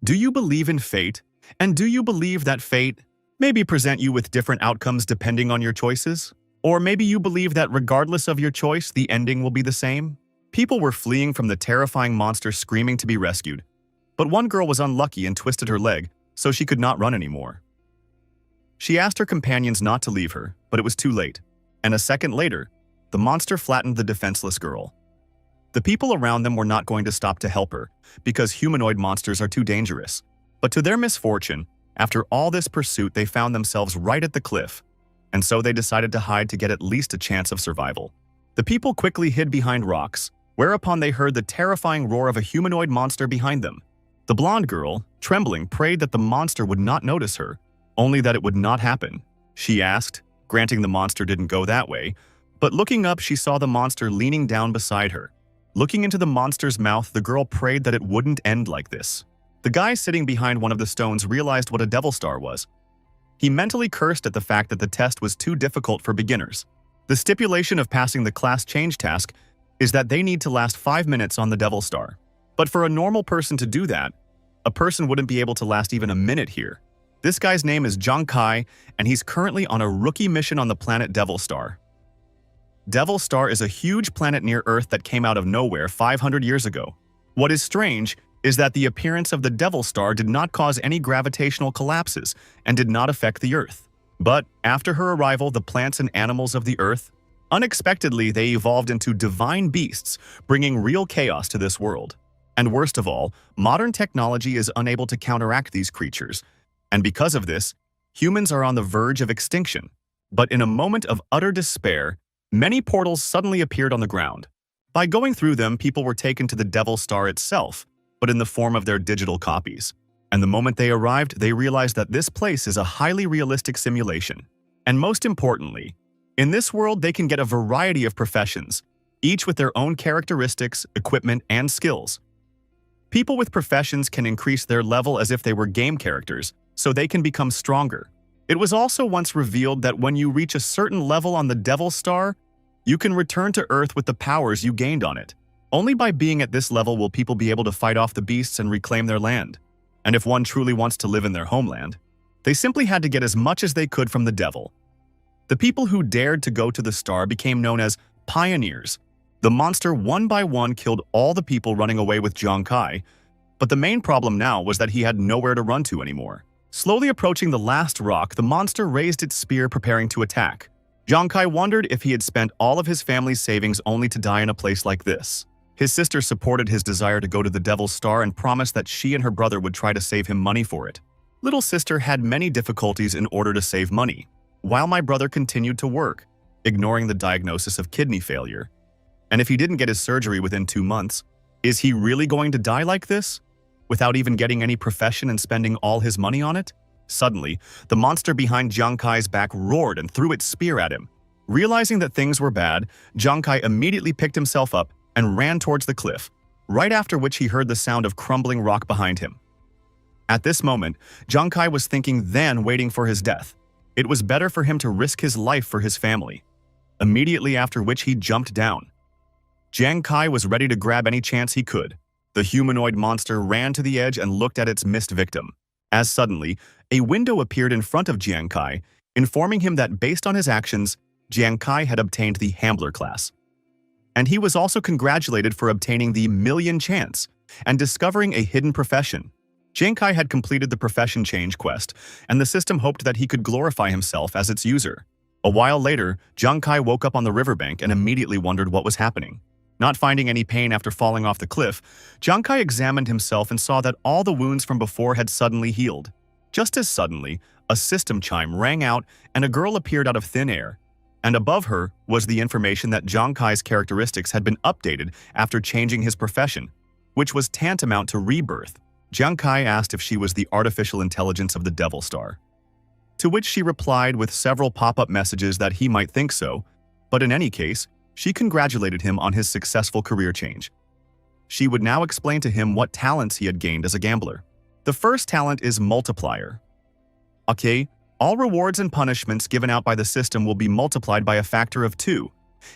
Do you believe in fate? And do you believe that fate maybe present you with different outcomes depending on your choices? Or maybe you believe that regardless of your choice, the ending will be the same? People were fleeing from the terrifying monster screaming to be rescued. But one girl was unlucky and twisted her leg, so she could not run anymore. She asked her companions not to leave her, but it was too late. And a second later, the monster flattened the defenseless girl. The people around them were not going to stop to help her, because humanoid monsters are too dangerous. But to their misfortune, after all this pursuit, they found themselves right at the cliff, and so they decided to hide to get at least a chance of survival. The people quickly hid behind rocks, whereupon they heard the terrifying roar of a humanoid monster behind them. The blonde girl, trembling, prayed that the monster would not notice her, only that it would not happen. She asked, granting the monster didn't go that way, but looking up she saw the monster leaning down beside her. Looking into the monster's mouth, the girl prayed that it wouldn't end like this. The guy sitting behind one of the stones realized what a devil star was. He mentally cursed at the fact that the test was too difficult for beginners. The stipulation of passing the class change task is that they need to last 5 minutes on the devil star. But for a normal person to do that, a person wouldn't be able to last even a minute here. This guy's name is Zhang Kai, and he's currently on a rookie mission on the planet Devil Star. Devil Star is a huge planet near Earth that came out of nowhere 500 years ago. What is strange is that the appearance of the Devil Star did not cause any gravitational collapses and did not affect the Earth. But after her arrival, the plants and animals of the Earth, unexpectedly they evolved into divine beasts, bringing real chaos to this world. And worst of all, modern technology is unable to counteract these creatures. And because of this, humans are on the verge of extinction. But in a moment of utter despair, many portals suddenly appeared on the ground. By going through them, people were taken to the Devil Star itself, but in the form of their digital copies. And the moment they arrived, they realized that this place is a highly realistic simulation. And most importantly, in this world they can get a variety of professions, each with their own characteristics, equipment, and skills. People with professions can increase their level as if they were game characters, so they can become stronger. It was also once revealed that when you reach a certain level on the Devil Star, you can return to Earth with the powers you gained on it. Only by being at this level will people be able to fight off the beasts and reclaim their land. And if one truly wants to live in their homeland, they simply had to get as much as they could from the devil. The people who dared to go to the star became known as pioneers. The monster one by one killed all the people running away with Zhang Kai, but the main problem now was that he had nowhere to run to anymore. Slowly approaching the last rock, the monster raised its spear preparing to attack. Zhang Kai wondered if he had spent all of his family's savings only to die in a place like this. His sister supported his desire to go to the Devil's Star and promised that she and her brother would try to save him money for it. Little sister had many difficulties in order to save money, while my brother continued to work, ignoring the diagnosis of kidney failure. And if he didn't get his surgery within 2 months, is he really going to die like this? Without even getting any profession and spending all his money on it? Suddenly, the monster behind Zhang Kai's back roared and threw its spear at him. Realizing that things were bad, Zhang Kai immediately picked himself up and ran towards the cliff, right after which he heard the sound of crumbling rock behind him. At this moment, Zhang Kai was thinking then waiting for his death. It was better for him to risk his life for his family. Immediately after which he jumped down. Zhang Kai was ready to grab any chance he could. The humanoid monster ran to the edge and looked at its missed victim. As suddenly, a window appeared in front of Zhang Kai, informing him that based on his actions, Zhang Kai had obtained the Hambler class. And he was also congratulated for obtaining the Million Chance and discovering a hidden profession. Zhang Kai had completed the profession change quest, and the system hoped that he could glorify himself as its user. A while later, Zhang Kai woke up on the riverbank and immediately wondered what was happening. Not finding any pain after falling off the cliff, Zhang Kai examined himself and saw that all the wounds from before had suddenly healed. Just as suddenly, a system chime rang out and a girl appeared out of thin air. And above her was the information that Zhang Kai's characteristics had been updated after changing his profession, which was tantamount to rebirth. Zhang Kai asked if she was the artificial intelligence of the Devil Star. To which she replied with several pop-up messages that he might think so, but in any case, she congratulated him on his successful career change. She would now explain to him what talents he had gained as a gambler. The first talent is Multiplier. Okay, all rewards and punishments given out by the system will be multiplied by a factor of 2,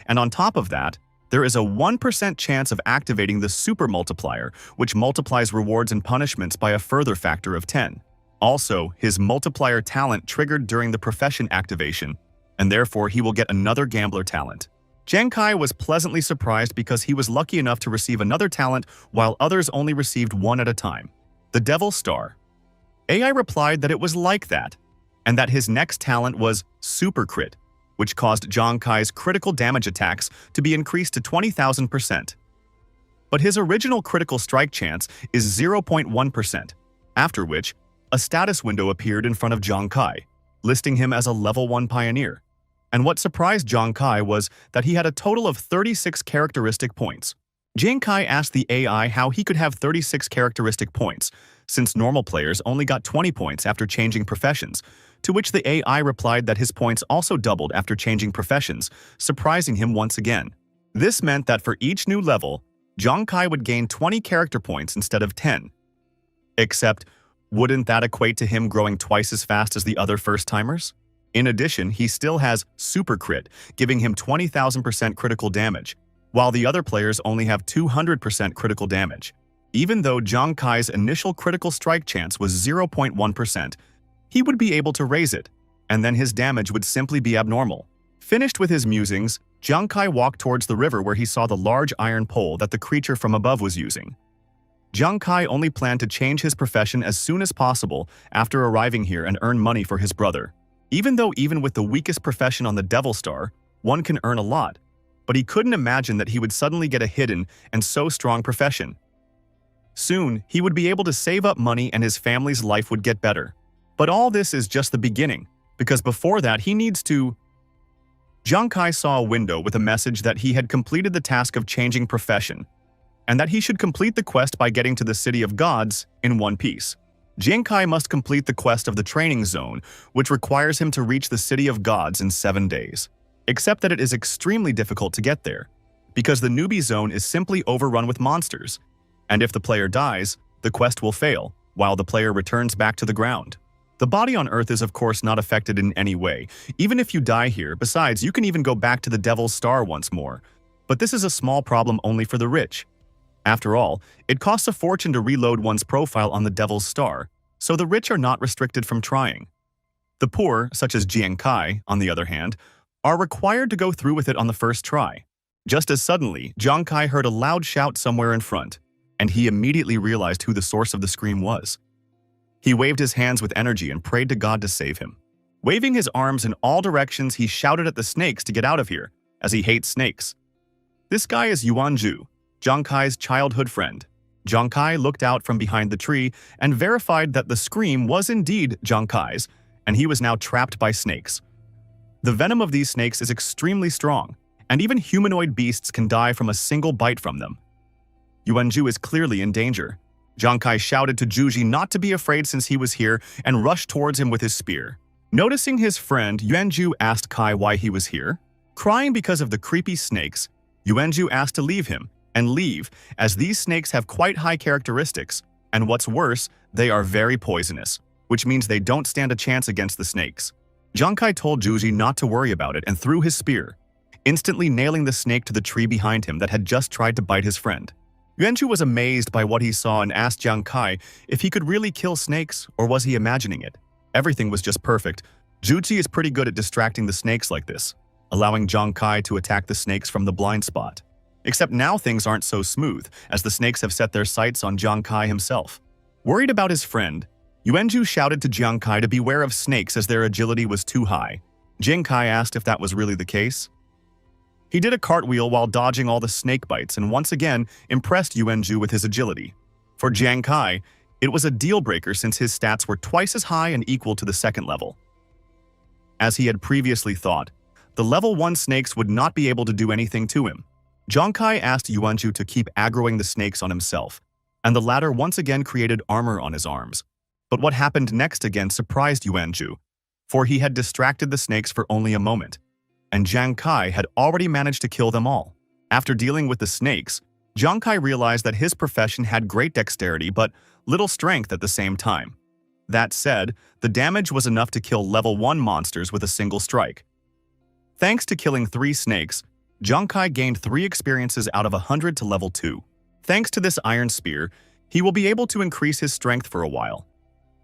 and on top of that, there is a 1% chance of activating the super multiplier, which multiplies rewards and punishments by a further factor of 10. Also, his multiplier talent triggered during the profession activation, and therefore he will get another gambler talent. Jiang Kai was pleasantly surprised because he was lucky enough to receive another talent while others only received one at a time. The Devil Star. AI replied that it was like that, and that his next talent was Super Crit, which caused Jiang Kai's critical damage attacks to be increased to 20,000%. But his original critical strike chance is 0.1%, after which a status window appeared in front of Jiang Kai, listing him as a level 1 pioneer. And what surprised Jiang Kai was that he had a total of 36 characteristic points. Jiang Kai asked the AI how he could have 36 characteristic points, since normal players only got 20 points after changing professions, to which the AI replied that his points also doubled after changing professions, surprising him once again. This meant that for each new level, Jiang Kai would gain 20 character points instead of 10. Except, wouldn't that equate to him growing twice as fast as the other first-timers? In addition, he still has Super Crit, giving him 20,000% critical damage, while the other players only have 200% critical damage. Even though Jiang Kai's initial critical strike chance was 0.1%, he would be able to raise it, and then his damage would simply be abnormal. Finished with his musings, Jiang Kai walked towards the river where he saw the large iron pole that the creature from above was using. Jiang Kai only planned to change his profession as soon as possible after arriving here and earn money for his brother. Even with the weakest profession on the Devil Star, one can earn a lot, but he couldn't imagine that he would suddenly get a hidden and so strong profession. Soon, he would be able to save up money and his family's life would get better. But all this is just the beginning, because before that he needs to… Jiang Kai saw a window with a message that he had completed the task of changing profession, and that he should complete the quest by getting to the City of Gods in one piece. Jiang Kai must complete the quest of the training zone, which requires him to reach the City of Gods in 7 days. Except that it is extremely difficult to get there, because the newbie zone is simply overrun with monsters, and if the player dies, the quest will fail, while the player returns back to the ground. The body on Earth is of course not affected in any way, even if you die here. Besides, you can even go back to the Devil's Star once more. But this is a small problem only for the rich. After all, it costs a fortune to reload one's profile on the Devil's Star, so the rich are not restricted from trying. The poor, such as Jiang Kai, on the other hand, are required to go through with it on the first try. Just as suddenly, Jiang Kai heard a loud shout somewhere in front, and he immediately realized who the source of the scream was. He waved his hands with energy and prayed to God to save him. Waving his arms in all directions, he shouted at the snakes to get out of here, as he hates snakes. This guy is Yuanju, Jiang Kai's childhood friend. Jiang Kai looked out from behind the tree and verified that the scream was indeed Jiang Kai's, and he was now trapped by snakes. The venom of these snakes is extremely strong, and even humanoid beasts can die from a single bite from them. Yuanju is clearly in danger. Jiang Kai shouted to Juji not to be afraid since he was here and rushed towards him with his spear. Noticing his friend, Yuanju asked Kai why he was here. Crying because of the creepy snakes, Yuanju asked to leave him, and leave, as these snakes have quite high characteristics, and what's worse, they are very poisonous, which means they don't stand a chance against the snakes. Jiang Kai told Juji not to worry about it and threw his spear, instantly nailing the snake to the tree behind him that had just tried to bite his friend. Yuanju was amazed by what he saw and asked Jiang Kai if he could really kill snakes or was he imagining it. Everything was just perfect. Juji is pretty good at distracting the snakes like this, allowing Jiang Kai to attack the snakes from the blind spot. Except now things aren't so smooth, as the snakes have set their sights on Jiang Kai himself. Worried about his friend, Yuanju shouted to Jiang Kai to beware of snakes as their agility was too high. Jiang Kai asked if that was really the case. He did a cartwheel while dodging all the snake bites and once again impressed Yuanju with his agility. For Jiang Kai, it was a deal-breaker since his stats were twice as high and equal to the second level. As he had previously thought, the level 1 snakes would not be able to do anything to him. Jiang Kai asked Yuanju to keep aggroing the snakes on himself, and the latter once again created armor on his arms. But what happened next again surprised Yuanju, for he had distracted the snakes for only a moment, and Jiang Kai had already managed to kill them all. After dealing with the snakes, Jiang Kai realized that his profession had great dexterity but little strength at the same time. That said, the damage was enough to kill level 1 monsters with a single strike. Thanks to killing 3 snakes, Jiang Kai gained 3 experiences out of 100 to level 2. Thanks to this iron spear, he will be able to increase his strength for a while.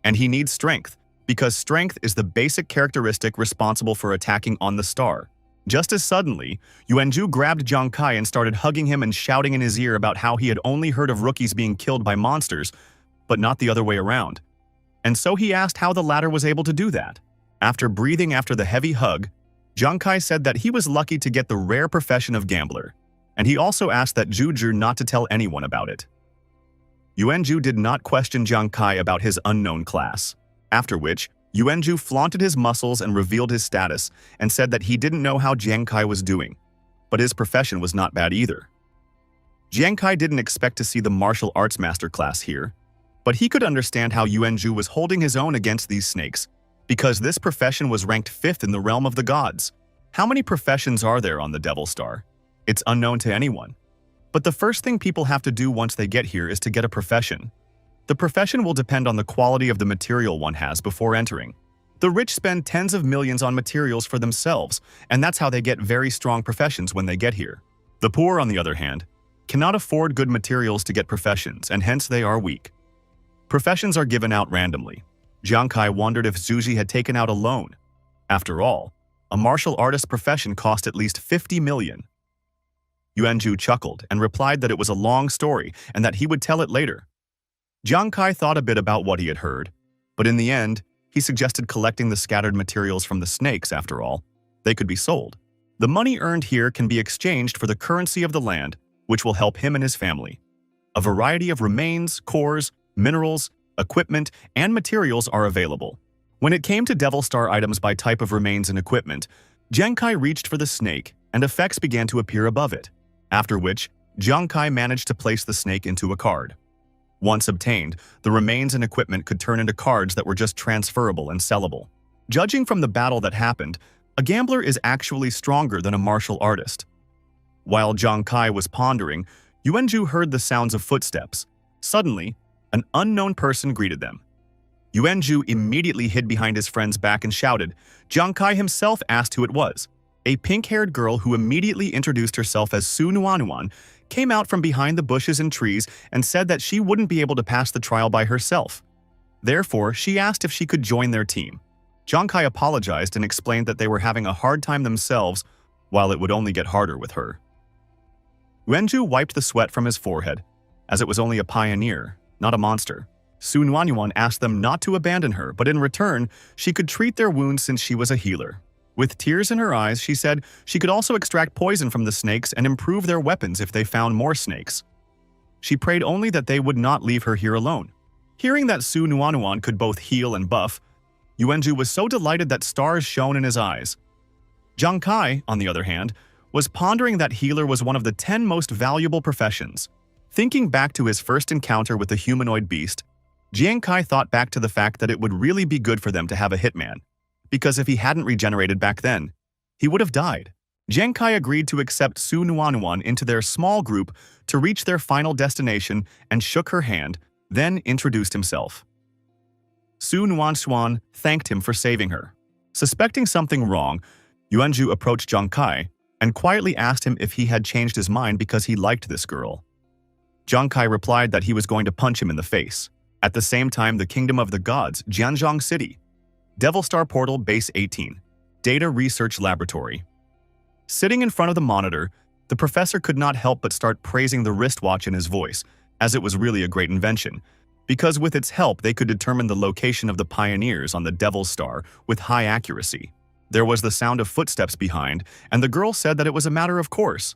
And he needs strength, because strength is the basic characteristic responsible for attacking on the star. Just as suddenly, Yuanju grabbed Jiang Kai and started hugging him and shouting in his ear about how he had only heard of rookies being killed by monsters, but not the other way around. And so he asked how the latter was able to do that. After breathing after the heavy hug, Jiang Kai said that he was lucky to get the rare profession of gambler, and he also asked that Zhu not to tell anyone about it. Yuanju did not question Jiang Kai about his unknown class, after which Yuanju flaunted his muscles and revealed his status and said that he didn't know how Jiang Kai was doing, but his profession was not bad either. Jiang Kai didn't expect to see the martial arts master class here, but he could understand how Yuanju was holding his own against these snakes, because this profession was ranked 5th in the realm of the gods. How many professions are there on the Devil Star? It's unknown to anyone. But the first thing people have to do once they get here is to get a profession. The profession will depend on the quality of the material one has before entering. The rich spend tens of millions on materials for themselves, and that's how they get very strong professions when they get here. The poor, on the other hand, cannot afford good materials to get professions, and hence they are weak. Professions are given out randomly. Jiang Kai wondered if Zhu had taken out a loan. After all, a martial artist profession cost at least 50 million. Yuanju chuckled and replied that it was a long story and that he would tell it later. Jiang Kai thought a bit about what he had heard, but in the end, he suggested collecting the scattered materials from the snakes after all. They could be sold. The money earned here can be exchanged for the currency of the land, which will help him and his family. A variety of remains, cores, minerals, equipment, and materials are available. When it came to Devil Star items by type of remains and equipment, Jiang Kai reached for the snake, and effects began to appear above it, after which Jiang Kai managed to place the snake into a card. Once obtained, the remains and equipment could turn into cards that were just transferable and sellable. Judging from the battle that happened, a gambler is actually stronger than a martial artist. While Jiang Kai was pondering, Yuanju heard the sounds of footsteps. Suddenly, an unknown person greeted them. Yuanju immediately hid behind his friend's back and shouted. Jiang Kai himself asked who it was. A pink-haired girl who immediately introduced herself as Su Nuanuan came out from behind the bushes and trees and said that she wouldn't be able to pass the trial by herself. Therefore, she asked if she could join their team. Jiang Kai apologized and explained that they were having a hard time themselves, while it would only get harder with her. Yuanju wiped the sweat from his forehead, as it was only a pioneer, not a monster. Su Nuanuan asked them not to abandon her, but in return, she could treat their wounds since she was a healer. With tears in her eyes, she said she could also extract poison from the snakes and improve their weapons if they found more snakes. She prayed only that they would not leave her here alone. Hearing that Su Nuanuan could both heal and buff, Yuanju was so delighted that stars shone in his eyes. Jiang Kai, on the other hand, was pondering that healer was one of the 10 most valuable professions. Thinking back to his first encounter with the humanoid beast, Jiang Kai thought back to the fact that it would really be good for them to have a hitman, because if he hadn't regenerated back then, he would have died. Jiang Kai agreed to accept Su Nuanuan into their small group to reach their final destination and shook her hand, then introduced himself. Su Nuanuan thanked him for saving her. Suspecting something wrong, Yuanju approached Jiang Kai and quietly asked him if he had changed his mind because he liked this girl. Jiang Kai replied that he was going to punch him in the face. At the same time, the Kingdom of the Gods, Jianzhong City. Devil Star Portal Base 18. Data Research Laboratory. Sitting in front of the monitor, the professor could not help but start praising the wristwatch in his voice, as it was really a great invention, because with its help they could determine the location of the pioneers on the Devil's Star with high accuracy. There was the sound of footsteps behind, and the girl said that it was a matter of course.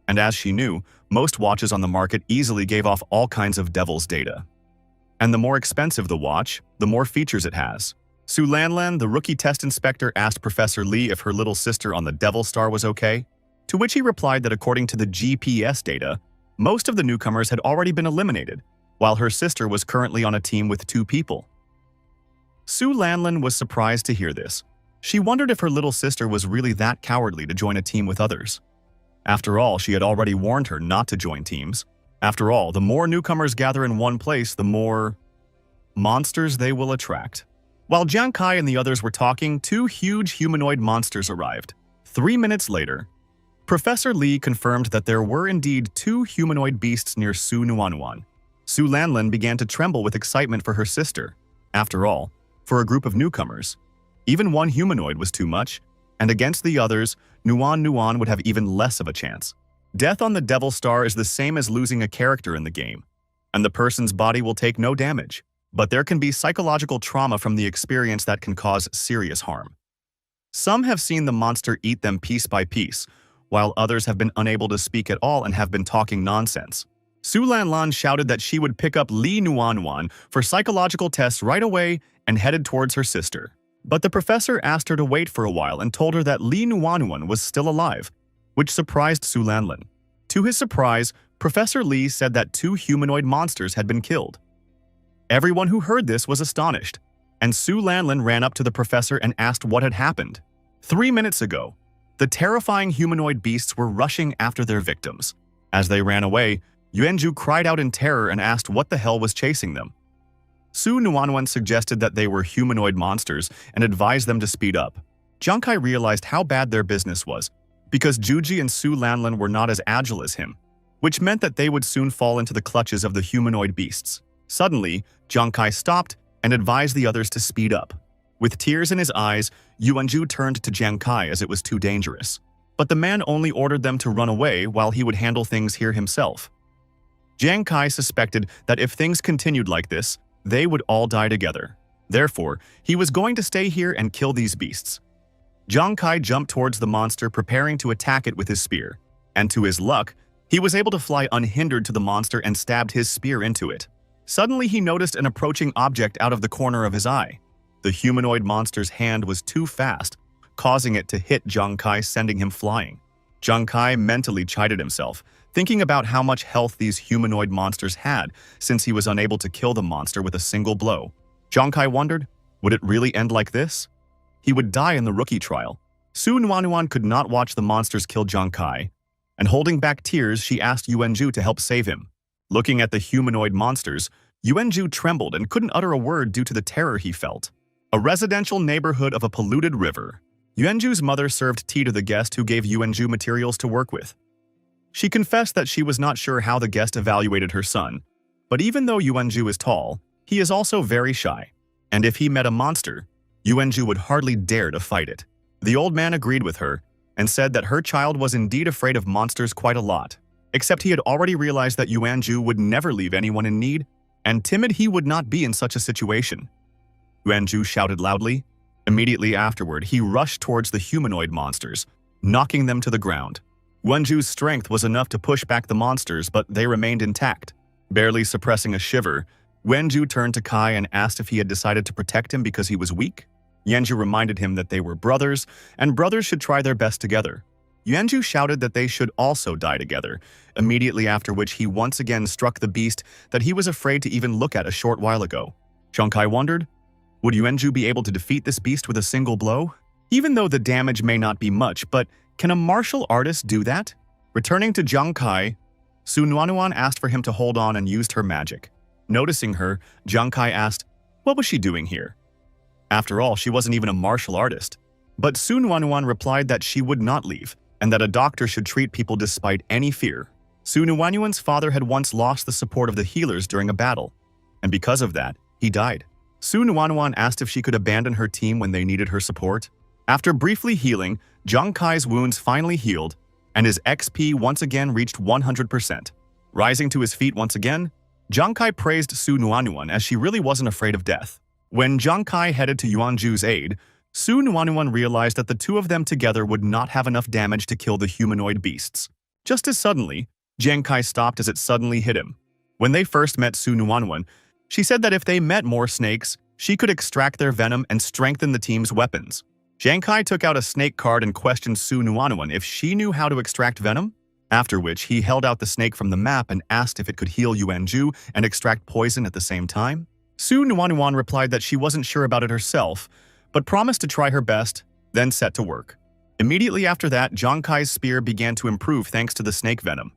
And as she knew, most watches on the market easily gave off all kinds of devil's data. And the more expensive the watch, the more features it has. Su Lanlan, the rookie test inspector, asked Professor Li if her little sister on the Devil Star was okay, to which he replied that according to the GPS data, most of the newcomers had already been eliminated, while her sister was currently on a team with 2 people. Su Lanlan was surprised to hear this. She wondered if her little sister was really that cowardly to join a team with others. After all, she had already warned her not to join teams. After all, the more newcomers gather in one place, the more monsters they will attract. While Jiang Kai and the others were talking, 2 huge humanoid monsters arrived. 3 minutes later, Professor Lee confirmed that there were indeed two humanoid beasts near Su Nuanuan. Su Lanlin began to tremble with excitement for her sister. After all, for a group of newcomers, even one humanoid was too much, and against the others, Nuan would have even less of a chance. Death on the Devil Star is the same as losing a character in the game, and the person's body will take no damage, but there can be psychological trauma from the experience that can cause serious harm. Some have seen the monster eat them piece by piece, while others have been unable to speak at all and have been talking nonsense. Su Lanlan shouted that she would pick up Li Nuanwan for psychological tests right away and headed towards her sister. But the professor asked her to wait for a while and told her that Li Nuanwan was still alive, which surprised Su Lanlan. To his surprise, Professor Lee said that two humanoid monsters had been killed. Everyone who heard this was astonished, and Su Lanlan ran up to the professor and asked what had happened. 3 minutes ago, the terrifying humanoid beasts were rushing after their victims. As they ran away, Yuanju cried out in terror and asked what the hell was chasing them. Su Nuanwan suggested that they were humanoid monsters and advised them to speed up. Jiang Kai realized how bad their business was, because Juji and Su Lanlan were not as agile as him, which meant that they would soon fall into the clutches of the humanoid beasts. Suddenly, Jiang Kai stopped and advised the others to speed up. With tears in his eyes, Yuanju turned to Jiang Kai as it was too dangerous. But the man only ordered them to run away while he would handle things here himself. Jiang Kai suspected that if things continued like this, they would all die together. Therefore, he was going to stay here and kill these beasts. Jiang Kai jumped towards the monster, preparing to attack it with his spear. And to his luck, he was able to fly unhindered to the monster and stabbed his spear into it. Suddenly, he noticed an approaching object out of the corner of his eye. The humanoid monster's hand was too fast, causing it to hit Jiang Kai, sending him flying. Jiang Kai mentally chided himself, thinking about how much health these humanoid monsters had since he was unable to kill the monster with a single blow. Jiang Kai wondered, would it really end like this? He would die in the rookie trial. Su Nuanuan could not watch the monsters kill Jiang Kai, and holding back tears, she asked Yuanju to help save him. Looking at the humanoid monsters, Yuanju trembled and couldn't utter a word due to the terror he felt. A residential neighborhood of a polluted river. Yuanju's mother served tea to the guest who gave Yuanju materials to work with. She confessed that she was not sure how the guest evaluated her son, but even though Yuanju is tall, he is also very shy, and if he met a monster, Yuanju would hardly dare to fight it. The old man agreed with her and said that her child was indeed afraid of monsters quite a lot, except he had already realized that Yuanju would never leave anyone in need, and timid he would not be in such a situation. Yuanju shouted loudly. Immediately afterward, he rushed towards the humanoid monsters, knocking them to the ground. Yuanju's strength was enough to push back the monsters, but they remained intact. Barely suppressing a shiver, Yuanju turned to Kai and asked if he had decided to protect him because he was weak. Yuanju reminded him that they were brothers, and brothers should try their best together. Yuanju shouted that they should also die together, immediately after which he once again struck the beast that he was afraid to even look at a short while ago. Jiang Kai wondered, would Yuanju be able to defeat this beast with a single blow? Even though the damage may not be much, but can a martial artist do that? Returning to Jiang Kai, Su Nuanuan asked for him to hold on and used her magic. Noticing her, Jiang Kai asked, what was she doing here? After all, she wasn't even a martial artist. But Su Nuanuan replied that she would not leave, and that a doctor should treat people despite any fear. Su Nuanuan's father had once lost the support of the healers during a battle, and because of that, he died. Su Nuanuan asked if she could abandon her team when they needed her support. After briefly healing, Jiang Kai's wounds finally healed, and his XP once again reached 100%. Rising to his feet once again, Jiang Kai praised Su Nuanuan as she really wasn't afraid of death. When Jiang Kai headed to Yuanju's aid, Su Nuanuan realized that the two of them together would not have enough damage to kill the humanoid beasts. Just as suddenly, Jiang Kai stopped as it suddenly hit him. When they first met Su Nuanuan, she said that if they met more snakes, she could extract their venom and strengthen the team's weapons. Jiang Kai took out a snake card and questioned Su Nuanuan if she knew how to extract venom, after which he held out the snake from the map and asked if it could heal Yuanju and extract poison at the same time. Su Nuanuan replied that she wasn't sure about it herself, but promised to try her best, then set to work. Immediately after that, Jiang Kai's spear began to improve thanks to the snake venom.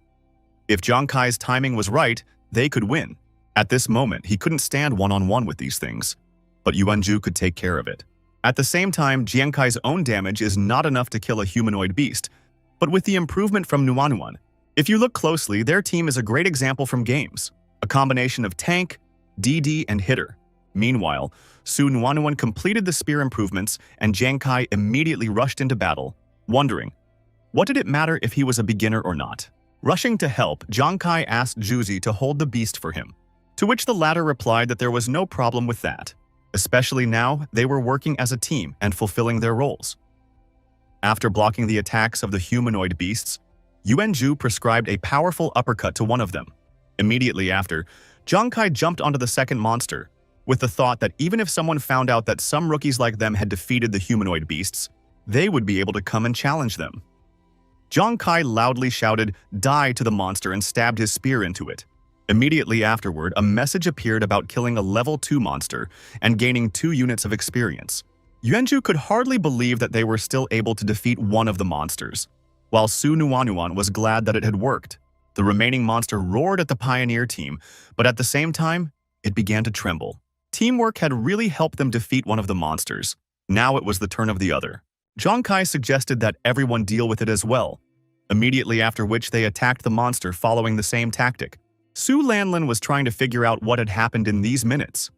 If Jiang Kai's timing was right, they could win. At this moment, he couldn't stand one-on-one with these things, but Yuanju could take care of it. At the same time, Jiang Kai's own damage is not enough to kill a humanoid beast, but with the improvement from Nuanuan. If you look closely, their team is a great example from games, a combination of tank, DD, and hitter. Meanwhile, Su Nuanuan completed the spear improvements and Jiang Kai immediately rushed into battle, wondering, what did it matter if he was a beginner or not? Rushing to help, Jiang Kai asked Juzi to hold the beast for him, to which the latter replied that there was no problem with that, especially now they were working as a team and fulfilling their roles. After blocking the attacks of the humanoid beasts, Yuanzhu prescribed a powerful uppercut to one of them. Immediately after, Jiang Kai jumped onto the second monster, with the thought that even if someone found out that some rookies like them had defeated the humanoid beasts, they would be able to come and challenge them. Jiang Kai loudly shouted, "Die" to the monster and stabbed his spear into it. Immediately afterward, a message appeared about killing a level 2 monster and gaining 2 units of experience. Yuanzhu could hardly believe that they were still able to defeat one of the monsters, while Su Nuanuan was glad that it had worked. The remaining monster roared at the pioneer team, but at the same time, it began to tremble. Teamwork had really helped them defeat one of the monsters. Now it was the turn of the other. Jiang Kai suggested that everyone deal with it as well, immediately after which they attacked the monster following the same tactic. Su Lanlin was trying to figure out what had happened in these minutes.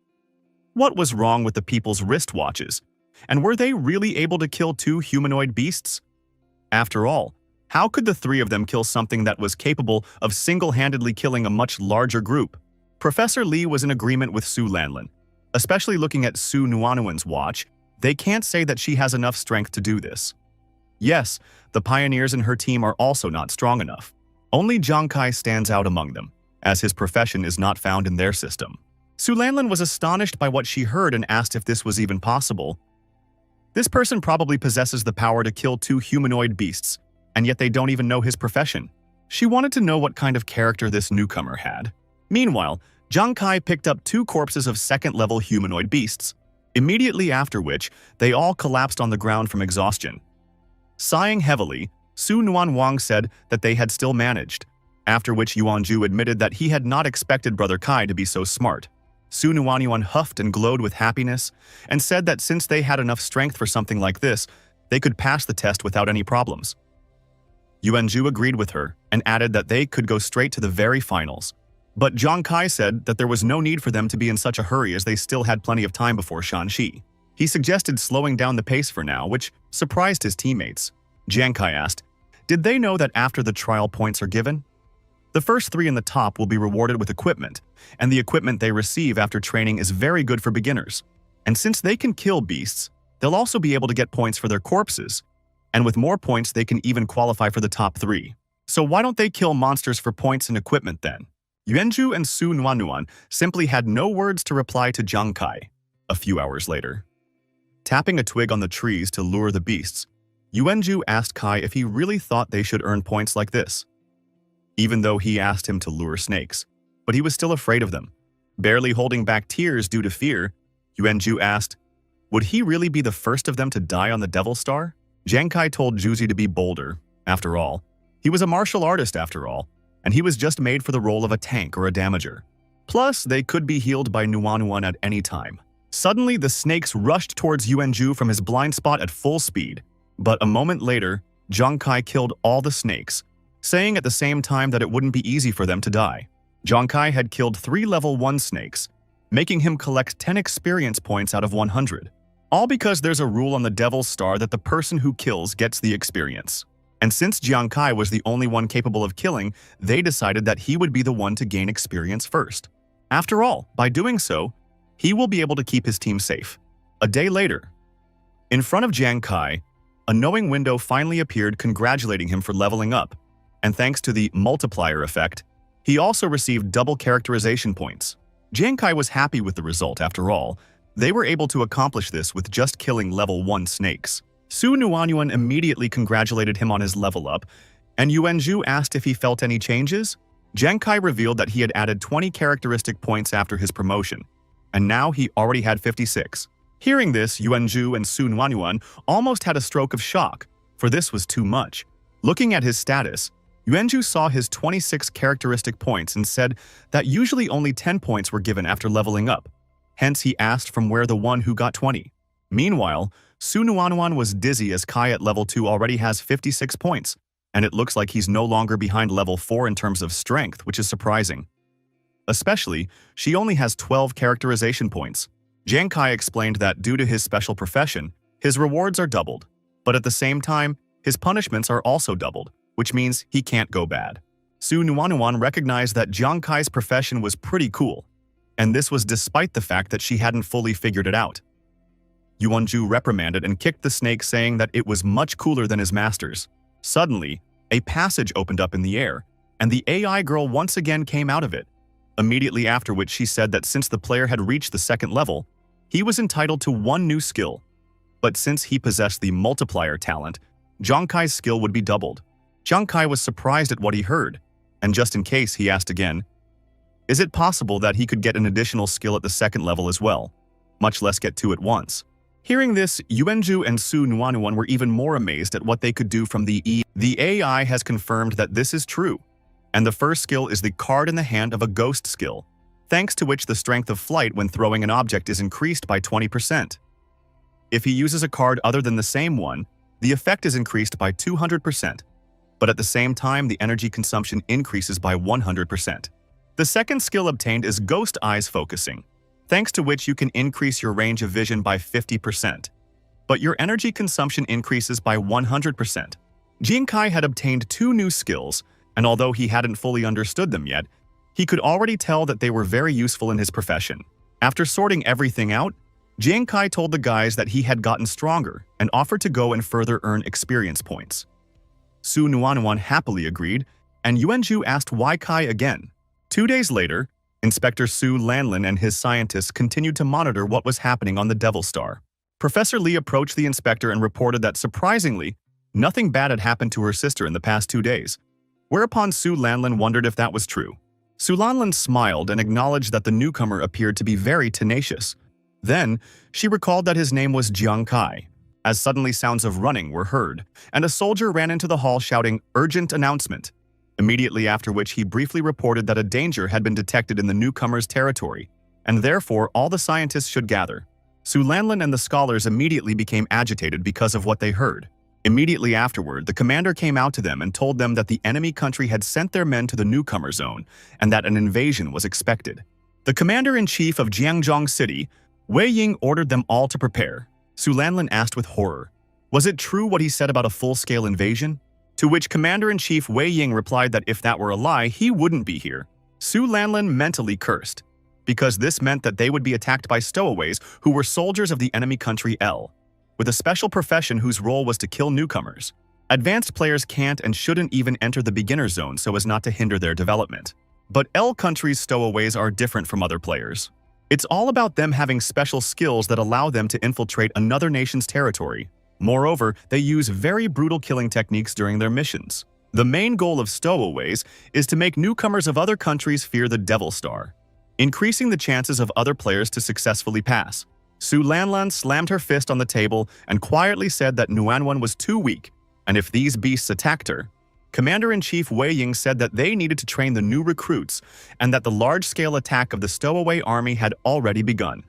What was wrong with the people's wristwatches? And were they really able to kill 2 humanoid beasts? After all, how could the 3 of them kill something that was capable of single-handedly killing a much larger group? Professor Lee was in agreement with Su Lanlin. Especially looking at Su Nuanuan's watch, they can't say that she has enough strength to do this. Yes, the pioneers in her team are also not strong enough. Only Jiang Kai stands out among them, as his profession is not found in their system. Su Lanlin was astonished by what she heard and asked if this was even possible. This person probably possesses the power to kill 2 humanoid beasts, and yet they don't even know his profession. She wanted to know what kind of character this newcomer had. Meanwhile, Jiang Kai picked up 2 corpses of second-level humanoid beasts, immediately after which they all collapsed on the ground from exhaustion. Sighing heavily, Su Nuanwang said that they had still managed, after which Yuanzhu admitted that he had not expected Brother Kai to be so smart. Su Nuanyuan huffed and glowed with happiness and said that since they had enough strength for something like this, they could pass the test without any problems. Yuanzhu agreed with her and added that they could go straight to the very finals. But Jiang Kai said that there was no need for them to be in such a hurry as they still had plenty of time before Shanxi. He suggested slowing down the pace for now, which surprised his teammates. Jiang Kai asked, did they know that after the trial points are given, the first 3 in the top will be rewarded with equipment, and the equipment they receive after training is very good for beginners. And since they can kill beasts, they'll also be able to get points for their corpses, and with more points they can even qualify for the top 3. So why don't they kill monsters for points and equipment then? Yuanzhu and Su Nuanuan simply had no words to reply to Jiang Kai. A few hours later, tapping a twig on the trees to lure the beasts, Yuanzhu asked Kai if he really thought they should earn points like this. Even though he asked him to lure snakes, but he was still afraid of them. Barely holding back tears due to fear, Yuanzhu asked, would he really be the first of them to die on the Devil Star? Jiang Kai told Juzi to be bolder. After all, he was a martial artist after all, and he was just made for the role of a tank or a damager. Plus, they could be healed by Nuanuan at any time. Suddenly, the snakes rushed towards Yuanzhu from his blind spot at full speed. But a moment later, Jiang Kai killed all the snakes, saying at the same time that it wouldn't be easy for them to die. Jiang Kai had killed 3 level 1 snakes, making him collect 10 experience points out of 100. All because there's a rule on the Devil's Star that the person who kills gets the experience. And since Jiang Kai was the only one capable of killing, they decided that he would be the one to gain experience first. After all, by doing so, he will be able to keep his team safe. A day later, in front of Jiang Kai, a knowing window finally appeared congratulating him for leveling up, and thanks to the multiplier effect, he also received double characterization points. Jiang Kai was happy with the result after all. They were able to accomplish this with just killing level 1 snakes. Su Nuanyuan immediately congratulated him on his level up, and Yuanzhu asked if he felt any changes. Jiang Kai revealed that he had added 20 characteristic points after his promotion, and now he already had 56. Hearing this, Yuanzhu and Su Nuanyuan almost had a stroke of shock, for this was too much. Looking at his status, Yuanzhu saw his 26 characteristic points and said that usually only 10 points were given after leveling up. Hence, he asked from where the one who got 20. Meanwhile, Su Nuanyuan was dizzy as Kai at level 2 already has 56 points. and it looks like he's no longer behind level 4 in terms of strength, which is surprising. Especially, she only has 12 characterization points. Jiang Kai explained that due to his special profession, his rewards are doubled, but at the same time, his punishments are also doubled, which means he can't go bad. Su Nuanuan recognized that Jiang Kai's profession was pretty cool, and this was despite the fact that she hadn't fully figured it out. Yuanju reprimanded and kicked the snake, saying that it was much cooler than his master's. Suddenly, a passage opened up in the air, and the AI girl once again came out of it. Immediately after which she said that since the player had reached the second level, he was entitled to one new skill. But since he possessed the multiplier talent, Jiang Kai's skill would be doubled. Jiang Kai was surprised at what he heard, and just in case, he asked again, is it possible that he could get an additional skill at the second level as well, much less get two at once? Hearing this, Yuanju and Su Nuanuan were even more amazed at what they could do from the AI has confirmed that this is true, and the first skill is the card in the hand of a ghost skill, thanks to which the strength of flight when throwing an object is increased by 20%. If he uses a card other than the same one, the effect is increased by 200%, but at the same time the energy consumption increases by 100%. The second skill obtained is Ghost Eyes Focusing, thanks to which you can increase your range of vision by 50%, but your energy consumption increases by 100%. Jiang Kai had obtained two new skills, and although he hadn't fully understood them yet, he could already tell that they were very useful in his profession. After sorting everything out, Jiang Kai told the guys that he had gotten stronger and offered to go and further earn experience points. Su Nuanuan happily agreed, and Yuanju asked why Kai again. 2 days later, Inspector Su Lanlin and his scientists continued to monitor what was happening on the Devil Star. Professor Li approached the inspector and reported that, surprisingly, nothing bad had happened to her sister in the past 2 days, whereupon Su Lanlin wondered if that was true. Su Lanlin smiled and acknowledged that the newcomer appeared to be very tenacious. Then, she recalled that his name was Jiang Kai, as suddenly sounds of running were heard, and a soldier ran into the hall shouting, "Urgent announcement!" Immediately after which he briefly reported that a danger had been detected in the newcomer's territory, and therefore all the scientists should gather. Su Lanlin and the scholars immediately became agitated because of what they heard. Immediately afterward, the commander came out to them and told them that the enemy country had sent their men to the newcomer zone and that an invasion was expected. The commander-in-chief of Jiangzhong City, Wei Ying, ordered them all to prepare. Su Lanlin asked with horror, was it true what he said about a full-scale invasion? To which Commander-in-Chief Wei Ying replied that if that were a lie, he wouldn't be here. Su Lanlin mentally cursed, because this meant that they would be attacked by stowaways who were soldiers of the enemy country L, with a special profession whose role was to kill newcomers. Advanced players can't and shouldn't even enter the beginner zone so as not to hinder their development. But L country's stowaways are different from other players. It's all about them having special skills that allow them to infiltrate another nation's territory. Moreover, they use very brutal killing techniques during their missions. The main goal of stowaways is to make newcomers of other countries fear the Devil Star, increasing the chances of other players to successfully pass. Su Lanlan slammed her fist on the table and quietly said that Nuanwan was too weak, and if these beasts attacked her, Commander-in-Chief Wei Ying said that they needed to train the new recruits and that the large-scale attack of the stowaway army had already begun.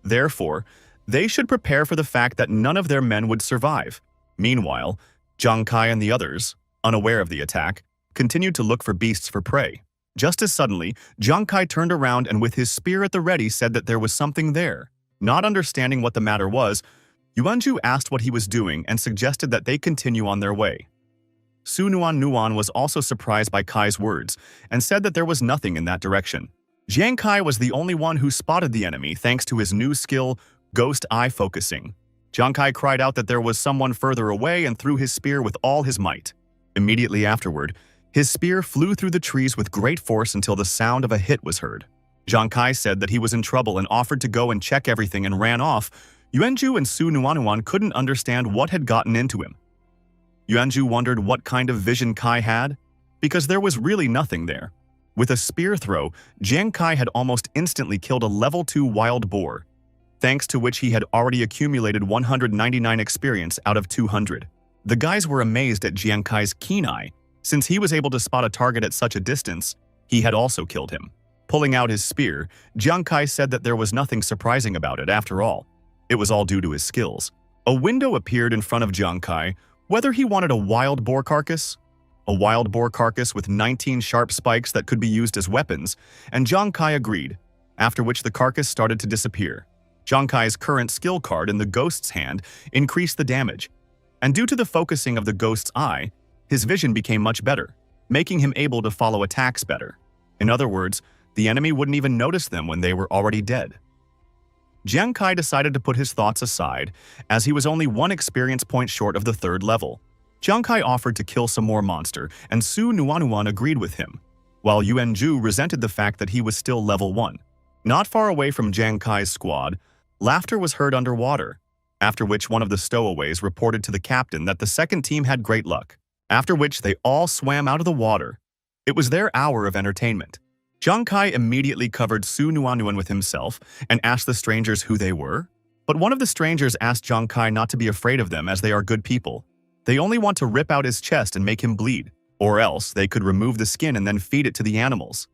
Therefore, they should prepare for the fact that none of their men would survive. Meanwhile, Jiang Kai and the others, unaware of the attack, continued to look for beasts for prey. Just as suddenly, Jiang Kai turned around and with his spear at the ready said that there was something there. Not understanding what the matter was, Yuanju asked what he was doing and suggested that they continue on their way. Su Nuan was also surprised by Kai's words and said that there was nothing in that direction. Jiang Kai was the only one who spotted the enemy thanks to his new skill, Ghost Eye Focusing. Jiang Kai cried out that there was someone further away and threw his spear with all his might. Immediately afterward, his spear flew through the trees with great force until the sound of a hit was heard. Jiang Kai said that he was in trouble and offered to go and check everything and ran off. Yuanju and Su Nuan couldn't understand what had gotten into him. Yuanju wondered what kind of vision Kai had, because there was really nothing there. With a spear throw, Jiang Kai had almost instantly killed a level 2 wild boar, thanks to which he had already accumulated 199 experience out of 200. The guys were amazed at Jiang Kai's keen eye. Since he was able to spot a target at such a distance, he had also killed him. Pulling out his spear, Jiang Kai said that there was nothing surprising about it after all. It was all due to his skills. A window appeared in front of Jiang Kai, whether he wanted a wild boar carcass. A wild boar carcass with 19 sharp spikes that could be used as weapons, and Jiang Kai agreed, after which the carcass started to disappear. Jiang Kai's current skill card in the ghost's hand increased the damage, and due to the focusing of the ghost's eye, his vision became much better, making him able to follow attacks better. In other words, the enemy wouldn't even notice them when they were already dead. Jiang Kai decided to put his thoughts aside, as he was only 1 experience point short of the 3rd level. Jiang Kai offered to kill some more monster, and Su Nuanuan agreed with him, while Yuan Zhu resented the fact that he was still level 1. Not far away from Jiang Kai's squad, laughter was heard underwater, after which one of the stowaways reported to the captain that the second team had great luck, after which they all swam out of the water. It was their hour of entertainment. Jiang Kai immediately covered Su Nuanuan with himself and asked the strangers who they were. But one of the strangers asked Jiang Kai not to be afraid of them as they are good people. They only want to rip out his chest and make him bleed, or else they could remove the skin and then feed it to the animals.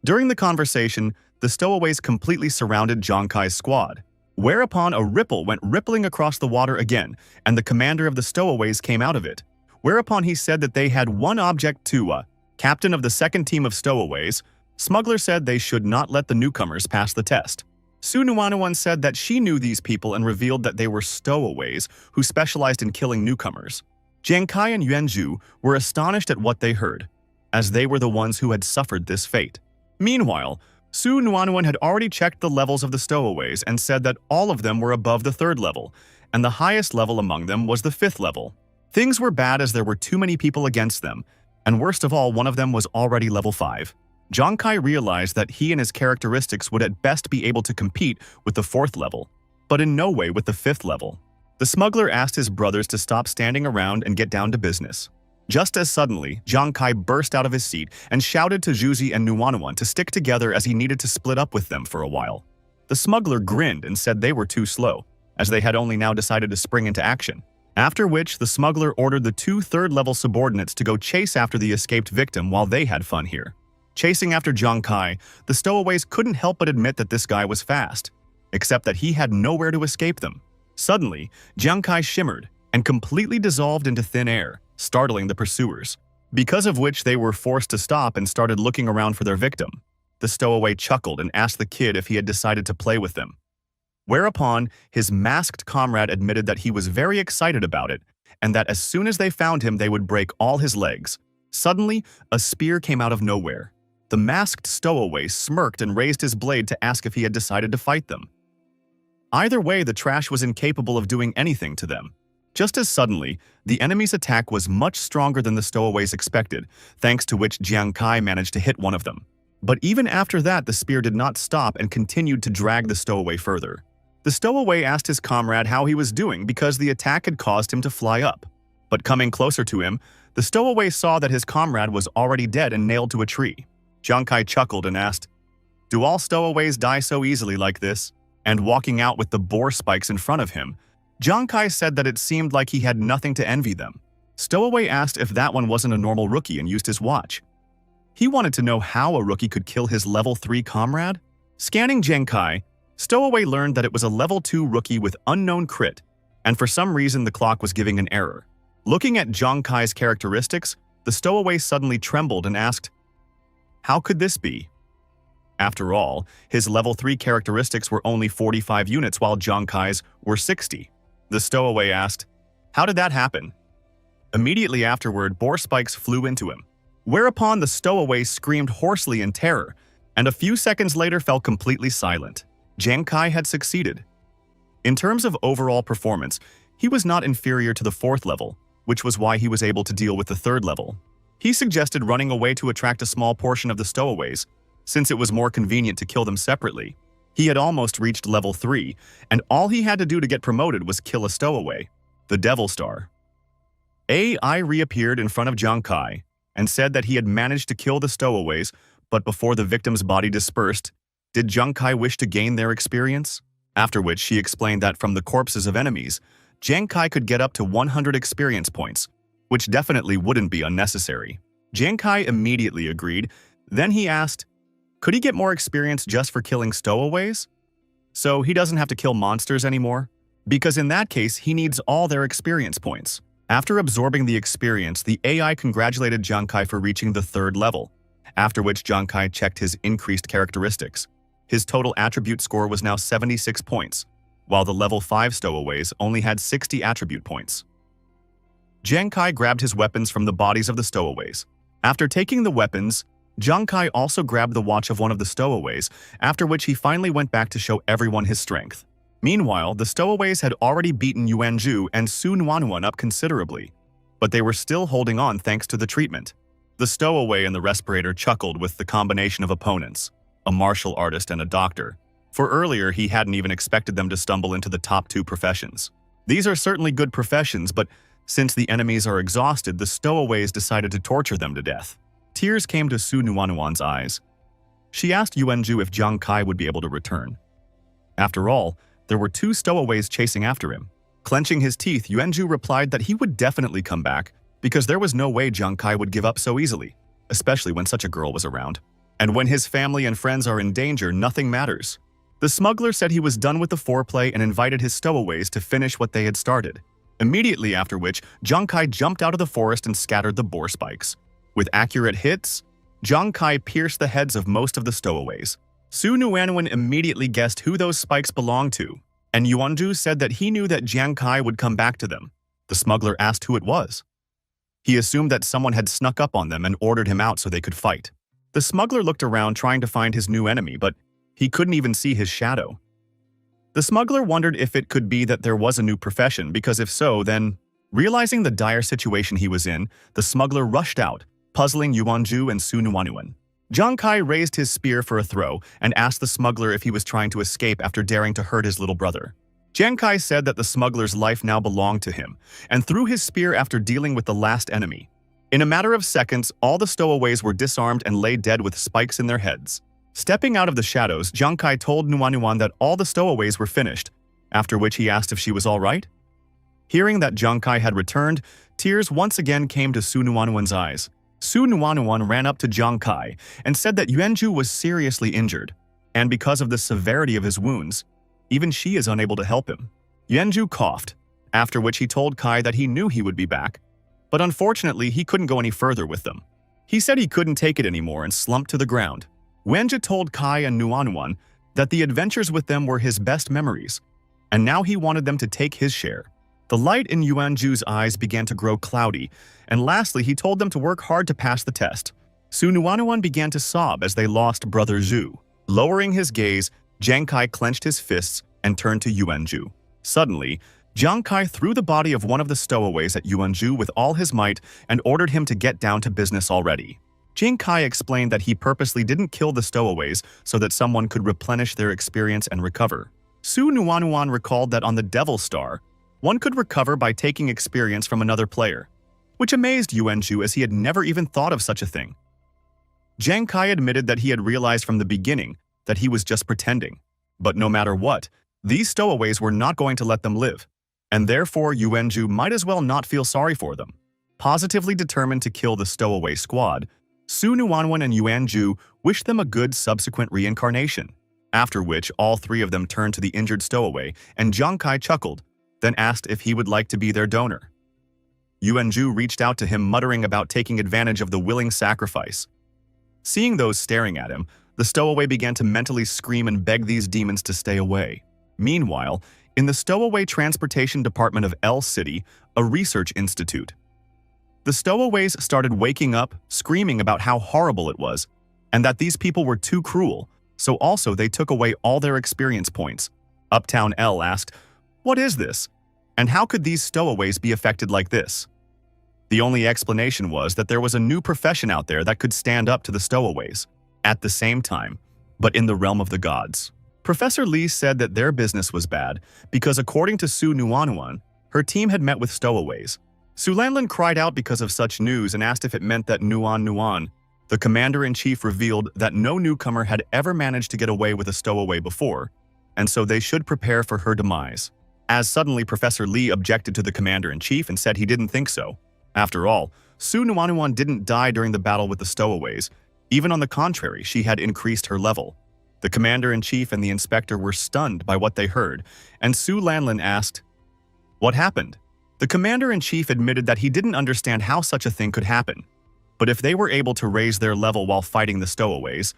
During the conversation, the stowaways completely surrounded Jiang Kai's squad, whereupon a ripple went rippling across the water again, and the commander of the stowaways came out of it, whereupon he said that they had one object to captain of the second team of stowaways. Smuggler said they should not let the newcomers pass the test. Su Nuanuan said that she knew these people and revealed that they were stowaways who specialized in killing newcomers. Jiang Kai and Yuan Zhu were astonished at what they heard, as they were the ones who had suffered this fate. Meanwhile, Su Nuanuan had already checked the levels of the stowaways and said that all of them were above the 3rd level, and the highest level among them was the 5th level. Things were bad as there were too many people against them, and worst of all, one of them was already level 5. Jiang Kai realized that he and his characteristics would at best be able to compete with the 4th level, but in no way with the 5th level. The smuggler asked his brothers to stop standing around and get down to business. Just as suddenly, Jiang Kai burst out of his seat and shouted to Zhuzi and Nuanuan to stick together as he needed to split up with them for a while. The smuggler grinned and said they were too slow, as they had only now decided to spring into action. After which, the smuggler ordered the 2 3rd-level subordinates to go chase after the escaped victim while they had fun here. Chasing after Jiang Kai, the stowaways couldn't help but admit that this guy was fast, except that he had nowhere to escape them. Suddenly, Jiang Kai shimmered and completely dissolved into thin air, startling the pursuers, because of which they were forced to stop and started looking around for their victim. The stowaway chuckled and asked the kid if he had decided to play with them. Whereupon, his masked comrade admitted that he was very excited about it, and that as soon as they found him they would break all his legs. Suddenly, a spear came out of nowhere. The masked stowaway smirked and raised his blade to ask if he had decided to fight them. Either way, the trash was incapable of doing anything to them. Just as suddenly, the enemy's attack was much stronger than the stowaways expected, thanks to which Jiang Kai managed to hit one of them. But even after that, the spear did not stop and continued to drag the stowaway further. The stowaway asked his comrade how he was doing because the attack had caused him to fly up. But coming closer to him, the stowaway saw that his comrade was already dead and nailed to a tree. Jiang Kai chuckled and asked, "Do all stowaways die so easily like this?" And walking out with the boar spikes in front of him, Jiang Kai said that it seemed like he had nothing to envy them. Stowaway asked if that one wasn't a normal rookie and used his watch. He wanted to know how a rookie could kill his level 3 comrade. Scanning Jiang Kai, Stowaway learned that it was a level 2 rookie with unknown crit, and for some reason the clock was giving an error. Looking at Jiang Kai's characteristics, the stowaway suddenly trembled and asked, "How could this be?" After all, his level 3 characteristics were only 45 units while Jiang Kai's were 60. The stowaway asked, "How did that happen?" Immediately afterward, boar spikes flew into him, whereupon the stowaway screamed hoarsely in terror, and a few seconds later fell completely silent. Jiang Kai had succeeded. In terms of overall performance, he was not inferior to the 4th level, which was why he was able to deal with the 3rd level. He suggested running away to attract a small portion of the stowaways, since it was more convenient to kill them separately. He had almost reached level 3, and all he had to do to get promoted was kill a stowaway, the Devil Star. AI reappeared in front of Jiang Kai and said that he had managed to kill the stowaways, but before the victim's body dispersed, did Jiang Kai wish to gain their experience? After which she explained that from the corpses of enemies, Jiang Kai could get up to 100 experience points, which definitely wouldn't be unnecessary. Jiang Kai immediately agreed. Then he asked, could he get more experience just for killing stowaways? So he doesn't have to kill monsters anymore? Because in that case, he needs all their experience points. After absorbing the experience, the AI congratulated Jiang Kai for reaching the 3rd level, after which Jiang Kai checked his increased characteristics. His total attribute score was now 76 points, while the level 5 stowaways only had 60 attribute points. Jiang Kai grabbed his weapons from the bodies of the stowaways. After taking the weapons, Jiang Kai also grabbed the watch of one of the stowaways, after which he finally went back to show everyone his strength. Meanwhile, the stowaways had already beaten Yuanzhu and Su Nuanuan up considerably, but they were still holding on thanks to the treatment. The stowaway and the respirator chuckled with the combination of opponents, a martial artist and a doctor, for earlier he hadn't even expected them to stumble into the top 2 professions. These are certainly good professions, but since the enemies are exhausted, the stowaways decided to torture them to death. Tears came to Su Nuanuan's eyes. She asked Yuanzhu if Jiang Kai would be able to return. After all, there were 2 stowaways chasing after him. Clenching his teeth, Yuanzhu replied that he would definitely come back because there was no way Jiang Kai would give up so easily, especially when such a girl was around. And when his family and friends are in danger, nothing matters. The smuggler said he was done with the foreplay and invited his stowaways to finish what they had started. Immediately after which, Jiang Kai jumped out of the forest and scattered the boar spikes. With accurate hits, Jiang Kai pierced the heads of most of the stowaways. Su Nuanuan immediately guessed who those spikes belonged to, and Yuanzhu said that he knew that Jiang Kai would come back to them. The smuggler asked who it was. He assumed that someone had snuck up on them and ordered him out so they could fight. The smuggler looked around trying to find his new enemy, but he couldn't even see his shadow. The smuggler wondered if it could be that there was a new profession, because if so, then, realizing the dire situation he was in, the smuggler rushed out, puzzling Yuanzhu and Su Nuanuan. Jiang Kai raised his spear for a throw and asked the smuggler if he was trying to escape after daring to hurt his little brother. Jiang Kai said that the smuggler's life now belonged to him and threw his spear after dealing with the last enemy. In a matter of seconds, all the stowaways were disarmed and lay dead with spikes in their heads. Stepping out of the shadows, Jiang Kai told Nuanuan that all the stowaways were finished, after which he asked if she was all right. Hearing that Jiang Kai had returned, tears once again came to Su Nuanuan's eyes. Su Nuanuan ran up to Jiang Kai and said that Yuanzhu was seriously injured, and because of the severity of his wounds, even she is unable to help him. Yuanzhu coughed, after which he told Kai that he knew he would be back, but unfortunately he couldn't go any further with them. He said he couldn't take it anymore and slumped to the ground. Yuanzhu told Kai and Nuanuan that the adventures with them were his best memories, and now he wanted them to take his share. The light in Yuanzhu's eyes began to grow cloudy, and lastly he told them to work hard to pass the test. Su Nuanuan began to sob as they lost Brother Zhu. Lowering his gaze, Jiang Kai clenched his fists and turned to Yuanzhu. Suddenly, Jiang Kai threw the body of one of the stowaways at Yuanzhu with all his might and ordered him to get down to business already. Jiang Kai explained that he purposely didn't kill the stowaways so that someone could replenish their experience and recover. Su Nuanuan recalled that on the Devil Star, one could recover by taking experience from another player, which amazed Yuanzhu as he had never even thought of such a thing. Jiang Kai admitted that he had realized from the beginning that he was just pretending, but no matter what, these stowaways were not going to let them live, and therefore Yuanzhu might as well not feel sorry for them. Positively determined to kill the stowaway squad, Su Nuanuan and Yuanzhu wished them a good subsequent reincarnation, after which all 3 of them turned to the injured stowaway, and Jiang Kai chuckled, then asked if he would like to be their donor. Yuanzhu reached out to him, muttering about taking advantage of the willing sacrifice. Seeing those staring at him, the stowaway began to mentally scream and beg these demons to stay away. Meanwhile, in the stowaway transportation department of L City, a research institute, the stowaways started waking up, screaming about how horrible it was, and that these people were too cruel, so also they took away all their experience points. Uptown L asked, "What is this? And how could these stowaways be affected like this?" The only explanation was that there was a new profession out there that could stand up to the stowaways, at the same time, but in the realm of the gods. Professor Lee said that their business was bad because, according to Su Nuanuan, her team had met with stowaways. Su Lanlin cried out because of such news and asked if it meant that Nuan, the commander-in-chief, revealed that no newcomer had ever managed to get away with a stowaway before, and so they should prepare for her demise. As suddenly Professor Lee objected to the commander-in-chief and said he didn't think so. After all, Su Nuanuan didn't die during the battle with the stowaways. Even on the contrary, she had increased her level. The commander-in-chief and the inspector were stunned by what they heard, and Su Lanlin asked, "What happened?" The commander-in-chief admitted that he didn't understand how such a thing could happen. But if they were able to raise their level while fighting the stowaways,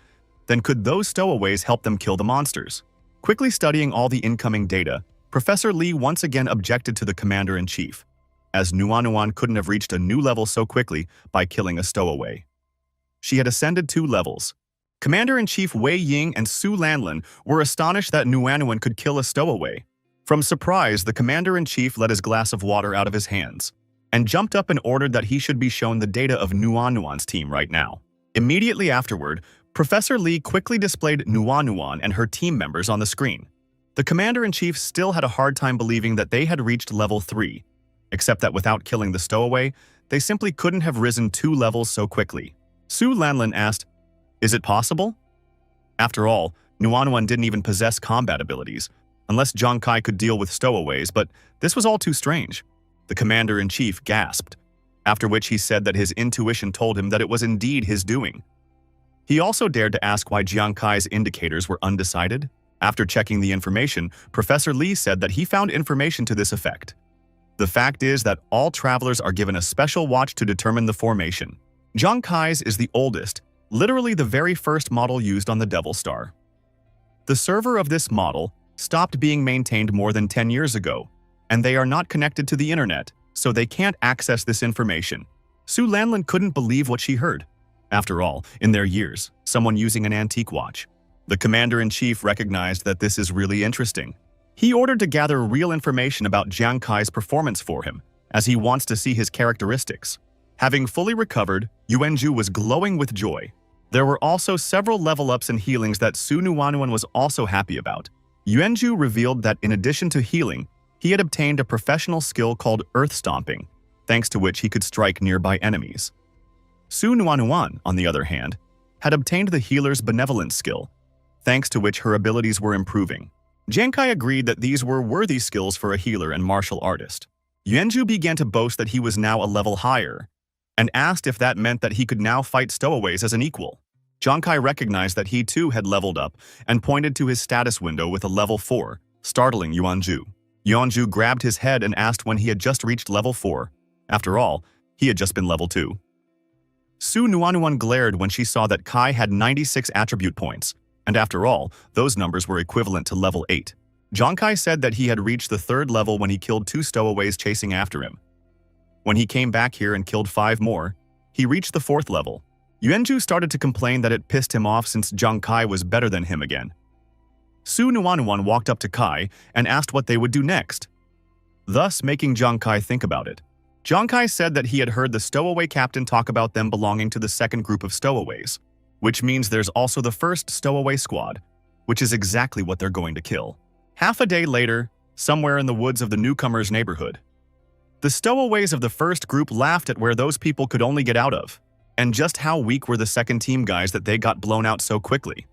then could those stowaways help them kill the monsters? Quickly studying all the incoming data, Professor Lee once again objected to the commander-in-chief, as Nuanuan couldn't have reached a new level so quickly by killing a stowaway. She had ascended 2 levels. Commander-in-Chief Wei Ying and Su Lanlin were astonished that Nuanuan could kill a stowaway. From surprise, the commander-in-chief let his glass of water out of his hands and jumped up and ordered that he should be shown the data of Nuanuan's team right now. Immediately afterward, Professor Lee quickly displayed Nuanuan and her team members on the screen. The commander-in-chief still had a hard time believing that they had reached level 3, except that without killing the stowaway, they simply couldn't have risen 2 levels so quickly. Su Lanlin asked, "Is it possible?" After all, Nuanuan didn't even possess combat abilities, unless Zhang Kai could deal with stowaways, but this was all too strange. The commander-in-chief gasped, after which he said that his intuition told him that it was indeed his doing. He also dared to ask why Jiang Kai's indicators were undecided. After checking the information, Professor Lee said that he found information to this effect. The fact is that all travelers are given a special watch to determine the formation. Jiang Kai's is the oldest, literally the very first model used on the Devil Star. The server of this model stopped being maintained more than 10 years ago, and they are not connected to the internet, so they can't access this information. Su Lanlin couldn't believe what she heard. After all, in their years, someone using an antique watch. The commander-in-chief recognized that this is really interesting. He ordered to gather real information about Jiang Kai's performance for him, as he wants to see his characteristics. Having fully recovered, Yuanju was glowing with joy. There were also several level-ups and healings that Su Nuanuan was also happy about. Yuanju revealed that in addition to healing, he had obtained a professional skill called Earth Stomping, thanks to which he could strike nearby enemies. Su Nuanuan, on the other hand, had obtained the Healer's Benevolence skill, thanks to which her abilities were improving. Jiang Kai agreed that these were worthy skills for a healer and martial artist. Yuanju began to boast that he was now a level higher, and asked if that meant that he could now fight stowaways as an equal. Jiang Kai recognized that he too had leveled up and pointed to his status window with a level 4, startling Yuanju. Yuanju grabbed his head and asked when he had just reached level 4. After all, he had just been level 2. Su Nuanuan glared when she saw that Kai had 96 attribute points, and after all, those numbers were equivalent to level 8. Jiang Kai said that he had reached the 3rd level when he killed 2 stowaways chasing after him. When he came back here and killed 5 more, he reached the 4th level. Yuanju started to complain that it pissed him off since Jiang Kai was better than him again. Su Nuanuan walked up to Kai and asked what they would do next, thus making Jiang Kai think about it. Jiang Kai said that he had heard the stowaway captain talk about them belonging to the 2nd group of stowaways, which means there's also the 1st stowaway squad, which is exactly what they're going to kill. Half a day later, somewhere in the woods of the newcomers' neighborhood, the stowaways of the 1st group laughed at where those people could only get out of, and just how weak were the 2nd team guys that they got blown out so quickly.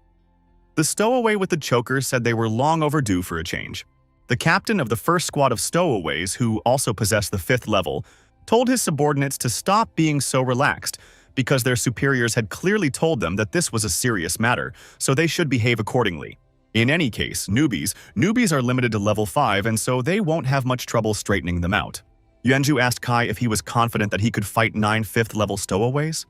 The stowaway with the choker said they were long overdue for a change. The captain of the 1st squad of stowaways, who also possessed the 5th level, told his subordinates to stop being so relaxed because their superiors had clearly told them that this was a serious matter, so they should behave accordingly. In any case, newbies are limited to level 5, and so they won't have much trouble straightening them out. Yuanju asked Kai if he was confident that he could fight 9 5th-level stowaways.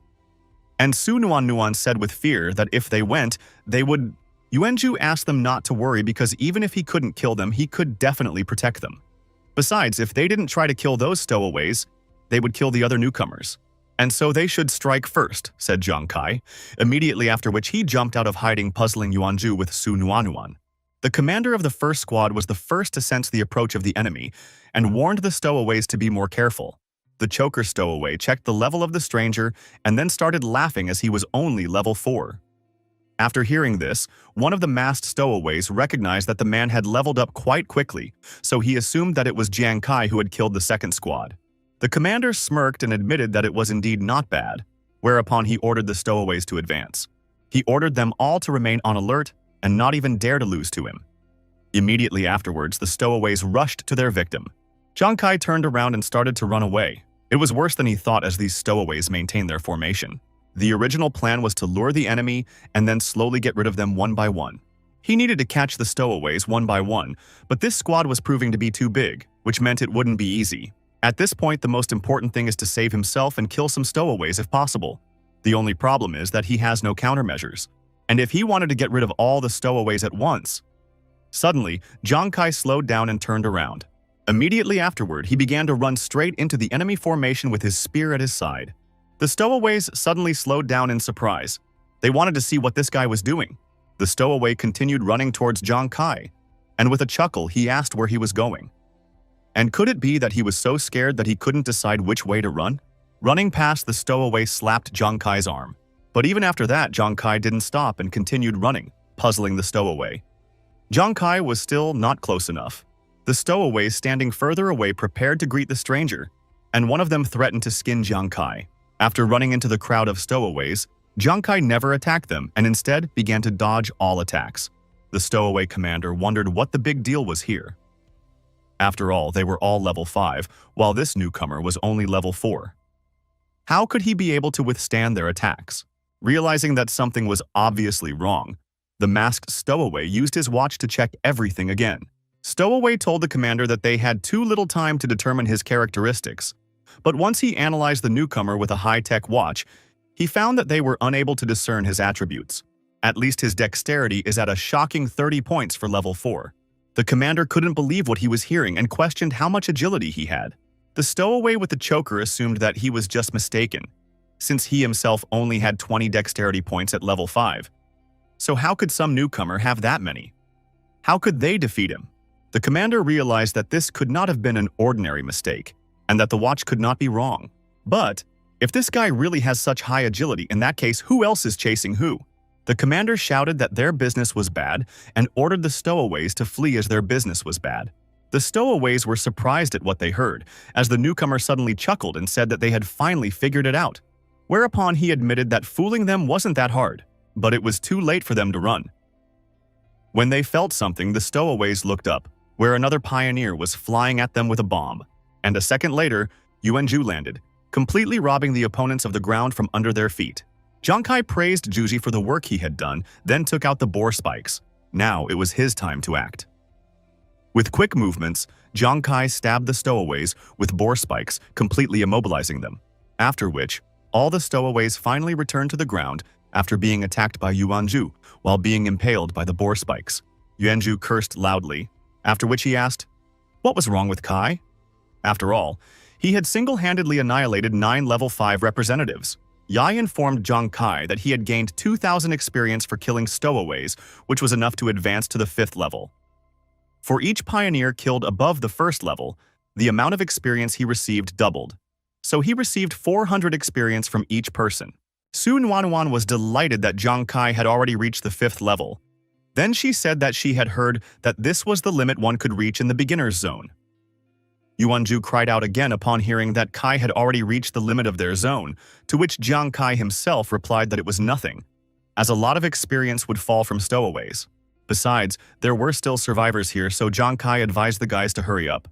And Su Nuanuan said with fear that if they went, they would. Yuanju asked them not to worry because even if he couldn't kill them, he could definitely protect them. Besides, if they didn't try to kill those stowaways, they would kill the other newcomers. And so they should strike first, said Jiang Kai, immediately after which he jumped out of hiding, puzzling Yuanju with Su Nuanuan. The commander of the 1st squad was the first to sense the approach of the enemy and warned the stowaways to be more careful. The choker stowaway checked the level of the stranger and then started laughing as he was only level 4. After hearing this, one of the masked stowaways recognized that the man had leveled up quite quickly, so he assumed that it was Jiang Kai who had killed the 2nd squad. The commander smirked and admitted that it was indeed not bad, whereupon he ordered the stowaways to advance. He ordered them all to remain on alert and not even dare to lose to him. Immediately afterwards, the stowaways rushed to their victim. Jiang Kai turned around and started to run away. It was worse than he thought as these stowaways maintained their formation. The original plan was to lure the enemy and then slowly get rid of them one by one. He needed to catch the stowaways one by one, but this squad was proving to be too big, which meant it wouldn't be easy. At this point, the most important thing is to save himself and kill some stowaways if possible. The only problem is that he has no countermeasures. And if he wanted to get rid of all the stowaways at once… Suddenly, Jiang Kai slowed down and turned around. Immediately afterward, he began to run straight into the enemy formation with his spear at his side. The stowaways suddenly slowed down in surprise. They wanted to see what this guy was doing. The stowaway continued running towards Jiang Kai, and with a chuckle, he asked where he was going. And could it be that he was so scared that he couldn't decide which way to run? Running past, the stowaway slapped Jiang Kai's arm. But even after that, Jiang Kai didn't stop and continued running, puzzling the stowaway. Jiang Kai was still not close enough. The stowaways standing further away prepared to greet the stranger, and one of them threatened to skin Jiang Kai. After running into the crowd of stowaways, Jiang Kai never attacked them and instead began to dodge all attacks. The stowaway commander wondered what the big deal was here. After all, they were all level 5, while this newcomer was only level 4. How could he be able to withstand their attacks? Realizing that something was obviously wrong, the masked stowaway used his watch to check everything again. Stowaway told the commander that they had too little time to determine his characteristics. But once he analyzed the newcomer with a high-tech watch, he found that they were unable to discern his attributes. At least his dexterity is at a shocking 30 points for level 4. The commander couldn't believe what he was hearing and questioned how much agility he had. The stowaway with the choker assumed that he was just mistaken, since he himself only had 20 dexterity points at level 5. So how could some newcomer have that many? How could they defeat him? The commander realized that this could not have been an ordinary mistake, and that the watch could not be wrong. But if this guy really has such high agility, in that case, who else is chasing who? The commander shouted that their business was bad and ordered the stowaways to flee as their business was bad. The stowaways were surprised at what they heard, as the newcomer suddenly chuckled and said that they had finally figured it out. Whereupon he admitted that fooling them wasn't that hard, but it was too late for them to run. When they felt something, the stowaways looked up, where another pioneer was flying at them with a bomb. And a second later, Yuanju landed, completely robbing the opponents of the ground from under their feet. Jiang Kai praised Juji for the work he had done, then took out the boar spikes. Now it was his time to act. With quick movements, Jiang Kai stabbed the stowaways with boar spikes, completely immobilizing them. After which, all the stowaways finally returned to the ground after being attacked by Yuanju while being impaled by the boar spikes. Yuanju cursed loudly, after which he asked, "What was wrong with Kai?" After all, he had single-handedly annihilated 9 level 5 representatives. Yai informed Jiang Kai that he had gained 2,000 experience for killing stowaways, which was enough to advance to the 5th level. For each pioneer killed above the 1st level, the amount of experience he received doubled. So he received 400 experience from each person. Su Nuanuan was delighted that Jiang Kai had already reached the 5th level. Then she said that she had heard that this was the limit one could reach in the beginner's zone. Yuanju cried out again upon hearing that Kai had already reached the limit of their zone, to which Jiang Kai himself replied that it was nothing, as a lot of experience would fall from stowaways. Besides, there were still survivors here, so Jiang Kai advised the guys to hurry up.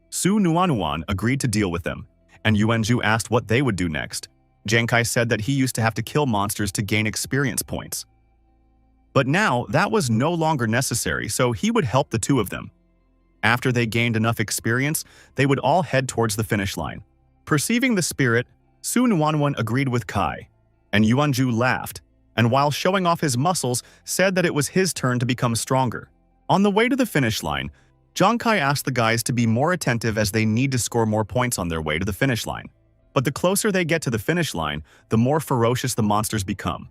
Su Nuanuan agreed to deal with them, and Yuanju asked what they would do next. Jiang Kai said that he used to have to kill monsters to gain experience points. But now, that was no longer necessary, so he would help the two of them. After they gained enough experience, they would all head towards the finish line. Perceiving the spirit, Su Nuanuan agreed with Kai, and Yuanju laughed, and while showing off his muscles, said that it was his turn to become stronger. On the way to the finish line, Jiang Kai asked the guys to be more attentive as they need to score more points on their way to the finish line. But the closer they get to the finish line, the more ferocious the monsters become.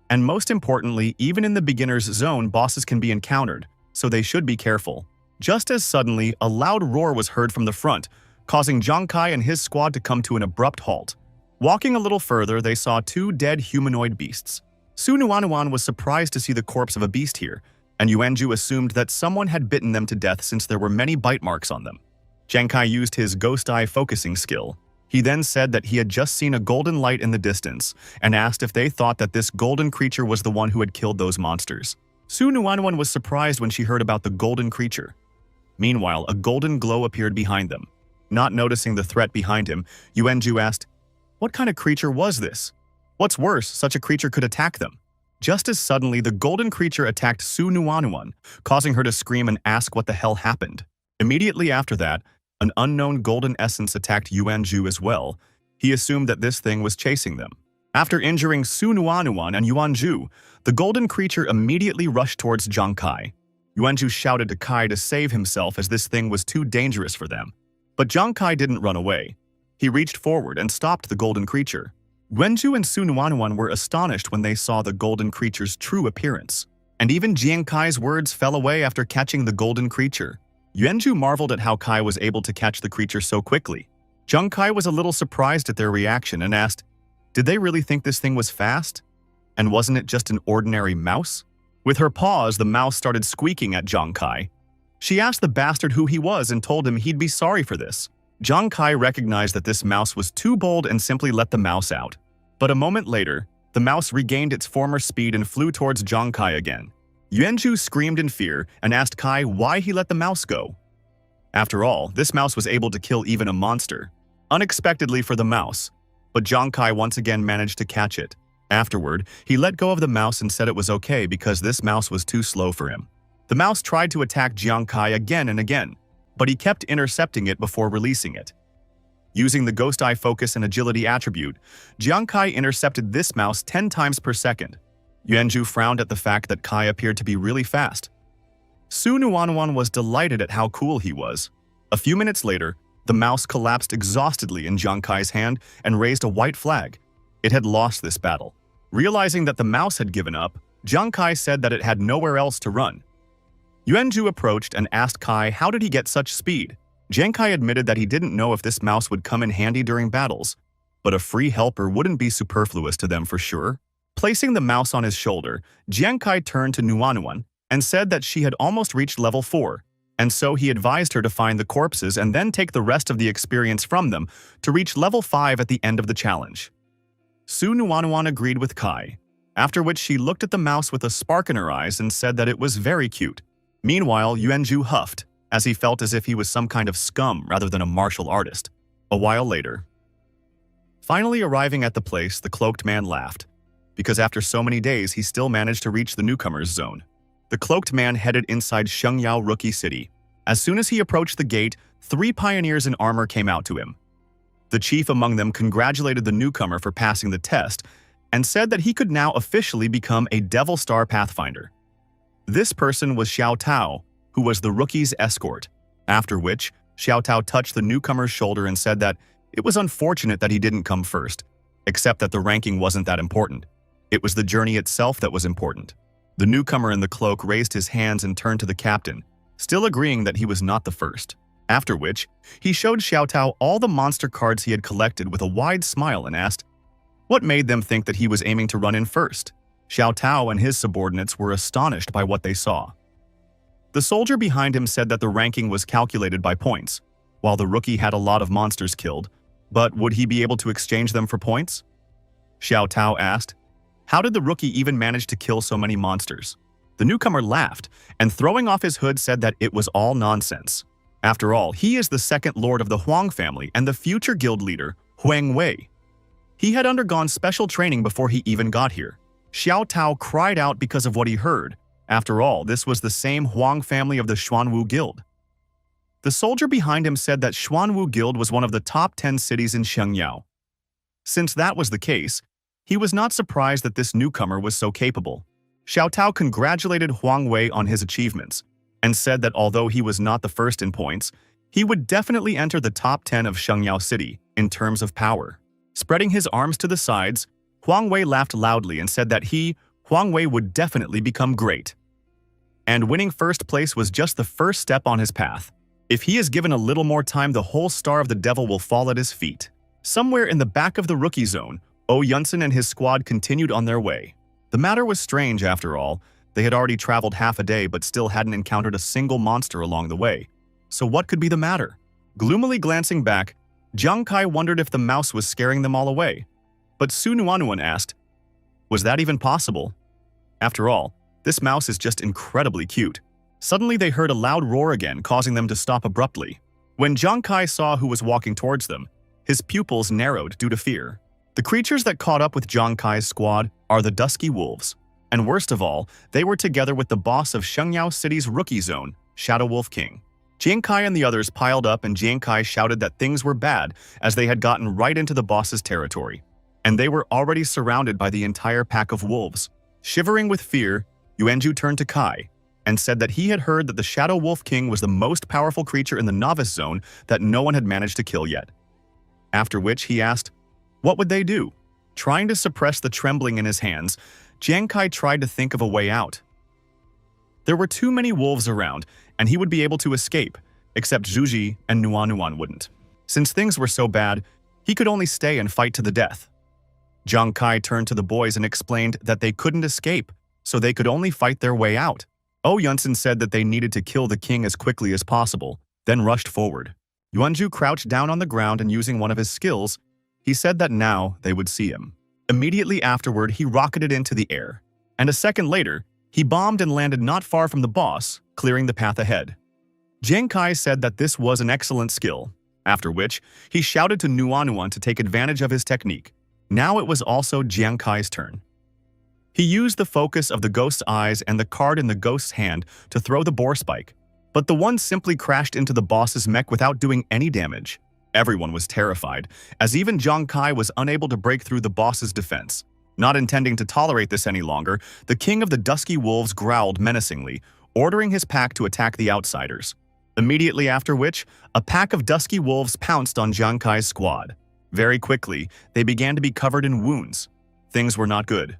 And most importantly, even in the beginner's zone, bosses can be encountered, so they should be careful. Just as suddenly, a loud roar was heard from the front, causing Jiang Kai and his squad to come to an abrupt halt. Walking a little further, they saw 2 dead humanoid beasts. Su Nuanuan was surprised to see the corpse of a beast here, and Yuanju assumed that someone had bitten them to death since there were many bite marks on them. Jiang Kai used his ghost eye focusing skill. He then said that he had just seen a golden light in the distance, and asked if they thought that this golden creature was the one who had killed those monsters. Su Nuanuan was surprised when she heard about the golden creature. Meanwhile, a golden glow appeared behind them. Not noticing the threat behind him, Yuanju asked, "What kind of creature was this? What's worse, such a creature could attack them." Just as suddenly, the golden creature attacked Su Nuanuan, causing her to scream and ask what the hell happened. Immediately after that, an unknown golden essence attacked Yuanju as well. He assumed that this thing was chasing them. After injuring Su Nuanuan and Yuanju, the golden creature immediately rushed towards Jiang Kai. Yuanju shouted to Kai to save himself as this thing was too dangerous for them. But Jiang Kai didn't run away. He reached forward and stopped the golden creature. Yuanju and Su Nuanuan were astonished when they saw the golden creature's true appearance. And even Jiang Kai's words fell away after catching the golden creature. Yuanju marveled at how Kai was able to catch the creature so quickly. Jiang Kai was a little surprised at their reaction and asked, "Did they really think this thing was fast? And wasn't it just an ordinary mouse?" With her paws, the mouse started squeaking at Jiang Kai. She asked the bastard who he was and told him he'd be sorry for this. Jiang Kai recognized that this mouse was too bold and simply let the mouse out. But a moment later, the mouse regained its former speed and flew towards Jiang Kai again. Yuanju screamed in fear and asked Kai why he let the mouse go. After all, this mouse was able to kill even a monster. Unexpectedly for the mouse, but Jiang Kai once again managed to catch it. Afterward, he let go of the mouse and said it was okay because this mouse was too slow for him. The mouse tried to attack Jiang Kai again and again, but he kept intercepting it before releasing it. Using the Ghost Eye Focus and Agility attribute, Jiang Kai intercepted this mouse 10 times per second. Yuanju frowned at the fact that Kai appeared to be really fast. Su Nuanuan was delighted at how cool he was. A few minutes later, the mouse collapsed exhaustedly in Jiang Kai's hand and raised a white flag. It had lost this battle. Realizing that the mouse had given up, Jiang Kai said that it had nowhere else to run. Yuanju approached and asked Kai how did he get such speed. Jiang Kai admitted that he didn't know if this mouse would come in handy during battles, but a free helper wouldn't be superfluous to them for sure. Placing the mouse on his shoulder, Jiang Kai turned to Nuanuan and said that she had almost reached level 4, and so he advised her to find the corpses and then take the rest of the experience from them to reach level 5 at the end of the challenge. Su Nuanuan agreed with Kai, after which she looked at the mouse with a spark in her eyes and said that it was very cute. Meanwhile, Yuanju huffed, as he felt as if he was some kind of scum rather than a martial artist. A while later, finally arriving at the place, the cloaked man laughed, because after so many days he still managed to reach the newcomer's zone. The cloaked man headed inside Shengyao Rookie City. As soon as he approached the gate, 3 pioneers in armor came out to him. The chief among them congratulated the newcomer for passing the test and said that he could now officially become a Devil Star Pathfinder. This person was Xiao Tao, who was the rookie's escort, after which Xiao Tao touched the newcomer's shoulder and said that it was unfortunate that he didn't come first, except that the ranking wasn't that important. It was the journey itself that was important. The newcomer in the cloak raised his hands and turned to the captain, still agreeing that he was not the first. After which, he showed Xiao Tao all the monster cards he had collected with a wide smile and asked, what made them think that he was aiming to run in first? Xiao Tao and his subordinates were astonished by what they saw. The soldier behind him said that the ranking was calculated by points, while the rookie had a lot of monsters killed, but would he be able to exchange them for points? Xiao Tao asked, how did the rookie even manage to kill so many monsters? The newcomer laughed, and throwing off his hood said that it was all nonsense. After all, he is the second lord of the Huang family and the future guild leader, Huang Wei. He had undergone special training before he even got here. Xiao Tao cried out because of what he heard. After all, this was the same Huang family of the Xuanwu Guild. The soldier behind him said that Xuanwu Guild was one of the top 10 cities in Shengyao. Since that was the case, he was not surprised that this newcomer was so capable. Xiao Tao congratulated Huang Wei on his achievements and said that although he was not the first in points, he would definitely enter the top 10 of Shengyao City in terms of power. Spreading his arms to the sides, Huang Wei laughed loudly and said that he, Huang Wei, would definitely become great. And winning first place was just the first step on his path. If he is given a little more time, the whole star of the devil will fall at his feet. Somewhere in the back of the rookie zone, Oh Yunsen and his squad continued on their way. The matter was strange after all. They had already traveled half a day but still hadn't encountered a single monster along the way. So what could be the matter? Gloomily glancing back, Jiang Kai wondered if the mouse was scaring them all away. But Su Nuanuan asked, was that even possible? After all, this mouse is just incredibly cute. Suddenly they heard a loud roar again, causing them to stop abruptly. When Jiang Kai saw who was walking towards them, his pupils narrowed due to fear. The creatures that caught up with Jiang Kai's squad are the Dusky Wolves. And worst of all, they were together with the boss of Shengyao City's rookie zone, Shadow Wolf King. Jiang Kai and the others piled up and Jiang Kai shouted that things were bad as they had gotten right into the boss's territory. And they were already surrounded by the entire pack of wolves. Shivering with fear, Yuanju turned to Kai and said that he had heard that the Shadow Wolf King was the most powerful creature in the novice zone that no one had managed to kill yet. After which he asked, what would they do? Trying to suppress the trembling in his hands, Jiang Kai tried to think of a way out. There were too many wolves around, and he would be able to escape, except Zhuji and Nuanuan wouldn't. Since things were so bad, he could only stay and fight to the death. Jiang Kai turned to the boys and explained that they couldn't escape, so they could only fight their way out. Oh Yunsen said that they needed to kill the king as quickly as possible, then rushed forward. Yuanju crouched down on the ground and using one of his skills, he said that now they would see him. Immediately afterward, he rocketed into the air, and a second later, he bombed and landed not far from the boss, clearing the path ahead. Jiang Kai said that this was an excellent skill, after which he shouted to Nuanuan to take advantage of his technique. Now it was also Jiang Kai's turn. He used the focus of the ghost's eyes and the card in the ghost's hand to throw the boar spike, but the one simply crashed into the boss's mech without doing any damage. Everyone was terrified, as even Jiang Kai was unable to break through the boss's defense. Not intending to tolerate this any longer, the king of the Dusky Wolves growled menacingly, ordering his pack to attack the outsiders. Immediately after which, a pack of Dusky Wolves pounced on Jiang Kai's squad. Very quickly, they began to be covered in wounds. Things were not good.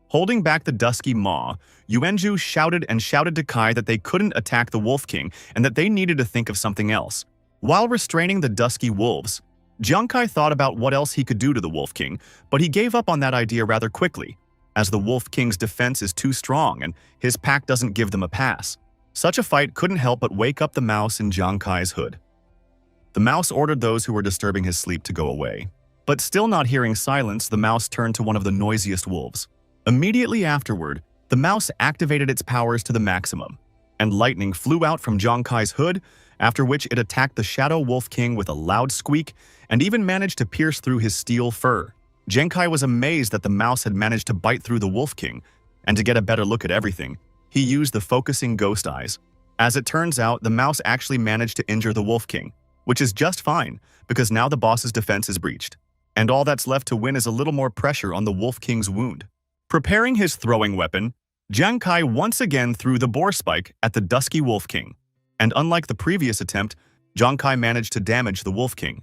Holding back the Dusky Maw, Yuanju shouted to Kai that they couldn't attack the Wolf King and that they needed to think of something else. While restraining the Dusky Wolves, Jiang Kai thought about what else he could do to the Wolf King, but he gave up on that idea rather quickly, as the Wolf King's defense is too strong and his pack doesn't give them a pass. Such a fight couldn't help but wake up the mouse in Jiang Kai's hood. The mouse ordered those who were disturbing his sleep to go away. But still not hearing silence, the mouse turned to one of the noisiest wolves. Immediately afterward, the mouse activated its powers to the maximum, and lightning flew out from Jiang Kai's hood, after which it attacked the Shadow Wolf King with a loud squeak and even managed to pierce through his steel fur. Jiang Kai was amazed that the mouse had managed to bite through the Wolf King, and to get a better look at everything, he used the focusing ghost eyes. As it turns out, the mouse actually managed to injure the Wolf King, which is just fine, because now the boss's defense is breached. And all that's left to win is a little more pressure on the Wolf King's wound. Preparing his throwing weapon, Jiang Kai once again threw the boar spike at the Dusky Wolf King. And unlike the previous attempt, Jiang Kai managed to damage the Wolf King.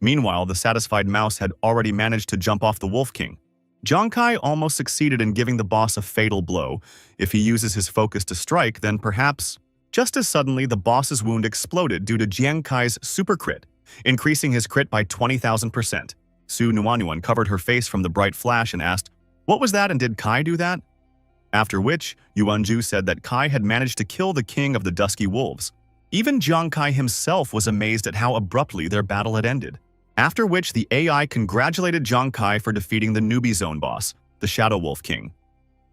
Meanwhile, the satisfied mouse had already managed to jump off the Wolf King. Jiang Kai almost succeeded in giving the boss a fatal blow. If he uses his focus to strike, then perhaps... Just as suddenly, the boss's wound exploded due to Jiang Kai's super crit, increasing his crit by 20,000%. Su Nuanuan covered her face from the bright flash and asked, "What was that and did Kai do that?" After which, Yuanju said that Kai had managed to kill the king of the Dusky Wolves. Even Jiang Kai himself was amazed at how abruptly their battle had ended. After which, the AI congratulated Jiang Kai for defeating the newbie zone boss, the Shadow Wolf King.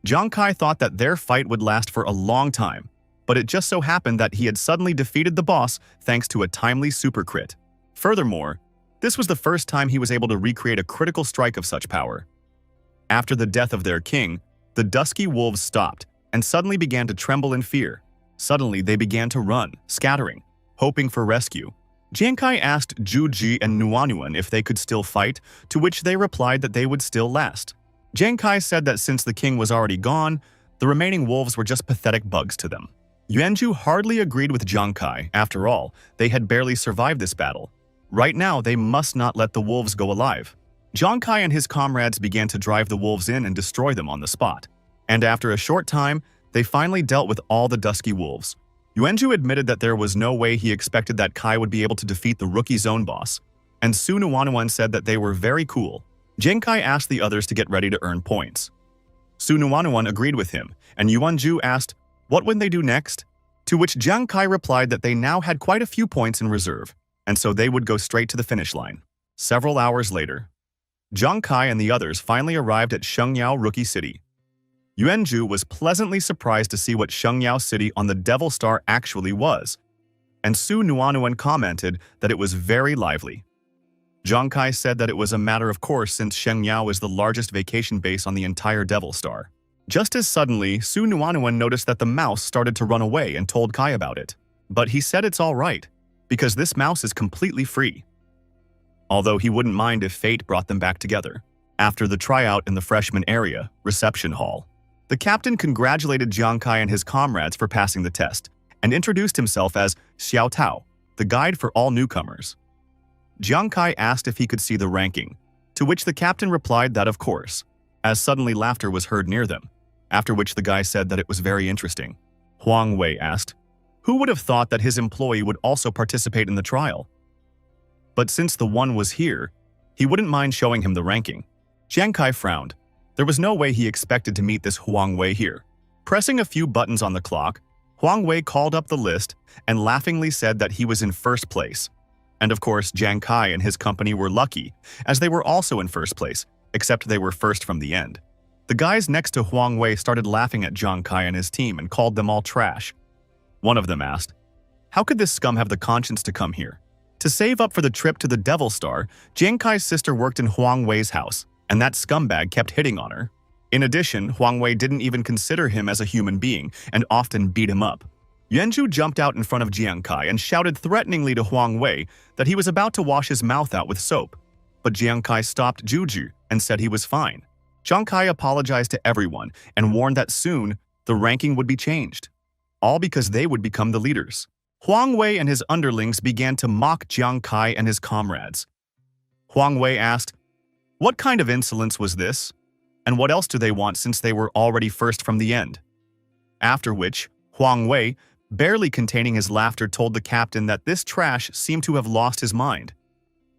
Jiang Kai thought that their fight would last for a long time, but it just so happened that he had suddenly defeated the boss thanks to a timely super crit. Furthermore, this was the first time he was able to recreate a critical strike of such power. After the death of their king, the Dusky Wolves stopped and suddenly began to tremble in fear. Suddenly, they began to run, scattering, hoping for rescue. Jiang Kai asked Zhuji and Nuanuan if they could still fight, to which they replied that they would still last. Jiang Kai said that since the king was already gone, the remaining wolves were just pathetic bugs to them. Yuanju hardly agreed with Jiang Kai. After all, they had barely survived this battle. Right now, they must not let the wolves go alive. Jiang Kai and his comrades began to drive the wolves in and destroy them on the spot. And after a short time, they finally dealt with all the Dusky Wolves. Yuanju admitted that there was no way he expected that Kai would be able to defeat the rookie zone boss. And Su Nuanuan said that they were very cool. Jiang Kai asked the others to get ready to earn points. Su Nuanuan agreed with him, and Yuanju asked, what would they do next? To which Jiang Kai replied that they now had quite a few points in reserve, and so they would go straight to the finish line. Several hours later, Jiang Kai and the others finally arrived at Shengyao Rookie City. Yuanju was pleasantly surprised to see what Shengyao City on the Devil Star actually was, and Su Nuanuan commented that it was very lively. Jiang Kai said that it was a matter of course since Shengyao is the largest vacation base on the entire Devil Star. Just as suddenly, Su Nuanuan noticed that the mouse started to run away and told Kai about it. But he said it's all right, because this mouse is completely free. Although he wouldn't mind if fate brought them back together. After the tryout in the freshman area, reception hall, the captain congratulated Jiang Kai and his comrades for passing the test and introduced himself as Xiao Tao, the guide for all newcomers. Jiang Kai asked if he could see the ranking, to which the captain replied that of course, as suddenly laughter was heard near them, after which the guy said that it was very interesting. Huang Wei asked, who would have thought that his employee would also participate in the trial? But since the one was here, he wouldn't mind showing him the ranking. Jiang Kai frowned. There was no way he expected to meet this Huang Wei here. Pressing a few buttons on the clock, Huang Wei called up the list and laughingly said that he was in first place. And of course, Jiang Kai and his company were lucky, as they were also in first place, except they were first from the end. The guys next to Huang Wei started laughing at Jiang Kai and his team and called them all trash. One of them asked, how could this scum have the conscience to come here? To save up for the trip to the Devil Star, Jiang Kai's sister worked in Huang Wei's house, and that scumbag kept hitting on her. In addition, Huang Wei didn't even consider him as a human being and often beat him up. Yuanzhu jumped out in front of Jiang Kai and shouted threateningly to Huang Wei that he was about to wash his mouth out with soap. But Jiang Kai stopped Juju and said he was fine. Jiang Kai apologized to everyone and warned that soon the ranking would be changed, all because they would become the leaders. Huang Wei and his underlings began to mock Jiang Kai and his comrades. Huang Wei asked, what kind of insolence was this? And what else do they want since they were already first from the end? After which, Huang Wei, barely containing his laughter, told the captain that this trash seemed to have lost his mind.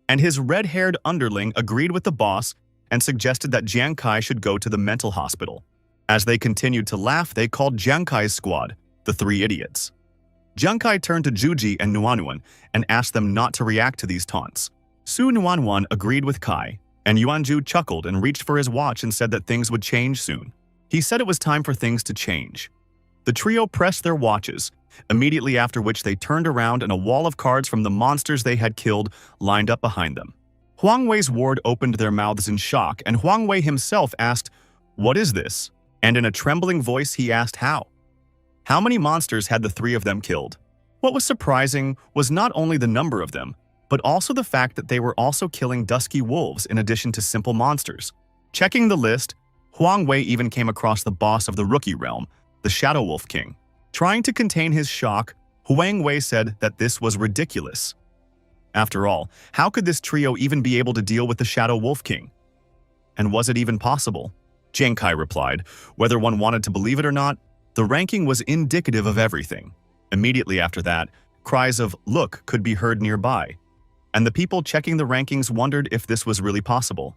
And his red-haired underling agreed with the boss and suggested that Jiang Kai should go to the mental hospital. As they continued to laugh, they called Jiang Kai's squad the Three Idiots. Jiang Kai turned to Juji and Nuanuan and asked them not to react to these taunts. Su Nuanuan agreed with Kai, and Yuanzhu chuckled and reached for his watch and said that things would change soon. He said it was time for things to change. The trio pressed their watches, immediately after which they turned around and a wall of cards from the monsters they had killed lined up behind them. Huang Wei's ward opened their mouths in shock, and Huang Wei himself asked, what is this? And in a trembling voice he asked how. How many monsters had the three of them killed? What was surprising was not only the number of them, but also the fact that they were also killing dusky wolves in addition to simple monsters. Checking the list, Huang Wei even came across the boss of the Rookie Realm, the Shadow Wolf King. Trying to contain his shock, Huang Wei said that this was ridiculous. After all, how could this trio even be able to deal with the Shadow Wolf King? And was it even possible? Jiang Kai replied, whether one wanted to believe it or not, the ranking was indicative of everything. Immediately after that, cries of "look" could be heard nearby, and the people checking the rankings wondered if this was really possible.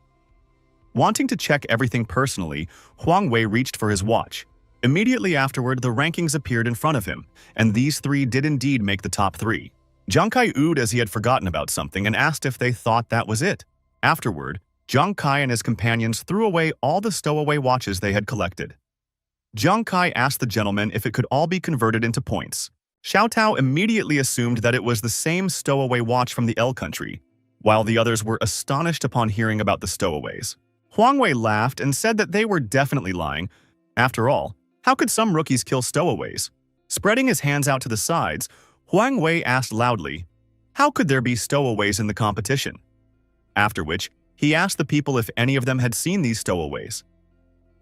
Wanting to check everything personally, Huang Wei reached for his watch. Immediately afterward, the rankings appeared in front of him, and these three did indeed make the top three. Jiang Kai oohed as he had forgotten about something and asked if they thought that was it. Afterward, Jiang Kai and his companions threw away all the stowaway watches they had collected. Jiang Kai asked the gentleman if it could all be converted into points. Xiao Tao immediately assumed that it was the same stowaway watch from the L country, while the others were astonished upon hearing about the stowaways. Huang Wei laughed and said that they were definitely lying. After all, how could some rookies kill stowaways? Spreading his hands out to the sides, Huang Wei asked loudly, how could there be stowaways in the competition? After which, he asked the people if any of them had seen these stowaways,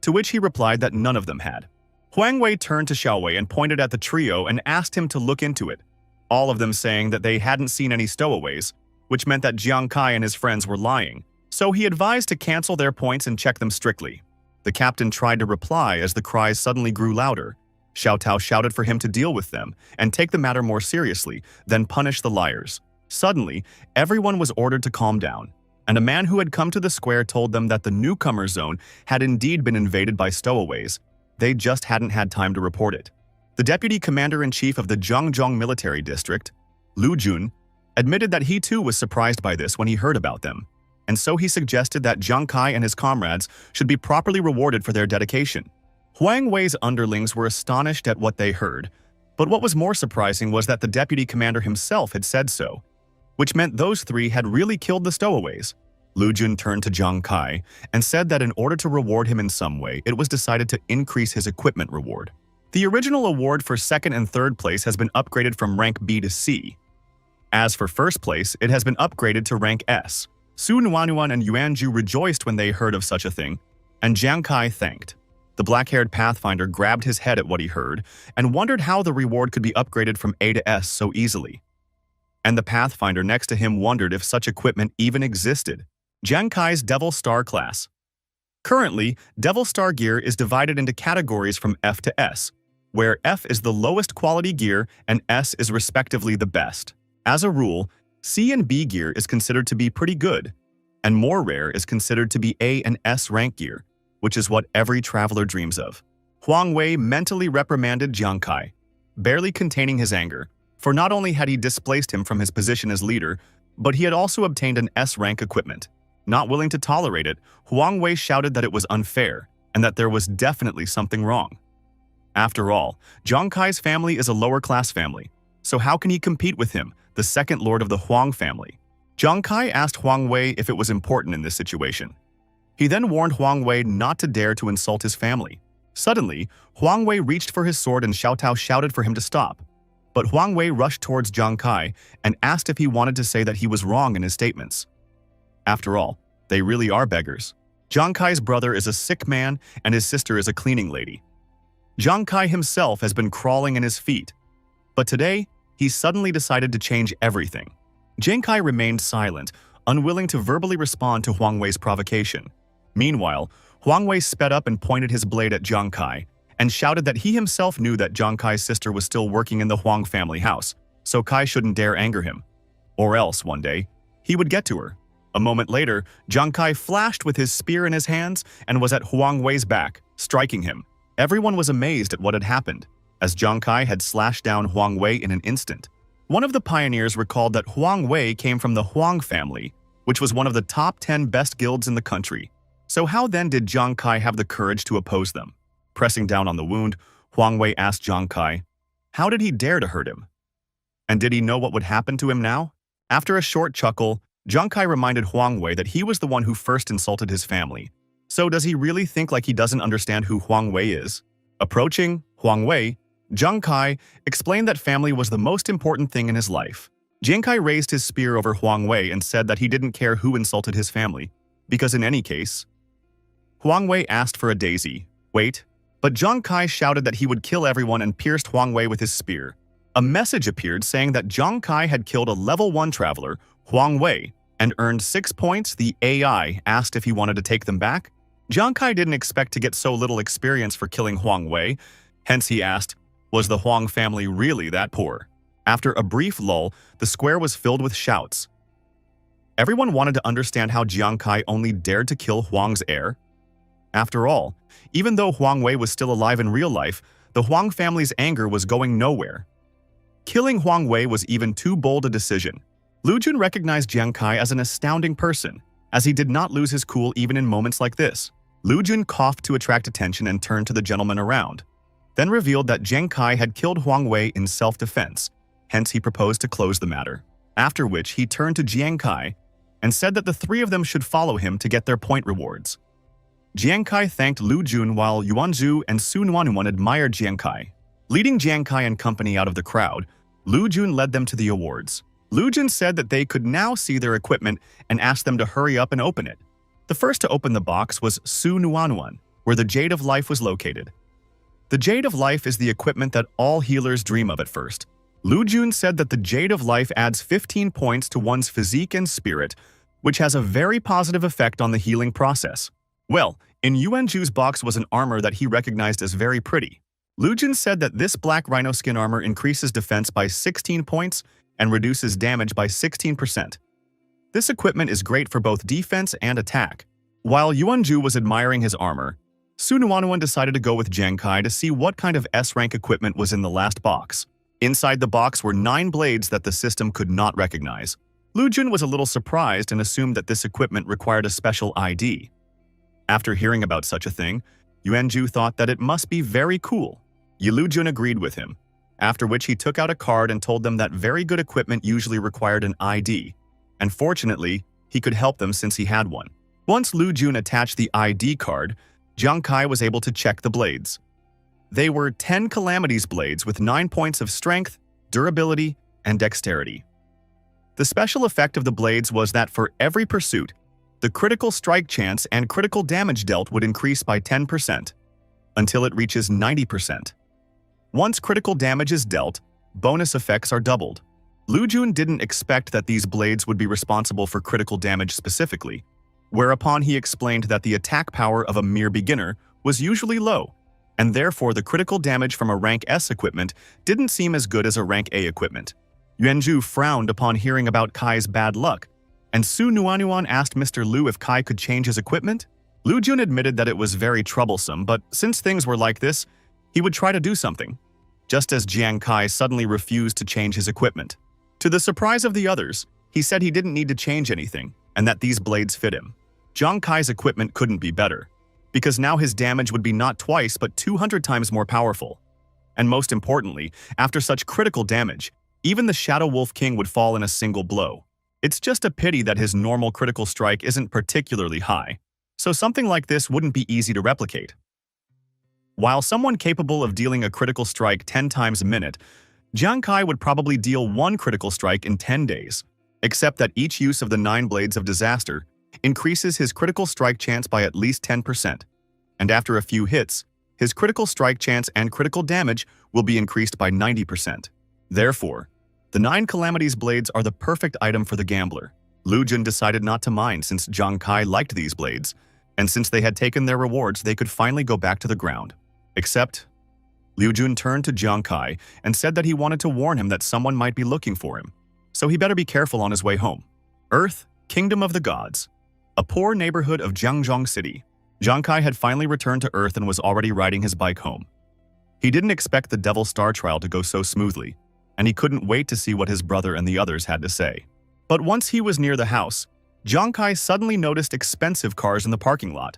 to which he replied that none of them had. Huang Wei turned to Xiao Wei and pointed at the trio and asked him to look into it, all of them saying that they hadn't seen any stowaways, which meant that Jiang Kai and his friends were lying, so he advised to cancel their points and check them strictly. The captain tried to reply as the cries suddenly grew louder. Xiao Tao shouted for him to deal with them and take the matter more seriously, then punish the liars. Suddenly, everyone was ordered to calm down, and a man who had come to the square told them that the newcomer zone had indeed been invaded by stowaways. They just hadn't had time to report it. The deputy commander-in-chief of the Zhangzhong military district, Lu Jun, admitted that he too was surprised by this when he heard about them, and so he suggested that Jiang Kai and his comrades should be properly rewarded for their dedication. Huang Wei's underlings were astonished at what they heard, but what was more surprising was that the deputy commander himself had said so, which meant those three had really killed the stowaways. Lu Jun turned to Jiang Kai and said that in order to reward him in some way, it was decided to increase his equipment reward. The original award for second and third place has been upgraded from rank B to C. As for first place, it has been upgraded to rank S. Su Nuanuan and Yuanju rejoiced when they heard of such a thing, and Jiang Kai thanked. The black-haired Pathfinder grabbed his head at what he heard and wondered how the reward could be upgraded from A to S so easily. And the Pathfinder next to him wondered if such equipment even existed. Jiang Kai's Devil Star class. Currently, Devil Star gear is divided into categories from F to S, where F is the lowest quality gear and S is respectively the best. As a rule, C and B gear is considered to be pretty good, and more rare is considered to be A and S rank gear, which is what every traveler dreams of. Huang Wei mentally reprimanded Jiang Kai, barely containing his anger, for not only had he displaced him from his position as leader, but he had also obtained an S-rank equipment. Not willing to tolerate it, Huang Wei shouted that it was unfair and that there was definitely something wrong. After all, Jiang Kai's family is a lower-class family, so how can he compete with him, the second lord of the Huang family? Jiang Kai asked Huang Wei if it was important in this situation. He then warned Huang Wei not to dare to insult his family. Suddenly, Huang Wei reached for his sword and Xiao Tao shouted for him to stop. But Huang Wei rushed towards Jiang Kai and asked if he wanted to say that he was wrong in his statements. After all, they really are beggars. Jiang Kai's brother is a sick man and his sister is a cleaning lady. Jiang Kai himself has been crawling in his feet. But today, he suddenly decided to change everything. Jiang Kai remained silent, unwilling to verbally respond to Huang Wei's provocation. Meanwhile, Huang Wei sped up and pointed his blade at Jiang Kai and shouted that he himself knew that Jiang Kai's sister was still working in the Huang family house, so Kai shouldn't dare anger him. Or else, one day, he would get to her. A moment later, Jiang Kai flashed with his spear in his hands and was at Huang Wei's back, striking him. Everyone was amazed at what had happened, as Jiang Kai had slashed down Huang Wei in an instant. One of the pioneers recalled that Huang Wei came from the Huang family, which was one of the top 10 best guilds in the country. So how then did Jiang Kai have the courage to oppose them? Pressing down on the wound, Huang Wei asked Jiang Kai, how did he dare to hurt him? And did he know what would happen to him now? After a short chuckle, Jiang Kai reminded Huang Wei that he was the one who first insulted his family. So does he really think like he doesn't understand who Huang Wei is? Approaching Huang Wei, Jiang Kai explained that family was the most important thing in his life. Jiang Kai raised his spear over Huang Wei and said that he didn't care who insulted his family, because in any case, Huang Wei asked for a daisy. Wait. But Jiang Kai shouted that he would kill everyone and pierced Huang Wei with his spear. A message appeared saying that Jiang Kai had killed a level 1 traveler, Huang Wei, and earned 6 points. The AI asked if he wanted to take them back. Jiang Kai didn't expect to get so little experience for killing Huang Wei, hence he asked, was the Huang family really that poor? After a brief lull, the square was filled with shouts. Everyone wanted to understand how Jiang Kai only dared to kill Huang's heir. After all, even though Huang Wei was still alive in real life, the Huang family's anger was going nowhere. Killing Huang Wei was even too bold a decision. Lu Jun recognized Jiang Kai as an astounding person, as he did not lose his cool even in moments like this. Lu Jun coughed to attract attention and turned to the gentleman around, then revealed that Jiang Kai had killed Huang Wei in self-defense, hence he proposed to close the matter. After which he turned to Jiang Kai and said that the three of them should follow him to get their point rewards. Jiang Kai thanked Lu Jun while Yuanzhu and Su Nuanuan admired Jiang Kai. Leading Jiang Kai and company out of the crowd, Lu Jun led them to the awards. Lu Jun said that they could now see their equipment and asked them to hurry up and open it. The first to open the box was Su Nuanuan, where the Jade of Life was located. The Jade of Life is the equipment that all healers dream of at first. Lu Jun said that the Jade of Life adds 15 points to one's physique and spirit, which has a very positive effect on the healing process. Well, in Yuanju's box was an armor that he recognized as very pretty. Lu Jun said that this black rhino skin armor increases defense by 16 points and reduces damage by 16%. This equipment is great for both defense and attack. While Yuanju was admiring his armor, Su Nuanuan decided to go with Jiang Kai to see what kind of S-rank equipment was in the last box. Inside the box were 9 blades that the system could not recognize. Lu Jun was a little surprised and assumed that this equipment required a special ID. After hearing about such a thing, Yuanju thought that it must be very cool. Lu Jun agreed with him, after which he took out a card and told them that very good equipment usually required an ID, and fortunately, he could help them since he had one. Once Lu Jun attached the ID card, Jiang Kai was able to check the blades. They were 10 Calamities blades with 9 points of strength, durability, and dexterity. The special effect of the blades was that for every pursuit, the critical strike chance and critical damage dealt would increase by 10%, until it reaches 90%. Once critical damage is dealt, bonus effects are doubled. Lu Jun didn't expect that these blades would be responsible for critical damage specifically, whereupon he explained that the attack power of a mere beginner was usually low, and therefore the critical damage from a rank S equipment didn't seem as good as a rank A equipment. Yuanzhu frowned upon hearing about Kai's bad luck, and Su Nuanuan asked Mr. Lu if Kai could change his equipment. Lu Jun admitted that it was very troublesome, but since things were like this, he would try to do something, just as Jiang Kai suddenly refused to change his equipment. To the surprise of the others, he said he didn't need to change anything, and that these blades fit him. Jiang Kai's equipment couldn't be better, because now his damage would be not twice but 200 times more powerful. And most importantly, after such critical damage, even the Shadow Wolf King would fall in a single blow. It's just a pity that his normal critical strike isn't particularly high, so something like this wouldn't be easy to replicate. While someone capable of dealing a critical strike 10 times a minute, Jiang Kai would probably deal 1 critical strike in 10 days, except that each use of the 9 Blades of Disaster increases his critical strike chance by at least 10%, and after a few hits, his critical strike chance and critical damage will be increased by 90%. Therefore, the 9 Calamities blades are the perfect item for the gambler. Lu Jun decided not to mind since Jiang Kai liked these blades, and since they had taken their rewards, they could finally go back to the ground. Except, Liu Jun turned to Jiang Kai and said that he wanted to warn him that someone might be looking for him, so he better be careful on his way home. Earth, Kingdom of the Gods. A poor neighborhood of Jiangzhong City. Jiang Kai had finally returned to Earth and was already riding his bike home. He didn't expect the Devil Star trial to go so smoothly, and he couldn't wait to see what his brother and the others had to say. But once he was near the house, Jiang Kai suddenly noticed expensive cars in the parking lot.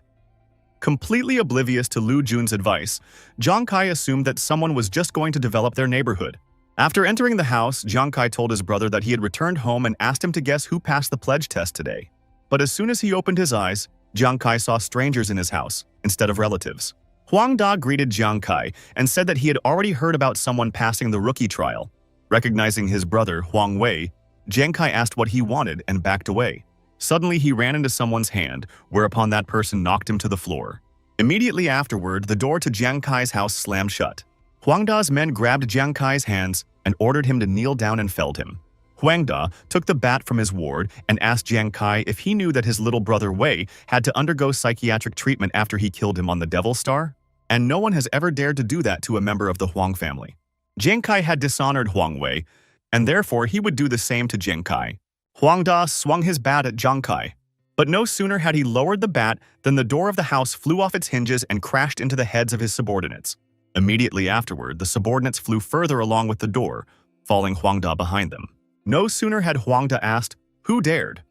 Completely oblivious to Lu Jun's advice, Jiang Kai assumed that someone was just going to develop their neighborhood. After entering the house, Jiang Kai told his brother that he had returned home and asked him to guess who passed the pledge test today. But as soon as he opened his eyes, Jiang Kai saw strangers in his house, instead of relatives. Huang Da greeted Jiang Kai and said that he had already heard about someone passing the rookie trial. Recognizing his brother, Huang Wei, Jiang Kai asked what he wanted and backed away. Suddenly, he ran into someone's hand, whereupon that person knocked him to the floor. Immediately afterward, the door to Jiang Kai's house slammed shut. Huang Da's men grabbed Jiang Kai's hands and ordered him to kneel down and felled him. Huang Da took the bat from his ward and asked Jiang Kai if he knew that his little brother Wei had to undergo psychiatric treatment after he killed him on the Devil Star, and no one has ever dared to do that to a member of the Huang family. Jiang Kai had dishonored Huang Wei, and therefore he would do the same to Jiang Kai. Huang Da swung his bat at Jiang Kai, but no sooner had he lowered the bat than the door of the house flew off its hinges and crashed into the heads of his subordinates. Immediately afterward, the subordinates flew further along with the door, falling Huang Da behind them. No sooner had Huang Da asked, "Who dared?"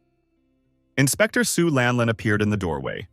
Inspector Su Lanlin appeared in the doorway.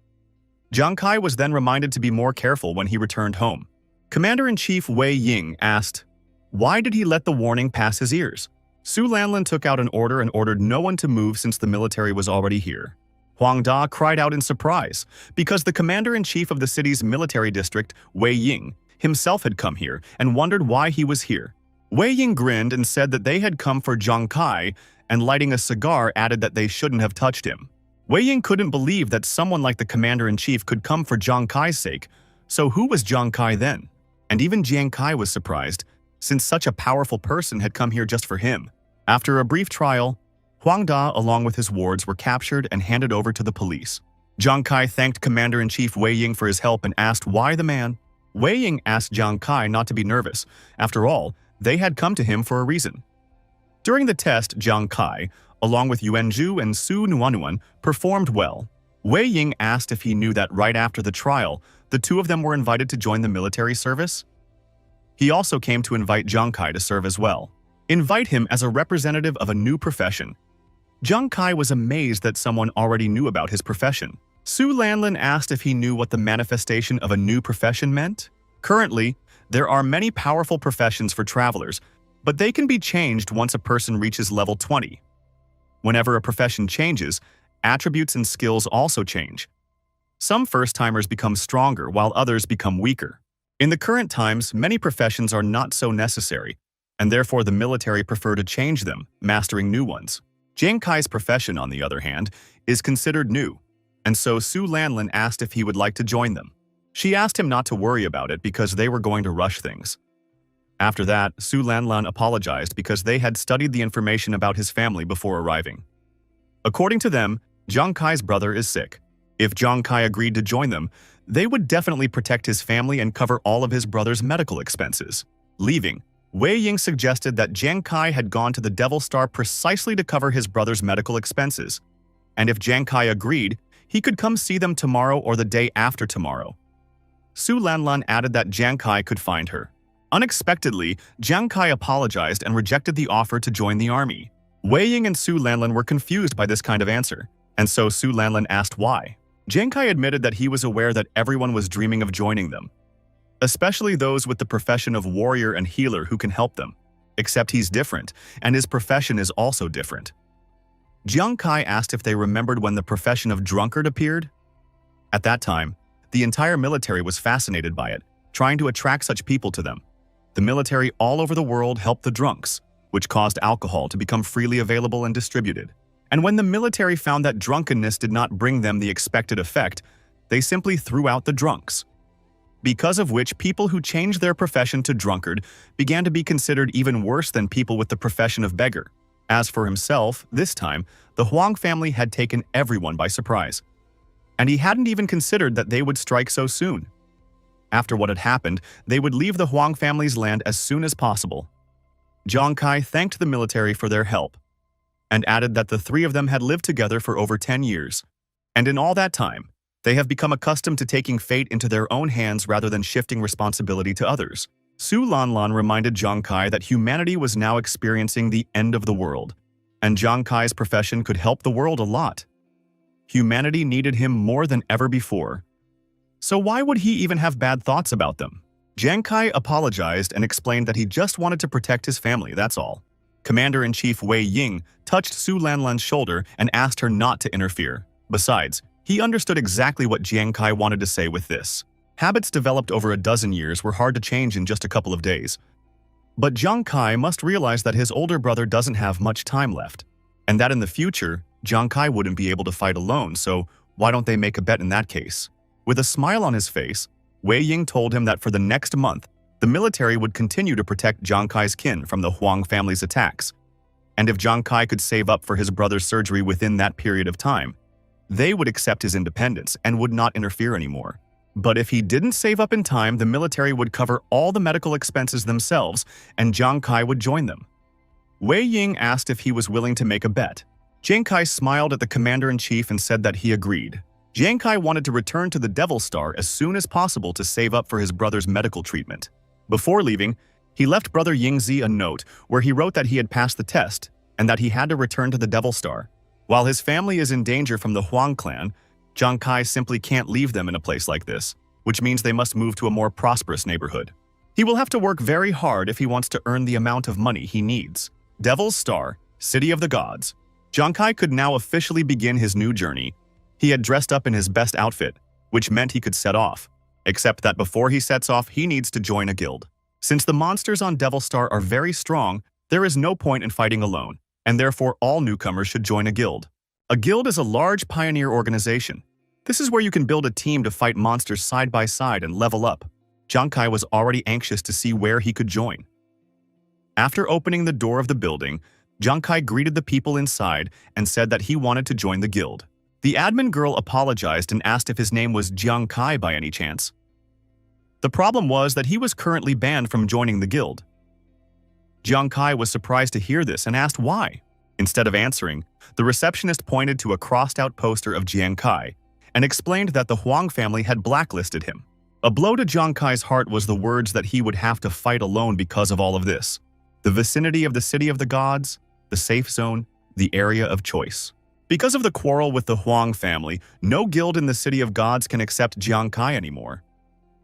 Jiang Kai was then reminded to be more careful when he returned home. Commander-in-Chief Wei Ying asked, why did he let the warning pass his ears? Su Lanlin took out an order and ordered no one to move since the military was already here. Huang Da cried out in surprise, because the commander-in-chief of the city's military district, Wei Ying, himself had come here and wondered why he was here. Wei Ying grinned and said that they had come for Jiang Kai, and lighting a cigar added that they shouldn't have touched him. Wei Ying couldn't believe that someone like the commander-in-chief could come for Jiang Kai's sake, so who was Jiang Kai then? And even Jiang Kai was surprised, since such a powerful person had come here just for him. After a brief trial, Huang Da along with his wards were captured and handed over to the police. Jiang Kai thanked Commander-in-Chief Wei Ying for his help and asked why the man. Wei Ying asked Jiang Kai not to be nervous. After all, they had come to him for a reason. During the test, Jiang Kai, along with Yuanzhu and Su Nuanuan, performed well. Wei Ying asked if he knew that right after the trial, the two of them were invited to join the military service. He also came to invite Jiang Kai to serve as well. Invite him as a representative of a new profession. Jiang Kai was amazed that someone already knew about his profession. Su Lanlin asked if he knew what the manifestation of a new profession meant. Currently, there are many powerful professions for travelers, but they can be changed once a person reaches level 20. Whenever a profession changes, attributes and skills also change. Some first-timers become stronger while others become weaker. In the current times, many professions are not so necessary, and therefore the military prefer to change them, mastering new ones. Jiang Kai's profession, on the other hand, is considered new, and so Su Lanlin asked if he would like to join them. She asked him not to worry about it because they were going to rush things. After that, Su Lanlan apologized because they had studied the information about his family before arriving. According to them, Jiang Kai's brother is sick. If Jiang Kai agreed to join them, they would definitely protect his family and cover all of his brother's medical expenses. Leaving, Wei Ying suggested that Jiang Kai had gone to the Devil Star precisely to cover his brother's medical expenses, and if Jiang Kai agreed, he could come see them tomorrow or the day after tomorrow. Su Lanlan added that Jiang Kai could find her. Unexpectedly, Jiang Kai apologized and rejected the offer to join the army. Wei Ying and Su Lanlan were confused by this kind of answer, and so Su Lanlan asked why. Jiang Kai admitted that he was aware that everyone was dreaming of joining them, especially those with the profession of warrior and healer who can help them, except he's different, and his profession is also different. Jiang Kai asked if they remembered when the profession of drunkard appeared. At that time, the entire military was fascinated by it, trying to attract such people to them. The military all over the world helped the drunks, which caused alcohol to become freely available and distributed. And when the military found that drunkenness did not bring them the expected effect, they simply threw out the drunks. Because of which, people who changed their profession to drunkard began to be considered even worse than people with the profession of beggar. As for himself, this time, the Huang family had taken everyone by surprise. And he hadn't even considered that they would strike so soon. After what had happened, they would leave the Huang family's land as soon as possible. Jiang Kai thanked the military for their help, and added that the three of them had lived together for over 10 years. And in all that time, they have become accustomed to taking fate into their own hands rather than shifting responsibility to others. Su Lanlan reminded Jiang Kai that humanity was now experiencing the end of the world, and Jiang Kai's profession could help the world a lot. Humanity needed him more than ever before. So why would he even have bad thoughts about them? Jiang Kai apologized and explained that he just wanted to protect his family, that's all. Commander-in-Chief Wei Ying touched Su Lanlan's shoulder and asked her not to interfere. Besides, he understood exactly what Jiang Kai wanted to say with this. Habits developed over a dozen years were hard to change in just a couple of days. But Jiang Kai must realize that his older brother doesn't have much time left, and that in the future, Jiang Kai wouldn't be able to fight alone, so why don't they make a bet in that case? With a smile on his face, Wei Ying told him that for the next month, the military would continue to protect Jiang Kai's kin from the Huang family's attacks. And if Jiang Kai could save up for his brother's surgery within that period of time, they would accept his independence and would not interfere anymore. But if he didn't save up in time, the military would cover all the medical expenses themselves, and Jiang Kai would join them. Wei Ying asked if he was willing to make a bet. Jiang Kai smiled at the commander-in-chief and said that he agreed. Jiang Kai wanted to return to the Devil Star as soon as possible to save up for his brother's medical treatment. Before leaving, he left brother Yingzi a note where he wrote that he had passed the test and that he had to return to the Devil Star. While his family is in danger from the Huang clan, Jiang Kai simply can't leave them in a place like this, which means they must move to a more prosperous neighborhood. He will have to work very hard if he wants to earn the amount of money he needs. Devil's Star, City of the Gods. Jiang Kai could now officially begin his new journey. He had dressed up in his best outfit, which meant he could set off. Except that before he sets off, he needs to join a guild. Since the monsters on Devil Star are very strong, there is no point in fighting alone, and therefore all newcomers should join a guild. A guild is a large pioneer organization. This is where you can build a team to fight monsters side by side and level up. Jiang Kai was already anxious to see where he could join. After opening the door of the building, Jiang Kai greeted the people inside and said that he wanted to join the guild. The admin girl apologized and asked if his name was Jiang Kai by any chance. The problem was that he was currently banned from joining the guild. Jiang Kai was surprised to hear this and asked why. Instead of answering, the receptionist pointed to a crossed-out poster of Jiang Kai and explained that the Huang family had blacklisted him. A blow to Jiang Kai's heart was the words that he would have to fight alone because of all of this. The vicinity of the City of the Gods, the safe zone, the area of choice. Because of the quarrel with the Huang family, no guild in the City of Gods can accept Jiang Kai anymore.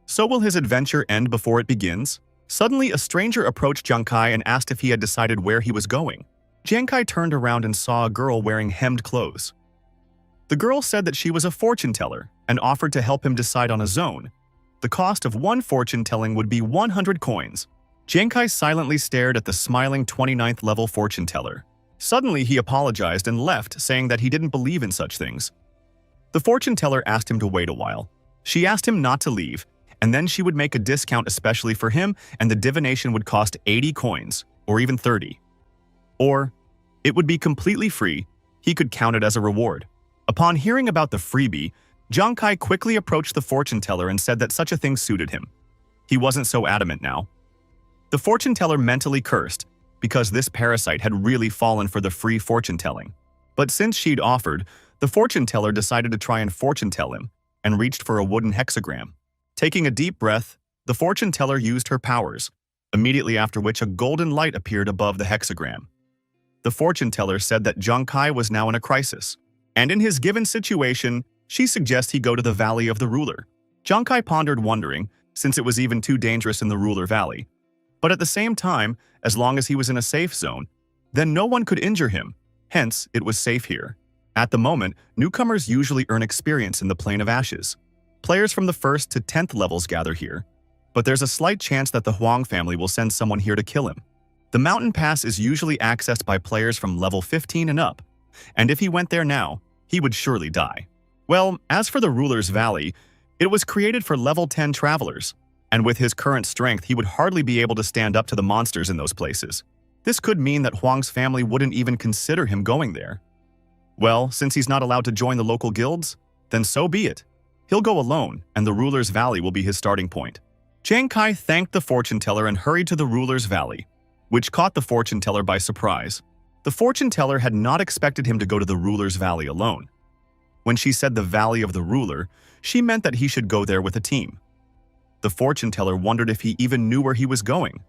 So will his adventure end before it begins? Suddenly, a stranger approached Jiang Kai and asked if he had decided where he was going. Jiang Kai turned around and saw a girl wearing hemmed clothes. The girl said that she was a fortune teller and offered to help him decide on a zone. The cost of one fortune-telling would be 100 coins. Jiang Kai silently stared at the smiling 29th level fortune-teller. Suddenly, he apologized and left, saying that he didn't believe in such things. The fortune-teller asked him to wait a while. She asked him not to leave, and then she would make a discount especially for him, and the divination would cost 80 coins, or even 30. Or, it would be completely free. He could count it as a reward. Upon hearing about the freebie, Jiang Kai quickly approached the fortune-teller and said that such a thing suited him. He wasn't so adamant now. The fortune-teller mentally cursed, because this parasite had really fallen for the free fortune-telling. But since she'd offered, the fortune-teller decided to try and fortune-tell him, and reached for a wooden hexagram. Taking a deep breath, the fortune-teller used her powers, immediately after which a golden light appeared above the hexagram. The fortune-teller said that Jiang Kai was now in a crisis, and in his given situation, she suggests he go to the Valley of the Ruler. Jiang Kai pondered, wondering, since it was even too dangerous in the Ruler Valley. But at the same time, as long as he was in a safe zone, then no one could injure him, hence it was safe here. At the moment, newcomers usually earn experience in the Plane of Ashes. Players from the 1st to 10th levels gather here, but there's a slight chance that the Huang family will send someone here to kill him. The mountain pass is usually accessed by players from level 15 and up, and if he went there now, he would surely die. Well, as for the Ruler's Valley, it was created for level 10 travelers, and with his current strength, he would hardly be able to stand up to the monsters in those places. This could mean that Huang's family wouldn't even consider him going there. Well, since he's not allowed to join the local guilds, then so be it. He'll go alone, and the Ruler's Valley will be his starting point. Jiang Kai thanked the fortune-teller and hurried to the Ruler's Valley, which caught the fortune-teller by surprise. The fortune-teller had not expected him to go to the Ruler's Valley alone. When she said the Valley of the Ruler, she meant that he should go there with a team. The fortune-teller wondered if he even knew where he was going.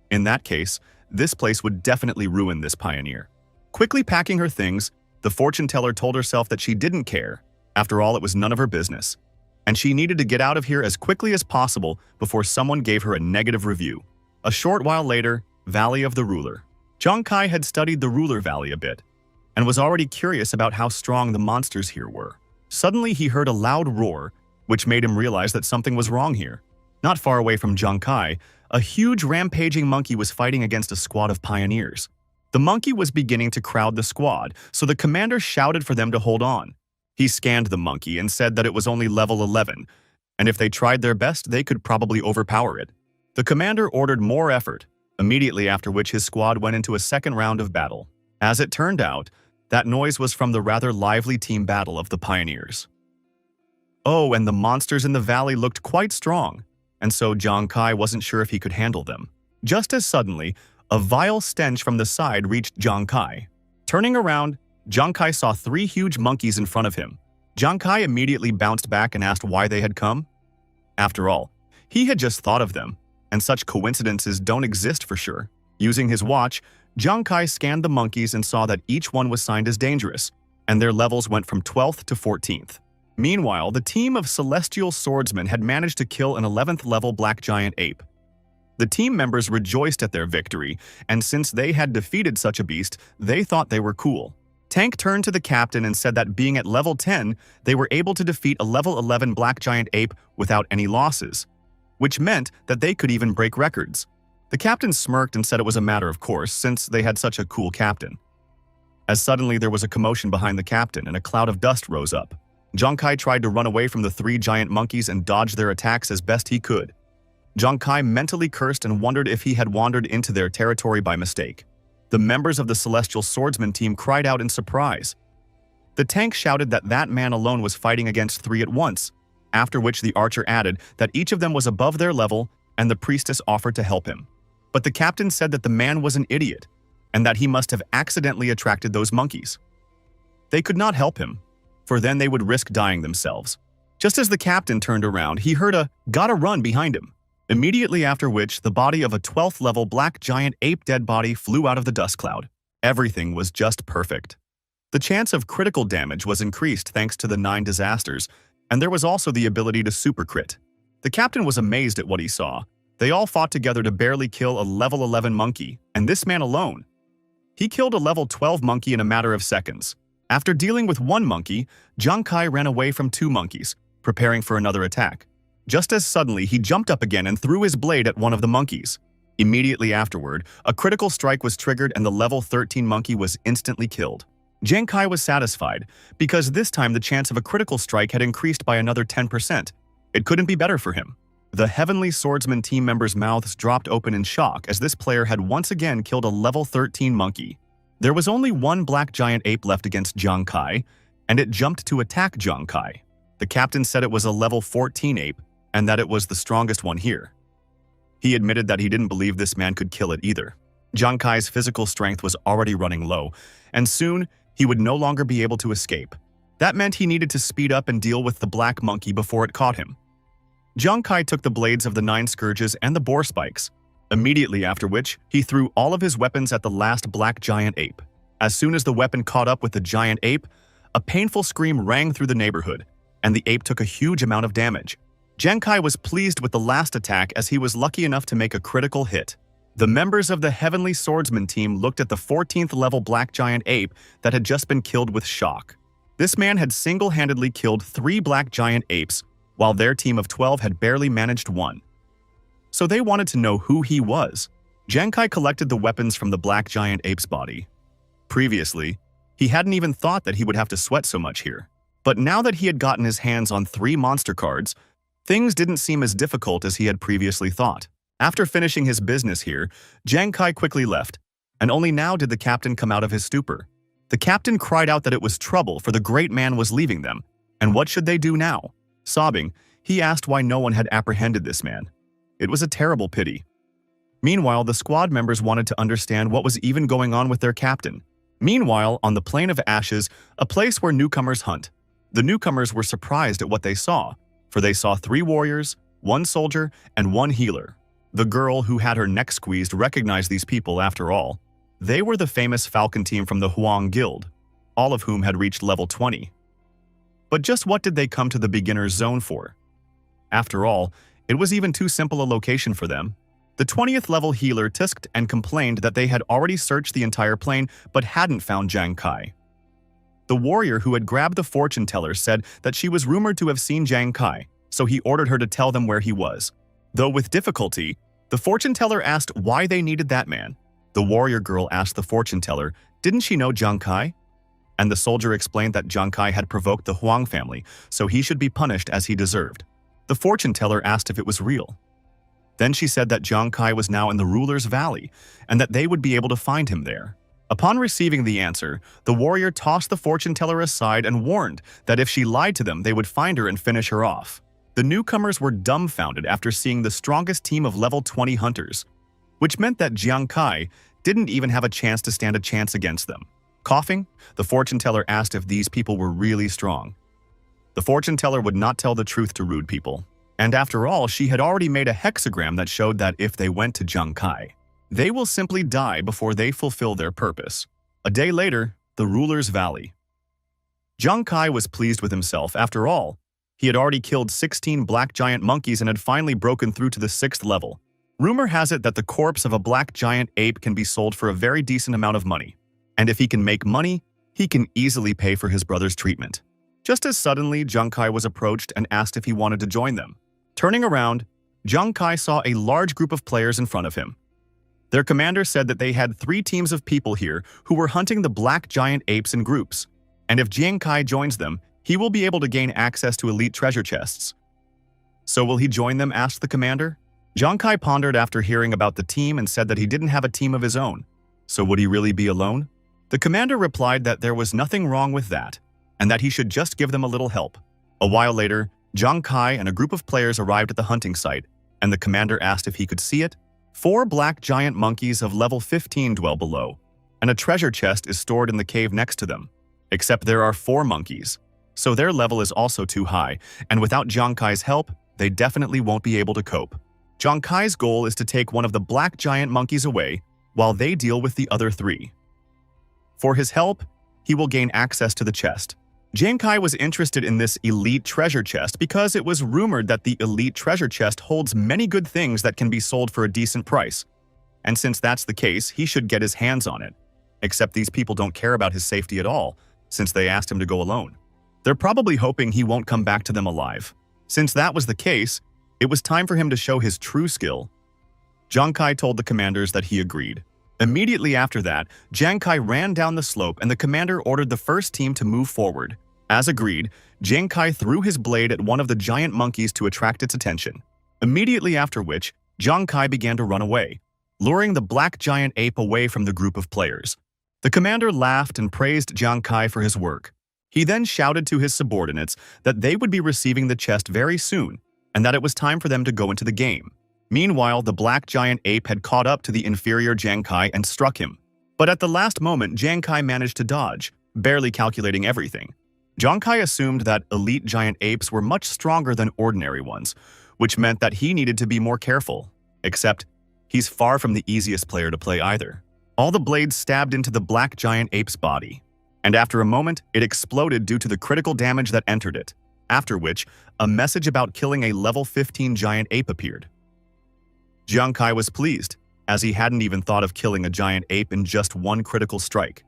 In that case, this place would definitely ruin this pioneer. Quickly packing her things, the fortune-teller told herself that she didn't care. After all, it was none of her business, and she needed to get out of here as quickly as possible before someone gave her a negative review. A short while later, Valley of the Ruler. Jiang Kai had studied the Ruler Valley a bit, and was already curious about how strong the monsters here were. Suddenly, he heard a loud roar, which made him realize that something was wrong here. Not far away from Jiang Kai, a huge rampaging monkey was fighting against a squad of pioneers. The monkey was beginning to crowd the squad, so the commander shouted for them to hold on. He scanned the monkey and said that it was only level 11, and if they tried their best, they could probably overpower it. The commander ordered more effort, immediately after which his squad went into a second round of battle. As it turned out, that noise was from the rather lively team battle of the pioneers. Oh, and the monsters in the valley looked quite strong, and so Jiang Kai wasn't sure if he could handle them. Just as suddenly, a vile stench from the side reached Jiang Kai. Turning around, Jiang Kai saw 3 huge monkeys in front of him. Jiang Kai immediately bounced back and asked why they had come. After all, he had just thought of them, and such coincidences don't exist for sure. Using his watch, Jiang Kai scanned the monkeys and saw that each one was signed as dangerous, and their levels went from 12th to 14th. Meanwhile, the team of celestial swordsmen had managed to kill an 11th level black giant ape. The team members rejoiced at their victory, and since they had defeated such a beast, they thought they were cool. Tank turned to the captain and said that being at level 10, they were able to defeat a level 11 black giant ape without any losses, which meant that they could even break records. The captain smirked and said it was a matter of course, since they had such a cool captain. As suddenly there was a commotion behind the captain and a cloud of dust rose up. Jiang Kai tried to run away from the 3 giant monkeys and dodge their attacks as best he could. Jiang Kai mentally cursed and wondered if he had wandered into their territory by mistake. The members of the Celestial Swordsman team cried out in surprise. The tank shouted that that man alone was fighting against 3 at once, after which the archer added that each of them was above their level and the priestess offered to help him. But the captain said that the man was an idiot and that he must have accidentally attracted those monkeys. They could not help him, for then they would risk dying themselves. Just as the captain turned around, he heard a "gotta run" behind him. Immediately after which, the body of a 12th level black giant ape dead body flew out of the dust cloud. Everything was just perfect. The chance of critical damage was increased thanks to the 9 disasters, and there was also the ability to super crit. The captain was amazed at what he saw. They all fought together to barely kill a level 11 monkey, and this man alone. He killed a level 12 monkey in a matter of seconds. After dealing with 1 monkey, Jiang Kai ran away from 2 monkeys, preparing for another attack. Just as suddenly, he jumped up again and threw his blade at one of the monkeys. Immediately afterward, a critical strike was triggered and the level 13 monkey was instantly killed. Jiang Kai was satisfied, because this time the chance of a critical strike had increased by another 10%. It couldn't be better for him. The Heavenly Swordsman team members' mouths dropped open in shock as this player had once again killed a level 13 monkey. There was only one black giant ape left against Jiang Kai, and it jumped to attack Jiang Kai. The captain said it was a level 14 ape, and that it was the strongest one here. He admitted that he didn't believe this man could kill it either. Jiang Kai's physical strength was already running low, and soon he would no longer be able to escape. That meant he needed to speed up and deal with the black monkey before it caught him. Jiang Kai took the blades of the 9 scourges and the boar spikes, immediately after which he threw all of his weapons at the last black giant ape. As soon as the weapon caught up with the giant ape, a painful scream rang through the neighborhood, and the ape took a huge amount of damage. Jiang Kai was pleased with the last attack as he was lucky enough to make a critical hit. The members of the Heavenly Swordsman team looked at the 14th level black giant ape that had just been killed with shock. This man had single-handedly killed 3 black giant apes, while their team of 12 had barely managed 1. So they wanted to know who he was. Jiang Kai collected the weapons from the black giant ape's body. Previously, he hadn't even thought that he would have to sweat so much here. But now that he had gotten his hands on 3 monster cards, things didn't seem as difficult as he had previously thought. After finishing his business here, Jiang Kai quickly left, and only now did the captain come out of his stupor. The captain cried out that it was trouble, for the great man was leaving them, and what should they do now? Sobbing, he asked why no one had apprehended this man. It was a terrible pity. Meanwhile, the squad members wanted to understand what was even going on with their captain. Meanwhile, on the Plain of Ashes, a place where newcomers hunt, the newcomers were surprised at what they saw, for they saw 3 warriors, 1 soldier, and 1 healer. The girl who had her neck squeezed recognized these people after all. They were the famous Falcon team from the Huang Guild, all of whom had reached level 20. But just what did they come to the beginner's zone for? After all, it was even too simple a location for them. The 20th level healer tisked and complained that they had already searched the entire plain but hadn't found Jiang Kai. The warrior who had grabbed the fortune teller said that she was rumored to have seen Jiang Kai, so he ordered her to tell them where he was. Though with difficulty, the fortune teller asked why they needed that man. The warrior girl asked the fortune teller, didn't she know Jiang Kai? And the soldier explained that Jiang Kai had provoked the Huang family, so he should be punished as he deserved. The fortune teller asked if it was real. Then she said that Jiang Kai was now in the ruler's valley, and that they would be able to find him there. Upon receiving the answer, the warrior tossed the fortune teller aside and warned that if she lied to them, they would find her and finish her off. The newcomers were dumbfounded after seeing the strongest team of level 20 hunters, which meant that Jiang Kai didn't even have a chance to stand a chance against them. Coughing, the fortune teller asked if these people were really strong. The fortune teller would not tell the truth to rude people. And after all, she had already made a hexagram that showed that if they went to Jiang Kai, they will simply die before they fulfill their purpose. A day later, the ruler's valley. Jiang Kai was pleased with himself. After all, he had already killed 16 black giant monkeys and had finally broken through to the 6th level. Rumor has it that the corpse of a black giant ape can be sold for a very decent amount of money. And if he can make money, he can easily pay for his brother's treatment. Just as suddenly, Jiang Kai was approached and asked if he wanted to join them. Turning around, Jiang Kai saw a large group of players in front of him. Their commander said that they had 3 teams of people here who were hunting the black giant apes in groups, and if Jiang Kai joins them, he will be able to gain access to elite treasure chests. So will he join them? Asked the commander. Jiang Kai pondered after hearing about the team and said that he didn't have a team of his own. So would he really be alone? The commander replied that there was nothing wrong with that, and that he should just give them a little help. A while later, Jiang Kai and a group of players arrived at the hunting site, and the commander asked if he could see it. 4 black giant monkeys of level 15 dwell below, and a treasure chest is stored in the cave next to them. Except there are 4 monkeys, so their level is also too high, and without Jiang Kai's help, they definitely won't be able to cope. Jiang Kai's goal is to take one of the black giant monkeys away, while they deal with the other 3. For his help, he will gain access to the chest. Jiang Kai was interested in this elite treasure chest because it was rumored that the elite treasure chest holds many good things that can be sold for a decent price. And since that's the case, he should get his hands on it. Except these people don't care about his safety at all, since they asked him to go alone. They're probably hoping he won't come back to them alive. Since that was the case, It was time for him to show his true skill. Jiang Kai told the commanders that he agreed. Immediately after that, Jiang Kai ran down the slope and the commander ordered the first team to move forward. As agreed, Jiang Kai threw his blade at one of the giant monkeys to attract its attention. Immediately after which, Jiang Kai began to run away, luring the black giant ape away from the group of players. The commander laughed and praised Jiang Kai for his work. He then shouted to his subordinates that they would be receiving the chest very soon and that it was time for them to go into the game. Meanwhile, the black giant ape had caught up to the inferior Jiang Kai and struck him. But at the last moment, Jiang Kai managed to dodge, barely calculating everything. Jiang Kai assumed that elite giant apes were much stronger than ordinary ones, which meant that he needed to be more careful. Except, he's far from the easiest player to play either. All the blades stabbed into the black giant ape's body, and after a moment, it exploded due to the critical damage that entered it, after which, a message about killing a level 15 giant ape appeared. Jiang Kai was pleased, as he hadn't even thought of killing a giant ape in just one critical strike.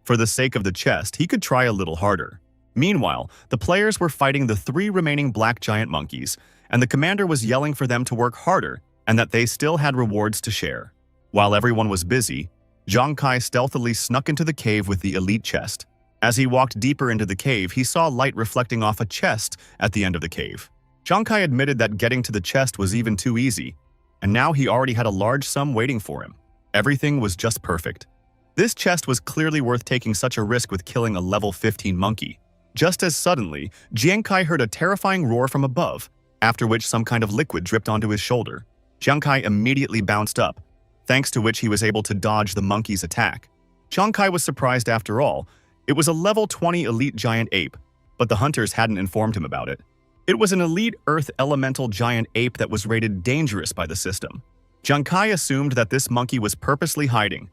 For the sake of the chest, he could try a little harder. Meanwhile, the players were fighting the 3 remaining black giant monkeys, and the commander was yelling for them to work harder and that they still had rewards to share. While everyone was busy, Jiang Kai stealthily snuck into the cave with the elite chest. As he walked deeper into the cave, he saw light reflecting off a chest at the end of the cave. Jiang Kai admitted that getting to the chest was even too easy, and now he already had a large sum waiting for him. Everything was just perfect. This chest was clearly worth taking such a risk with killing a level 15 monkey. Just as suddenly, Jiang Kai heard a terrifying roar from above, after which some kind of liquid dripped onto his shoulder. Jiang Kai immediately bounced up, thanks to which he was able to dodge the monkey's attack. Jiang Kai was surprised after all. It was a level 20 elite giant ape, but the hunters hadn't informed him about it. It was an elite earth elemental giant ape that was rated dangerous by the system. Jiang Kai assumed that this monkey was purposely hiding,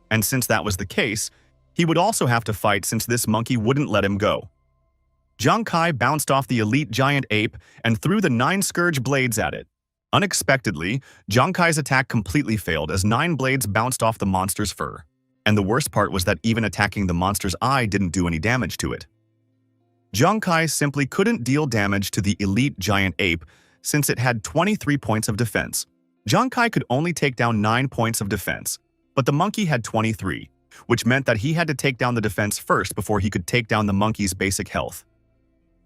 and since that was the case, he would also have to fight since this monkey wouldn't let him go. Jiang Kai bounced off the elite giant ape and threw the 9 scourge blades at it. Unexpectedly, Jiang Kai's attack completely failed as 9 blades bounced off the monster's fur. And the worst part was that even attacking the monster's eye didn't do any damage to it. Jiang Kai simply couldn't deal damage to the elite giant ape since it had 23 points of defense. Jiang Kai could only take down 9 points of defense, but the monkey had 23, which meant that he had to take down the defense first before he could take down the monkey's basic health.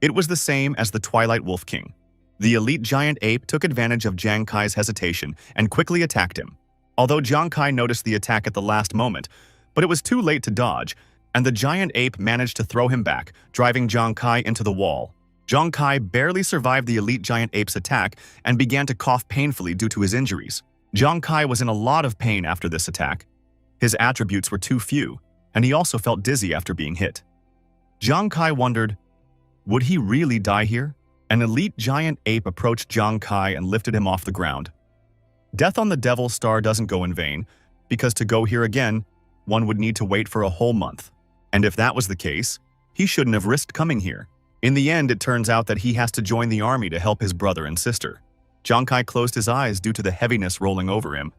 It was the same as the Twilight Wolf King. The elite giant ape took advantage of Jiang Kai's hesitation and quickly attacked him. Although Jiang Kai noticed the attack at the last moment, but it was too late to dodge, and the giant ape managed to throw him back, driving Jiang Kai into the wall. Jiang Kai barely survived the elite giant ape's attack and began to cough painfully due to his injuries. Jiang Kai was in a lot of pain after this attack. His attributes were too few, and he also felt dizzy after being hit. Jiang Kai wondered, would he really die here? An elite giant ape approached Jiang Kai and lifted him off the ground. Death on the Devil's Star doesn't go in vain, because to go here again, one would need to wait for a whole month. And if that was the case, he shouldn't have risked coming here. In the end, it turns out that he has to join the army to help his brother and sister. Jiang Kai closed his eyes due to the heaviness rolling over him.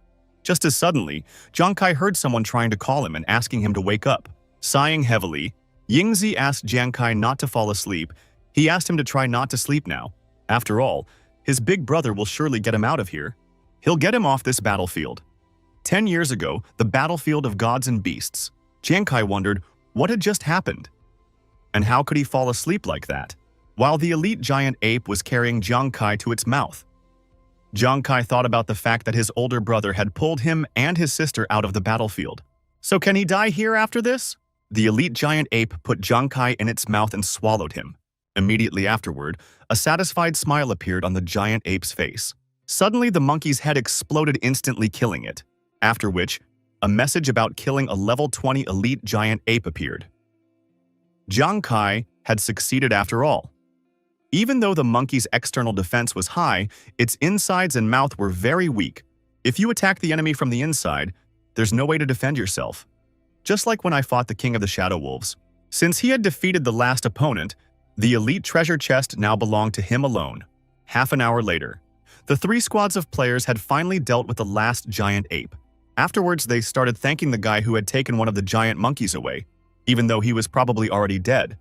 Just as suddenly, Jiang Kai heard someone trying to call him and asking him to wake up. Sighing heavily, Yingzi asked Jiang Kai not to fall asleep. He asked him to try not to sleep now. After all, his big brother will surely get him out of here. He'll get him off this battlefield. 10 years ago, the battlefield of gods and beasts. Jiang Kai wondered what had just happened. And how could he fall asleep like that, while the elite giant ape was carrying Jiang Kai to its mouth? Jiang Kai thought about the fact that his older brother had pulled him and his sister out of the battlefield. So can he die here after this? The elite giant ape put Jiang Kai in its mouth and swallowed him. Immediately afterward, a satisfied smile appeared on the giant ape's face. Suddenly, the monkey's head exploded, instantly killing it, after which, a message about killing a level 20 elite giant ape appeared. Jiang Kai had succeeded after all. Even though the monkey's external defense was high, its insides and mouth were very weak. If you attack the enemy from the inside, there's no way to defend yourself. Just like when I fought the King of the Shadow Wolves. Since he had defeated the last opponent, the elite treasure chest now belonged to him alone. Half an hour later, the 3 squads of players had finally dealt with the last giant ape. Afterwards, they started thanking the guy who had taken one of the giant monkeys away, even though he was probably already dead.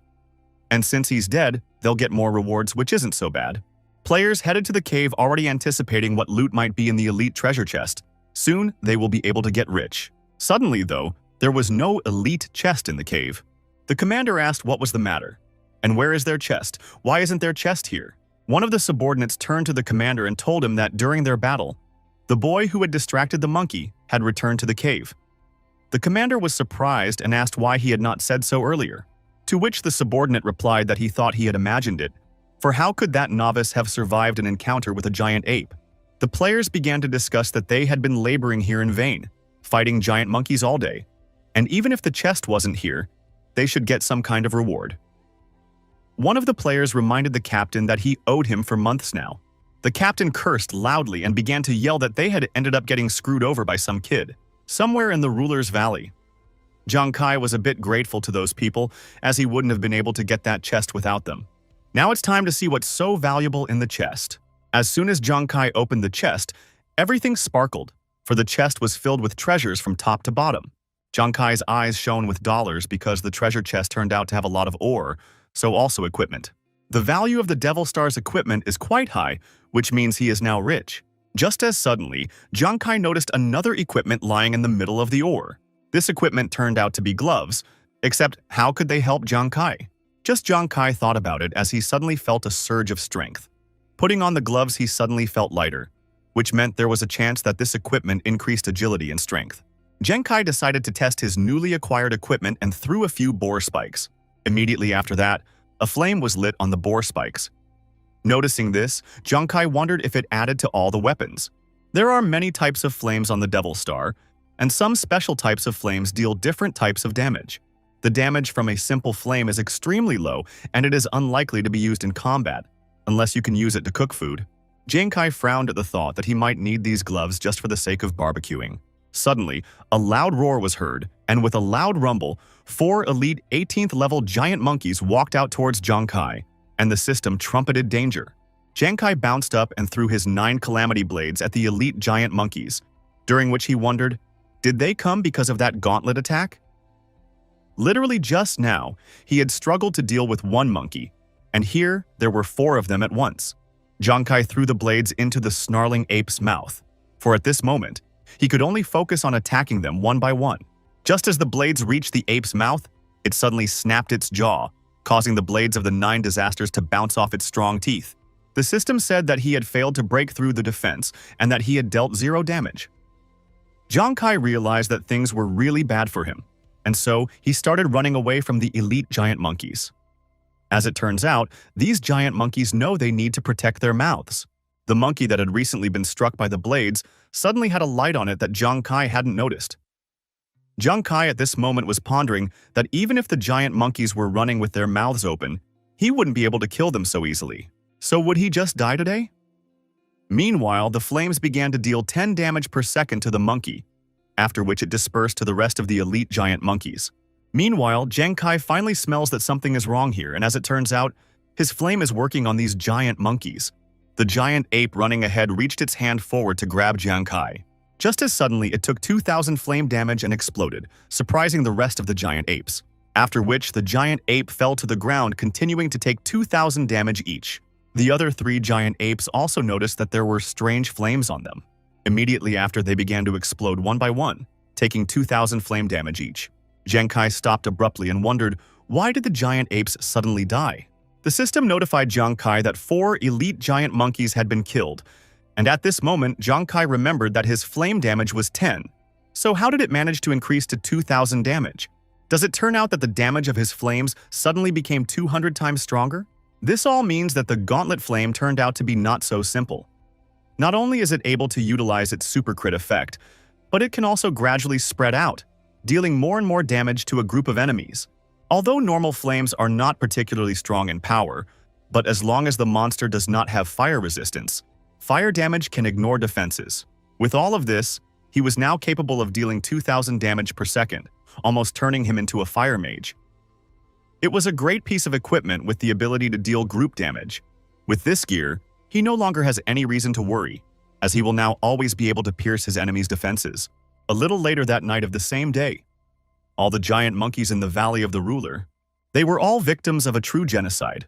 And since he's dead, they'll get more rewards, which isn't so bad. Players headed to the cave already anticipating what loot might be in the elite treasure chest. Soon, they will be able to get rich. Suddenly, though, there was no elite chest in the cave. The commander asked what was the matter. And where is their chest? Why isn't their chest here? One of the subordinates turned to the commander and told him that during their battle, the boy who had distracted the monkey had returned to the cave. The commander was surprised and asked why he had not said so earlier, to which the subordinate replied that he thought he had imagined it, for how could that novice have survived an encounter with a giant ape? The players began to discuss that they had been laboring here in vain, fighting giant monkeys all day, and even if the chest wasn't here, they should get some kind of reward. One of the players reminded the captain that he owed him for months now. The captain cursed loudly and began to yell that they had ended up getting screwed over by some kid, somewhere in the ruler's valley. Jiang Kai was a bit grateful to those people, as he wouldn't have been able to get that chest without them. Now it's time to see what's so valuable in the chest. As soon as Jiang Kai opened the chest, everything sparkled, for the chest was filled with treasures from top to bottom. Jiang Kai's eyes shone with dollars because the treasure chest turned out to have a lot of ore, so also equipment. The value of the Devil Star's equipment is quite high, which means he is now rich. Just as suddenly, Jiang Kai noticed another equipment lying in the middle of the ore. This equipment turned out to be gloves, except how could they help Jiang Kai? Just Jiang Kai thought about it as he suddenly felt a surge of strength. Putting on the gloves, he suddenly felt lighter, which meant there was a chance that this equipment increased agility and strength. Jiang Kai decided to test his newly acquired equipment and threw a few boar spikes. Immediately after that, a flame was lit on the boar spikes. Noticing this, Jiang Kai wondered if it added to all the weapons. There are many types of flames on the Devil Star, and some special types of flames deal different types of damage. The damage from a simple flame is extremely low, and it is unlikely to be used in combat, unless you can use it to cook food. Jiang Kai frowned at the thought that he might need these gloves just for the sake of barbecuing. Suddenly, a loud roar was heard, and with a loud rumble, 4 elite 18th level giant monkeys walked out towards Jiang Kai, and the system trumpeted danger. Jiang Kai bounced up and threw his 9 calamity blades at the elite giant monkeys, during which he wondered, did they come because of that gauntlet attack? Literally just now, he had struggled to deal with 1 monkey, and here there were 4 of them at once. Jiang Kai threw the blades into the snarling ape's mouth, for at this moment, he could only focus on attacking them one by one. Just as the blades reached the ape's mouth, it suddenly snapped its jaw, causing the blades of the 9 disasters to bounce off its strong teeth. The system said that he had failed to break through the defense and that he had dealt 0 damage. Jiang Kai realized that things were really bad for him, and so he started running away from the elite giant monkeys. As it turns out, these giant monkeys know they need to protect their mouths. The monkey that had recently been struck by the blades suddenly had a light on it that Jiang Kai hadn't noticed. Jiang Kai at this moment was pondering that even if the giant monkeys were running with their mouths open, he wouldn't be able to kill them so easily. So would he just die today? Meanwhile, the flames began to deal 10 damage per second to the monkey, after which it dispersed to the rest of the elite giant monkeys. Meanwhile, Jiang Kai finally smells that something is wrong here, and as it turns out, his flame is working on these giant monkeys. The giant ape running ahead reached its hand forward to grab Jiang Kai. Just as suddenly, it took 2,000 flame damage and exploded, surprising the rest of the giant apes. After which, the giant ape fell to the ground, continuing to take 2,000 damage each. The other 3 giant apes also noticed that there were strange flames on them. Immediately after, they began to explode one by one, taking 2,000 flame damage each. Jiang Kai stopped abruptly and wondered, why did the giant apes suddenly die? The system notified Jiang Kai that 4 elite giant monkeys had been killed, and at this moment, Jiang Kai remembered that his flame damage was 10. So how did it manage to increase to 2,000 damage? Does it turn out that the damage of his flames suddenly became 200 times stronger? This all means that the gauntlet flame turned out to be not so simple. Not only is it able to utilize its super crit effect, but it can also gradually spread out, dealing more and more damage to a group of enemies. Although normal flames are not particularly strong in power, but as long as the monster does not have fire resistance, fire damage can ignore defenses. With all of this, he was now capable of dealing 2,000 damage per second, almost turning him into a fire mage. It was a great piece of equipment with the ability to deal group damage. With this gear, he no longer has any reason to worry, as he will now always be able to pierce his enemy's defenses. A little later that night of the same day, all the giant monkeys in the Valley of the Ruler, they were all victims of a true genocide.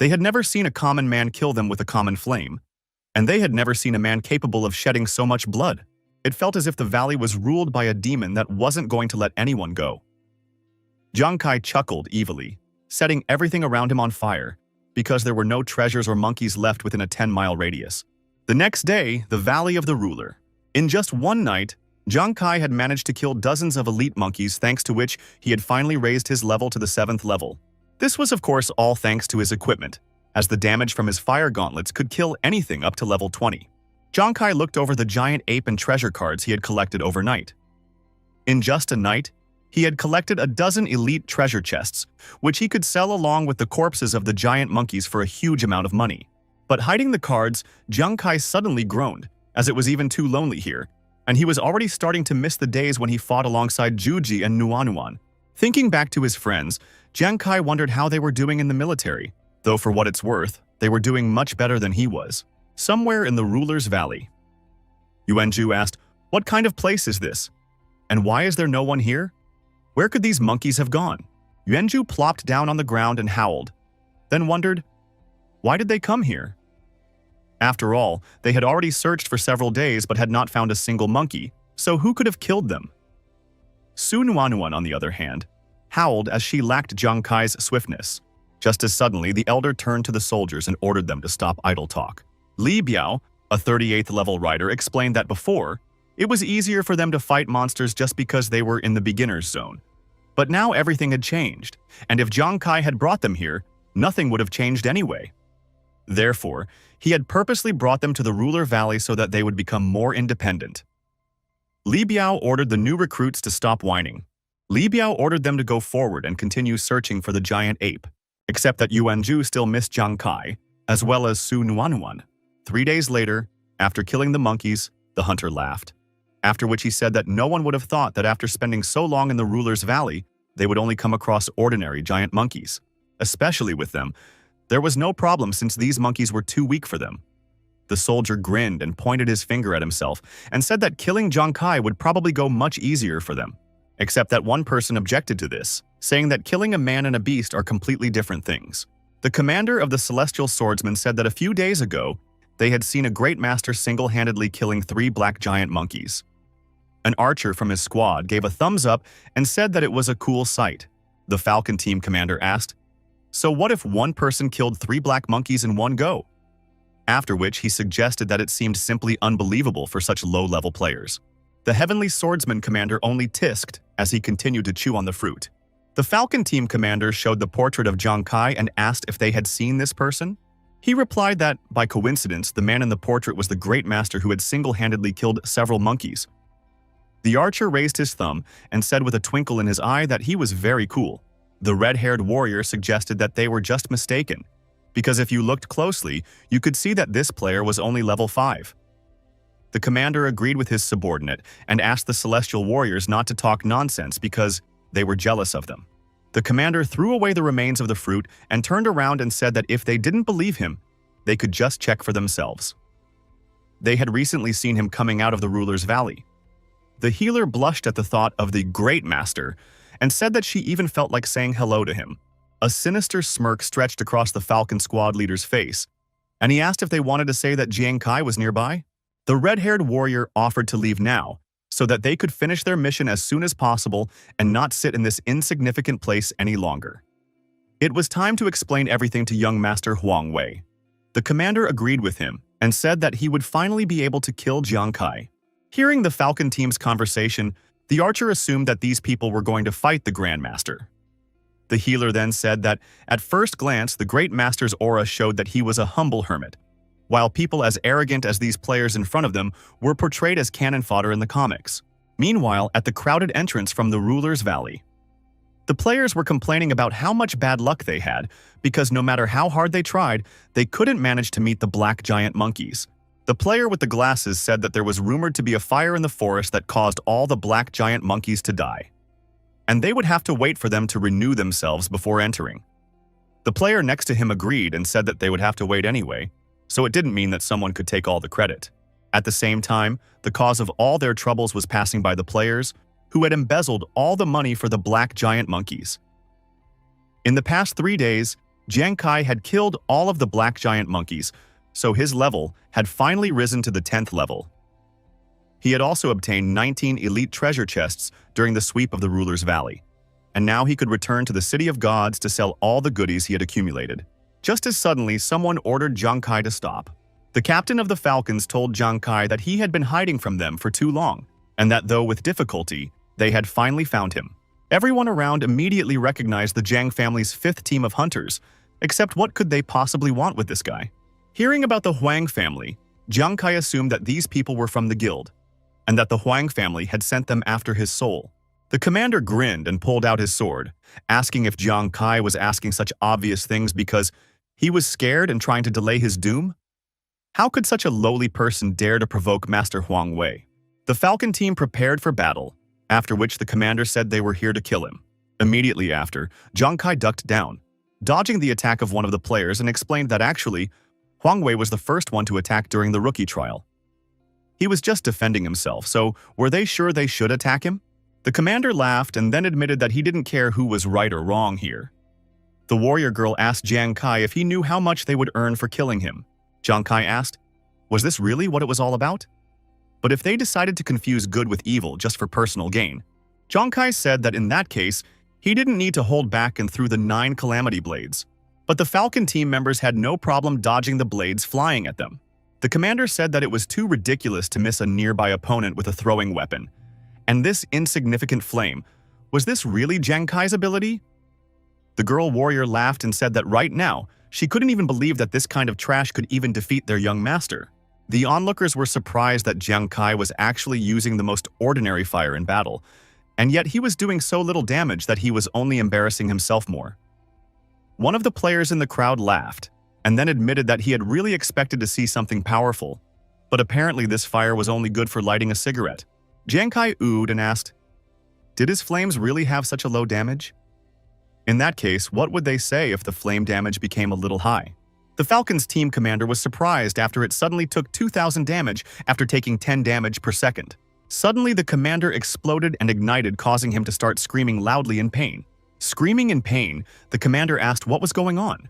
They had never seen a common man kill them with a common flame, and they had never seen a man capable of shedding so much blood. It felt as if the valley was ruled by a demon that wasn't going to let anyone go. Jiang Kai chuckled evilly, setting everything around him on fire, because there were no treasures or monkeys left within a 10-mile radius. The next day, the Valley of the Ruler. In just one night, Jiang Kai had managed to kill dozens of elite monkeys, thanks to which he had finally raised his level to the 7th level. This was of course all thanks to his equipment, as the damage from his fire gauntlets could kill anything up to level 20. Jiang Kai looked over the giant ape and treasure cards he had collected overnight. In just a night, he had collected a dozen elite treasure chests, which he could sell along with the corpses of the giant monkeys for a huge amount of money. But hiding the cards, Jiang Kai suddenly groaned, as it was even too lonely here, and he was already starting to miss the days when he fought alongside Juji and Nuanuan. Thinking back to his friends, Jiang Kai wondered how they were doing in the military, though for what it's worth, they were doing much better than he was. Somewhere in the Ruler's Valley. Yuanju asked, "What kind of place is this? And why is there no one here? Where could these monkeys have gone?" Yuanju plopped down on the ground and howled, then wondered, why did they come here? After all, they had already searched for several days but had not found a single monkey, so who could have killed them? Su Nuanuan, on the other hand, howled as she lacked Jiang Kai's swiftness. Just as suddenly, the elder turned to the soldiers and ordered them to stop idle talk. Li Biao, a 38th level rider, explained that before, it was easier for them to fight monsters just because they were in the beginner's zone. But now everything had changed, and if Jiang Kai had brought them here, nothing would have changed anyway. Therefore, he had purposely brought them to the Ruler Valley so that they would become more independent. Li Biao ordered the new recruits to stop whining. Li Biao ordered them to go forward and continue searching for the giant ape, except that Yuanju still missed Jiang Kai, as well as Su Nuanuan. 3 days later, after killing the monkeys, the hunter laughed, after which he said that no one would have thought that after spending so long in the Ruler's Valley, they would only come across ordinary giant monkeys. Especially with them, there was no problem since these monkeys were too weak for them. The soldier grinned and pointed his finger at himself and said that killing Jiang Kai would probably go much easier for them, except that one person objected to this, saying that killing a man and a beast are completely different things. The commander of the Celestial Swordsmen said that a few days ago, they had seen a great master single-handedly killing 3 black giant monkeys. An archer from his squad gave a thumbs up and said that it was a cool sight. The Falcon team commander asked, "So what if one person killed 3 black monkeys in one go?" After which he suggested that it seemed simply unbelievable for such low-level players. The Heavenly Swordsman commander only tisked as he continued to chew on the fruit. The Falcon team commander showed the portrait of Jiang Kai and asked if they had seen this person. He replied that, by coincidence, the man in the portrait was the great master who had single-handedly killed several monkeys. The archer raised his thumb and said with a twinkle in his eye that he was very cool. The red-haired warrior suggested that they were just mistaken, because if you looked closely, you could see that this player was only level 5. The commander agreed with his subordinate and asked the celestial warriors not to talk nonsense because they were jealous of them. The commander threw away the remains of the fruit and turned around and said that if they didn't believe him, they could just check for themselves. They had recently seen him coming out of the Ruler's Valley. The healer blushed at the thought of the Great Master and said that she even felt like saying hello to him. A sinister smirk stretched across the Falcon squad leader's face, and he asked if they wanted to say that Jiang Kai was nearby. The red-haired warrior offered to leave now, so that they could finish their mission as soon as possible and not sit in this insignificant place any longer. It was time to explain everything to young Master Huang Wei. The commander agreed with him and said that he would finally be able to kill Jiang Kai. Hearing the Falcon team's conversation, the archer assumed that these people were going to fight the Grand Master. The healer then said that, at first glance, the Great Master's aura showed that he was a humble hermit, while people as arrogant as these players in front of them were portrayed as cannon fodder in the comics. Meanwhile, at the crowded entrance from the Ruler's Valley, the players were complaining about how much bad luck they had because no matter how hard they tried, they couldn't manage to meet the black giant monkeys. The player with the glasses said that there was rumored to be a fire in the forest that caused all the black giant monkeys to die, and they would have to wait for them to renew themselves before entering. The player next to him agreed and said that they would have to wait anyway, so it didn't mean that someone could take all the credit. At the same time, the cause of all their troubles was passing by the players, who had embezzled all the money for the black giant monkeys. In the past 3 days, Jiang Kai had killed all of the black giant monkeys, so his level had finally risen to the 10th level. He had also obtained 19 elite treasure chests during the sweep of the Ruler's Valley, and now he could return to the City of Gods to sell all the goodies he had accumulated. Just as suddenly, someone ordered Jiang Kai to stop. The captain of the Falcons told Jiang Kai that he had been hiding from them for too long, and that though with difficulty, they had finally found him. Everyone around immediately recognized the Jiang family's 5th team of hunters, except what could they possibly want with this guy? Hearing about the Huang family, Jiang Kai assumed that these people were from the guild, and that the Huang family had sent them after his soul. The commander grinned and pulled out his sword, asking if Jiang Kai was asking such obvious things because he was scared and trying to delay his doom. How could such a lowly person dare to provoke Master Huang Wei? The Falcon team prepared for battle, after which the commander said they were here to kill him. Immediately after, Jiang Kai ducked down, dodging the attack of one of the players, and explained that actually, Huang Wei was the first one to attack during the rookie trial. He was just defending himself, so were they sure they should attack him? The commander laughed and then admitted that he didn't care who was right or wrong here. The warrior girl asked Jiang Kai if he knew how much they would earn for killing him. Jiang Kai asked, was this really what it was all about? But if they decided to confuse good with evil just for personal gain, Jiang Kai said that in that case, he didn't need to hold back and threw the 9 calamity blades. But the Falcon team members had no problem dodging the blades flying at them. The commander said that it was too ridiculous to miss a nearby opponent with a throwing weapon. And this insignificant flame, was this really Jiang Kai's ability? The girl warrior laughed and said that right now, she couldn't even believe that this kind of trash could even defeat their young master. The onlookers were surprised that Jiang Kai was actually using the most ordinary fire in battle, and yet he was doing so little damage that he was only embarrassing himself more. One of the players in the crowd laughed, and then admitted that he had really expected to see something powerful, but apparently this fire was only good for lighting a cigarette. Jiang Kai oohed and asked, did his flames really have such a low damage? In that case, what would they say if the flame damage became a little high? The Falcons team commander was surprised after it suddenly took 2,000 damage after taking 10 damage per second. Suddenly, the commander exploded and ignited, causing him to start screaming loudly in pain. Screaming in pain, the commander asked what was going on.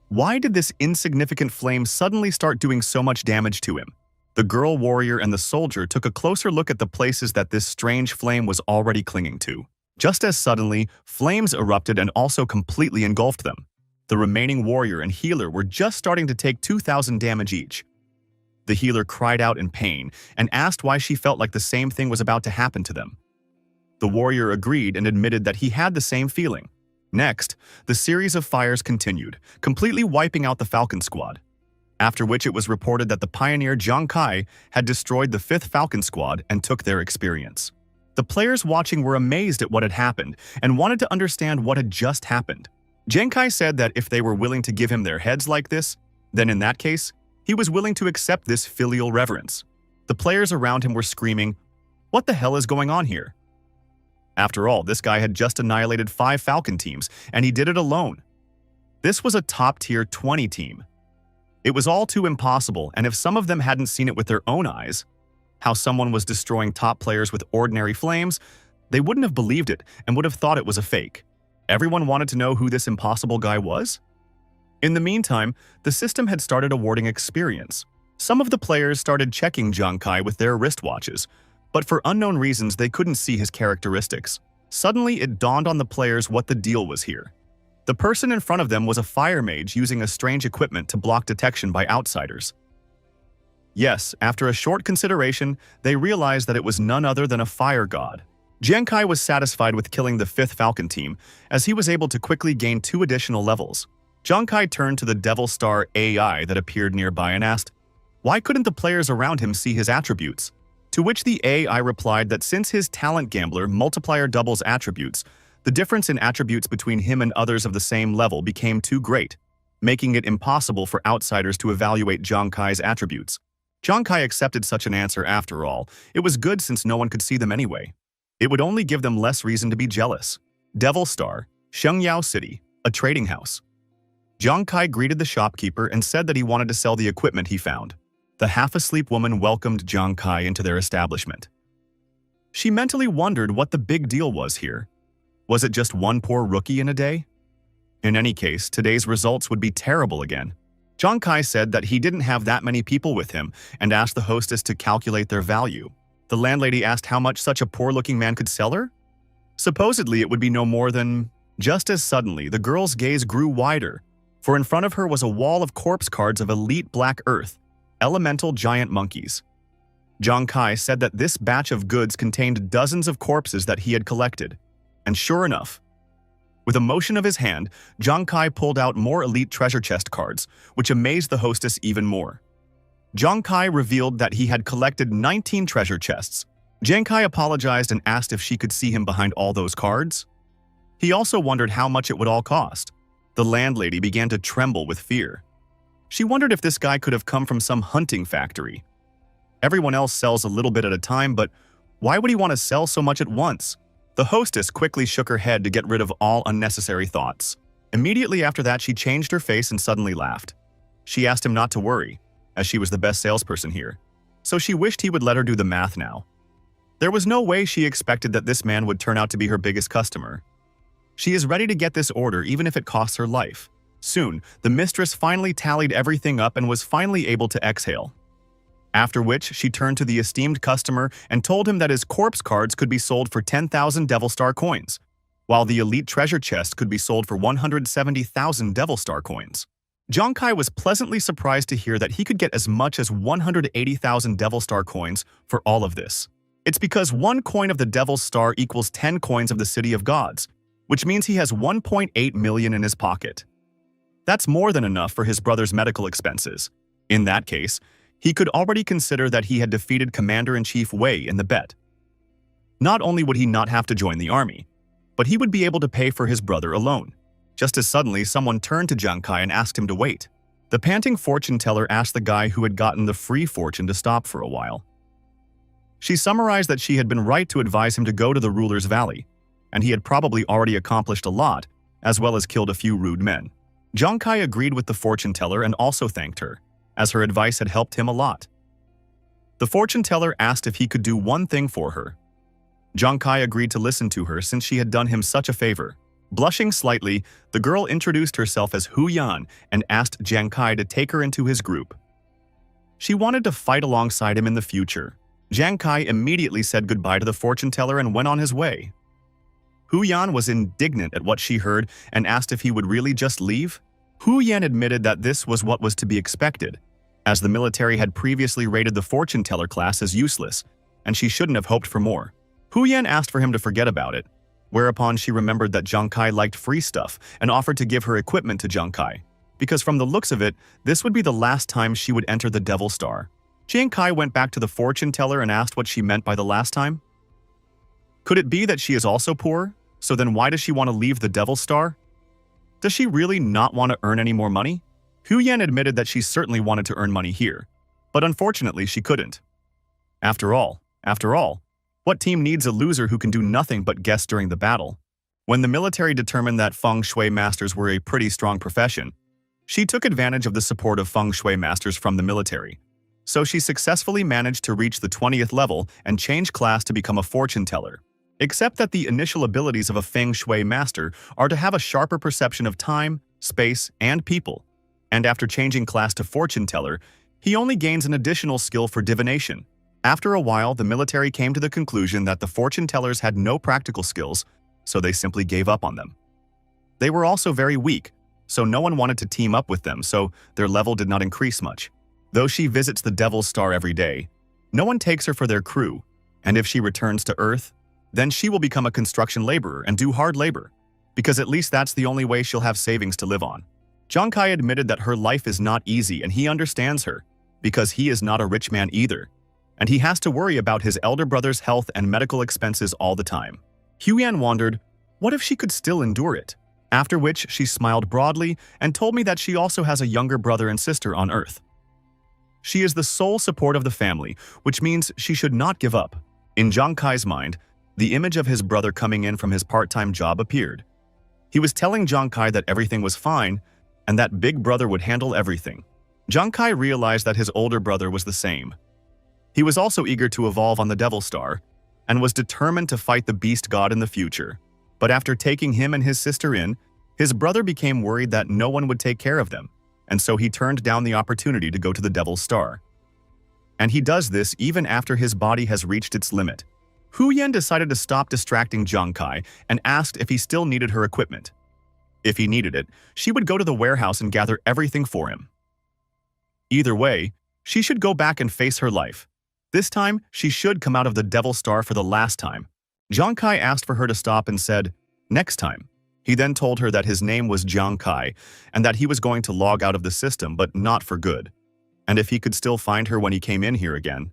Why did this insignificant flame suddenly start doing so much damage to him? The girl warrior and the soldier took a closer look at the places that this strange flame was already clinging to. Just as suddenly, flames erupted and also completely engulfed them. The remaining warrior and healer were just starting to take 2,000 damage each. The healer cried out in pain and asked why she felt like the same thing was about to happen to them. The warrior agreed and admitted that he had the same feeling. Next, the series of fires continued, completely wiping out the Falcon squad. After which it was reported that the pioneer Jiang Kai had destroyed the 5th Falcon squad and took their experience. The players watching were amazed at what had happened and wanted to understand what had just happened. Jiang Kai said that if they were willing to give him their heads like this, then in that case, he was willing to accept this filial reverence. The players around him were screaming, what the hell is going on here? After all, this guy had just annihilated 5 Falcon teams, and he did it alone. This was a top-tier 20 team. It was all too impossible, and if some of them hadn't seen it with their own eyes, how someone was destroying top players with ordinary flames, they wouldn't have believed it and would have thought it was a fake. Everyone wanted to know who this impossible guy was. In the meantime, the system had started awarding experience. Some of the players started checking Jiang Kai with their wristwatches, but for unknown reasons they couldn't see his characteristics. Suddenly, it dawned on the players what the deal was here. The person in front of them was a fire mage using a strange equipment to block detection by outsiders. Yes, after a short consideration, they realized that it was none other than a fire god. Jiang Kai was satisfied with killing the 5th Falcon team, as he was able to quickly gain 2 additional levels. Jiang Kai turned to the Devil Star AI that appeared nearby and asked, why couldn't the players around him see his attributes? To which the AI replied that since his talent gambler multiplier doubles attributes, the difference in attributes between him and others of the same level became too great, making it impossible for outsiders to evaluate Jiang Kai's attributes. Jiang Kai accepted such an answer after all. It was good since no one could see them anyway. It would only give them less reason to be jealous. Devil Star, Shengyao City, a trading house. Jiang Kai greeted the shopkeeper and said that he wanted to sell the equipment he found. The half-asleep woman welcomed Jiang Kai into their establishment. She mentally wondered what the big deal was here. Was it just one poor rookie in a day? In any case, today's results would be terrible again. Jong Kai said that he didn't have that many people with him and asked the hostess to calculate their value. The landlady asked how much such a poor-looking man could sell her. Supposedly, it would be no more than… Just as suddenly, the girl's gaze grew wider, for in front of her was a wall of corpse cards of elite black earth, elemental giant monkeys. Jong Kai said that this batch of goods contained dozens of corpses that he had collected. And sure enough, with a motion of his hand, Jong Kai pulled out more elite treasure chest cards, which amazed the hostess even more. Jong Kai revealed that he had collected 19 treasure chests. Jong Kai apologized and asked if she could see him behind all those cards. He also wondered how much it would all cost. The landlady began to tremble with fear. She wondered if this guy could have come from some hunting factory. Everyone else sells a little bit at a time, but why would he want to sell so much at once? The hostess quickly shook her head to get rid of all unnecessary thoughts. Immediately after that, she changed her face and suddenly laughed. She asked him not to worry, as she was the best salesperson here. So she wished he would let her do the math now. There was no way she expected that this man would turn out to be her biggest customer. She is ready to get this order even if it costs her life. Soon, the mistress finally tallied everything up and was finally able to exhale. After which, she turned to the esteemed customer and told him that his corpse cards could be sold for 10,000 Devil Star coins, while the elite treasure chest could be sold for 170,000 Devil Star coins. Jong Kai was pleasantly surprised to hear that he could get as much as 180,000 Devil Star coins for all of this. It's because 1 coin of the Devil's Star equals 10 coins of the City of Gods, which means he has 1.8 million in his pocket. That's more than enough for his brother's medical expenses. In that case, he could already consider that he had defeated Commander-in-Chief Wei in the bet. Not only would he not have to join the army, but he would be able to pay for his brother alone. Just as suddenly, someone turned to Jong Kai and asked him to wait. The panting fortune teller asked the guy who had gotten the free fortune to stop for a while. She summarized that she had been right to advise him to go to the ruler's valley, and he had probably already accomplished a lot, as well as killed a few rude men. Jong Kai agreed with the fortune teller and also thanked her, as her advice had helped him a lot. The fortune teller asked if he could do one thing for her. Jong Kai agreed to listen to her since she had done him such a favor. Blushing slightly, the girl introduced herself as Hu Yan and asked Jong Kai to take her into his group. She wanted to fight alongside him in the future. Jong Kai immediately said goodbye to the fortune teller and went on his way. Hu Yan was indignant at what she heard and asked if he would really just leave. Hu Yan admitted that this was what was to be expected, as the military had previously rated the fortune teller class as useless, and she shouldn't have hoped for more. Hu Yan asked for him to forget about it, whereupon she remembered that Jong Kai liked free stuff and offered to give her equipment to Jong Kai, because from the looks of it, this would be the last time she would enter the Devil Star. Jong Kai went back to the fortune teller and asked what she meant by the last time. Could it be that she is also poor? So then why does she want to leave the Devil Star? Does she really not want to earn any more money? Hu Yan admitted that she certainly wanted to earn money here, but unfortunately she couldn't. After all, what team needs a loser who can do nothing but guess during the battle? When the military determined that feng shui masters were a pretty strong profession, she took advantage of the support of feng shui masters from the military. So she successfully managed to reach the 20th level and change class to become a fortune teller. Except that the initial abilities of a feng shui master are to have a sharper perception of time, space, and people. And after changing class to fortune teller, he only gains an additional skill for divination. After a while, the military came to the conclusion that the fortune tellers had no practical skills, so they simply gave up on them. They were also very weak, so no one wanted to team up with them, so their level did not increase much. Though she visits the Devil's Star every day, no one takes her for their crew, and if she returns to Earth, then she will become a construction laborer and do hard labor, because at least that's the only way she'll have savings to live on. Jong Kai admitted that her life is not easy and he understands her, because he is not a rich man either, and he has to worry about his elder brother's health and medical expenses all the time. Hu Yan wondered, what if she could still endure it? After which she smiled broadly and told me that she also has a younger brother and sister on Earth. She is the sole support of the family, which means she should not give up. In Jong Kai's mind, the image of his brother coming in from his part-time job appeared. He was telling Jong Kai that everything was fine and that Big Brother would handle everything. Jong Kai realized that his older brother was the same. He was also eager to evolve on the Devil Star and was determined to fight the Beast God in the future. But after taking him and his sister in, His brother became worried that no one would take care of them, and so he turned down the opportunity to go to the Devil's Star. And he does this even after his body has reached its limit. Hu Yan decided to stop distracting Jiang Kai and asked if he still needed her equipment. If he needed it, she would go to the warehouse and gather everything for him. Either way, she should go back and face her life. This time, she should come out of the Devil's Star for the last time. Jiang Kai asked for her to stop and said, "Next time." He then told her that his name was Jiang Kai and that he was going to log out of the system, but not for good. And if he could still find her when he came in here again,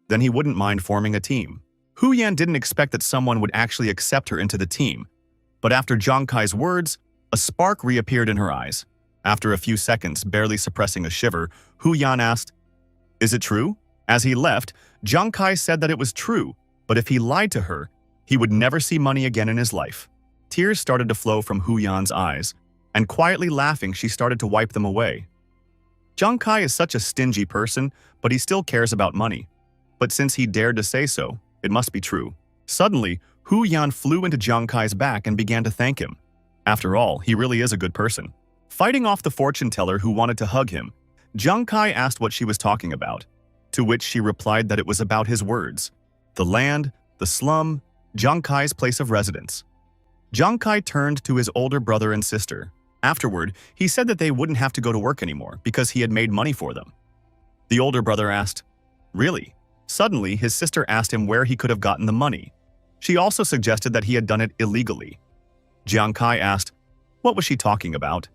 then he wouldn't mind forming a team. Hu Yan didn't expect that someone would actually accept her into the team, but after Jiang Kai's words, a spark reappeared in her eyes. After a few seconds, barely suppressing a shiver, Hu Yan asked, "Is it true?" As he left, Jiang Kai said that it was true, but if he lied to her, he would never see money again in his life. Tears started to flow from Hu Yan's eyes, and quietly laughing, she started to wipe them away. Jiang Kai is such a stingy person, but he still cares about money. But since he dared to say so, it must be true. Suddenly, Hu Yan flew into Jiang Kai's back and began to thank him. After all, he really is a good person. Fighting off the fortune teller who wanted to hug him, Jiang Kai asked what she was talking about, to which she replied that it was about his words. The land, the slum, Jiang Kai's place of residence. Jiang Kai turned to his older brother and sister. Afterward, he said that they wouldn't have to go to work anymore because he had made money for them. The older brother asked, "Really?" Suddenly, his sister asked him where he could have gotten the money. She also suggested that he had done it illegally. Jiang Kai asked, what was she talking about?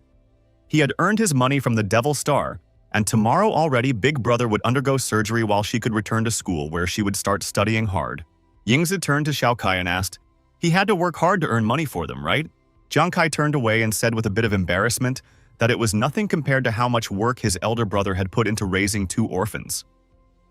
He had earned his money from the Devil's Star, and tomorrow already Big Brother would undergo surgery while she could return to school where she would start studying hard. Yingzi turned to Xiao Kai and asked, he had to work hard to earn money for them, right? Jiang Kai turned away and said with a bit of embarrassment that it was nothing compared to how much work his elder brother had put into raising 2 orphans.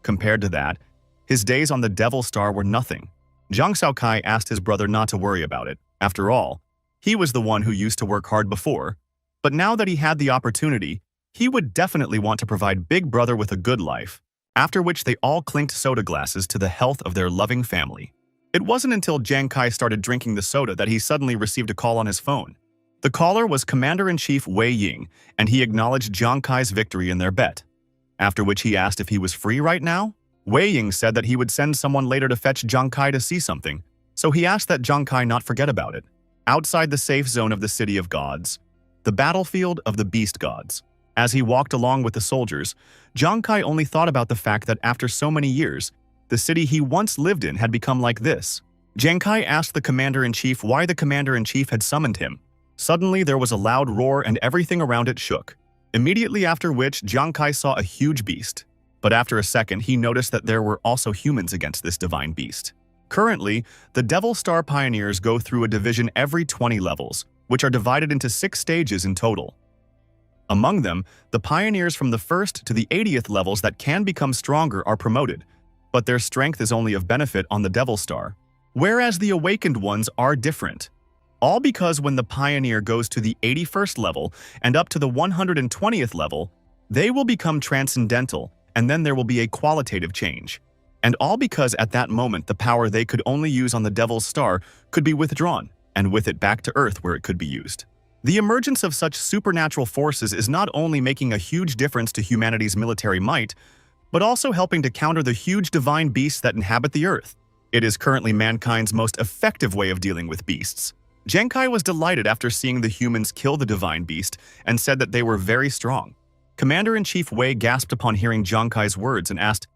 Compared to that, his days on the Devil's Star were nothing. Jiang Kai asked his brother not to worry about it. After all, he was the one who used to work hard before, but now that he had the opportunity, he would definitely want to provide Big Brother with a good life, after which they all clinked soda glasses to the health of their loving family. It wasn't until Jiang Kai started drinking the soda that he suddenly received a call on his phone. The caller was Commander-in-Chief Wei Ying, and he acknowledged Jiang Kai's victory in their bet. After which he asked if he was free right now. Wei Ying said that he would send someone later to fetch Jiang Kai to see something, so he asked that Jiang Kai not forget about it. Outside the safe zone of the City of Gods, the battlefield of the Beast Gods. As he walked along with the soldiers, Jiang Kai only thought about the fact that after so many years, the city he once lived in had become like this. Jiang Kai asked the Commander-in-Chief why the Commander-in-Chief had summoned him. Suddenly, there was a loud roar and everything around it shook. Immediately after which, Jiang Kai saw a huge beast. But after a second, he noticed that there were also humans against this divine beast. Currently, the Devil's Star Pioneers go through a division every 20 levels, which are divided into 6 stages in total. Among them, the Pioneers from the 1st to the 80th levels that can become stronger are promoted, but their strength is only of benefit on the Devil's Star, whereas the Awakened ones are different. All because when the Pioneer goes to the 81st level and up to the 120th level, they will become transcendental, and then there will be a qualitative change. And all because at that moment the power they could only use on the Devil's Star could be withdrawn, and with it back to Earth where it could be used. The emergence of such supernatural forces is not only making a huge difference to humanity's military might, but also helping to counter the huge divine beasts that inhabit the Earth. It is currently mankind's most effective way of dealing with beasts. Jiang Kai was delighted after seeing the humans kill the divine beast and said that they were very strong. Commander-in-Chief Wei gasped upon hearing Jiang Kai's words and asked,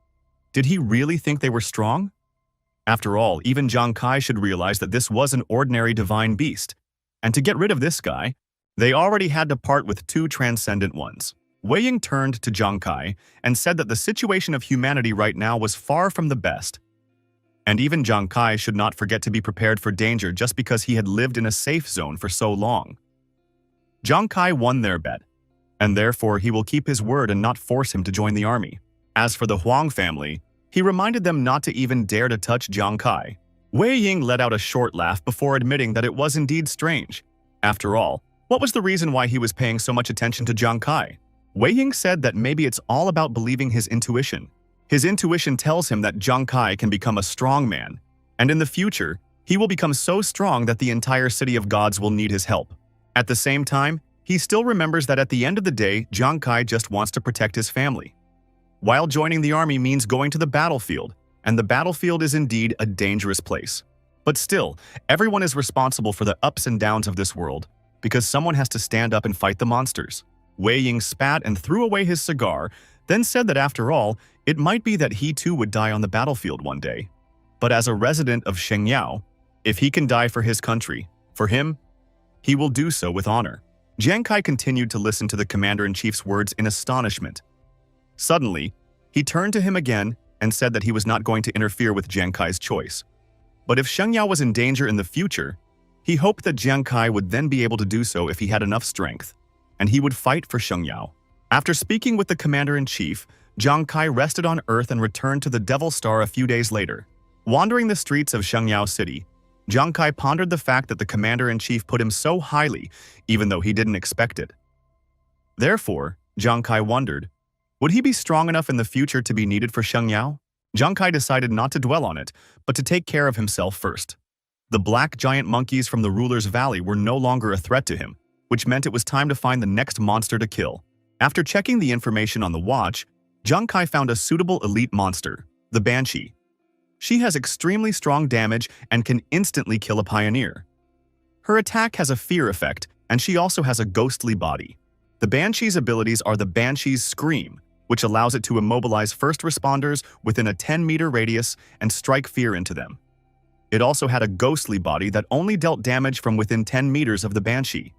did he really think they were strong? After all, even Jiang Kai should realize that this was an ordinary divine beast, and to get rid of this guy, they already had to part with 2 transcendent ones. Wei Ying turned to Jiang Kai and said that the situation of humanity right now was far from the best, and even Jiang Kai should not forget to be prepared for danger just because he had lived in a safe zone for so long. Jiang Kai won their bet, and therefore he will keep his word and not force him to join the army. As for the Huang family, he reminded them not to even dare to touch Jiang Kai. Wei Ying let out a short laugh before admitting that it was indeed strange. After all, what was the reason why he was paying so much attention to Jiang Kai? Wei Ying said that maybe it's all about believing his intuition. His intuition tells him that Jiang Kai can become a strong man, and in the future, he will become so strong that the entire City of Gods will need his help. At the same time, he still remembers that at the end of the day, Jiang Kai just wants to protect his family. While joining the army means going to the battlefield, and the battlefield is indeed a dangerous place. But still, everyone is responsible for the ups and downs of this world, because someone has to stand up and fight the monsters. Wei Ying spat and threw away his cigar, then said that after all, it might be that he too would die on the battlefield one day. But as a resident of Shengyao, if he can die for his country, for him, he will do so with honor. Jiang Kai continued to listen to the commander-in-chief's words in astonishment. Suddenly, he turned to him again and said that he was not going to interfere with Jiang Kai's choice. But if Shengyao was in danger in the future, he hoped that Jiang Kai would then be able to do so if he had enough strength, and he would fight for Shengyao. After speaking with the commander-in-chief, Jiang Kai rested on Earth and returned to the Devil Star a few days later. Wandering the streets of Shengyao City, Jiang Kai pondered the fact that the commander-in-chief put him so highly, even though he didn't expect it. Therefore, Jiang Kai wondered, would he be strong enough in the future to be needed for Shengyao? Jiang Kai decided not to dwell on it, but to take care of himself first. The black giant monkeys from the ruler's valley were no longer a threat to him, which meant it was time to find the next monster to kill. After checking the information on the watch, Jiang Kai found a suitable elite monster, the Banshee. She has extremely strong damage and can instantly kill a pioneer. Her attack has a fear effect, and she also has a ghostly body. The Banshee's abilities are the Banshee's Scream, which allows it to immobilize first responders within a 10-meter radius and strike fear into them. It also had a ghostly body that only dealt damage from within 10 meters of the Banshee.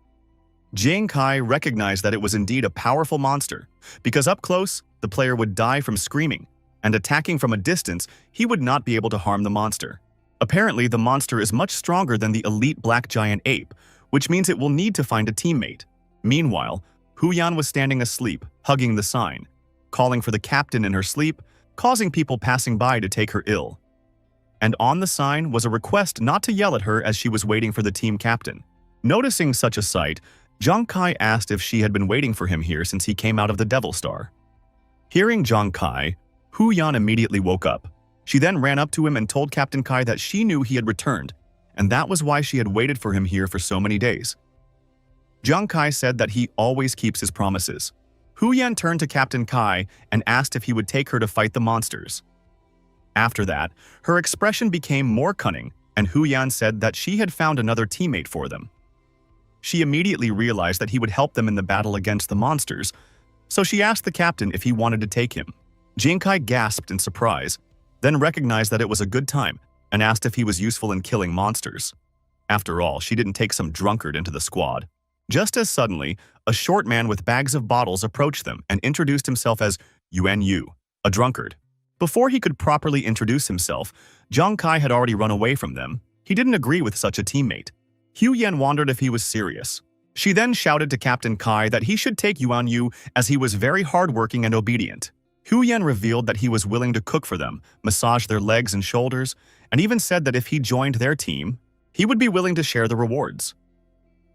Jiang Kai recognized that it was indeed a powerful monster, because up close, the player would die from screaming, and attacking from a distance, he would not be able to harm the monster. Apparently, the monster is much stronger than the elite black giant ape, which means it will need to find a teammate. Meanwhile, Hu Yan was standing asleep, hugging the sign, calling for the captain in her sleep, causing people passing by to take her ill. And on the sign was a request not to yell at her as she was waiting for the team captain. Noticing such a sight, Jiang Kai asked if she had been waiting for him here since he came out of the Devil Star. Hearing Jiang Kai, Hu Yan immediately woke up. She then ran up to him and told Captain Kai that she knew he had returned, and that was why she had waited for him here for so many days. Jiang Kai said that he always keeps his promises. Hu Yan turned to Captain Kai and asked if he would take her to fight the monsters. After that, her expression became more cunning, and Hu Yan said that she had found another teammate for them. She immediately realized that he would help them in the battle against the monsters, so she asked the captain if he wanted to take him. Jiang Kai gasped in surprise, then recognized that it was a good time, and asked if he was useful in killing monsters. After all, she didn't take some drunkard into the squad. Just as suddenly, a short man with bags of bottles approached them and introduced himself as Yuan Yu, a drunkard. Before he could properly introduce himself, Jiang Kai had already run away from them. He didn't agree with such a teammate. Hu Yan wondered if he was serious. She then shouted to Captain Kai that he should take Yuan Yu as he was very hardworking and obedient. Hu Yan revealed that he was willing to cook for them, massage their legs and shoulders, and even said that if he joined their team, he would be willing to share the rewards.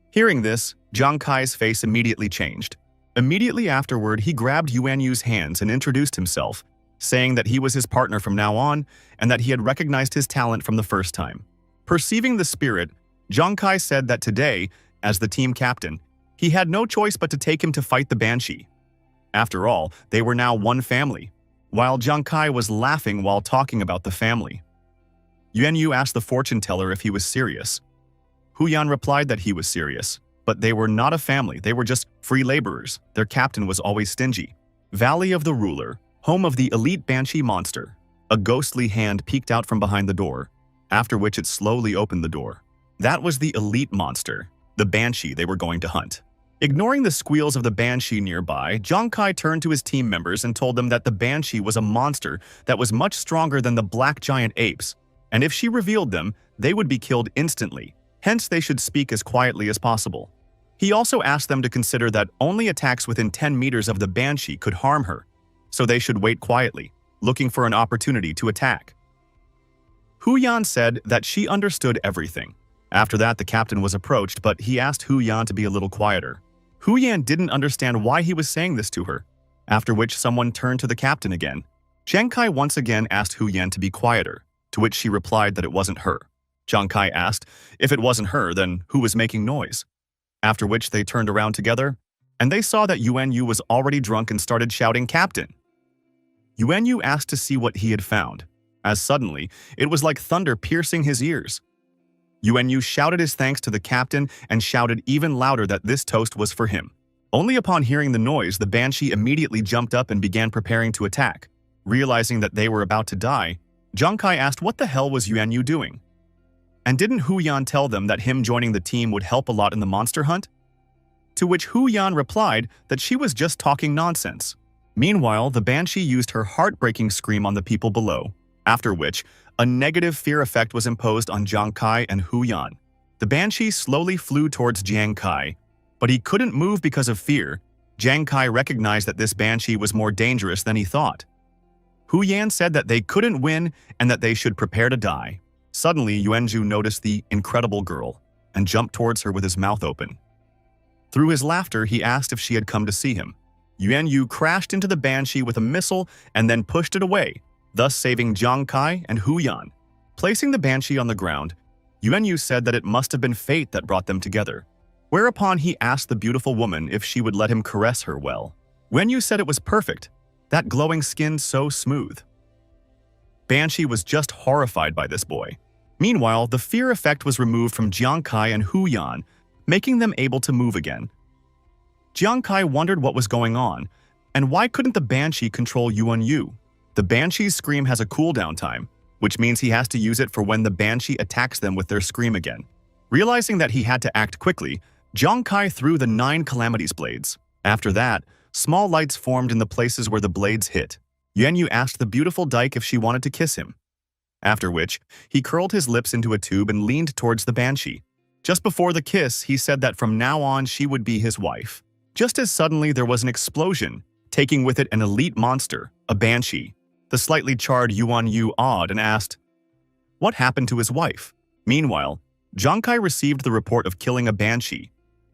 Hearing this, Jiang Kai's face immediately changed. Immediately afterward, he grabbed Yuan Yu's hands and introduced himself, saying that he was his partner from now on and that he had recognized his talent from the first time. Perceiving the spirit, Jiang Kai said that today, as the team captain, he had no choice but to take him to fight the Banshee. After all, they were now one family, while Jiang Kai was laughing while talking about the family. Yuan Yu asked the fortune teller if he was serious. Hu Yan replied that he was serious, but they were not a family, they were just free laborers. Their captain was always stingy. Valley of the Ruler, home of the elite Banshee monster. A ghostly hand peeked out from behind the door, after which it slowly opened the door. That was the elite monster, the Banshee they were going to hunt. Ignoring the squeals of the Banshee nearby, Jiang Kai turned to his team members and told them that the Banshee was a monster that was much stronger than the black giant apes, and if she revealed them, they would be killed instantly. Hence, they should speak as quietly as possible. He also asked them to consider that only attacks within 10 meters of the Banshee could harm her, so they should wait quietly, looking for an opportunity to attack. Hu Yan said that she understood everything. After that, the captain was approached, but he asked Hu Yan to be a little quieter. Hu Yan didn't understand why he was saying this to her, after which someone turned to the captain again. Jiang Kai once again asked Hu Yan to be quieter, to which she replied that it wasn't her. Jiang Kai asked if it wasn't her, then who was making noise? after which they turned around together, and they saw that Yuan Yu was already drunk and started shouting, "Captain!" Yuan Yu asked to see what he had found, as suddenly, it was like thunder piercing his ears. Yuan Yu shouted his thanks to the captain and shouted even louder that this toast was for him. Only upon hearing the noise, the banshee immediately jumped up and began preparing to attack. Realizing that they were about to die, Zhang Kai asked what the hell was Yuan Yu doing? And didn't Hu Yan tell them that him joining the team would help a lot in the monster hunt? To which Hu Yan replied that she was just talking nonsense. Meanwhile, the banshee used her heartbreaking scream on the people below, after which a negative fear effect was imposed on Zhang Kai and Hu Yan. The banshee slowly flew towards Zhang Kai, but he couldn't move because of fear. Zhang Kai recognized that this banshee was more dangerous than he thought. Hu Yan said that they couldn't win and that they should prepare to die. Suddenly, Yuan Yu noticed the incredible girl and jumped towards her with his mouth open. Through his laughter, he asked if she had come to see him. Yuan Yu crashed into the banshee with a missile and then pushed it away, thus saving Zhang Kai and Hu Yan. Placing the banshee on the ground, Yuan Yu said that it must have been fate that brought them together, whereupon he asked the beautiful woman if she would let him caress her well. Yuan Yu said it was perfect, that glowing skin so smooth. Banshee was just horrified by this boy. Meanwhile, the fear effect was removed from Jiang Kai and Hu Yan, making them able to move again. Jiang Kai wondered what was going on, and why couldn't the banshee control Yuan Yu? The banshee's scream has a cooldown time, which means he has to use it for when the banshee attacks them with their scream again. Realizing that he had to act quickly, Jiang Kai threw the 9 calamities blades. After that, small lights formed in the places where the blades hit. Yuan Yu asked the beautiful dyke if she wanted to kiss him. After which, he curled his lips into a tube and leaned towards the banshee. Just before the kiss, he said that from now on she would be his wife. Just as suddenly there was an explosion, taking with it an elite monster, a banshee. The slightly charred Yuan Yu awed and asked, what happened to his wife? Meanwhile, Zhang Kai received the report of killing a banshee,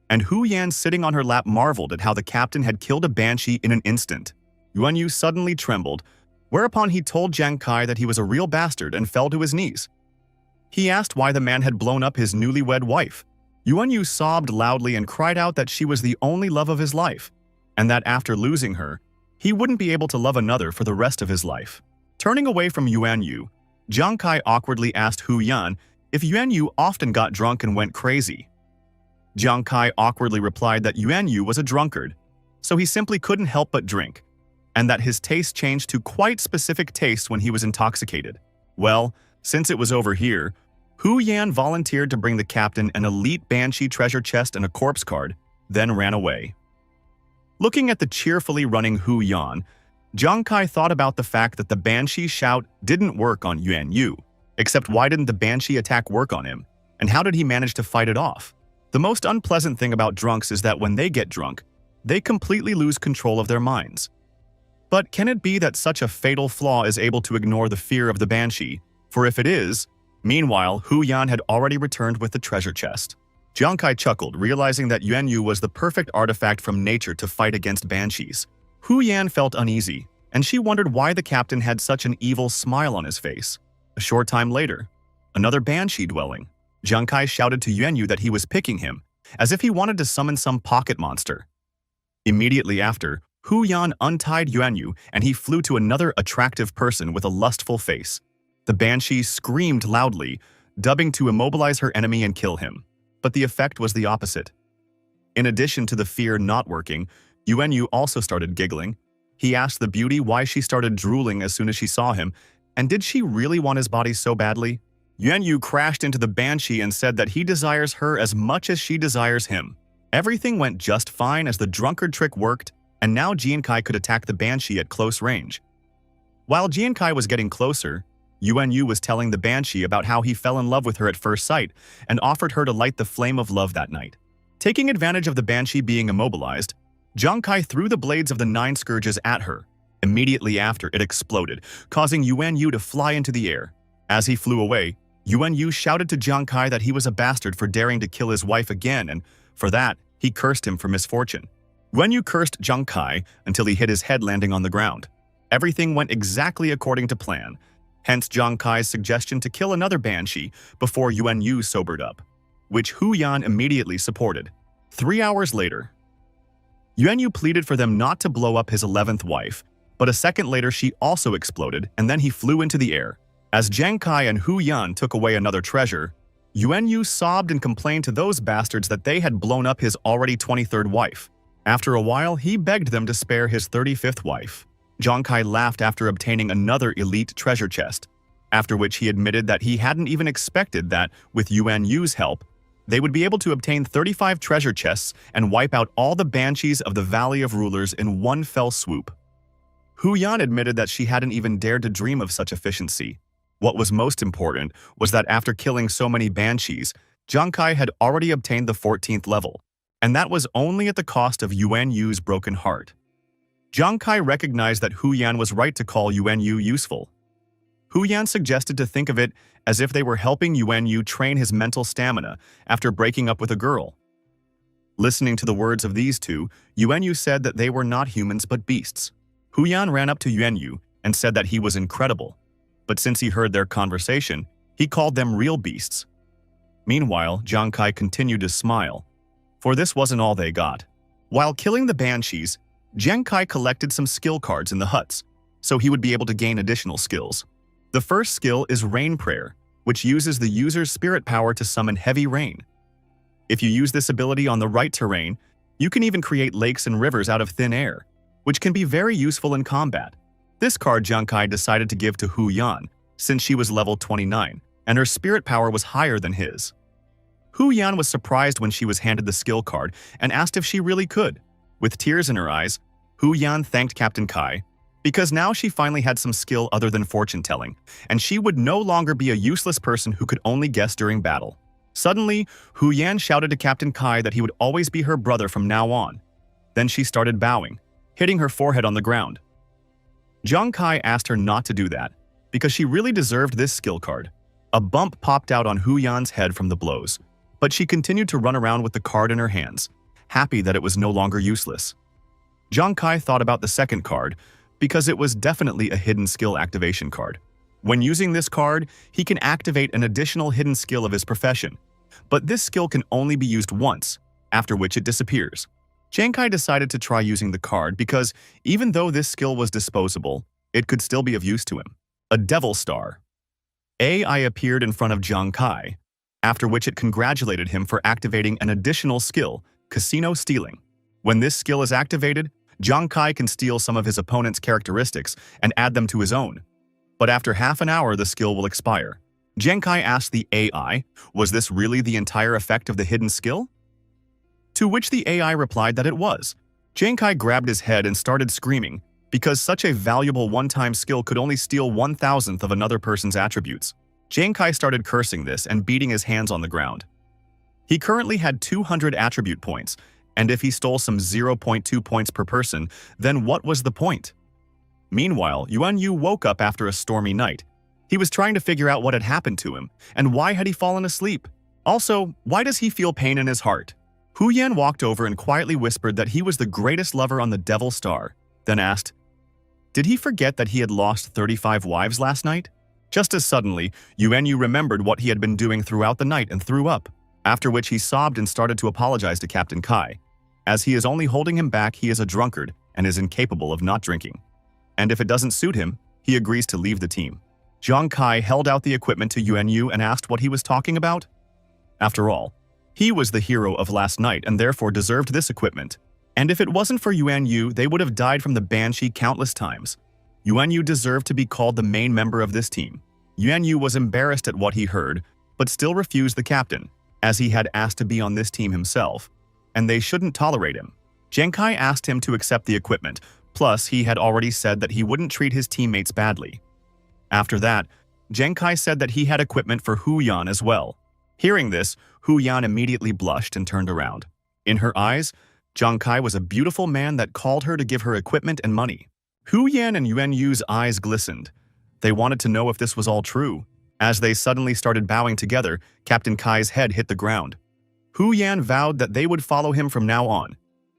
and Hu Yan sitting on her lap marveled at how the captain had killed a banshee in an instant. Yuan Yu suddenly trembled, whereupon he told Zhang Kai that he was a real bastard and fell to his knees. He asked why the man had blown up his newlywed wife. Yuan Yu sobbed loudly and cried out that she was the only love of his life, and that after losing her, he wouldn't be able to love another for the rest of his life. Turning away from Yuan Yu, Zhang Kai awkwardly asked Hu Yan if Yuan Yu often got drunk and went crazy. Zhang Kai awkwardly replied that Yuan Yu was a drunkard, so he simply couldn't help but drink, and that his taste changed to quite specific tastes when he was intoxicated. Well, since it was over here, Hu Yan volunteered to bring the captain an elite banshee treasure chest and a corpse card, then ran away. Looking at the cheerfully running Hu Yan, Zhang Kai thought about the fact that the banshee shout didn't work on Yuan Yu, except why didn't the banshee attack work on him, and how did he manage to fight it off? The most unpleasant thing about drunks is that when they get drunk, they completely lose control of their minds. But can it be that such a fatal flaw is able to ignore the fear of the banshee? For if it is, meanwhile, Hu Yan had already returned with the treasure chest. Zhang Kai chuckled, realizing that Yuan Yu was the perfect artifact from nature to fight against banshees. Hu Yan felt uneasy, and she wondered why the captain had such an evil smile on his face. A short time later, another banshee dwelling. Zhang Kai shouted to Yuan Yu that he was picking him, as if he wanted to summon some pocket monster. Immediately after, Hu Yan untied Yuan Yu and he flew to another attractive person with a lustful face. The banshee screamed loudly, dubbing to immobilize her enemy and kill him. But the effect was the opposite. In addition to the fear not working, Yuan Yu also started giggling. He asked the beauty why she started drooling as soon as she saw him, and did she really want his body so badly? Yuan Yu crashed into the banshee and said that he desires her as much as she desires him. Everything went just fine as the drunkard trick worked, and now Jian Kai could attack the banshee at close range. While Jian Kai was getting closer, Yuan Yu was telling the banshee about how he fell in love with her at first sight and offered her to light the flame of love that night. Taking advantage of the banshee being immobilized, Zhang Kai threw the blades of the 9 scourges at her. Immediately after, it exploded, causing Yuan Yu to fly into the air. As he flew away, Yuan Yu shouted to Zhang Kai that he was a bastard for daring to kill his wife again, and for that, he cursed him for misfortune. Yuan Yu cursed Zhang Kai until he hit his head landing on the ground. Everything went exactly according to plan, hence Zhang Kai's suggestion to kill another banshee before Yuan Yu sobered up, which Hu Yan immediately supported. 3 hours later, Yuanyu pleaded for them not to blow up his 11th wife, but a second later she also exploded and then he flew into the air. As Jiang Kai and Hu Yan took away another treasure, Yuanyu sobbed and complained to those bastards that they had blown up his already 23rd wife. After a while, he begged them to spare his 35th wife. Jiang Kai laughed after obtaining another elite treasure chest, after which he admitted that he hadn't even expected that, with Yuanyu's help, they would be able to obtain 35 treasure chests and wipe out all the banshees of the Valley of Rulers in one fell swoop. Hu Yan admitted that she hadn't even dared to dream of such efficiency. What was most important was that after killing so many banshees, Jiang Kai had already obtained the 14th level, and that was only at the cost of Yuanyu's broken heart. Jiang Kai recognized that Hu Yan was right to call Yuanyu useful. Hu Yan suggested to think of it as if they were helping Yuanyu train his mental stamina after breaking up with a girl. Listening to the words of these two, Yuanyu said that they were not humans but beasts. Hu Yan ran up to Yuanyu and said that he was incredible, but since he heard their conversation, he called them real beasts. Meanwhile, Jiang Kai continued to smile, for this wasn't all they got. While killing the banshees, Jiang Kai collected some skill cards in the huts, so he would be able to gain additional skills. The first skill is Rain Prayer, which uses the user's spirit power to summon heavy rain. If you use this ability on the right terrain, you can even create lakes and rivers out of thin air, which can be very useful in combat. This card Jiang Kai decided to give to Hu Yan, since she was level 29, and her spirit power was higher than his. Hu Yan was surprised when she was handed the skill card and asked if she really could. With tears in her eyes, Hu Yan thanked Captain Kai, because now she finally had some skill other than fortune-telling, and she would no longer be a useless person who could only guess during battle. Suddenly, Hu Yan shouted to Captain Kai that he would always be her brother from now on. Then she started bowing, hitting her forehead on the ground. Jiang Kai asked her not to do that, because she really deserved this skill card. A bump popped out on Hu Yan's head from the blows, but she continued to run around with the card in her hands, happy that it was no longer useless. Jiang Kai thought about the second card, because it was definitely a hidden skill activation card. When using this card, he can activate an additional hidden skill of his profession, but this skill can only be used once, after which it disappears. Jiang Kai decided to try using the card because even though this skill was disposable, it could still be of use to him. A Devil Star. AI appeared in front of Jiang Kai, after which it congratulated him for activating an additional skill, Casino Stealing. When this skill is activated, Jiang Kai can steal some of his opponent's characteristics and add them to his own. But after half an hour, the skill will expire. Jiang Kai asked the AI, was this really the entire effect of the hidden skill? To which the AI replied that it was. Jiang Kai grabbed his head and started screaming, because such a valuable one-time skill could only steal 1,000th of another person's attributes. Jiang Kai started cursing this and beating his hands on the ground. He currently had 200 attribute points, and if he stole some 0.2 points per person, then what was the point? Meanwhile, Yuanyu woke up after a stormy night. He was trying to figure out what had happened to him, and why had he fallen asleep? Also, why does he feel pain in his heart? Hu Yan walked over and quietly whispered that he was the greatest lover on the Devil Star, then asked, did he forget that he had lost 35 wives last night? Just as suddenly, Yuanyu remembered what he had been doing throughout the night and threw up, after which he sobbed and started to apologize to Captain Kai. As he is only holding him back, he is a drunkard and is incapable of not drinking. And if it doesn't suit him, he agrees to leave the team. Jiang Kai held out the equipment to Yuanyu and asked what he was talking about. After all, he was the hero of last night and therefore deserved this equipment. And if it wasn't for Yuanyu, they would have died from the Banshee countless times. Yuanyu deserved to be called the main member of this team. Yuanyu was embarrassed at what he heard, but still refused the captain, as he had asked to be on this team himself, and they shouldn't tolerate him. Jiang Kai asked him to accept the equipment, plus he had already said that he wouldn't treat his teammates badly. After that, Jiang Kai said that he had equipment for Hu Yan as well. Hearing this, Hu Yan immediately blushed and turned around. In her eyes, Jiang Kai was a beautiful man that called her to give her equipment and money. Hu Yan and Yuanyu's eyes glistened. They wanted to know if this was all true. As they suddenly started bowing together, Captain Kai's head hit the ground. Hu Yan vowed that they would follow him from now on,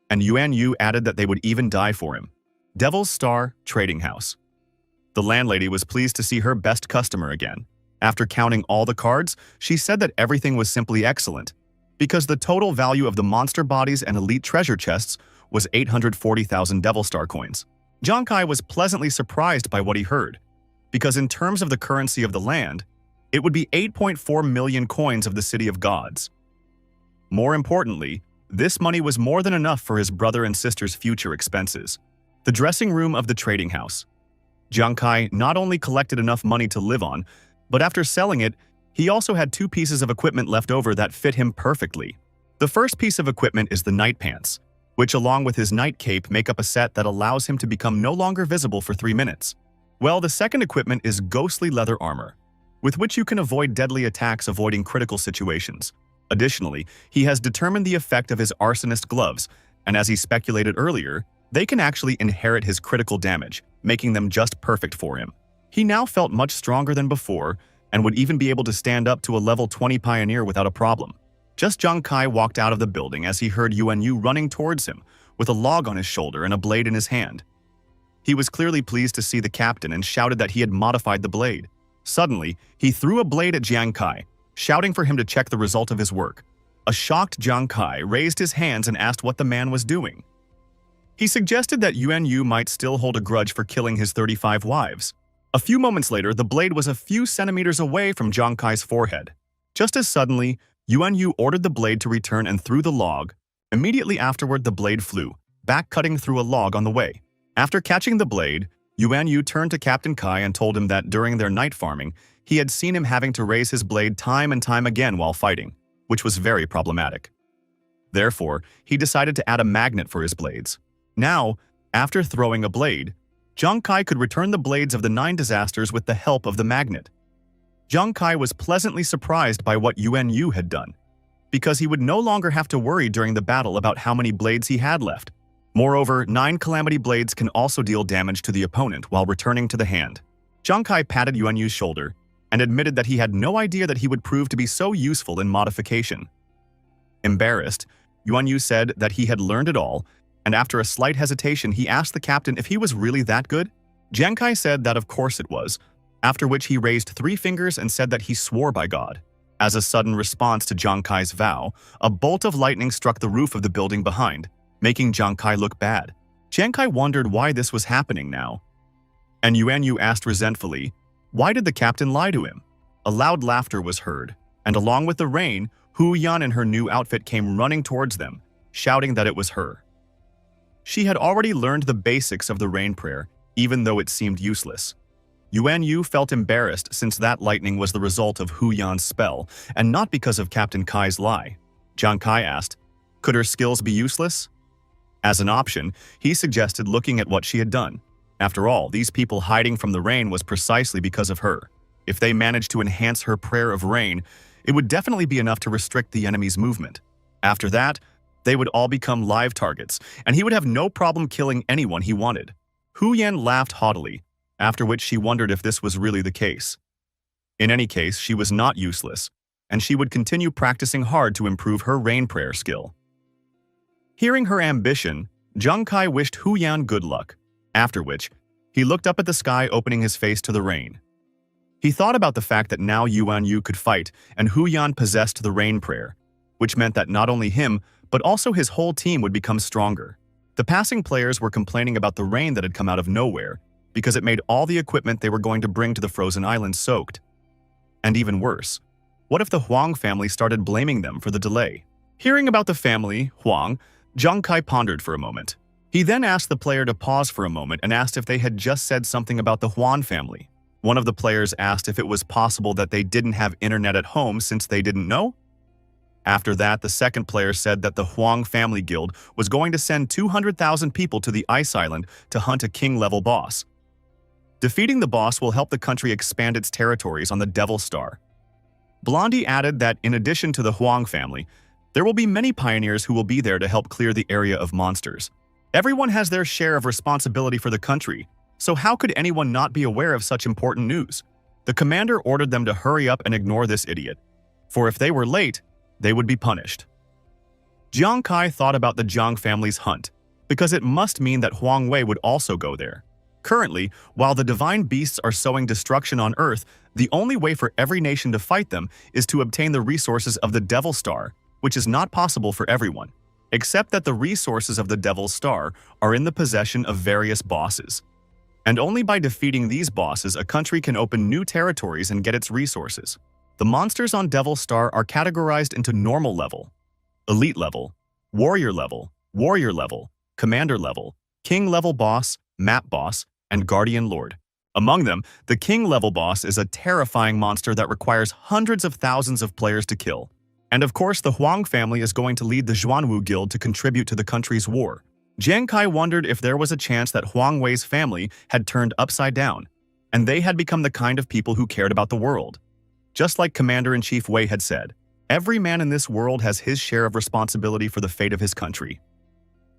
and Yuanyu added that they would even die for him. Devil's Star Trading House. The landlady was pleased to see her best customer again. After counting all the cards, she said that everything was simply excellent. because the total value of the monster bodies and elite treasure chests was 840,000 Devil Star coins. Jiang Kai was pleasantly surprised by what he heard, because in terms of the currency of the land, it would be 8.4 million coins of the City of Gods. More importantly, this money was more than enough for his brother and sister's future expenses. The dressing room of the trading house. Jiang Kai not only collected enough money to live on, but after selling it, he also had 2 pieces of equipment left over that fit him perfectly. The first piece of equipment is the night pants, which along with his night cape make up a set that allows him to become no longer visible for 3 minutes. Well, the second equipment is ghostly leather armor, with which you can avoid deadly attacks avoiding critical situations. Additionally, he has determined the effect of his arsonist gloves, and as he speculated earlier, they can actually inherit his critical damage, making them just perfect for him. He now felt much stronger than before, and would even be able to stand up to a level 20 pioneer without a problem. Just Jiang Kai walked out of the building as he heard Yuan Yu running towards him, with a log on his shoulder and a blade in his hand. He was clearly pleased to see the captain and shouted that he had modified the blade. Suddenly, he threw a blade at Jiang Kai, shouting for him to check the result of his work. A shocked Jiang Kai raised his hands and asked what the man was doing. He suggested that Yuan Yu might still hold a grudge for killing his 35 wives. A few moments later, the blade was a few centimeters away from Jiang Kai's forehead. Just as suddenly, Yuan Yu ordered the blade to return and threw the log. Immediately afterward, the blade flew, back cutting through a log on the way. After catching the blade, Yuan Yu turned to Captain Kai and told him that during their night farming, he had seen him having to raise his blade time and time again while fighting, which was very problematic. Therefore, he decided to add a magnet for his blades. Now, after throwing a blade, Jiang Kai could return the blades of the 9 disasters with the help of the magnet. Jiang Kai was pleasantly surprised by what Yuan Yu had done, because he would no longer have to worry during the battle about how many blades he had left. Moreover, 9 calamity blades can also deal damage to the opponent while returning to the hand. Jiang Kai patted Yuan Yu's shoulder and admitted that he had no idea that he would prove to be so useful in modification. Embarrassed, Yuan Yu said that he had learned it all, and after a slight hesitation, he asked the captain if he was really that good. Jiang Kai said that of course it was, after which he raised 3 fingers and said that he swore by God. As a sudden response to Jiang Kai's vow, a bolt of lightning struck the roof of the building behind, making Jiang Kai look bad. Jiang Kai wondered why this was happening now. And Yuan Yu asked resentfully, why did the captain lie to him? A loud laughter was heard, and along with the rain, Hu Yan in her new outfit came running towards them, shouting that it was her. She had already learned the basics of the rain prayer, even though it seemed useless. Yuan Yu felt embarrassed since that lightning was the result of Hu Yan's spell, and not because of Captain Kai's lie. Jiang Kai asked, could her skills be useless? As an option, he suggested looking at what she had done. After all, these people hiding from the rain was precisely because of her. If they managed to enhance her prayer of rain, it would definitely be enough to restrict the enemy's movement. After that, they would all become live targets, and he would have no problem killing anyone he wanted. Hu Yan laughed haughtily, after which she wondered if this was really the case. In any case, she was not useless, and she would continue practicing hard to improve her rain prayer skill. Hearing her ambition, Jiang Kai wished Hu Yan good luck, after which he looked up at the sky, opening his face to the rain. He thought about the fact that now Yuan Yu could fight and Hu Yan possessed the rain prayer, which meant that not only him, but also his whole team would become stronger. The passing players were complaining about the rain that had come out of nowhere because it made all the equipment they were going to bring to the frozen island soaked. And even worse, what if the Huang family started blaming them for the delay? Hearing about the family, Huang, Jiang Kai pondered for a moment. He then asked the player to pause for a moment and asked if they had just said something about the Huang family. One of the players asked if it was possible that they didn't have internet at home since they didn't know. After that, the second player said that the Huang family guild was going to send 200,000 people to the ice island to hunt a king-level boss. Defeating the boss will help the country expand its territories on the Devil Star. Blondie added that in addition to the Huang family, there will be many pioneers who will be there to help clear the area of monsters. Everyone has their share of responsibility for the country, so how could anyone not be aware of such important news? The commander ordered them to hurry up and ignore this idiot, for if they were late, they would be punished. Jiang Kai thought about the Jiang family's hunt, because it must mean that Huang Wei would also go there. Currently, while the divine beasts are sowing destruction on Earth, the only way for every nation to fight them is to obtain the resources of the Devil Star, which is not possible for everyone, except that the resources of the Devil's Star are in the possession of various bosses. And only by defeating these bosses a country can open new territories and get its resources. The monsters on Devil's Star are categorized into normal level, elite level, warrior level, commander level, king level boss, map boss, and guardian lord. Among them, the king level boss is a terrifying monster that requires hundreds of thousands of players to kill. And of course, the Huang family is going to lead the Xuanwu Guild to contribute to the country's war. Jiang Kai wondered if there was a chance that Huang Wei's family had turned upside down, and they had become the kind of people who cared about the world. Just like Commander-in-Chief Wei had said, every man in this world has his share of responsibility for the fate of his country.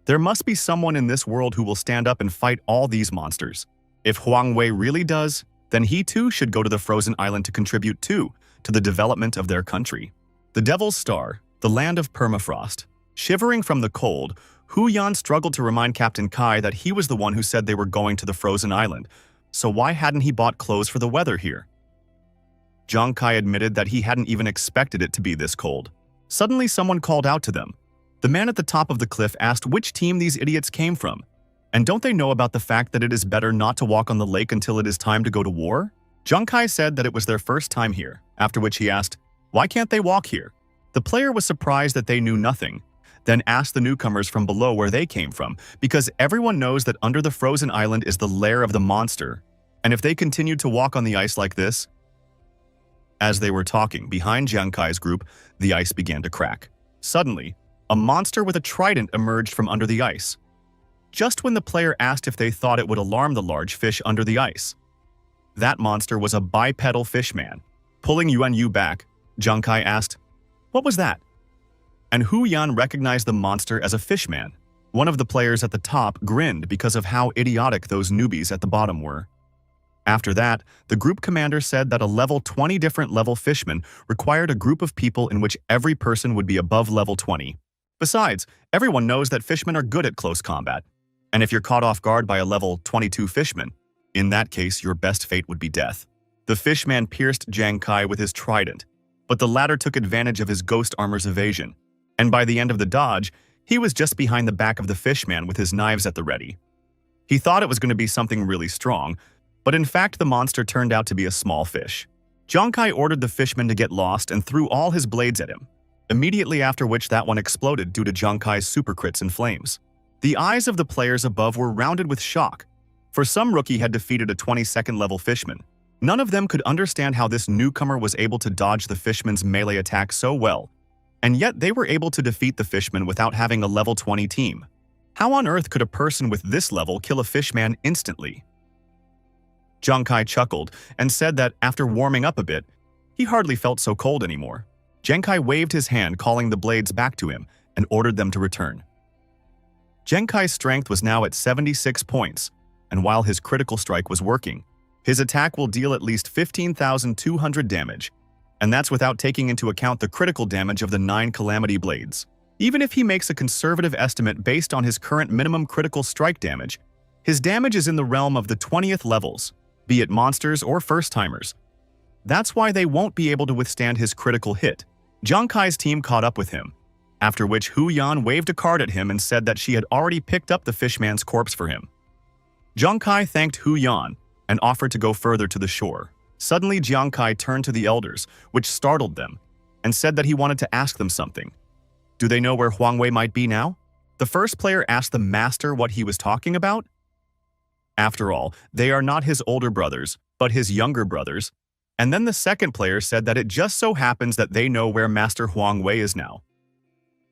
There must be someone in this world who will stand up and fight all these monsters. If Huang Wei really does, then he too should go to the frozen island to contribute too to the development of their country. The Devil's Star, the land of permafrost. Shivering from the cold, Hu Yan struggled to remind Captain Kai that he was the one who said they were going to the frozen island, so why hadn't he bought clothes for the weather here? Jiang Kai admitted that he hadn't even expected it to be this cold. Suddenly someone called out to them. The man at the top of the cliff asked which team these idiots came from. And don't they know about the fact that it is better not to walk on the lake until it is time to go to war? Jiang Kai said that it was their first time here, after which he asked, why can't they walk here? The player was surprised that they knew nothing, then asked the newcomers from below where they came from, because everyone knows that under the frozen island is the lair of the monster, and if they continued to walk on the ice like this… As they were talking, behind Jiang Kai's group, the ice began to crack. Suddenly, a monster with a trident emerged from under the ice. Just when the player asked if they thought it would alarm the large fish under the ice. That monster was a bipedal fishman. Pulling Yuan Yu back, Jiang Kai asked, what was that? And Hu Yan recognized the monster as a fishman. One of the players at the top grinned because of how idiotic those newbies at the bottom were. After that, the group commander said that a level 20 different level fishman required a group of people in which every person would be above level 20. Besides, everyone knows that fishmen are good at close combat. And if you're caught off guard by a level 22 fishman, in that case your best fate would be death. The fishman pierced Jiang Kai with his trident, but the latter took advantage of his ghost armor's evasion, and by the end of the dodge, he was just behind the back of the fishman with his knives at the ready. He thought it was going to be something really strong, but in fact the monster turned out to be a small fish. Jiang Kai ordered the fishman to get lost and threw all his blades at him, immediately after which that one exploded due to Jiang Kai's super crits and flames. The eyes of the players above were rounded with shock, for some rookie had defeated a 22nd level fishman. None of them could understand how this newcomer was able to dodge the fishman's melee attack so well, and yet they were able to defeat the fishman without having a level 20 team. How on earth could a person with this level kill a fishman instantly? Jiang Kai chuckled and said that after warming up a bit, he hardly felt so cold anymore. Jiang Kai waved his hand calling the blades back to him and ordered them to return. Jiang Kai's strength was now at 76 points, and while his critical strike was working, his attack will deal at least 15,200 damage, and that's without taking into account the critical damage of the 9 Calamity Blades. Even if he makes a conservative estimate based on his current minimum critical strike damage, his damage is in the realm of the 20th levels, be it monsters or first-timers. That's why they won't be able to withstand his critical hit. Jiang Kai's team caught up with him, after which Hu Yan waved a card at him and said that she had already picked up the fishman's corpse for him. Jiang Kai thanked Hu Yan and offered to go further to the shore. Suddenly Jiang Kai turned to the elders, which startled them, and said that he wanted to ask them something. Do they know where Huang Wei might be now? The first player asked the master what he was talking about. After all, they are not his older brothers, but his younger brothers. And then the second player said that it just so happens that they know where Master Huang Wei is now.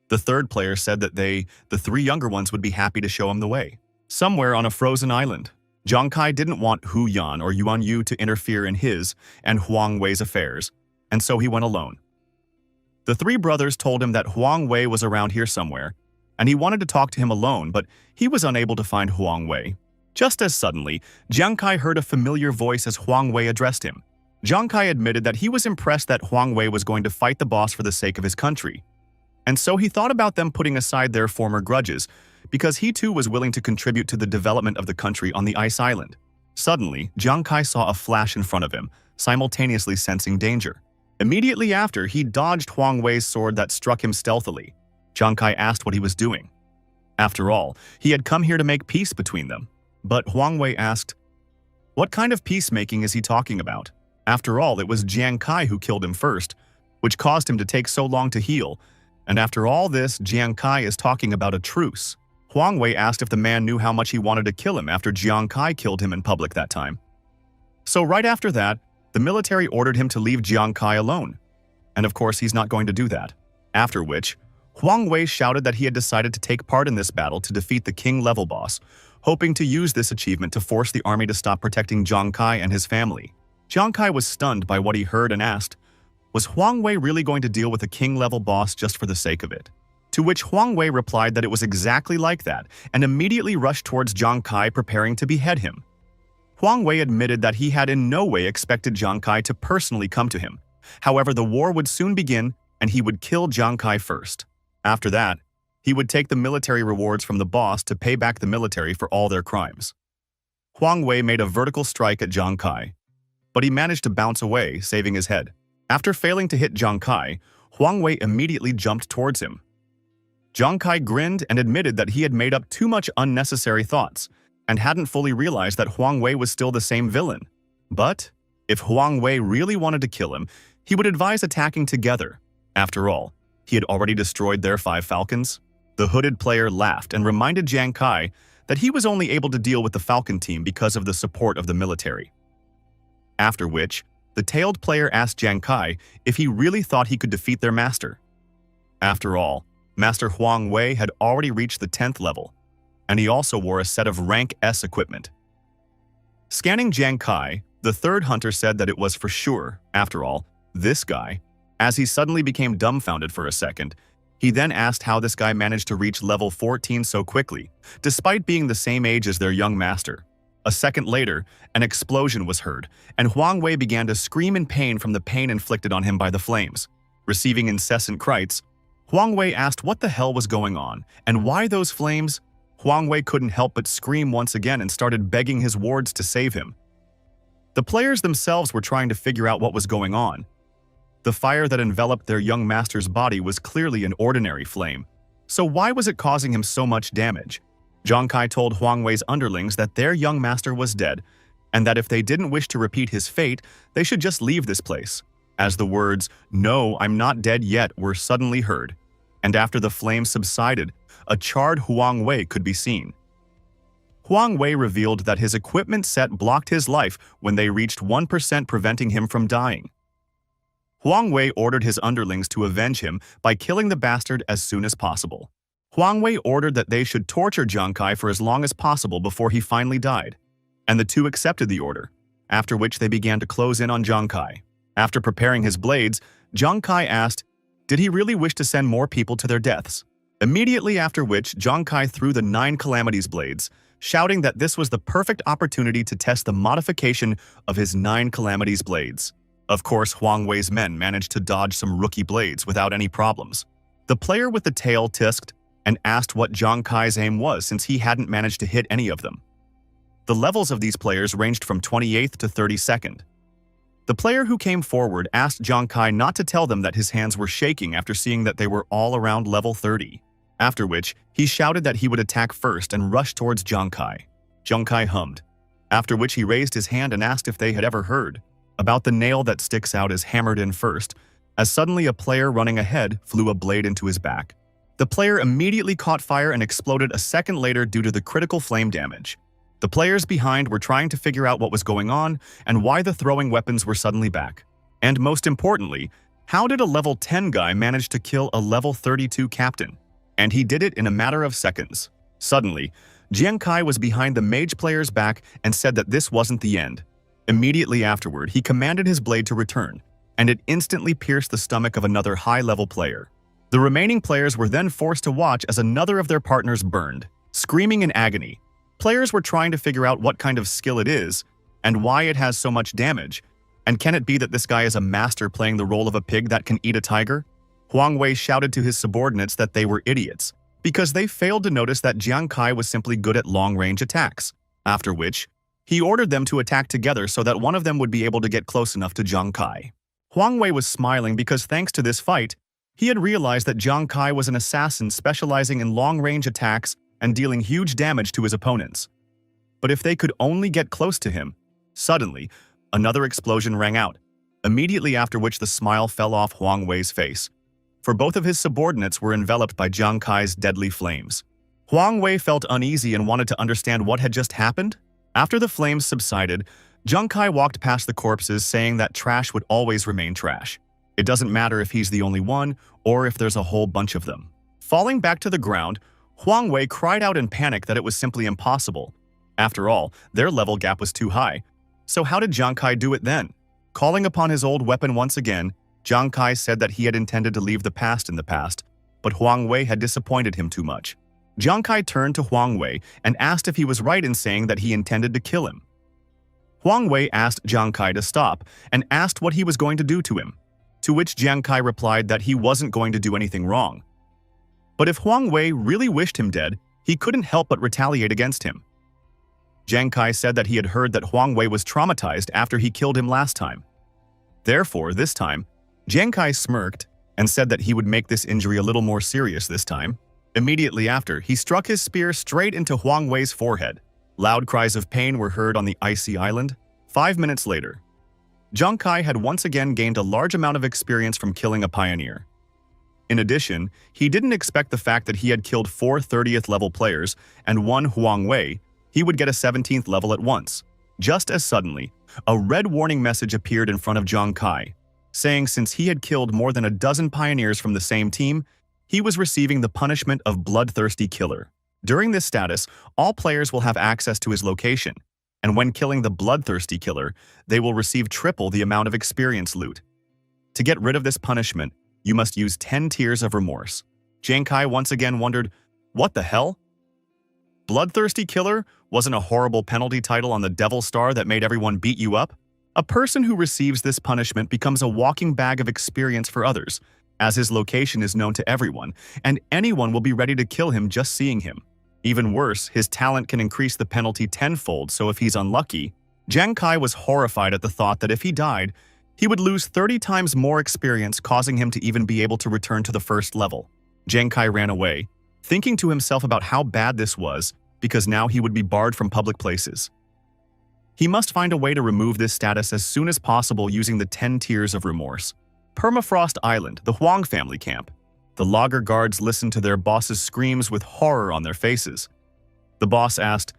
The third player said that the 3 younger ones, would be happy to show him the way. Somewhere on a frozen island. Jiang Kai didn't want Hu Yan or Yuan Yu to interfere in his and Huang Wei's affairs, and so he went alone. The 3 brothers told him that Huang Wei was around here somewhere, and he wanted to talk to him alone, but he was unable to find Huang Wei. Just as suddenly, Jiang Kai heard a familiar voice as Huang Wei addressed him. Jiang Kai admitted that he was impressed that Huang Wei was going to fight the boss for the sake of his country. And so he thought about them putting aside their former grudges, because he too was willing to contribute to the development of the country on the ice island. Suddenly, Jiang Kai saw a flash in front of him, simultaneously sensing danger. Immediately after, he dodged Huang Wei's sword that struck him stealthily. Jiang Kai asked what he was doing. After all, he had come here to make peace between them. But Huang Wei asked, what kind of peacemaking is he talking about? After all, it was Jiang Kai who killed him first, which caused him to take so long to heal. And after all this, Jiang Kai is talking about a truce. Huang Wei asked if the man knew how much he wanted to kill him after Jiang Kai killed him in public that time. So right after that, the military ordered him to leave Jiang Kai alone. And of course, he's not going to do that. After which, Huang Wei shouted that he had decided to take part in this battle to defeat the king-level boss, hoping to use this achievement to force the army to stop protecting Jiang Kai and his family. Jiang Kai was stunned by what he heard and asked, was Huang Wei really going to deal with a king-level boss just for the sake of it? To which Huang Wei replied that it was exactly like that and immediately rushed towards Jiang Kai preparing to behead him. Huang Wei admitted that he had in no way expected Jiang Kai to personally come to him. However, the war would soon begin and he would kill Jiang Kai first. After that, he would take the military rewards from the boss to pay back the military for all their crimes. Huang Wei made a vertical strike at Jiang Kai, but he managed to bounce away, saving his head. After failing to hit Jiang Kai, Huang Wei immediately jumped towards him. Jiang Kai grinned and admitted that he had made up too much unnecessary thoughts and hadn't fully realized that Huang Wei was still the same villain. But if Huang Wei really wanted to kill him, he would advise attacking together. After all, he had already destroyed their 5 falcons. The hooded player laughed and reminded Jiang Kai that he was only able to deal with the falcon team because of the support of the military. After which, the tailed player asked Jiang Kai if he really thought he could defeat their master. After all, Master Huang Wei had already reached the 10th level, and he also wore a set of rank S equipment. Scanning Jiang Kai, the third hunter said that it was for sure, after all, this guy. As he suddenly became dumbfounded for a second, he then asked how this guy managed to reach level 14 so quickly, despite being the same age as their young master. A second later, an explosion was heard, and Huang Wei began to scream in pain from the pain inflicted on him by the flames. Receiving incessant cries, Huang Wei asked what the hell was going on, and why those flames? Huang Wei couldn't help but scream once again and started begging his wards to save him. The players themselves were trying to figure out what was going on. The fire that enveloped their young master's body was clearly an ordinary flame. So why was it causing him so much damage? Jiang Kai told Huang Wei's underlings that their young master was dead, and that if they didn't wish to repeat his fate, they should just leave this place. As the words, "No, I'm not dead yet," were suddenly heard, and after the flames subsided, a charred Huang Wei could be seen. Huang Wei revealed that his equipment set blocked his life when they reached 1%, preventing him from dying. Huang Wei ordered his underlings to avenge him by killing the bastard as soon as possible. Huang Wei ordered that they should torture Jiang Kai for as long as possible before he finally died, and the two accepted the order, after which they began to close in on Jiang Kai. After preparing his blades, Jiang Kai asked, did he really wish to send more people to their deaths? Immediately after which, Jiang Kai threw the 9 Calamities blades, shouting that this was the perfect opportunity to test the modification of his 9 Calamities blades. Of course, Huang Wei's men managed to dodge some rookie blades without any problems. The player with the tail tisked and asked what Jiang Kai's aim was since he hadn't managed to hit any of them. The levels of these players ranged from 28th to 32nd. The player who came forward asked Jiang Kai not to tell them that his hands were shaking after seeing that they were all around level 30. After which, he shouted that he would attack first and rush towards Jiang Kai. Jiang Kai hummed, after which he raised his hand and asked if they had ever heard about the nail that sticks out is hammered in first, as suddenly a player running ahead flew a blade into his back. The player immediately caught fire and exploded a second later due to the critical flame damage. The players behind were trying to figure out what was going on and why the throwing weapons were suddenly back. And most importantly, how did a level 10 guy manage to kill a level 32 captain? And he did it in a matter of seconds. Suddenly, Jiang Kai was behind the mage player's back and said that this wasn't the end. Immediately afterward, he commanded his blade to return, and it instantly pierced the stomach of another high-level player. The remaining players were then forced to watch as another of their partners burned. Screaming in agony, players were trying to figure out what kind of skill it is and why it has so much damage, and can it be that this guy is a master playing the role of a pig that can eat a tiger? Huang Wei shouted to his subordinates that they were idiots, because they failed to notice that Jiang Kai was simply good at long-range attacks, after which, he ordered them to attack together so that one of them would be able to get close enough to Jiang Kai. Huang Wei was smiling because thanks to this fight, he had realized that Jiang Kai was an assassin specializing in long-range attacks and dealing huge damage to his opponents. But if they could only get close to him, suddenly, another explosion rang out, immediately after which the smile fell off Huang Wei's face, for both of his subordinates were enveloped by Jiang Kai's deadly flames. Huang Wei felt uneasy and wanted to understand what had just happened. After the flames subsided, Jiang Kai walked past the corpses saying that trash would always remain trash. It doesn't matter if he's the only one or if there's a whole bunch of them. Falling back to the ground, Huang Wei cried out in panic that it was simply impossible. After all, their level gap was too high. So how did Jiang Kai do it then? Calling upon his old weapon once again, Jiang Kai said that he had intended to leave the past in the past, but Huang Wei had disappointed him too much. Jiang Kai turned to Huang Wei and asked if he was right in saying that he intended to kill him. Huang Wei asked Jiang Kai to stop and asked what he was going to do to him, to which Jiang Kai replied that he wasn't going to do anything wrong. But if Huang Wei really wished him dead, he couldn't help but retaliate against him. Jiang Kai said that he had heard that Huang Wei was traumatized after he killed him last time. Therefore, this time, Jiang Kai smirked and said that he would make this injury a little more serious this time. Immediately after, he struck his spear straight into Huang Wei's forehead. Loud cries of pain were heard on the icy island. 5 minutes later, Jiang Kai had once again gained a large amount of experience from killing a pioneer. In addition, he didn't expect the fact that he had killed 4 30th level players and 1 Huang Wei, he would get a 17th level at once. Just as suddenly, a red warning message appeared in front of Jiang Kai, saying since he had killed more than a dozen pioneers from the same team, he was receiving the punishment of bloodthirsty killer. During this status, all players will have access to his location, and when killing the bloodthirsty killer, they will receive triple the amount of experience loot. To get rid of this punishment, you must use 10 tears of remorse. Jiang Kai once again wondered, what the hell? Bloodthirsty killer wasn't a horrible penalty title on the Devil Star that made everyone beat you up? A person who receives this punishment becomes a walking bag of experience for others, as his location is known to everyone, and anyone will be ready to kill him just seeing him. Even worse, his talent can increase the penalty tenfold, so if he's unlucky, Jiang Kai was horrified at the thought that if he died, he would lose 30 times more experience, causing him to even be able to return to the first level. Jiang Kai ran away, thinking to himself about how bad this was, because now he would be barred from public places. He must find a way to remove this status as soon as possible using the 10 tears of remorse. Permafrost Island, the Huang family camp. The logger guards listened to their boss's screams with horror on their faces. The boss asked,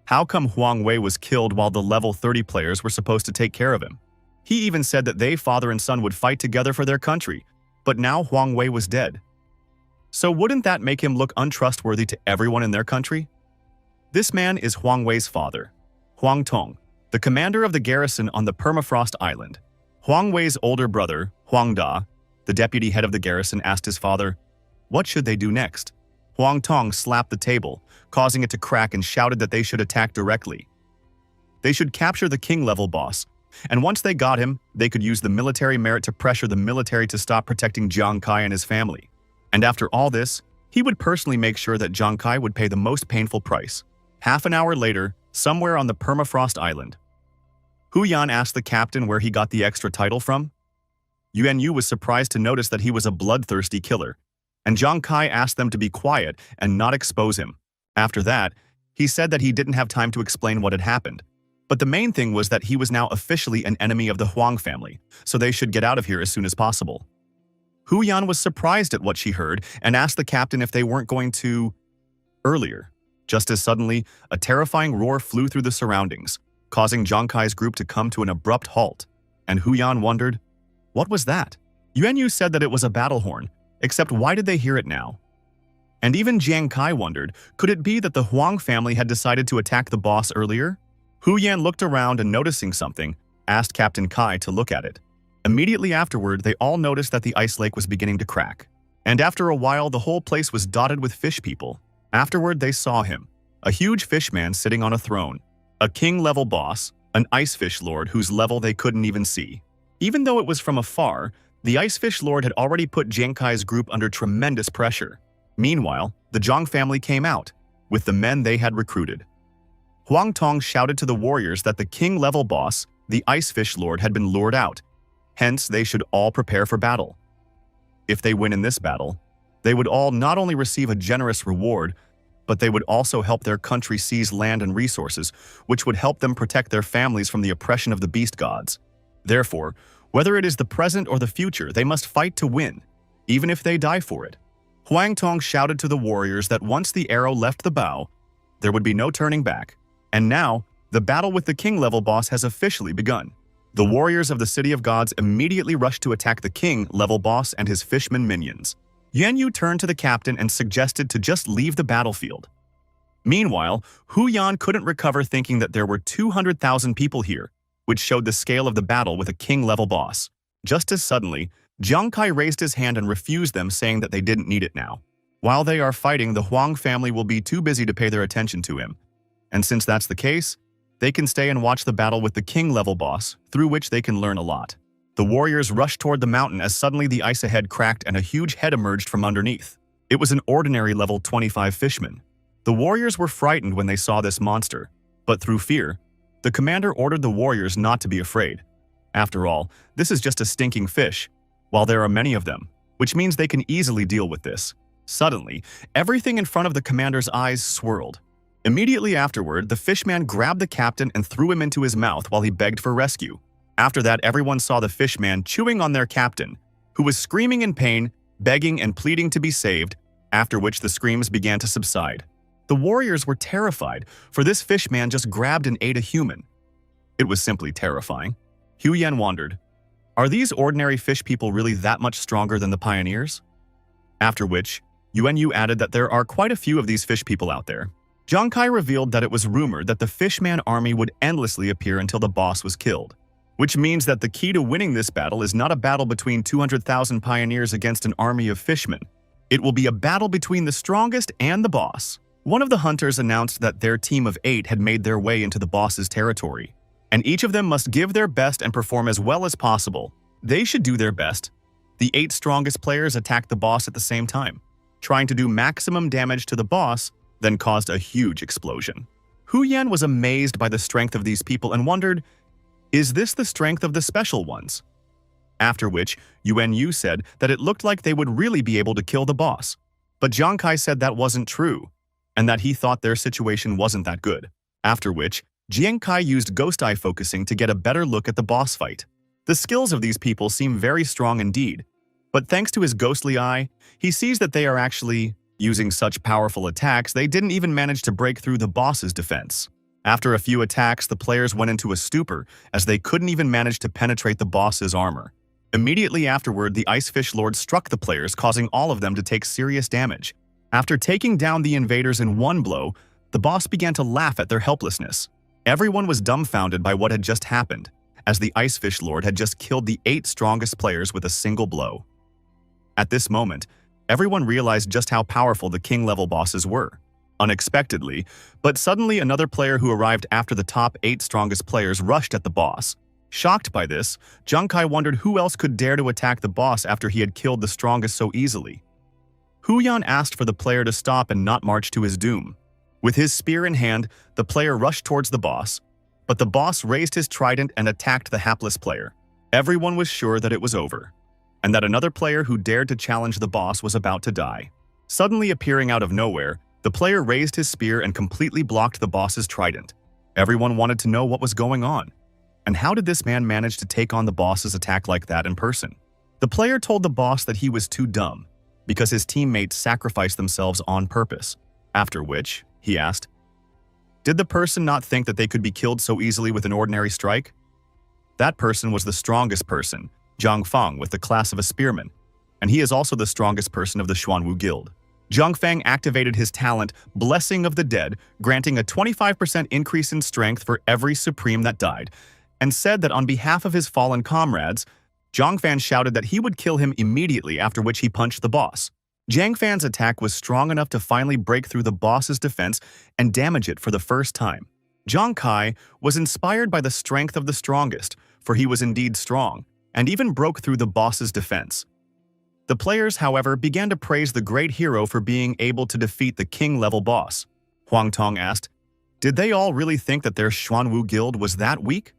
how come Huang Wei was killed while the level 30 players were supposed to take care of him? He even said that they, father and son, would fight together for their country, but now Huang Wei was dead. So wouldn't that make him look untrustworthy to everyone in their country? This man is Huang Wei's father, Huang Tong, the commander of the garrison on the Permafrost Island. Huang Wei's older brother, Huang Da, the deputy head of the garrison, asked his father, what should they do next? Huang Tong slapped the table, causing it to crack, and shouted that they should attack directly. They should capture the king-level boss, and once they got him, they could use the military merit to pressure the military to stop protecting Jiang Kai and his family. And after all this, he would personally make sure that Jiang Kai would pay the most painful price. Half an hour later, somewhere on the Permafrost Island, Hu Yan asked the captain where he got the extra title from. Yuan Yu was surprised to notice that he was a bloodthirsty killer, and Jiang Kai asked them to be quiet and not expose him. After that, he said that he didn't have time to explain what had happened, but the main thing was that he was now officially an enemy of the Huang family, so they should get out of here as soon as possible. Hu Yan was surprised at what she heard and asked the captain if they weren't going to... Earlier, just as suddenly, a terrifying roar flew through the surroundings, causing Jiang Kai's group to come to an abrupt halt, and Hu Yan wondered, what was that? Yuan Yu said that it was a battle horn, except why did they hear it now? And even Jiang Kai wondered, could it be that the Huang family had decided to attack the boss earlier? Hu Yan looked around and, noticing something, asked Captain Kai to look at it. Immediately afterward, they all noticed that the ice lake was beginning to crack. And after a while, the whole place was dotted with fish people. Afterward, they saw him, a huge fish man sitting on a throne, a king-level boss, an ice fish lord whose level they couldn't even see. Even though it was from afar, the ice fish lord had already put Jiang Kai's group under tremendous pressure. Meanwhile, the Zhang family came out, with the men they had recruited. Huang Tong shouted to the warriors that the king-level boss, the ice fish lord, had been lured out, Hence, they should all prepare for battle. If they win in this battle, they would all not only receive a generous reward, but they would also help their country seize land and resources, which would help them protect their families from the oppression of the beast gods. Therefore, whether it is the present or the future, they must fight to win, even if they die for it. Huang Tong shouted to the warriors that once the arrow left the bow, there would be no turning back. And now, the battle with the king-level boss has officially begun. The warriors of the City of Gods immediately rushed to attack the king-level boss and his fishman minions. Yuan Yu turned to the captain and suggested to just leave the battlefield. Meanwhile, Hu Yan couldn't recover, thinking that there were 200,000 people here, which showed the scale of the battle with a king-level boss. Just as suddenly, Jiang Kai raised his hand and refused them, saying that they didn't need it now. While they are fighting, the Huang family will be too busy to pay their attention to him. And since that's the case, they can stay and watch the battle with the king-level boss, through which they can learn a lot. The warriors rushed toward the mountain as suddenly the ice ahead cracked and a huge head emerged from underneath. It was an ordinary level 25 fishman. The warriors were frightened when they saw this monster, but through fear, the commander ordered the warriors not to be afraid. After all, this is just a stinking fish, while there are many of them, which means they can easily deal with this. Suddenly, everything in front of the commander's eyes swirled. Immediately afterward, the fishman grabbed the captain and threw him into his mouth while he begged for rescue. After that, everyone saw the fishman chewing on their captain, who was screaming in pain, begging and pleading to be saved, after which the screams began to subside. The warriors were terrified, for this fishman just grabbed and ate a human. It was simply terrifying. Hu Yan wondered, are these ordinary fish people really that much stronger than the pioneers? After which, Yuan Yu added that there are quite a few of these fish people out there. Jiang Kai revealed that it was rumored that the fishman army would endlessly appear until the boss was killed, which means that the key to winning this battle is not a battle between 200,000 pioneers against an army of fishmen. It will be a battle between the strongest and the boss. One of the hunters announced that their team of 8 had made their way into the boss's territory, and each of them must give their best and perform as well as possible. They should do their best. The 8 strongest players attacked the boss at the same time, trying to do maximum damage to the boss, then caused a huge explosion. Hu Yan was amazed by the strength of these people and wondered, is this the strength of the special ones? After which, Yuan Yu said that it looked like they would really be able to kill the boss. But Jiang Kai said that wasn't true, and that he thought their situation wasn't that good. After which, Jiang Kai used ghost eye focusing to get a better look at the boss fight. The skills of these people seem very strong indeed, but thanks to his ghostly eye, he sees that they are actually using such powerful attacks they didn't even manage to break through the boss's defense. After a few attacks, the players went into a stupor as they couldn't even manage to penetrate the boss's armor. Immediately afterward, the Ice Fish Lord struck the players, causing all of them to take serious damage. After taking down the invaders in one blow, the boss began to laugh at their helplessness. Everyone was dumbfounded by what had just happened, as the Ice Fish Lord had just killed the 8 strongest players with a single blow. At this moment, everyone realized just how powerful the king-level bosses were. Unexpectedly, but suddenly another player who arrived after the top 8 strongest players rushed at the boss. Shocked by this, Jiang Kai wondered who else could dare to attack the boss after he had killed the strongest so easily. Hu Yan asked for the player to stop and not march to his doom. With his spear in hand, the player rushed towards the boss, but the boss raised his trident and attacked the hapless player. Everyone was sure that it was over, and that another player who dared to challenge the boss was about to die. Suddenly appearing out of nowhere, the player raised his spear and completely blocked the boss's trident. Everyone wanted to know what was going on, and how did this man manage to take on the boss's attack like that in person? The player told the boss that he was too dumb, because his teammates sacrificed themselves on purpose. After which, he asked, did the person not think that they could be killed so easily with an ordinary strike? That person was the strongest person, Zhang Fang, with the class of a spearman, and he is also the strongest person of the Xuanwu Guild. Zhang Fang activated his talent, Blessing of the Dead, granting a 25% increase in strength for every supreme that died, and said that on behalf of his fallen comrades, Zhang Fan shouted that he would kill him immediately, after which he punched the boss. Zhang Fan's attack was strong enough to finally break through the boss's defense and damage it for the first time. Jiang Kai was inspired by the strength of the strongest, for he was indeed strong, and even broke through the boss's defense. The players, however, began to praise the great hero for being able to defeat the king-level boss. Huang Tong asked, did they all really think that their Xuanwu Guild was that weak?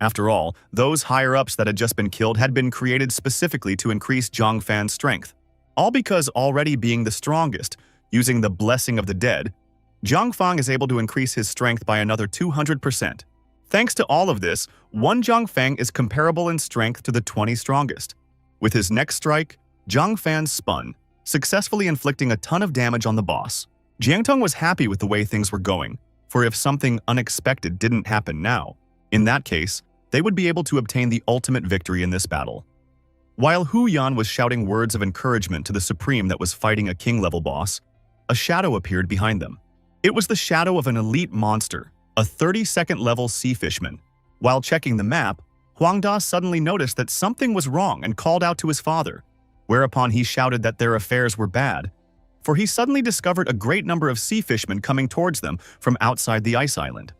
After all, those higher-ups that had just been killed had been created specifically to increase Zhang Fan's strength. All because already being the strongest, using the blessing of the dead, Zhang Fang is able to increase his strength by another 200%. Thanks to all of this, one Zhang Fang is comparable in strength to the 20 strongest. With his next strike, Zhang Fan spun, successfully inflicting a ton of damage on the boss. Jiang Tong was happy with the way things were going, for if something unexpected didn't happen now, in that case, they would be able to obtain the ultimate victory in this battle. While Hu Yan was shouting words of encouragement to the Supreme that was fighting a king-level boss, a shadow appeared behind them. It was the shadow of an elite monster, a 32nd level sea fishman. While checking the map, Huang Da suddenly noticed that something was wrong and called out to his father, whereupon he shouted that their affairs were bad, for he suddenly discovered a great number of sea fishmen coming towards them from outside the ice island.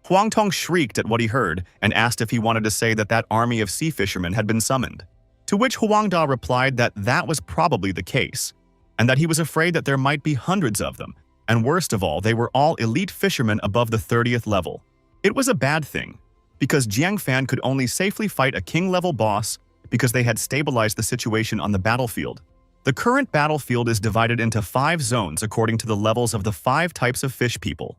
Huang Tong shrieked at what he heard and asked if he wanted to say that that army of sea fishermen had been summoned, to which Huang Da replied that that was probably the case, and that he was afraid that there might be hundreds of them, and worst of all, they were all elite fishermen above the 30th level. It was a bad thing, because Jiang Fan could only safely fight a king-level boss because they had stabilized the situation on the battlefield. The current battlefield is divided into 5 zones according to the levels of the 5 types of fish people,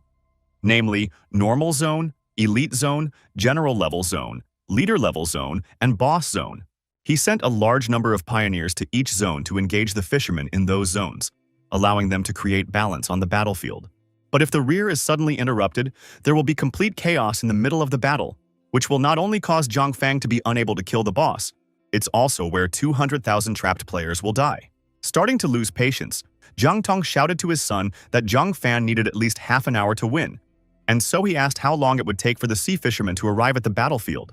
namely Normal Zone, Elite Zone, General Level Zone, Leader Level Zone, and Boss Zone. He sent a large number of pioneers to each zone to engage the fishermen in those zones, allowing them to create balance on the battlefield. But if the rear is suddenly interrupted, there will be complete chaos in the middle of the battle, which will not only cause Zhang Fang to be unable to kill the boss, it's also where 200,000 trapped players will die. Starting to lose patience, Jiang Tong shouted to his son that Zhang Fan needed at least half an hour to win, and so he asked how long it would take for the sea fishermen to arrive at the battlefield.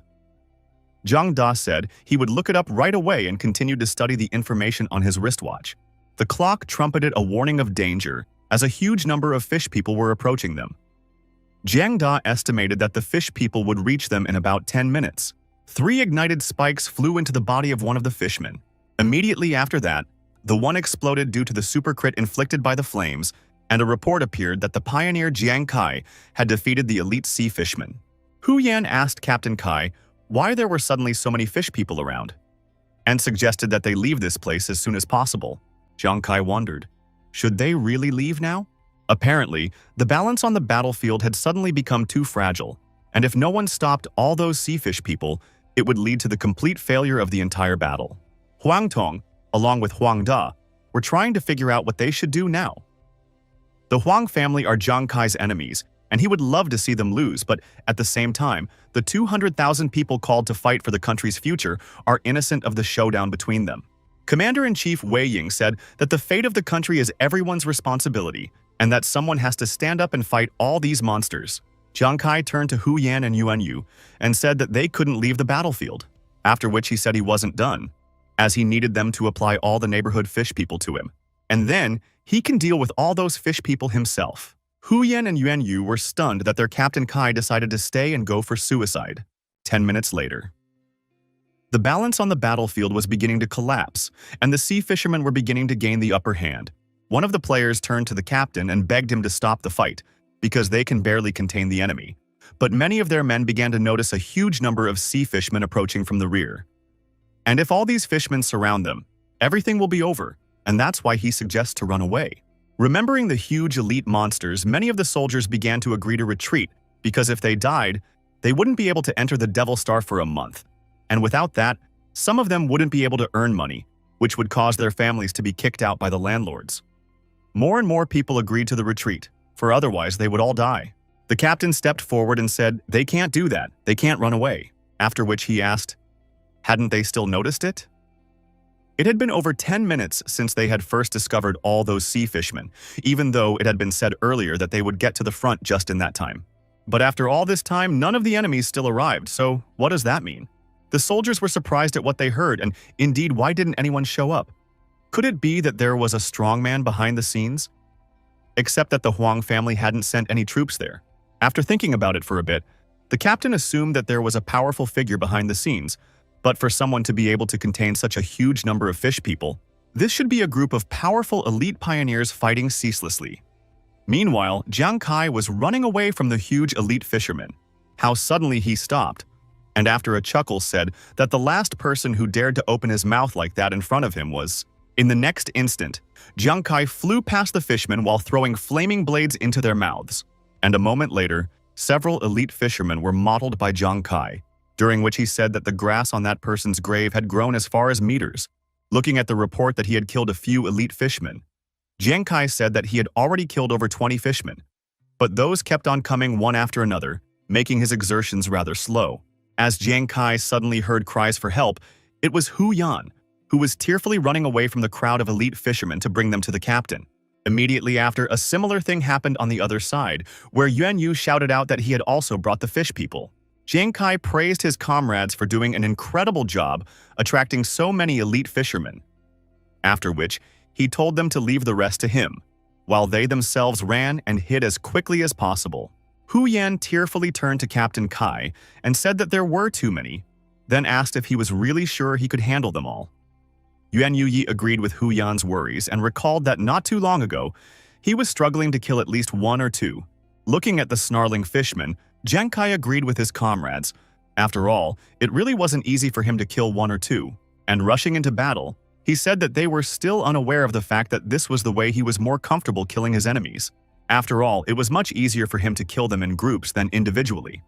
Zhang Da said he would look it up right away and continued to study the information on his wristwatch. The clock trumpeted a warning of danger as a huge number of fish people were approaching them. Jiang Da estimated that the fish people would reach them in about 10 minutes. 3 ignited spikes flew into the body of one of the fishmen. Immediately after that, the one exploded due to the super crit inflicted by the flames, and a report appeared that the pioneer Jiang Kai had defeated the elite sea fishman. Hu Yan asked Captain Kai why there were suddenly so many fish people around, and suggested that they leave this place as soon as possible. Jiang Kai wondered, should they really leave now? Apparently, the balance on the battlefield had suddenly become too fragile, and if no one stopped all those sea fish people, it would lead to the complete failure of the entire battle. Huang Tong, along with Huang Da, were trying to figure out what they should do now. The Huang family are Zhang Kai's enemies, and he would love to see them lose, but at the same time, the 200,000 people called to fight for the country's future are innocent of the showdown between them. Commander-in-Chief Wei Ying said that the fate of the country is everyone's responsibility, and that someone has to stand up and fight all these monsters. Jiang Kai turned to Hu Yan and Yuan Yu and said that they couldn't leave the battlefield, after which he said he wasn't done, as he needed them to apply all the neighborhood fish people to him. And then, he can deal with all those fish people himself. Hu Yan and Yuan Yu were stunned that their Captain Kai decided to stay and go for suicide. 10 minutes later, the balance on the battlefield was beginning to collapse, and the sea fishermen were beginning to gain the upper hand. One of the players turned to the captain and begged him to stop the fight, because they can barely contain the enemy. But many of their men began to notice a huge number of sea fishmen approaching from the rear. And if all these fishmen surround them, everything will be over, and that's why he suggests to run away. Remembering the huge elite monsters, many of the soldiers began to agree to retreat, because if they died, they wouldn't be able to enter the Devil Star for a month. And without that, some of them wouldn't be able to earn money, which would cause their families to be kicked out by the landlords. More and more people agreed to the retreat, for otherwise they would all die. The captain stepped forward and said, they can't do that, they can't run away, after which he asked, hadn't they still noticed it? It had been over 10 minutes since they had first discovered all those sea fishmen, even though it had been said earlier that they would get to the front just in that time. But after all this time, none of the enemies still arrived, so what does that mean? The soldiers were surprised at what they heard, and indeed, why didn't anyone show up? Could it be that there was a strongman behind the scenes? Except that the Huang family hadn't sent any troops there. After thinking about it for a bit, the captain assumed that there was a powerful figure behind the scenes, but for someone to be able to contain such a huge number of fish people, this should be a group of powerful elite pioneers fighting ceaselessly. Meanwhile, Jiang Kai was running away from the huge elite fishermen. How suddenly he stopped. and after a chuckle said that the last person who dared to open his mouth like that in front of him was. In the next instant, Jiang Kai flew past the fishermen while throwing flaming blades into their mouths, and a moment later, several elite fishermen were modeled by Jiang Kai, during which he said that the grass on that person's grave had grown as far as meters. Looking at the report that he had killed a few elite fishermen, Jiang Kai said that he had already killed over 20 fishermen, but those kept on coming one after another, making his exertions rather slow. As Jiang Kai suddenly heard cries for help, it was Hu Yan, who was tearfully running away from the crowd of elite fishermen to bring them to the captain. Immediately after, a similar thing happened on the other side, where Yuan Yu shouted out that he had also brought the fish people. Jiang Kai praised his comrades for doing an incredible job attracting so many elite fishermen, after which he told them to leave the rest to him, while they themselves ran and hid as quickly as possible. Hu Yan tearfully turned to Captain Kai and said that there were too many, then asked if he was really sure he could handle them all. Yuan Yuyi agreed with Hu Yan's worries and recalled that not too long ago, he was struggling to kill at least one or two. Looking at the snarling fishmen, Jiang Kai agreed with his comrades. After all, it really wasn't easy for him to kill one or two, and rushing into battle, he said that they were still unaware of the fact that this was the way he was more comfortable killing his enemies. After all, it was much easier for him to kill them in groups than individually.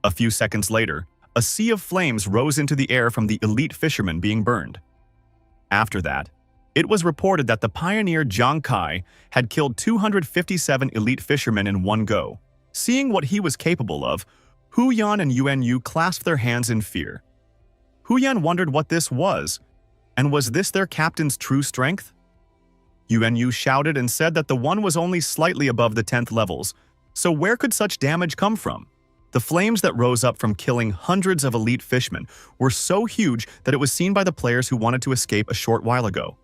A few seconds later, a sea of flames rose into the air from the elite fishermen being burned. After that, it was reported that the pioneer Jiang Kai had killed 257 elite fishermen in one go. Seeing what he was capable of, Hu Yan and Yuan Yu clasped their hands in fear. Hu Yan wondered what this was, and was this their captain's true strength? Yuan Yu shouted and said that the one was only slightly above the 10th levels, so where could such damage come from? The flames that rose up from killing hundreds of elite fishmen were so huge that it was seen by the players who wanted to escape a short while ago.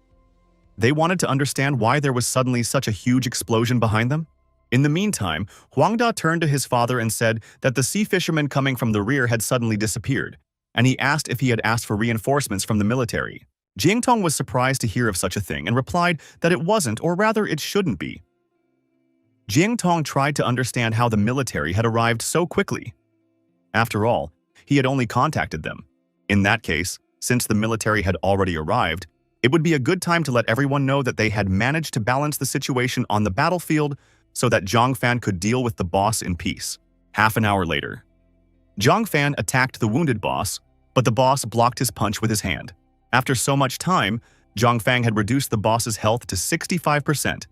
They wanted to understand why there was suddenly such a huge explosion behind them. In the meantime, Huang Da turned to his father and said that the sea fishermen coming from the rear had suddenly disappeared, and he asked if he had asked for reinforcements from the military. Jiang Tong was surprised to hear of such a thing and replied that it wasn't, or rather it shouldn't be. Jiang Tong tried to understand how the military had arrived so quickly. After all, he had only contacted them. In that case, since the military had already arrived, it would be a good time to let everyone know that they had managed to balance the situation on the battlefield so that Zhang Fan could deal with the boss in peace. Half an hour later, Zhang Fan attacked the wounded boss, but the boss blocked his punch with his hand. After so much time, Zhang Fang had reduced the boss's health to 65%,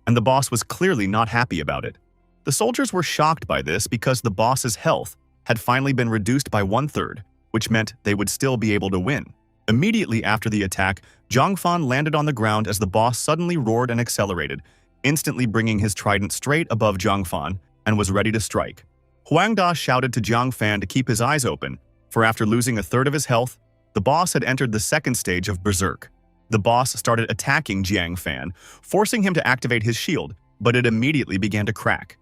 and the boss was clearly not happy about it. The soldiers were shocked by this because the boss's health had finally been reduced by 1/3, which meant they would still be able to win. Immediately after the attack, Zhang Fan landed on the ground as the boss suddenly roared and accelerated, instantly bringing his trident straight above Zhang Fan and was ready to strike. Huang Da shouted to Zhang Fan to keep his eyes open, for after losing 1/3 of his health, the boss had entered the second stage of Berserk. The boss started attacking Jiang Fan, forcing him to activate his shield, but it immediately began to crack.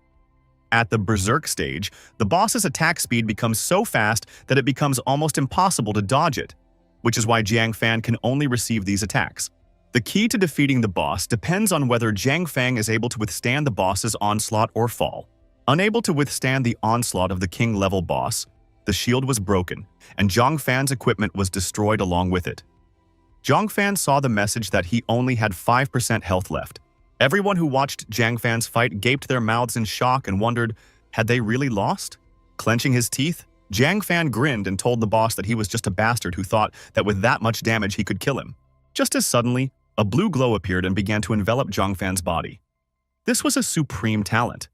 At the Berserk stage, the boss's attack speed becomes so fast that it becomes almost impossible to dodge it, which is why Jiang Fan can only receive these attacks. The key to defeating the boss depends on whether Jiang Fang is able to withstand the boss's onslaught or fall. Unable to withstand the onslaught of the king-level boss, the shield was broken, and Zhang Fan's equipment was destroyed along with it. Zhang Fan saw the message that he only had 5% health left. Everyone who watched Jiang Fan's fight gaped their mouths in shock and wondered, had they really lost? Clenching his teeth, Jiang Fan grinned and told the boss that he was just a bastard who thought that with that much damage he could kill him. Just as suddenly, a blue glow appeared and began to envelop Zhang Fan's body. This was a supreme talent.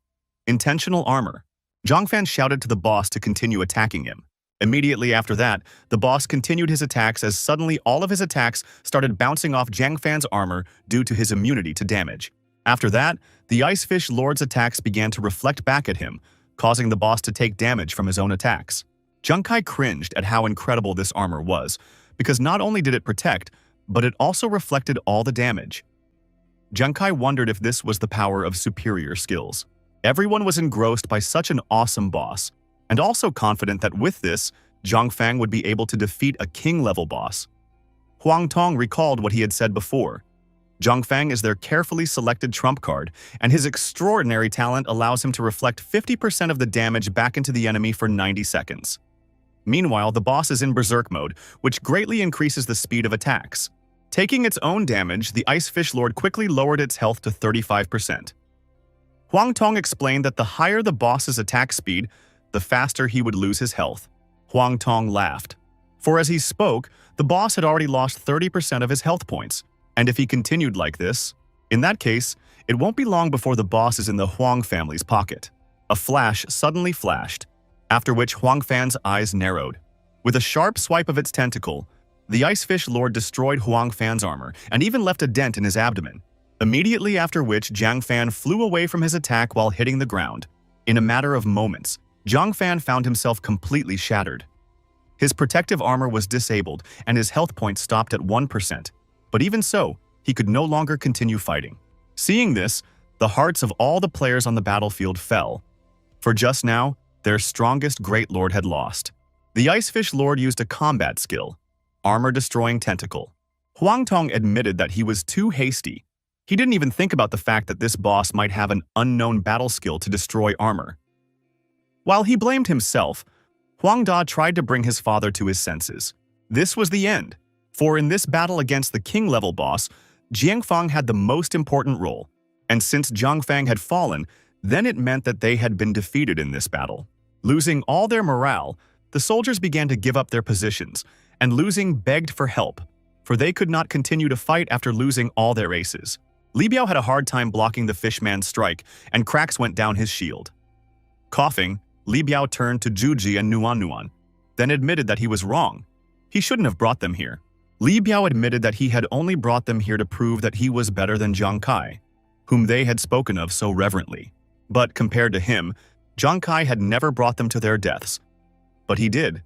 Intentional armor. Zhang Fan shouted to the boss to continue attacking him. Immediately after that, the boss continued his attacks as suddenly all of his attacks started bouncing off Jiang Fan's armor due to his immunity to damage. After that, the Ice Fish Lord's attacks began to reflect back at him, causing the boss to take damage from his own attacks. Jiang Kai cringed at how incredible this armor was, because not only did it protect, but it also reflected all the damage. Jiang Kai wondered if this was the power of superior skills. Everyone was engrossed by such an awesome boss, and also confident that with this, Zhang Fang would be able to defeat a king-level boss. Huang Tong recalled what he had said before. Zhang Fang is their carefully selected trump card, and his extraordinary talent allows him to reflect 50% of the damage back into the enemy for 90 seconds. Meanwhile, the boss is in berserk mode, which greatly increases the speed of attacks. Taking its own damage, the Ice Fish Lord quickly lowered its health to 35%. Huang Tong explained that the higher the boss's attack speed, the faster he would lose his health. Huang Tong laughed. For as he spoke, the boss had already lost 30% of his health points, and if he continued like this, in that case, it won't be long before the boss is in the Huang family's pocket. A flash suddenly flashed, after which Huang Fan's eyes narrowed. With a sharp swipe of its tentacle, the Ice Fish Lord destroyed Huang Fan's armor and even left a dent in his abdomen. Immediately after which, Jiang Fan flew away from his attack while hitting the ground. In a matter of moments, Jiang Fan found himself completely shattered. His protective armor was disabled and his health points stopped at 1%. But even so, he could no longer continue fighting. Seeing this, the hearts of all the players on the battlefield fell. For just now, their strongest Great Lord had lost. The Ice Fish Lord used a combat skill, Armor-Destroying Tentacle. Huang Tong admitted that he was too hasty. He didn't even think about the fact that this boss might have an unknown battle skill to destroy armor. While he blamed himself, Huang Da tried to bring his father to his senses. This was the end, for in this battle against the king-level boss, Jiang Fang had the most important role, and since Jiang Fang had fallen, then it meant that they had been defeated in this battle. Losing all their morale, the soldiers began to give up their positions, and losing begged for help, for they could not continue to fight after losing all their aces. Li Biao had a hard time blocking the fishman's strike, and cracks went down his shield. Coughing, Li Biao turned to Juji and Nuan, then admitted that he was wrong. He shouldn't have brought them here. Li Biao admitted that he had only brought them here to prove that he was better than Zhang Kai, whom they had spoken of so reverently. But compared to him, Zhang Kai had never brought them to their deaths. But he did.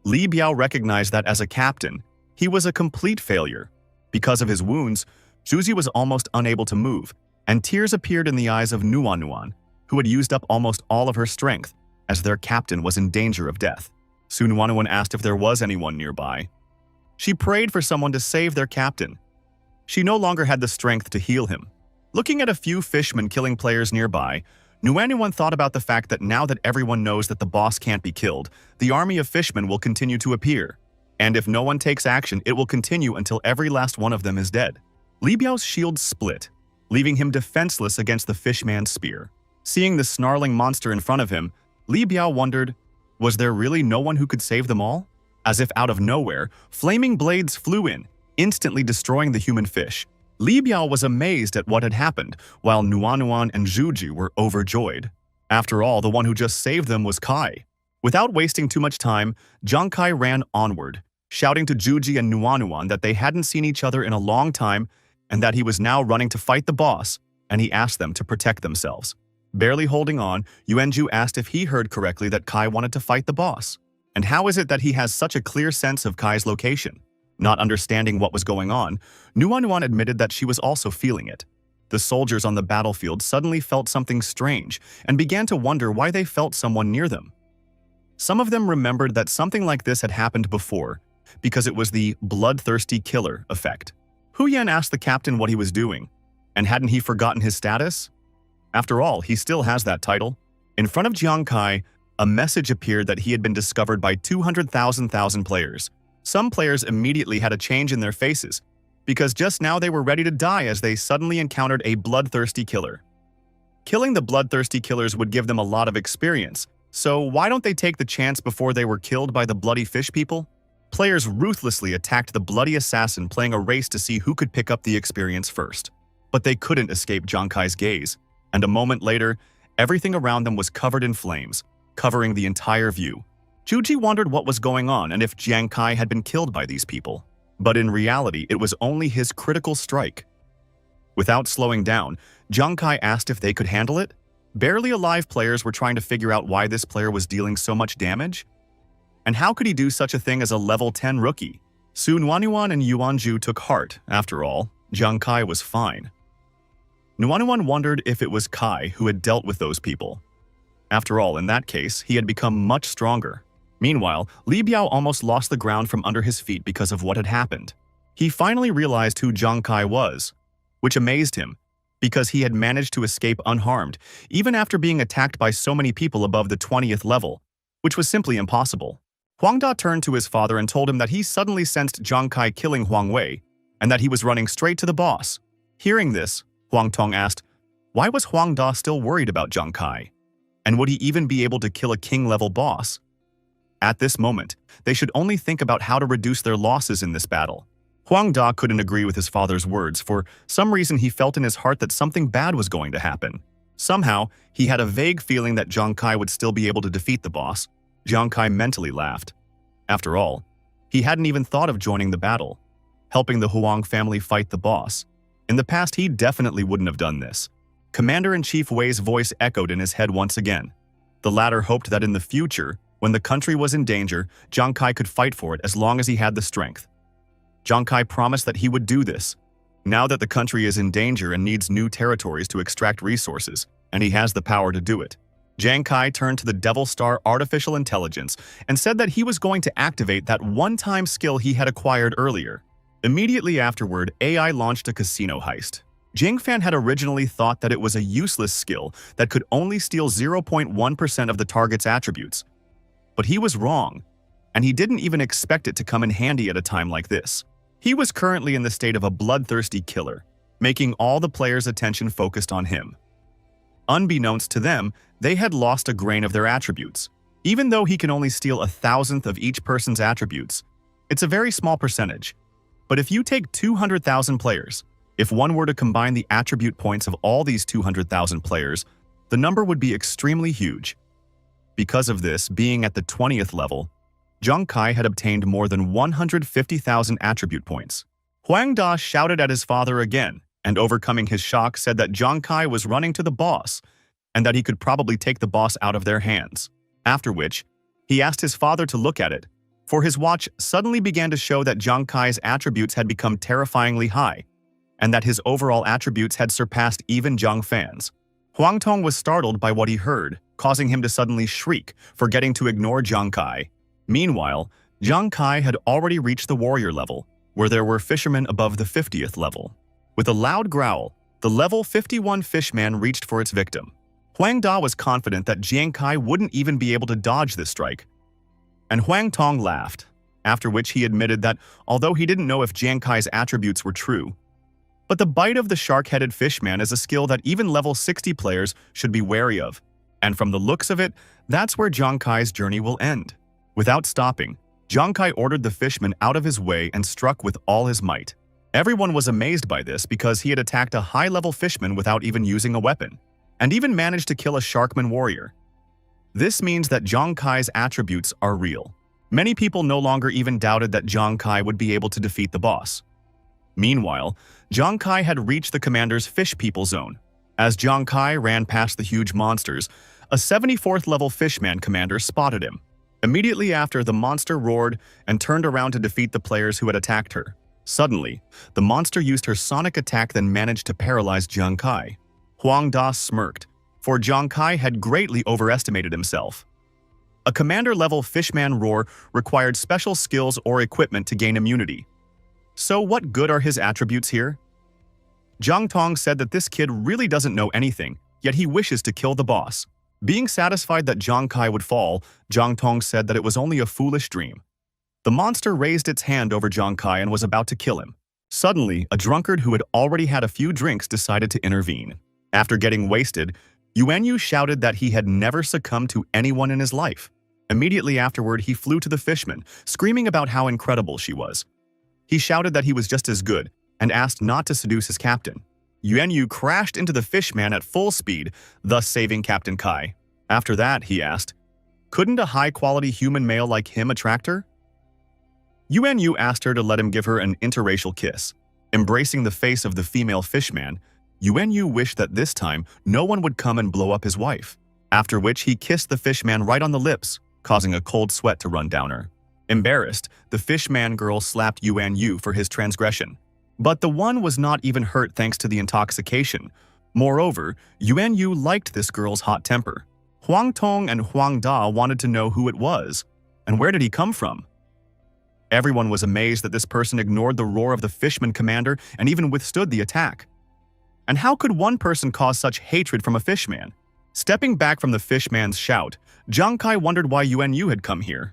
Li Biao recognized that as a captain, he was a complete failure. Because of his wounds, Juji was almost unable to move, and tears appeared in the eyes of Nuan, who had used up almost all of her strength, as their captain was in danger of death. Soon Nuan asked if there was anyone nearby. She prayed for someone to save their captain. She no longer had the strength to heal him. Looking at a few fishmen killing players nearby, Nuan thought about the fact that now that everyone knows that the boss can't be killed, the army of fishmen will continue to appear. And if no one takes action, it will continue until every last one of them is dead. Li Biao's shield split, leaving him defenseless against the fishman's spear. Seeing the snarling monster in front of him, Li Biao wondered, was there really no one who could save them all? As if out of nowhere, flaming blades flew in, instantly destroying the human fish. Li Biao was amazed at what had happened, while Nuan and Juji were overjoyed. After all, the one who just saved them was Kai. Without wasting too much time, Zhang Kai ran onward, shouting to Juji and Nuan that they hadn't seen each other in a long time and that he was now running to fight the boss, and he asked them to protect themselves. Barely holding on, Yuanju asked if he heard correctly that Kai wanted to fight the boss. And how is it that he has such a clear sense of Kai's location? Not understanding what was going on, Nuan admitted that she was also feeling it. The soldiers on the battlefield suddenly felt something strange and began to wonder why they felt someone near them. Some of them remembered that something like this had happened before, because it was the bloodthirsty killer effect. Hu Yan asked the captain what he was doing, and hadn't he forgotten his status? After all, he still has that title. In front of Jiang Kai, a message appeared that he had been discovered by 200,000 players. Some players immediately had a change in their faces, because just now they were ready to die as they suddenly encountered a bloodthirsty killer. Killing the bloodthirsty killers would give them a lot of experience, so why don't they take the chance before they were killed by the bloody fish people? Players ruthlessly attacked the bloody assassin, playing a race to see who could pick up the experience first. But they couldn't escape Zhang Kai's gaze, and a moment later, everything around them was covered in flames, covering the entire view. Juji wondered what was going on and if Jiang Kai had been killed by these people. But in reality, it was only his critical strike. Without slowing down, Zhang Kai asked if they could handle it. Barely alive players were trying to figure out why this player was dealing so much damage. And how could he do such a thing as a level 10 rookie? Soon Nuan and Yuanju took heart. After all, Zhang Kai was fine. Nuan wondered if it was Kai who had dealt with those people. After all, in that case, he had become much stronger. Meanwhile, Li Biao almost lost the ground from under his feet because of what had happened. He finally realized who Zhang Kai was, which amazed him, because he had managed to escape unharmed, even after being attacked by so many people above the 20th level, which was simply impossible. Huang Da turned to his father and told him that he suddenly sensed Zhang Kai killing Huang Wei, and that he was running straight to the boss. Hearing this, Huang Tong asked, why was Huang Da still worried about Zhang Kai? And would he even be able to kill a king-level boss? At this moment, they should only think about how to reduce their losses in this battle. Huang Da couldn't agree with his father's words. For some reason, he felt in his heart that something bad was going to happen. Somehow, he had a vague feeling that Zhang Kai would still be able to defeat the boss. Zhang Kai mentally laughed. After all, he hadn't even thought of joining the battle, helping the Huang family fight the boss. In the past, he definitely wouldn't have done this. Commander-in-Chief Wei's voice echoed in his head once again. The latter hoped that in the future, when the country was in danger, Zhang Kai could fight for it as long as he had the strength. Zhang Kai promised that he would do this. Now that the country is in danger and needs new territories to extract resources, and he has the power to do it, Zhang Kai turned to the Devil Star Artificial Intelligence and said that he was going to activate that one-time skill he had acquired earlier. Immediately afterward, AI launched a casino heist. Jing Fan had originally thought that it was a useless skill that could only steal 0.1% of the target's attributes. But he was wrong, and he didn't even expect it to come in handy at a time like this. He was currently in the state of a bloodthirsty killer, making all the players' attention focused on him. Unbeknownst to them, they had lost a grain of their attributes. Even though he can only steal 1,000th of each person's attributes, it's a very small percentage. But if you take 200,000 players, if one were to combine the attribute points of all these 200,000 players, the number would be extremely huge. Because of this, being at the 20th level, Zhang Kai had obtained more than 150,000 attribute points. Huang Da shouted at his father again, and overcoming his shock said that Zhang Kai was running to the boss, and that he could probably take the boss out of their hands. After which, he asked his father to look at it, for his watch suddenly began to show that Zhang Kai's attributes had become terrifyingly high, and that his overall attributes had surpassed even Zhang Fan's. Huang Tong was startled by what he heard, causing him to suddenly shriek, forgetting to ignore Zhang Kai. Meanwhile, Zhang Kai had already reached the warrior level, where there were fishermen above the 50th level. With a loud growl, the level 51 fishman reached for its victim. Huang Da was confident that Zhang Kai wouldn't even be able to dodge this strike. And Huang Tong laughed, after which he admitted that although he didn't know if Zhang Kai's attributes were true, but the bite of the shark-headed fishman is a skill that even level 60 players should be wary of. And from the looks of it, that's where Zhang Kai's journey will end. Without stopping, Zhang Kai ordered the fishman out of his way and struck with all his might. Everyone was amazed by this because he had attacked a high-level fishman without even using a weapon, and even managed to kill a sharkman warrior. This means that Zhang Kai's attributes are real. Many people no longer even doubted that Zhang Kai would be able to defeat the boss. Meanwhile, Zhang Kai had reached the commander's fish people zone. As Zhang Kai ran past the huge monsters, a 74th level fishman commander spotted him. Immediately after, the monster roared and turned around to defeat the players who had attacked her. Suddenly, the monster used her sonic attack, then managed to paralyze Zhang Kai. Huang Da smirked, for Zhang Kai had greatly overestimated himself. A commander-level fishman roar required special skills or equipment to gain immunity. So what good are his attributes here? Zhang Tong said that this kid really doesn't know anything, yet he wishes to kill the boss. Being satisfied that Zhang Kai would fall, Zhang Tong said that it was only a foolish dream. The monster raised its hand over Zhang Kai and was about to kill him. Suddenly, a drunkard who had already had a few drinks decided to intervene. After getting wasted, Yuan Yu shouted that he had never succumbed to anyone in his life. Immediately afterward, he flew to the fishman, screaming about how incredible she was. He shouted that he was just as good, and asked not to seduce his captain. Yuan Yu crashed into the fishman at full speed, thus saving Captain Kai. After that, he asked, couldn't a high-quality human male like him attract her? Yuan Yu asked her to let him give her an interracial kiss. Embracing the face of the female fishman, Yuan Yu wished that this time no one would come and blow up his wife, after which he kissed the fishman right on the lips, causing a cold sweat to run down her. Embarrassed, the fishman girl slapped Yuan Yu for his transgression. But the one was not even hurt thanks to the intoxication. Moreover, Yuan Yu liked this girl's hot temper. Huang Tong and Huang Da wanted to know who it was, and where did he come from? Everyone was amazed that this person ignored the roar of the fishman commander and even withstood the attack. And how could one person cause such hatred from a fishman? Stepping back from the fishman's shout, Zhang Kai wondered why Yuan Yu had come here.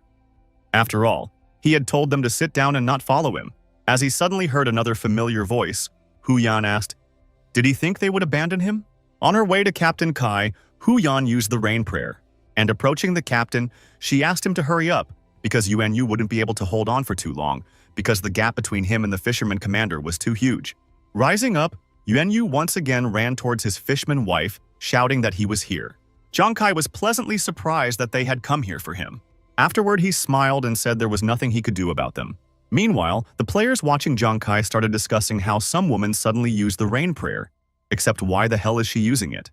After all, he had told them to sit down and not follow him. As he suddenly heard another familiar voice, Hu Yan asked, did he think they would abandon him? On her way to Captain Kai, Hu Yan used the rain prayer, and approaching the captain, she asked him to hurry up because Yuan Yu wouldn't be able to hold on for too long because the gap between him and the fisherman commander was too huge. Rising up, Yuan Yu once again ran towards his fishman wife, shouting that he was here. Zhang Kai was pleasantly surprised that they had come here for him. Afterward, he smiled and said there was nothing he could do about them. Meanwhile, the players watching Zhang Kai started discussing how some woman suddenly used the rain prayer. Except why the hell is she using it?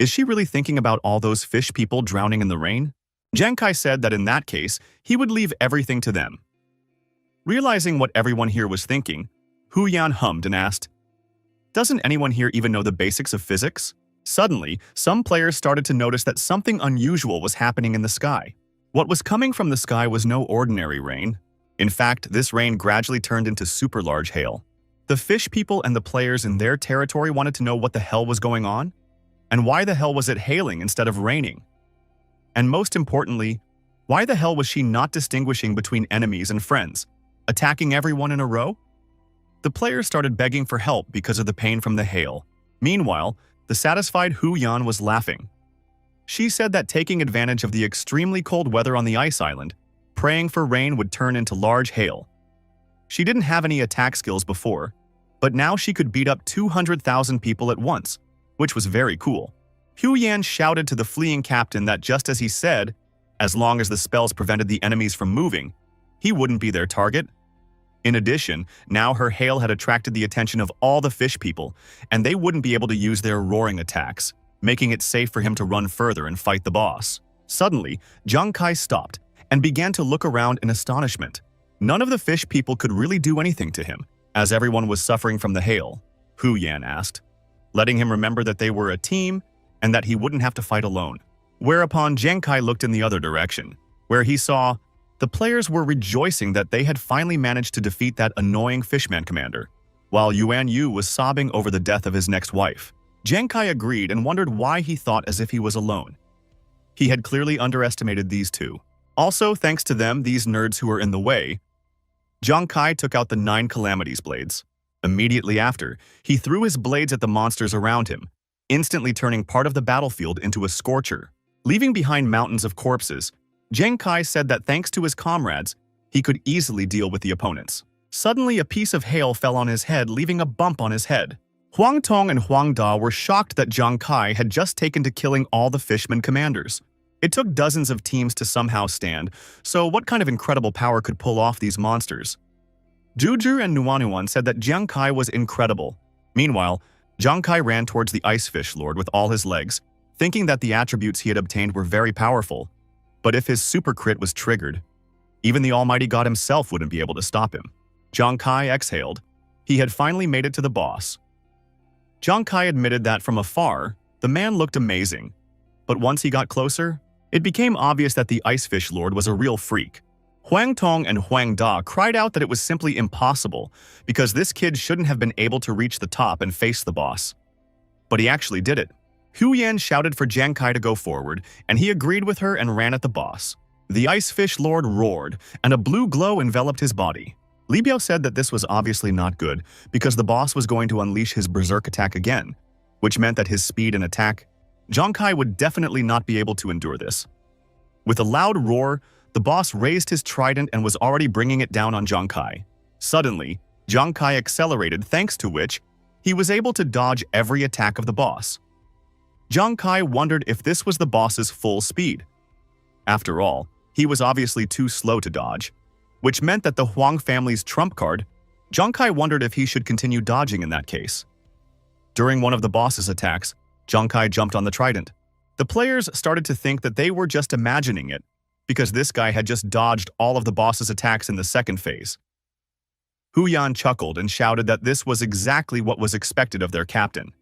Is she really thinking about all those fish people drowning in the rain? Zhang Kai said that in that case, he would leave everything to them. Realizing what everyone here was thinking, Hu Yan hummed and asked, doesn't anyone here even know the basics of physics? Suddenly, some players started to notice that something unusual was happening in the sky. What was coming from the sky was no ordinary rain. In fact, this rain gradually turned into super large hail. The fish people and the players in their territory wanted to know what the hell was going on, and why the hell was it hailing instead of raining? And most importantly, why the hell was she not distinguishing between enemies and friends, attacking everyone in a row? The players started begging for help because of the pain from the hail. Meanwhile, the satisfied Hu Yan was laughing. She said that taking advantage of the extremely cold weather on the ice island, praying for rain would turn into large hail. She didn't have any attack skills before, but now she could beat up 200,000 people at once, which was very cool. Hu Yan shouted to the fleeing captain that just as he said, as long as the spells prevented the enemies from moving, he wouldn't be their target. In addition, now her hail had attracted the attention of all the fish people, and they wouldn't be able to use their roaring attacks, making it safe for him to run further and fight the boss. Suddenly, Zhang Kai stopped and began to look around in astonishment. None of the fish people could really do anything to him, as everyone was suffering from the hail, Hu Yan asked, letting him remember that they were a team and that he wouldn't have to fight alone. Whereupon Zhang Kai looked in the other direction, where he saw the players were rejoicing that they had finally managed to defeat that annoying fishman commander, while Yuan Yu was sobbing over the death of his next wife. Zhang Kai agreed and wondered why he thought as if he was alone. He had clearly underestimated these two. Also, thanks to them, these nerds who were in the way, Zhang Kai took out the 9 Calamities blades. Immediately after, he threw his blades at the monsters around him, instantly turning part of the battlefield into a scorcher. Leaving behind mountains of corpses, Zhang Kai said that thanks to his comrades, he could easily deal with the opponents. Suddenly, a piece of hail fell on his head, leaving a bump on his head. Huang Tong and Huang Da were shocked that Zhang Kai had just taken to killing all the fishman commanders. It took dozens of teams to somehow stand, so what kind of incredible power could pull off these monsters? Juju and Nuanuan said that Zhang Kai was incredible. Meanwhile, Zhang Kai ran towards the Ice Fish Lord with all his legs, thinking that the attributes he had obtained were very powerful. But if his super crit was triggered, even the almighty god himself wouldn't be able to stop him. Zhang Kai exhaled. He had finally made it to the boss. Zhang Kai admitted that from afar, the man looked amazing. But once he got closer, it became obvious that the Ice Fish Lord was a real freak. Huang Tong and Huang Da cried out that it was simply impossible because this kid shouldn't have been able to reach the top and face the boss. But he actually did it. Hu Yan shouted for Zhang Kai to go forward, and he agreed with her and ran at the boss. The Ice Fish Lord roared, and a blue glow enveloped his body. Li Biao said that this was obviously not good because the boss was going to unleash his berserk attack again, which meant that his speed and attack, Zhang Kai would definitely not be able to endure this. With a loud roar, the boss raised his trident and was already bringing it down on Zhang Kai. Suddenly, Zhang Kai accelerated, thanks to which he was able to dodge every attack of the boss. Zhang Kai wondered if this was the boss's full speed. After all, he was obviously too slow to dodge, which meant that the Huang family's trump card, Zhang Kai wondered if he should continue dodging in that case. During one of the boss's attacks, Zhang Kai jumped on the trident. The players started to think that they were just imagining it, because this guy had just dodged all of the boss's attacks in the second phase. Hu Yan chuckled and shouted that this was exactly what was expected of their captain.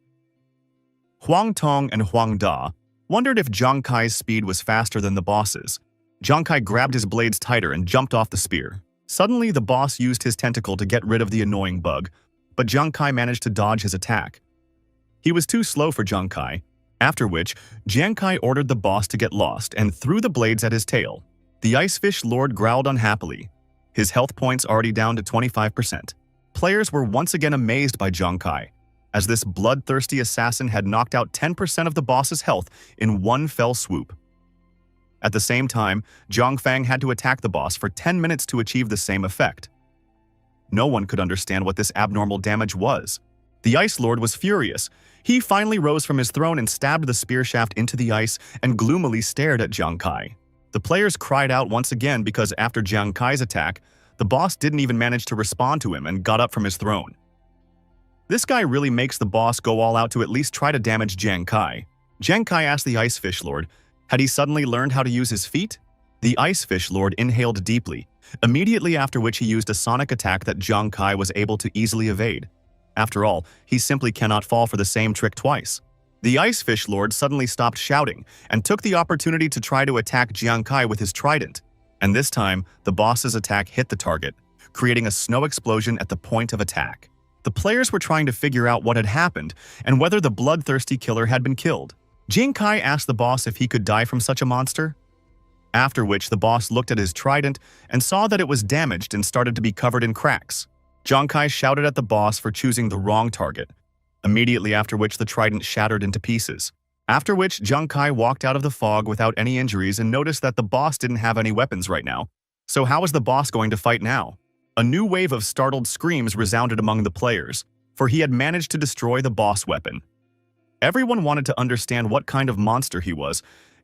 Huang Tong and Huang Da wondered if Zhang Kai's speed was faster than the boss's. Zhang Kai grabbed his blades tighter and jumped off the spear. Suddenly, the boss used his tentacle to get rid of the annoying bug, but Zhang Kai managed to dodge his attack. He was too slow for Zhang Kai, after which Zhang Kai ordered the boss to get lost and threw the blades at his tail. The Ice Fish Lord growled unhappily, his health points already down to 25%. Players were once again amazed by Zhang Kai, as this bloodthirsty assassin had knocked out 10% of the boss's health in one fell swoop. At the same time, Zhang Fang had to attack the boss for 10 minutes to achieve the same effect. No one could understand what this abnormal damage was. The Ice Lord was furious. He finally rose from his throne and stabbed the spear shaft into the ice and gloomily stared at Zhang Kai. The players cried out once again because after Zhang Kai's attack, the boss didn't even manage to respond to him and got up from his throne. This guy really makes the boss go all out to at least try to damage Zhang Kai. Zhang Kai asked the Ice Fish Lord, had he suddenly learned how to use his feet? The Ice Fish Lord inhaled deeply, immediately after which he used a sonic attack that Zhang Kai was able to easily evade. After all, he simply cannot fall for the same trick twice. The Ice Fish Lord suddenly stopped shouting and took the opportunity to try to attack Zhang Kai with his trident. And this time, the boss's attack hit the target, creating a snow explosion at the point of attack. The players were trying to figure out what had happened and whether the bloodthirsty killer had been killed. Zhang Kai asked the boss if he could die from such a monster. After which, the boss looked at his trident and saw that it was damaged and started to be covered in cracks. Zhang Kai shouted at the boss for choosing the wrong target, immediately after which the trident shattered into pieces. After which, Zhang Kai walked out of the fog without any injuries and noticed that the boss didn't have any weapons right now. So how was the boss going to fight now? A new wave of startled screams resounded among the players, for he had managed to destroy the boss weapon. Everyone wanted to understand what kind of monster he was,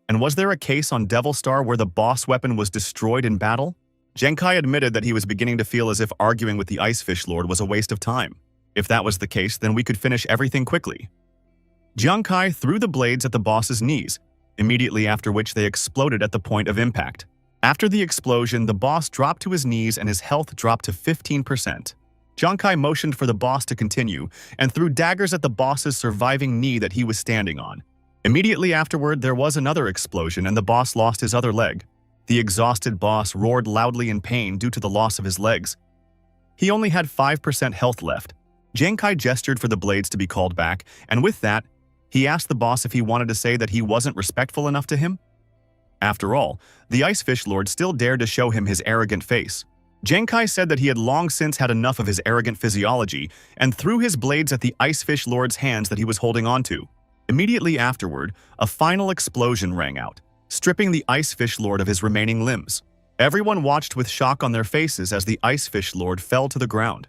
and was there a case on Devil Star where the boss weapon was destroyed in battle? Zhang Kai admitted that he was beginning to feel as if arguing with the Ice Fish Lord was a waste of time. If that was the case, then we could finish everything quickly. Zhang Kai threw the blades at the boss's knees, immediately after which they exploded at the point of impact. After the explosion, the boss dropped to his knees and his health dropped to 15%. Zhang Kai motioned for the boss to continue and threw daggers at the boss's surviving knee that he was standing on. Immediately afterward, there was another explosion and the boss lost his other leg. The exhausted boss roared loudly in pain due to the loss of his legs. He only had 5% health left. Zhang Kai gestured for the blades to be called back, and with that, he asked the boss if he wanted to say that he wasn't respectful enough to him. After all, the Ice Fish Lord still dared to show him his arrogant face. Zhang Kai said that he had long since had enough of his arrogant physiology and threw his blades at the Ice Fish Lord's hands that he was holding onto. Immediately afterward, a final explosion rang out, stripping the Ice Fish Lord of his remaining limbs. Everyone watched with shock on their faces as the Ice Fish Lord fell to the ground.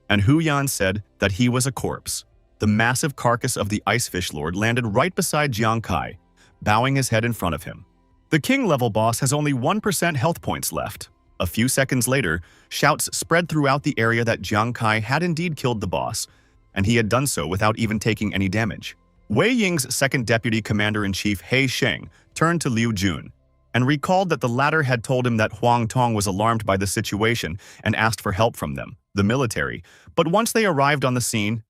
And Hu Yan said that he was a corpse. The massive carcass of the Ice Fish Lord landed right beside Zhang Kai, bowing his head in front of him. The king-level boss has only 1% health points left. A few seconds later, shouts spread throughout the area that Zhang Kai had indeed killed the boss, and he had done so without even taking any damage. Wei Ying's second deputy commander-in-chief He Sheng turned to Liu Jun and recalled that the latter had told him that Huang Tong was alarmed by the situation and asked for help from them, the military. But once they arrived on the scene,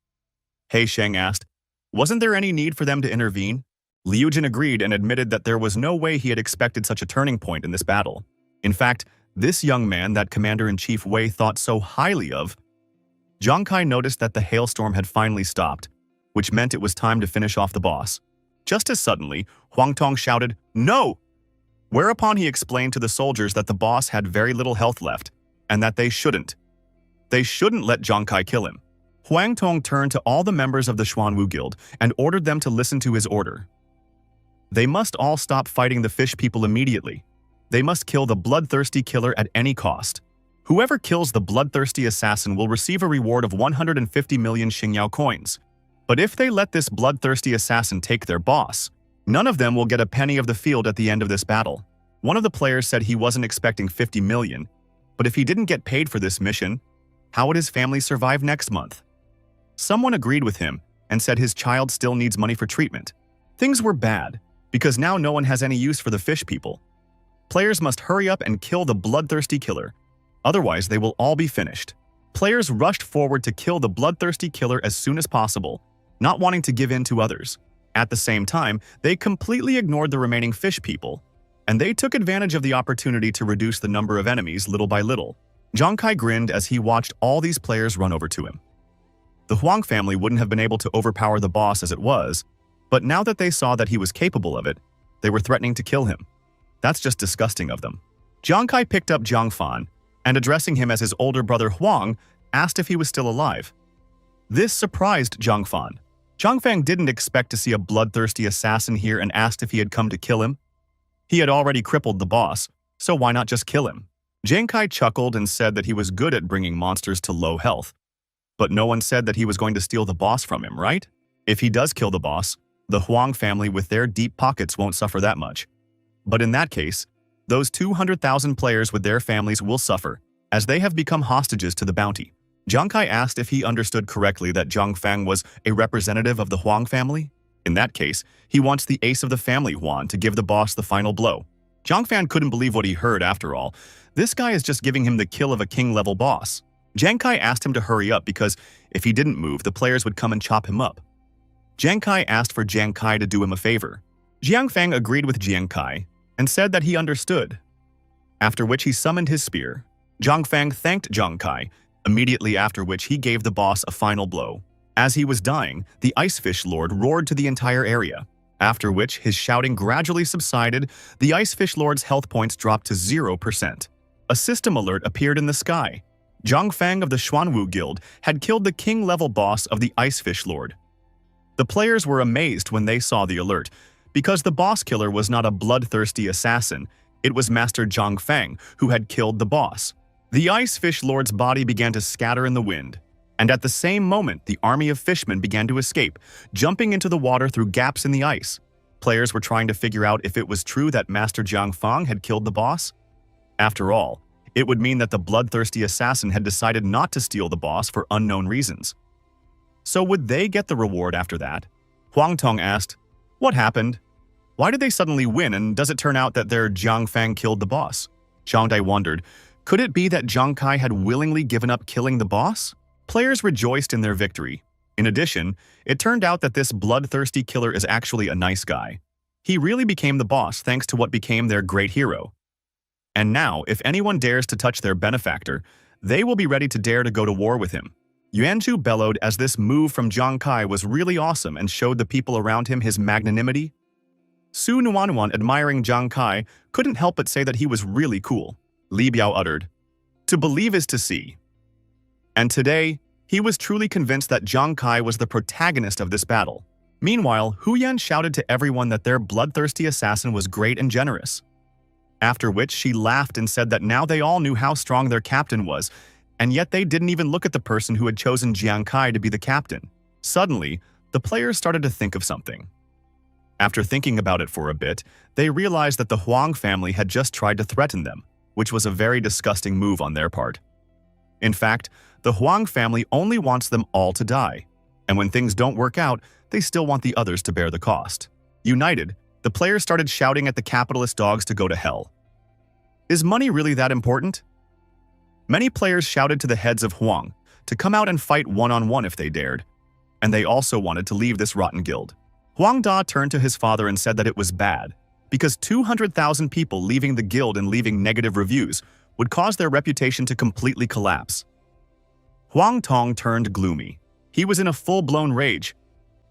He Sheng asked, wasn't there any need for them to intervene? Liu Jun agreed and admitted that there was no way he had expected such a turning point in this battle. In fact, this young man that Commander-in-Chief Wei thought so highly of. Zhang Kai noticed that the hailstorm had finally stopped, which meant it was time to finish off the boss. Just as suddenly, Huang Tong shouted, "No!" Whereupon he explained to the soldiers that the boss had very little health left, and that they shouldn't let Zhang Kai kill him. Huang Tong turned to all the members of the Xuanwu Guild and ordered them to listen to his order. They must all stop fighting the fish people immediately. They must kill the bloodthirsty killer at any cost. Whoever kills the bloodthirsty assassin will receive a reward of 150 million Xingyao coins. But if they let this bloodthirsty assassin take their boss, none of them will get a penny of the field at the end of this battle. One of the players said he wasn't expecting 50 million, but if he didn't get paid for this mission, how would his family survive next month? Someone agreed with him and said his child still needs money for treatment. Things were bad, because now no one has any use for the fish people. Players must hurry up and kill the bloodthirsty killer, otherwise they will all be finished. Players rushed forward to kill the bloodthirsty killer as soon as possible, not wanting to give in to others. At the same time, they completely ignored the remaining fish people, and they took advantage of the opportunity to reduce the number of enemies little by little. Zhang Kai grinned as he watched all these players run over to him. The Huang family wouldn't have been able to overpower the boss as it was, but now that they saw that he was capable of it, they were threatening to kill him. That's just disgusting of them. Jiang Kai picked up Jiang Fan and, addressing him as his older brother Huang, asked if he was still alive. This surprised Jiang Fan. Jiang Fang didn't expect to see a bloodthirsty assassin here and asked if he had come to kill him. He had already crippled the boss, so why not just kill him? Jiang Kai chuckled and said that he was good at bringing monsters to low health. But no one said that he was going to steal the boss from him, right? If he does kill the boss, the Huang family with their deep pockets won't suffer that much. But in that case, those 200,000 players with their families will suffer, as they have become hostages to the bounty. Jiang Kai asked if he understood correctly that Jiang Fang was a representative of the Huang family. In that case, he wants the ace of the family Huan to give the boss the final blow. Jiang Fan couldn't believe what he heard after all. This guy is just giving him the kill of a king-level boss. Jiang Kai asked him to hurry up because if he didn't move, the players would come and chop him up. Jiang Kai asked for Jiang Kai to do him a favor. Jiang Fang agreed with Jiang Kai and said that he understood. After which he summoned his spear. Jiang Fang thanked Jiang Kai, immediately after which he gave the boss a final blow. As he was dying, the Ice Fish Lord roared to the entire area, after which his shouting gradually subsided. The Ice Fish Lord's health points dropped to 0%. A system alert appeared in the sky. Zhang Fang of the Xuanwu Guild had killed the king-level boss of the Ice Fish Lord. The players were amazed when they saw the alert, because the boss killer was not a bloodthirsty assassin. It was Master Zhang Fang who had killed the boss. The Ice Fish Lord's body began to scatter in the wind, and at the same moment the army of fishmen began to escape, jumping into the water through gaps in the ice. Players were trying to figure out if it was true that Master Zhang Fang had killed the boss. After all, it would mean that the bloodthirsty assassin had decided not to steal the boss for unknown reasons. So would they get the reward after that? Huang Tong asked, "What happened? Why did they suddenly win, and does it turn out that their Jiang Fang killed the boss?" Zhang Dai wondered, could it be that Jiang Kai had willingly given up killing the boss? Players rejoiced in their victory. In addition, it turned out that this bloodthirsty killer is actually a nice guy. He really became the boss thanks to what became their great hero. And now, if anyone dares to touch their benefactor, they will be ready to dare to go to war with him. Yuanzhu bellowed as this move from Jiang Kai was really awesome and showed the people around him his magnanimity. Su Nuanuan, admiring Jiang Kai, couldn't help but say that he was really cool. Li Biao uttered, "To believe is to see." And today, he was truly convinced that Jiang Kai was the protagonist of this battle. Meanwhile, Hu Yan shouted to everyone that their bloodthirsty assassin was great and generous. After which she laughed and said that now they all knew how strong their captain was, and yet they didn't even look at the person who had chosen Jiang Kai to be the captain. Suddenly, the players started to think of something. After thinking about it for a bit, they realized that the Huang family had just tried to threaten them, which was a very disgusting move on their part. In fact, the Huang family only wants them all to die, and when things don't work out, they still want the others to bear the cost. United, the players started shouting at the capitalist dogs to go to hell. Is money really that important? Many players shouted to the heads of Huang to come out and fight one-on-one if they dared, and they also wanted to leave this rotten guild. Huang Da turned to his father and said that it was bad, because 200,000 people leaving the guild and leaving negative reviews would cause their reputation to completely collapse. Huang Tong turned gloomy. He was in a full-blown rage.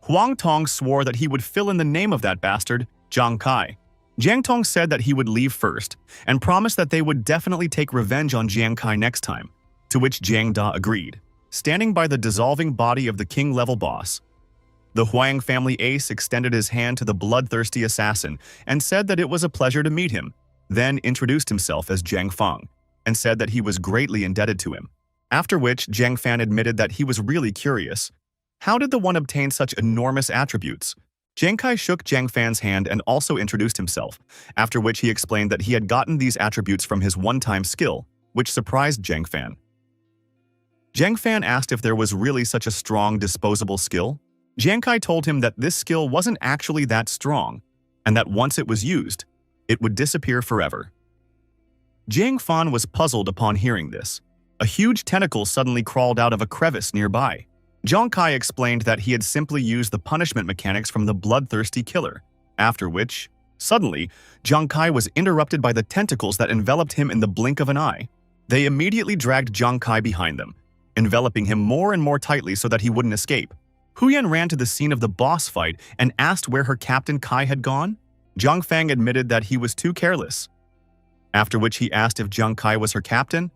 Huang Tong swore that he would fill in the name of that bastard, Jiang Kai. Jiang Tong said that he would leave first and promised that they would definitely take revenge on Jiang Kai next time, to which Jiang Da agreed, standing by the dissolving body of the king-level boss. The Huang family ace extended his hand to the bloodthirsty assassin and said that it was a pleasure to meet him, then introduced himself as Jiang Fang and said that he was greatly indebted to him. After which, Jiang Fan admitted that he was really curious. How did the one obtain such enormous attributes? Jiang Kai shook Jiang Fan's hand and also introduced himself, after which he explained that he had gotten these attributes from his one-time skill, which surprised Jiang Fan. Jiang Fan asked if there was really such a strong disposable skill. Jiang Kai told him that this skill wasn't actually that strong, and that once it was used, it would disappear forever. Jiang Fan was puzzled upon hearing this. A huge tentacle suddenly crawled out of a crevice nearby. Jiang Kai explained that he had simply used the punishment mechanics from the bloodthirsty killer, after which, suddenly, Jiang Kai was interrupted by the tentacles that enveloped him in the blink of an eye. They immediately dragged Jiang Kai behind them, enveloping him more and more tightly so that he wouldn't escape. Hu Yan ran to the scene of the boss fight and asked where her captain Kai had gone. Jiang Fang admitted that he was too careless. after which he asked if Jiang Kai was her captain.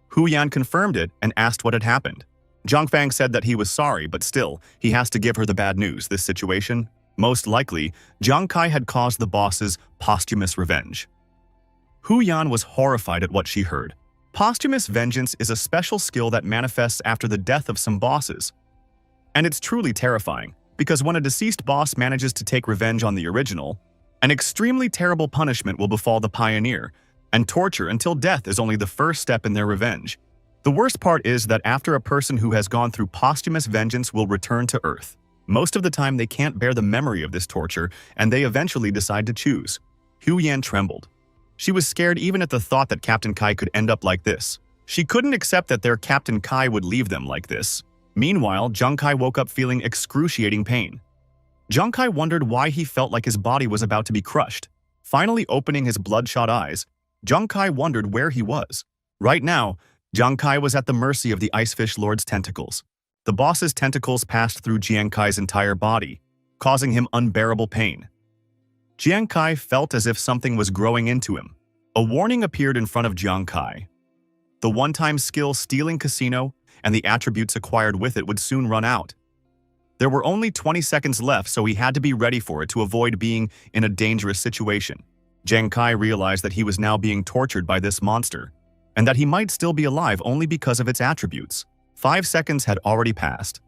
Hu Yan confirmed it and asked what had happened. Zhang Fang said that he was sorry, but still, he has to give her the bad news. This situation, most likely, Jiang Kai had caused the boss's posthumous revenge. Hu Yan was horrified at what she heard. Posthumous vengeance is a special skill that manifests after the death of some bosses. And it's truly terrifying, because when a deceased boss manages to take revenge on the original, an extremely terrible punishment will befall the pioneer, and torture until death is only the first step in their revenge. The worst part is that after a person who has gone through posthumous vengeance will return to Earth, most of the time they can't bear the memory of this torture, and they eventually decide to choose. Hu Yan trembled. She was scared even at the thought that Captain Kai could end up like this. She couldn't accept that their Captain Kai would leave them like this. Meanwhile, Jiang Kai woke up feeling excruciating pain. Jiang Kai wondered why he felt like his body was about to be crushed. Finally opening his bloodshot eyes, Jiang Kai wondered where he was. Right now, Jiang Kai was at the mercy of the Icefish Lord's tentacles. The boss's tentacles passed through Jiang Kai's entire body, causing him unbearable pain. Jiang Kai felt as if something was growing into him. A warning appeared in front of Jiang Kai. The one-time skill Stealing Casino and the attributes acquired with it would soon run out. There were only 20 seconds left, so he had to be ready for it to avoid being in a dangerous situation. Jiang Kai realized that he was now being tortured by this monster, and that he might still be alive only because of its attributes. 5 seconds had already passed.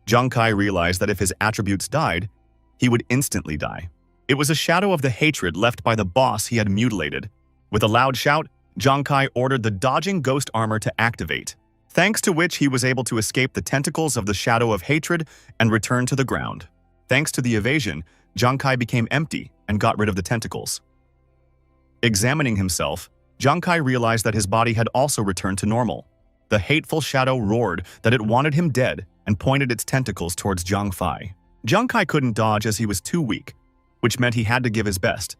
Jiang Kai realized that if his attributes died, he would instantly die. It was a shadow of the hatred left by the boss he had mutilated. With a loud shout, Jiang Kai ordered the dodging ghost armor to activate, thanks to which he was able to escape the tentacles of the shadow of hatred and return to the ground. Thanks to the evasion, Jiang Kai became empty and got rid of the tentacles. Examining himself, Jiang Kai realized that his body had also returned to normal. The hateful shadow roared that it wanted him dead and pointed its tentacles towards Jiang Kai. Jiang Kai couldn't dodge as he was too weak, which meant he had to give his best.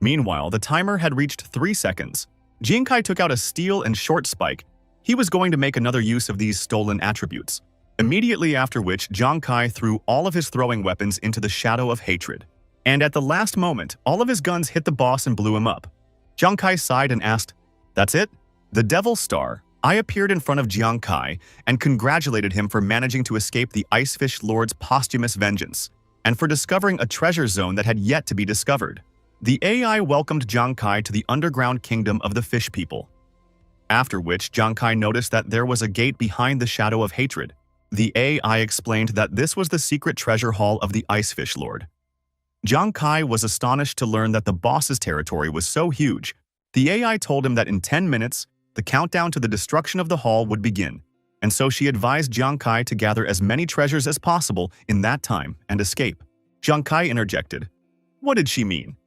Meanwhile, the timer had reached 3 seconds. Jiang Kai took out a steel and short spike. He was going to make another use of these stolen attributes. Immediately after which, Jiang Kai threw all of his throwing weapons into the shadow of hatred. And at the last moment, all of his guns hit the boss and blew him up. Jiang Kai sighed and asked, "That's it?" The Devil Star I appeared in front of Jiang Kai and congratulated him for managing to escape the Icefish Lord's posthumous vengeance, and for discovering a treasure zone that had yet to be discovered. The AI welcomed Jiang Kai to the underground kingdom of the fish people. After which, Jiang Kai noticed that there was a gate behind the shadow of hatred. The AI explained that this was the secret treasure hall of the Icefish Lord. Jiang Kai was astonished to learn that the boss's territory was so huge. The AI told him that in 10 minutes, the countdown to the destruction of the hall would begin, and so she advised Jiang Kai to gather as many treasures as possible in that time and escape. Jiang Kai interjected. What did she mean?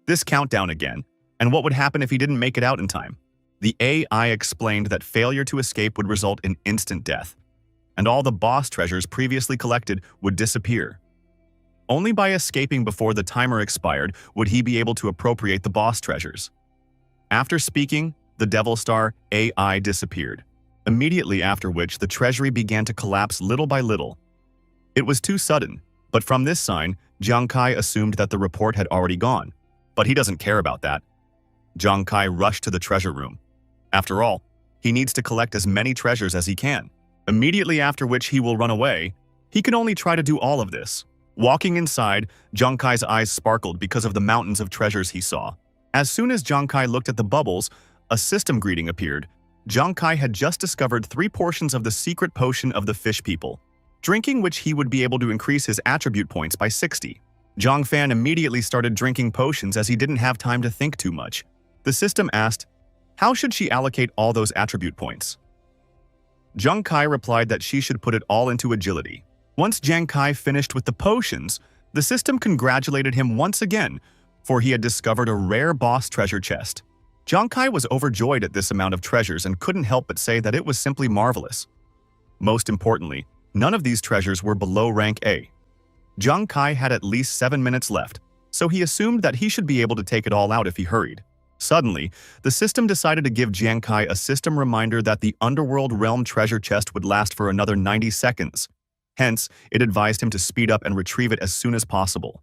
This countdown again, and what would happen if he didn't make it out in time? The AI explained that failure to escape would result in instant death, and all the boss treasures previously collected would disappear. Only by escaping before the timer expired would he be able to appropriate the boss treasures. After speaking, the Devil Star AI disappeared, immediately after which the treasury began to collapse little by little. It was too sudden, but from this sign, Jiang Kai assumed that the report had already gone. But he doesn't care about that. Jiang Kai rushed to the treasure room. After all, he needs to collect as many treasures as he can. Immediately after which he will run away. He can only try to do all of this. Walking inside, Jiang Kai's eyes sparkled because of the mountains of treasures he saw. As soon as Jiang Kai looked at the bubbles, a system greeting appeared. Jiang Kai had just discovered 3 portions of the secret potion of the fish people, drinking which he would be able to increase his attribute points by 60. Zhang Fan immediately started drinking potions as he didn't have time to think too much. The system asked, how should she allocate all those attribute points? Jiang Kai replied that she should put it all into agility. Once Jiang Kai finished with the potions, the system congratulated him once again, for he had discovered a rare boss treasure chest. Jiang Kai was overjoyed at this amount of treasures and couldn't help but say that it was simply marvelous. Most importantly, none of these treasures were below rank A. Jiang Kai had at least 7 minutes left, so he assumed that he should be able to take it all out if he hurried. Suddenly, the system decided to give Jiang Kai a system reminder that the Underworld Realm treasure chest would last for another 90 seconds. Hence, it advised him to speed up and retrieve it as soon as possible.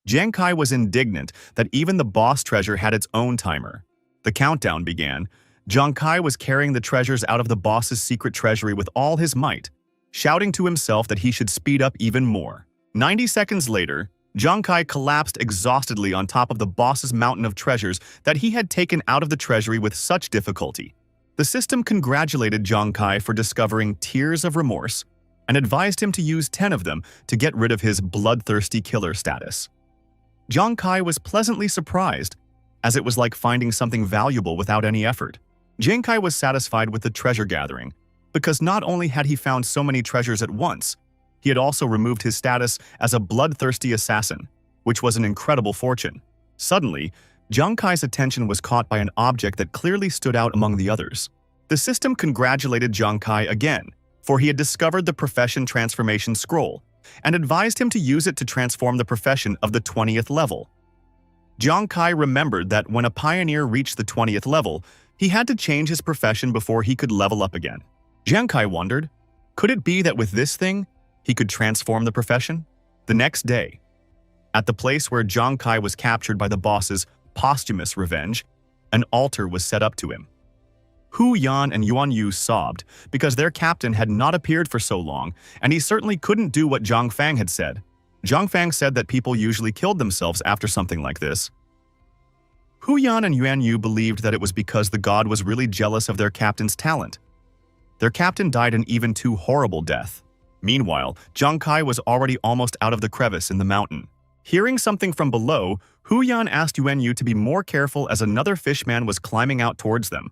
Jiang Kai was indignant that even the boss treasure had its own timer. The countdown began. Jiang Kai was carrying the treasures out of the boss's secret treasury with all his might, shouting to himself that he should speed up even more. 90 seconds later, Jiang Kai collapsed exhaustedly on top of the boss's mountain of treasures that he had taken out of the treasury with such difficulty. The system congratulated Jiang Kai for discovering tears of remorse and advised him to use 10 of them to get rid of his bloodthirsty killer status. Jiang Kai was pleasantly surprised, as it was like finding something valuable without any effort. Jiang Kai was satisfied with the treasure gathering, because not only had he found so many treasures at once, he had also removed his status as a bloodthirsty assassin, which was an incredible fortune. Suddenly, Jiang Kai's attention was caught by an object that clearly stood out among the others. The system congratulated Jiang Kai again, for he had discovered the profession transformation scroll, and advised him to use it to transform the profession of the 20th level. Jiang Kai remembered that when a pioneer reached the 20th level, he had to change his profession before he could level up again. Jiang Kai wondered, could it be that with this thing, he could transform the profession? The next day, at the place where Jiang Kai was captured by the boss's posthumous revenge, an altar was set up to him. Hu Yan and Yuan Yu sobbed because their captain had not appeared for so long, and he certainly couldn't do what Zhang Fang had said. Zhang Fang said that people usually killed themselves after something like this. Hu Yan and Yuan Yu believed that it was because the god was really jealous of their captain's talent. Their captain died an even too horrible death. Meanwhile, Jiang Kai was already almost out of the crevice in the mountain. Hearing something from below, Hu Yan asked Yuan Yu to be more careful as another fishman was climbing out towards them,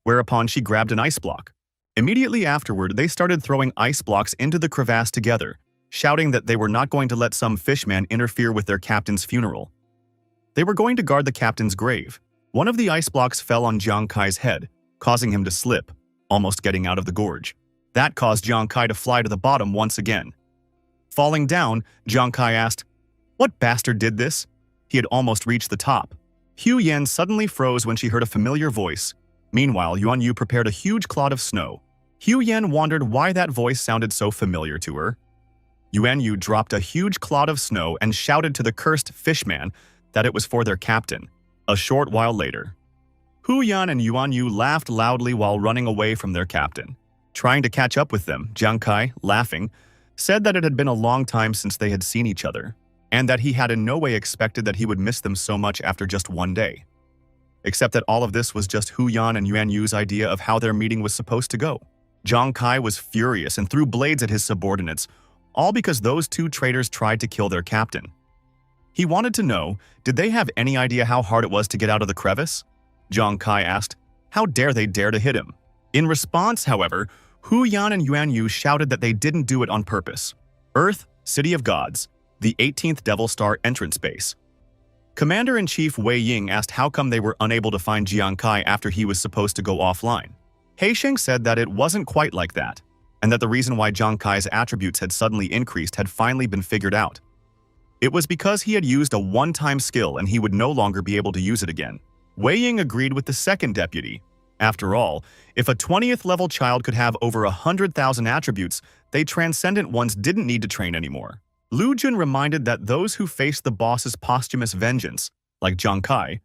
whereupon she grabbed an ice block. Immediately afterward, they started throwing ice blocks into the crevasse together, shouting that they were not going to let some fishman interfere with their captain's funeral. They were going to guard the captain's grave. One of the ice blocks fell on Jiang Kai's head, causing him to slip, almost getting out of the gorge. That caused Jiang Kai to fly to the bottom once again. Falling down, Jiang Kai asked, "What bastard did this?" He had almost reached the top. Hu Yan suddenly froze when she heard a familiar voice. Meanwhile, Yuan Yu prepared a huge clod of snow. Hu Yan wondered why that voice sounded so familiar to her. Yuan Yu dropped a huge clod of snow and shouted to the cursed fishman that it was for their captain. A short while later, Hu Yan and Yuan Yu laughed loudly while running away from their captain. Trying to catch up with them, Jiang Kai, laughing, said that it had been a long time since they had seen each other, and that he had in no way expected that he would miss them so much after just one day. Except that all of this was just Hu Yan and Yuan Yu's idea of how their meeting was supposed to go. Jiang Kai was furious and threw blades at his subordinates, all because those two traitors tried to kill their captain. He wanted to know, did they have any idea how hard it was to get out of the crevice? Jiang Kai asked, how dare they dare to hit him? In response, however, Hu Yan and Yuan Yu shouted that they didn't do it on purpose. Earth, City of Gods, the 18th Devil Star entrance base. Commander-in-Chief Wei Ying asked how come they were unable to find Jiang Kai after he was supposed to go offline. He Sheng said that it wasn't quite like that, and that the reason why Jiang Kai's attributes had suddenly increased had finally been figured out. It was because he had used a one-time skill and he would no longer be able to use it again. Wei Ying agreed with the second deputy. After all, if a 20th level child could have over 100,000 attributes, they transcendent ones didn't need to train anymore. Lu Jun reminded that those who faced the boss's posthumous vengeance, like Jiang Kai,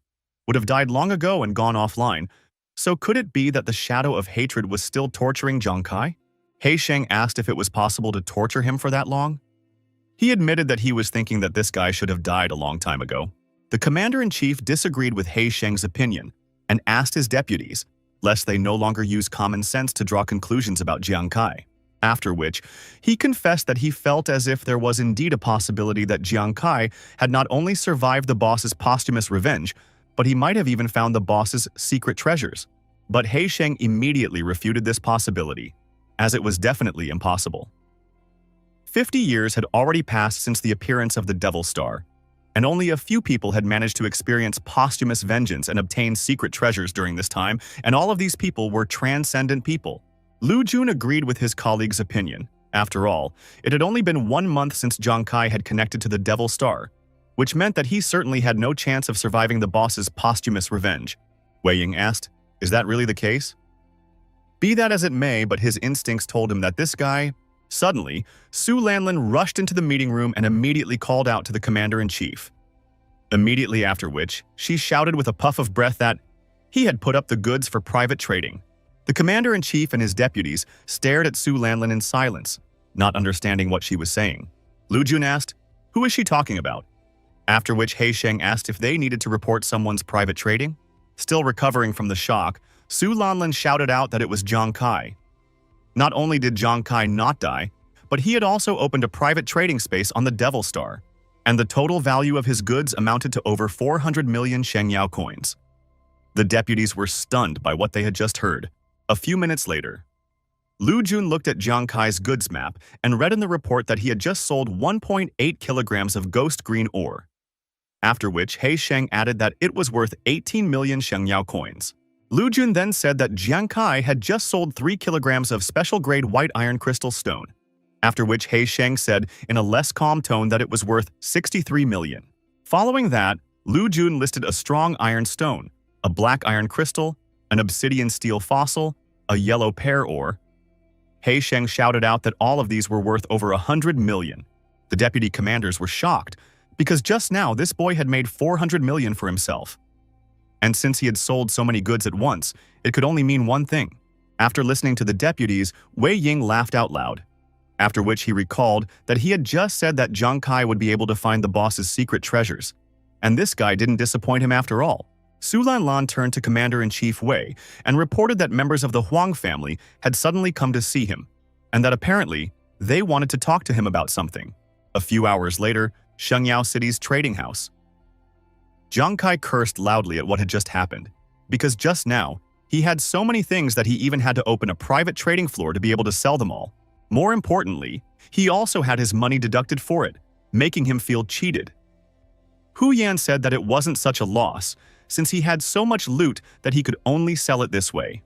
would have died long ago and gone offline. So could it be that the shadow of hatred was still torturing Jiang Kai? He Sheng asked if it was possible to torture him for that long. He admitted that he was thinking that this guy should have died a long time ago. The commander-in-chief disagreed with He Sheng's opinion and asked his deputies, lest they no longer use common sense to draw conclusions about Jiang Kai. After which, he confessed that he felt as if there was indeed a possibility that Jiang Kai had not only survived the boss's posthumous revenge, but he might have even found the boss's secret treasures. But He Sheng immediately refuted this possibility, as it was definitely impossible. 50 years had already passed since the appearance of the Devil Star, and only a few people had managed to experience posthumous vengeance and obtain secret treasures during this time, and all of these people were transcendent people. Lu Jun agreed with his colleague's opinion. After all, it had only been 1 month since Jiang Kai had connected to the Devil Star, which meant that he certainly had no chance of surviving the boss's posthumous revenge. Wei Ying asked, is that really the case? Be that as it may, but his instincts told him that this guy… Suddenly, Su Lanlin rushed into the meeting room and immediately called out to the commander-in-chief. Immediately after which, she shouted with a puff of breath that he had put up the goods for private trading. The commander-in-chief and his deputies stared at Su Lanlin in silence, not understanding what she was saying. Lu Jun asked, "Who is she talking about?" After which He Sheng asked if they needed to report someone's private trading. Still recovering from the shock, Su Lanlin shouted out that it was Zhang Kai. Not only did Zhang Kai not die, but he had also opened a private trading space on the Devil Star, and the total value of his goods amounted to over 400 million Shengyao coins. The deputies were stunned by what they had just heard. A few minutes later, Lu Jun looked at Zhang Kai's goods map and read in the report that he had just sold 1.8 kilograms of ghost green ore. After which, He Sheng added that it was worth 18 million Shengyao coins. Lu Jun then said that Zhang Kai had just sold 3 kilograms of special-grade white iron crystal stone. After which, He Sheng said in a less calm tone that it was worth 63 million. Following that, Lu Jun listed a strong iron stone, a black iron crystal, an obsidian steel fossil, a yellow pear ore. He Sheng shouted out that all of these were worth over 100 million. The deputy commanders were shocked, because just now this boy had made 400 million for himself. And since he had sold so many goods at once, it could only mean one thing. After listening to the deputies, Wei Ying laughed out loud. After which he recalled that he had just said that Zhang Kai would be able to find the boss's secret treasures. And this guy didn't disappoint him after all. Su Lanlan turned to Commander-in-Chief Wei and reported that members of the Huang family had suddenly come to see him, and that apparently they wanted to talk to him about something. A few hours later, Shengyao City's trading house. Zhang Kai cursed loudly at what had just happened, because just now, he had so many things that he even had to open a private trading floor to be able to sell them all. More importantly, he also had his money deducted for it, making him feel cheated. Hu Yan said that it wasn't such a loss, since he had so much loot that he could only sell it this way.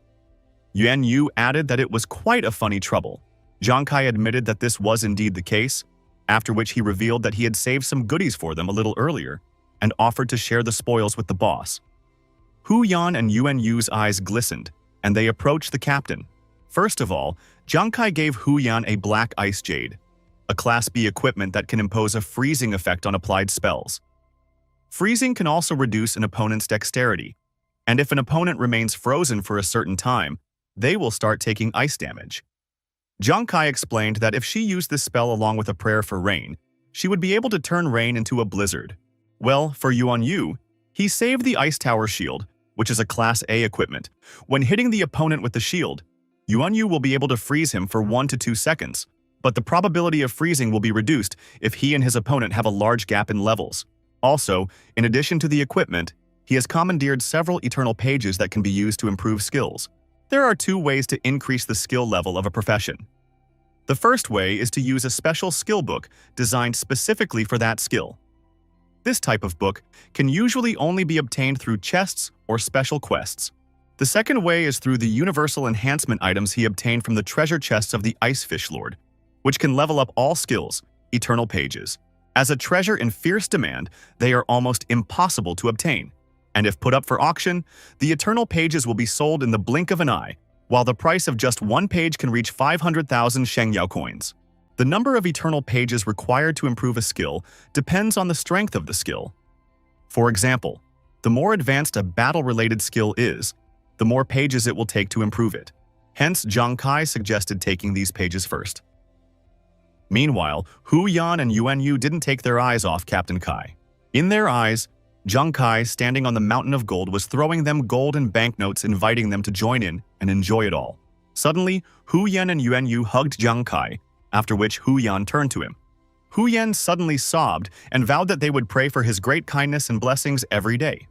Yuan Yu added that it was quite a funny trouble. Zhang Kai admitted that this was indeed the case, after which he revealed that he had saved some goodies for them a little earlier, and offered to share the spoils with the boss. Hu Yan and Yuan Yu's eyes glistened, and they approached the captain. First of all, Zhang Kai gave Hu Yan a black ice jade, a Class B equipment that can impose a freezing effect on applied spells. Freezing can also reduce an opponent's dexterity, and if an opponent remains frozen for a certain time, they will start taking ice damage. Zhang Kai explained that if she used this spell along with a prayer for rain, she would be able to turn rain into a blizzard. Well, for Yuan Yu, he saved the Ice Tower Shield, which is a Class A equipment. When hitting the opponent with the shield, Yuan Yu will be able to freeze him for 1 to 2 seconds, but the probability of freezing will be reduced if he and his opponent have a large gap in levels. Also, in addition to the equipment, he has commandeered several eternal pages that can be used to improve skills. There are 2 ways to increase the skill level of a profession. The first way is to use a special skill book designed specifically for that skill. This type of book can usually only be obtained through chests or special quests. The second way is through the universal enhancement items he obtained from the treasure chests of the Ice Fish Lord, which can level up all skills, eternal pages. As a treasure in fierce demand, they are almost impossible to obtain, and if put up for auction, the eternal pages will be sold in the blink of an eye, while the price of just 1 page can reach 500,000 Shengyao coins. The number of eternal pages required to improve a skill depends on the strength of the skill. For example, the more advanced a battle-related skill is, the more pages it will take to improve it. Hence, Zhang Kai suggested taking these pages first. Meanwhile, Hu Yan and Yuan Yu didn't take their eyes off Captain Kai. In their eyes, Zhang Kai, standing on the mountain of gold, was throwing them gold and banknotes, inviting them to join in and enjoy it all. Suddenly, Hu Yan and Yuan Yu hugged Zhang Kai, after which Hu Yan turned to him. Hu Yan suddenly sobbed and vowed that they would pray for his great kindness and blessings every day.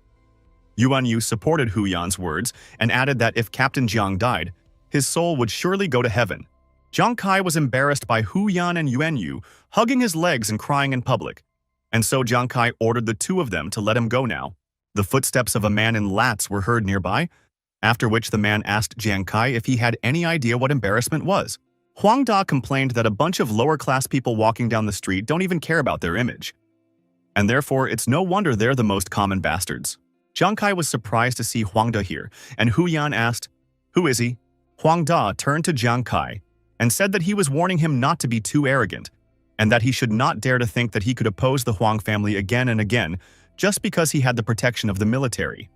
Yuan Yu supported Hu Yan's words and added that if Captain Jiang died, his soul would surely go to heaven. Zhang Kai was embarrassed by Hu Yan and Yuan Yu hugging his legs and crying in public, and so Zhang Kai ordered the 2 of them to let him go now. The footsteps of a man in lats were heard nearby, after which the man asked Zhang Kai if he had any idea what embarrassment was. Huang Da complained that a bunch of lower-class people walking down the street don't even care about their image, and therefore it's no wonder they're the most common bastards. Zhang Kai was surprised to see Huang Da here, and Hu Yan asked, "Who is he?" Huang Da turned to Zhang Kai and said that he was warning him not to be too arrogant, and that he should not dare to think that he could oppose the Huang family again and again just because he had the protection of the military.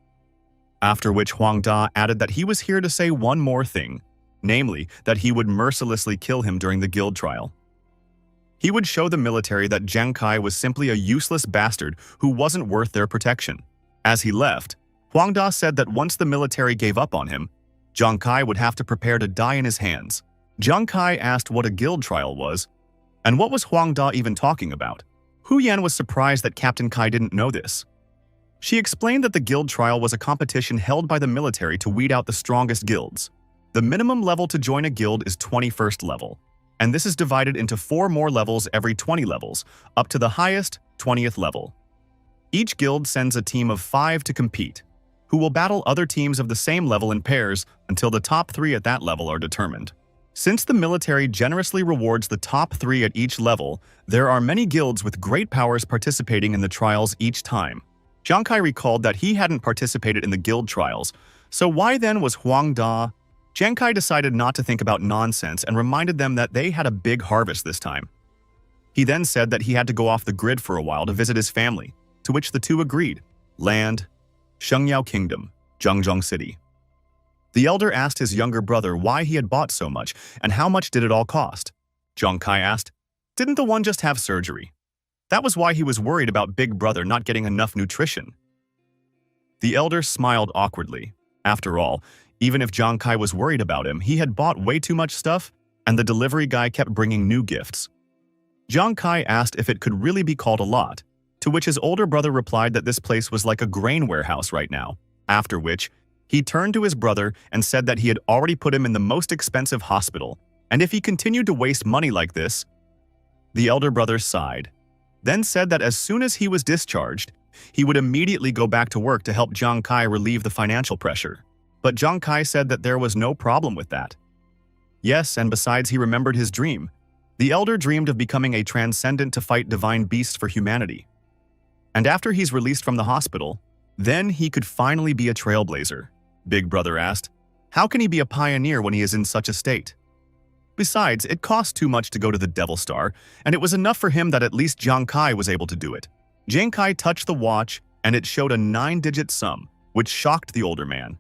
After which Huang Da added that he was here to say one more thing, namely that he would mercilessly kill him during the guild trial. He would show the military that Jiang Kai was simply a useless bastard who wasn't worth their protection. As he left, Huang Da said that once the military gave up on him, Jiang Kai would have to prepare to die in his hands. Jiang Kai asked what a guild trial was, and what was Huang Da even talking about. Hu Yan was surprised that Captain Kai didn't know this. She explained that the guild trial was a competition held by the military to weed out the strongest guilds. The minimum level to join a guild is 21st level, and this is divided into 4 more levels every 20 levels, up to the highest, 20th level. Each guild sends a team of 5 to compete, who will battle other teams of the same level in pairs until the top 3 at that level are determined. Since the military generously rewards the top 3 at each level, there are many guilds with great powers participating in the trials each time. Jiang Kai recalled that he hadn't participated in the guild trials, so why then was Huang Da? Jiang Kai decided not to think about nonsense and reminded them that they had a big harvest this time. He then said that he had to go off the grid for a while to visit his family, to which the two agreed. Land, Shengyao Kingdom, Zhangzhong City. The elder asked his younger brother why he had bought so much and how much did it all cost. Jiang Kai asked, "Didn't the one just have surgery?" That was why he was worried about big brother not getting enough nutrition. The elder smiled awkwardly. After all, even if Jiang Kai was worried about him, he had bought way too much stuff, and the delivery guy kept bringing new gifts. Jiang Kai asked if it could really be called a lot, to which his older brother replied that this place was like a grain warehouse right now, after which he turned to his brother and said that he had already put him in the most expensive hospital, and if he continued to waste money like this, the elder brother sighed, then said that as soon as he was discharged, he would immediately go back to work to help Jiang Kai relieve the financial pressure. But Jiang Kai said that there was no problem with that. Yes, and besides he remembered his dream. The elder dreamed of becoming a transcendent to fight divine beasts for humanity. And after he's released from the hospital, then he could finally be a trailblazer. Big brother asked, how can he be a pioneer when he is in such a state? Besides, it cost too much to go to the Devil Star, and it was enough for him that at least Jiang Kai was able to do it. Jiang Kai touched the watch, and it showed a 9-digit sum, which shocked the older man.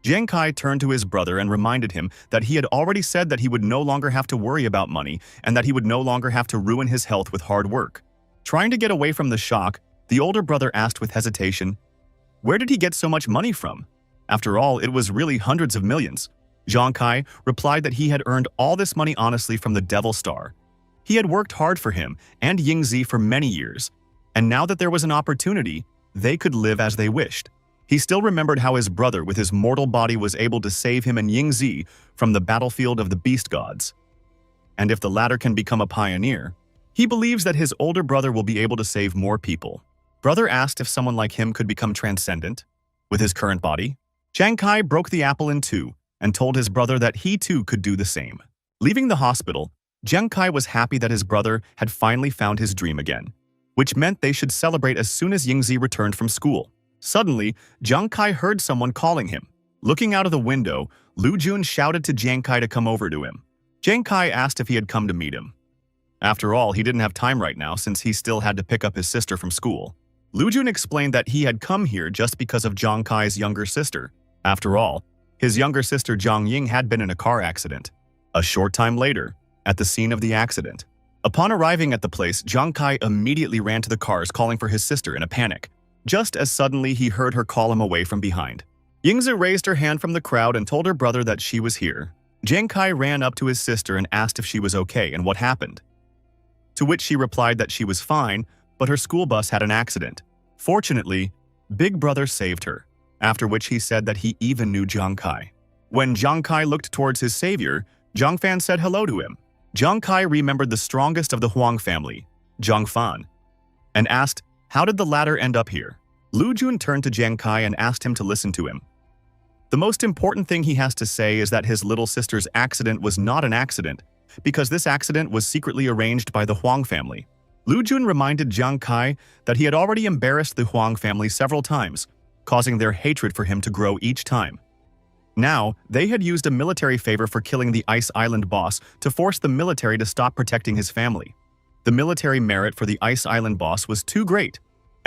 Jiang Kai turned to his brother and reminded him that he had already said that he would no longer have to worry about money and that he would no longer have to ruin his health with hard work. Trying to get away from the shock, the older brother asked with hesitation, where did he get so much money from? After all, it was really hundreds of millions. Jiang Kai replied that he had earned all this money honestly from the Devil Star. He had worked hard for him and Yingzi for many years, and now that there was an opportunity, they could live as they wished. He still remembered how his brother with his mortal body was able to save him and Yingzi from the battlefield of the beast gods. And if the latter can become a pioneer, he believes that his older brother will be able to save more people. Brother asked if someone like him could become transcendent with his current body. Jiang Kai broke the apple in two and told his brother that he too could do the same. Leaving the hospital, Jiang Kai was happy that his brother had finally found his dream again, which meant they should celebrate as soon as Yingzi returned from school. Suddenly, Jiang Kai heard someone calling him. Looking out of the window, Lu Jun shouted to Jiang Kai to come over to him. Jiang Kai asked if he had come to meet him. After all, he didn't have time right now since he still had to pick up his sister from school. Lu Jun explained that he had come here just because of Jiang Kai's younger sister. After all, his younger sister Jiang Ying had been in a car accident. A short time later, at the scene of the accident. Upon arriving at the place, Jiang Kai immediately ran to the cars calling for his sister in a panic. Just as suddenly he heard her call him away from behind. Yingzi raised her hand from the crowd and told her brother that she was here. Jiang Kai ran up to his sister and asked if she was okay and what happened. To which she replied that she was fine, but her school bus had an accident. Fortunately, Big Brother saved her, after which he said that he even knew Jiang Kai. When Jiang Kai looked towards his savior, Jiang Fan said hello to him. Jiang Kai remembered the strongest of the Huang family, Jiang Fan, and asked, how did the latter end up here? Lu Jun turned to Jiang Kai and asked him to listen to him. The most important thing he has to say is that his little sister's accident was not an accident, because this accident was secretly arranged by the Huang family. Lu Jun reminded Jiang Kai that he had already embarrassed the Huang family several times, causing their hatred for him to grow each time. Now, they had used a military favor for killing the Ice Island boss to force the military to stop protecting his family. The military merit for the Ice Island boss was too great,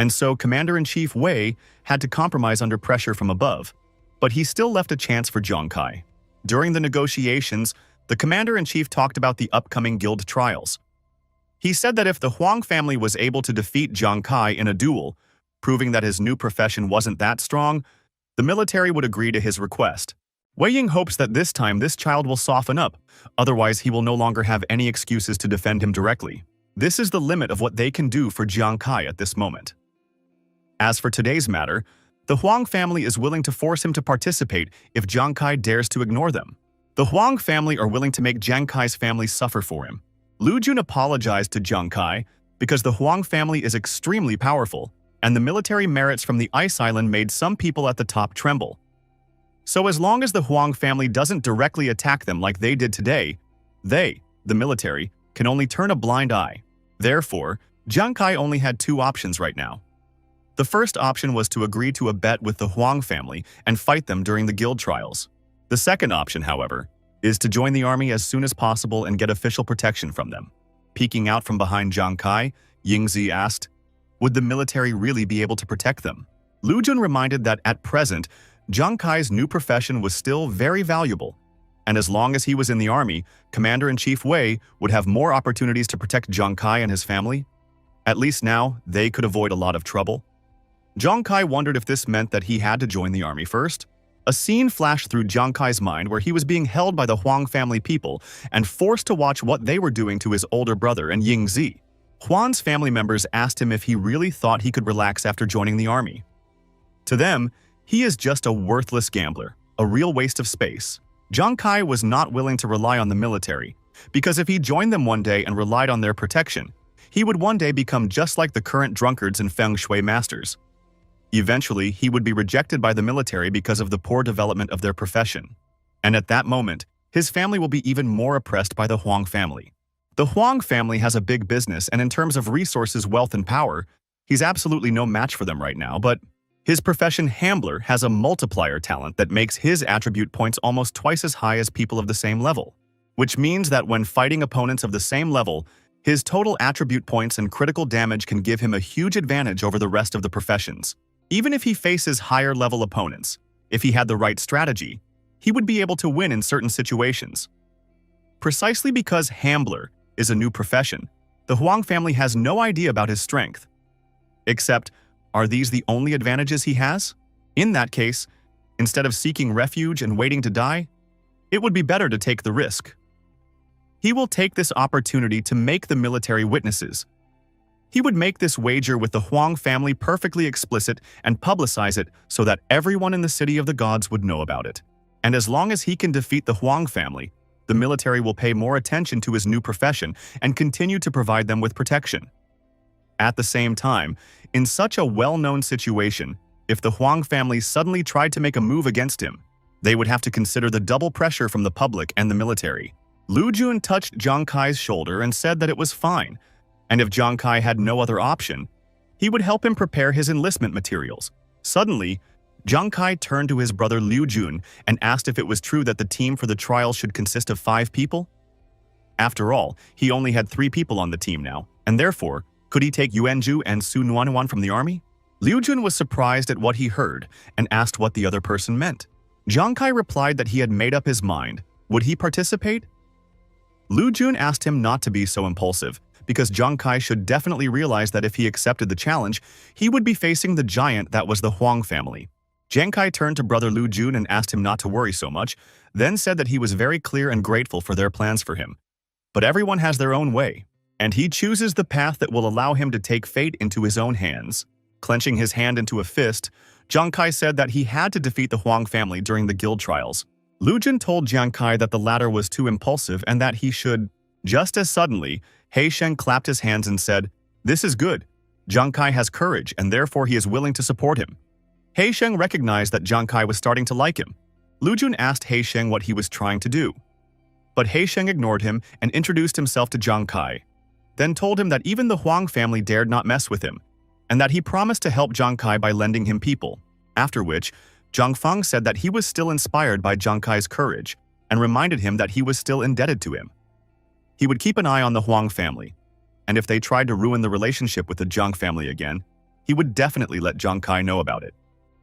and so Commander-in-Chief Wei had to compromise under pressure from above. But he still left a chance for Zhang Kai. During the negotiations, the Commander-in-Chief talked about the upcoming guild trials. He said that if the Huang family was able to defeat Zhang Kai in a duel, proving that his new profession wasn't that strong, the military would agree to his request. Wei Ying hopes that this time this child will soften up, otherwise he will no longer have any excuses to defend him directly. This is the limit of what they can do for Zhang Kai at this moment. As for today's matter, the Huang family is willing to force him to participate if Zhang Kai dares to ignore them. The Huang family are willing to make Zhang Kai's family suffer for him. Lu Jun apologized to Zhang Kai because the Huang family is extremely powerful, and the military merits from the Ice Island made some people at the top tremble. So as long as the Huang family doesn't directly attack them like they did today, they, the military, can only turn a blind eye. Therefore, Zhang Kai only had two options right now. The first option was to agree to a bet with the Huang family and fight them during the guild trials. The second option, however, is to join the army as soon as possible and get official protection from them. Peeking out from behind Zhang Kai, Yingzi asked, would the military really be able to protect them? Lu Jun reminded that at present, Zhang Kai's new profession was still very valuable, and as long as he was in the army, Commander-in-Chief Wei would have more opportunities to protect Zhang Kai and his family. At least now, they could avoid a lot of trouble. Zhang Kai wondered if this meant that he had to join the army first. A scene flashed through Zhang Kai's mind where he was being held by the Huang family people and forced to watch what they were doing to his older brother and Yingzi. Huan's family members asked him if he really thought he could relax after joining the army. To them, he is just a worthless gambler, a real waste of space. Zhang Kai was not willing to rely on the military, because if he joined them one day and relied on their protection, he would one day become just like the current drunkards and feng shui masters. Eventually, he would be rejected by the military because of the poor development of their profession. And at that moment, his family will be even more oppressed by the Huang family. The Huang family has a big business, and in terms of resources, wealth, and power, he's absolutely no match for them right now, but his profession, Hambler, has a multiplier talent that makes his attribute points almost twice as high as people of the same level, which means that when fighting opponents of the same level, his total attribute points and critical damage can give him a huge advantage over the rest of the professions. Even if he faces higher-level opponents, if he had the right strategy, he would be able to win in certain situations. Precisely because Hambler is a new profession, the Huang family has no idea about his strength. Except, are these the only advantages he has? In that case, instead of seeking refuge and waiting to die, it would be better to take the risk. He will take this opportunity to make the military witnesses. He would make this wager with the Huang family perfectly explicit and publicize it so that everyone in the City of the Gods would know about it. And as long as he can defeat the Huang family, the military will pay more attention to his new profession and continue to provide them with protection. At the same time, in such a well-known situation, if the Huang family suddenly tried to make a move against him, they would have to consider the double pressure from the public and the military. Lu Jun touched Zhang Kai's shoulder and said that it was fine, and if Zhang Kai had no other option, he would help him prepare his enlistment materials. Suddenly, Zhang Kai turned to his brother Liu Jun and asked if it was true that the team for the trial should consist of 5 people. After all, he only had 3 people on the team now, and therefore, could he take Yuanju and Su Nuanuan from the army? Liu Jun was surprised at what he heard and asked what the other person meant. Zhang Kai replied that he had made up his mind. Would he participate? Liu Jun asked him not to be so impulsive, because Zhang Kai should definitely realize that if he accepted the challenge, he would be facing the giant that was the Huang family. Zhang Kai turned to brother Liu Jun and asked him not to worry so much, then said that he was very clear and grateful for their plans for him. But everyone has their own way, and he chooses the path that will allow him to take fate into his own hands. Clenching his hand into a fist, Zhang Kai said that he had to defeat the Huang family during the guild trials. Lu Jun told Zhang Kai that the latter was too impulsive and that he should. Just as suddenly, He Sheng clapped his hands and said, "This is good. Zhang Kai has courage and therefore he is willing to support him." He Sheng recognized that Zhang Kai was starting to like him. Lu Jun asked He Sheng what he was trying to do. But He Sheng ignored him and introduced himself to Zhang Kai, then told him that even the Huang family dared not mess with him, and that he promised to help Zhang Kai by lending him people. After which, Zhang Feng said that he was still inspired by Zhang Kai's courage and reminded him that he was still indebted to him. He would keep an eye on the Huang family, and if they tried to ruin the relationship with the Zhang family again, he would definitely let Jiang Kai know about it.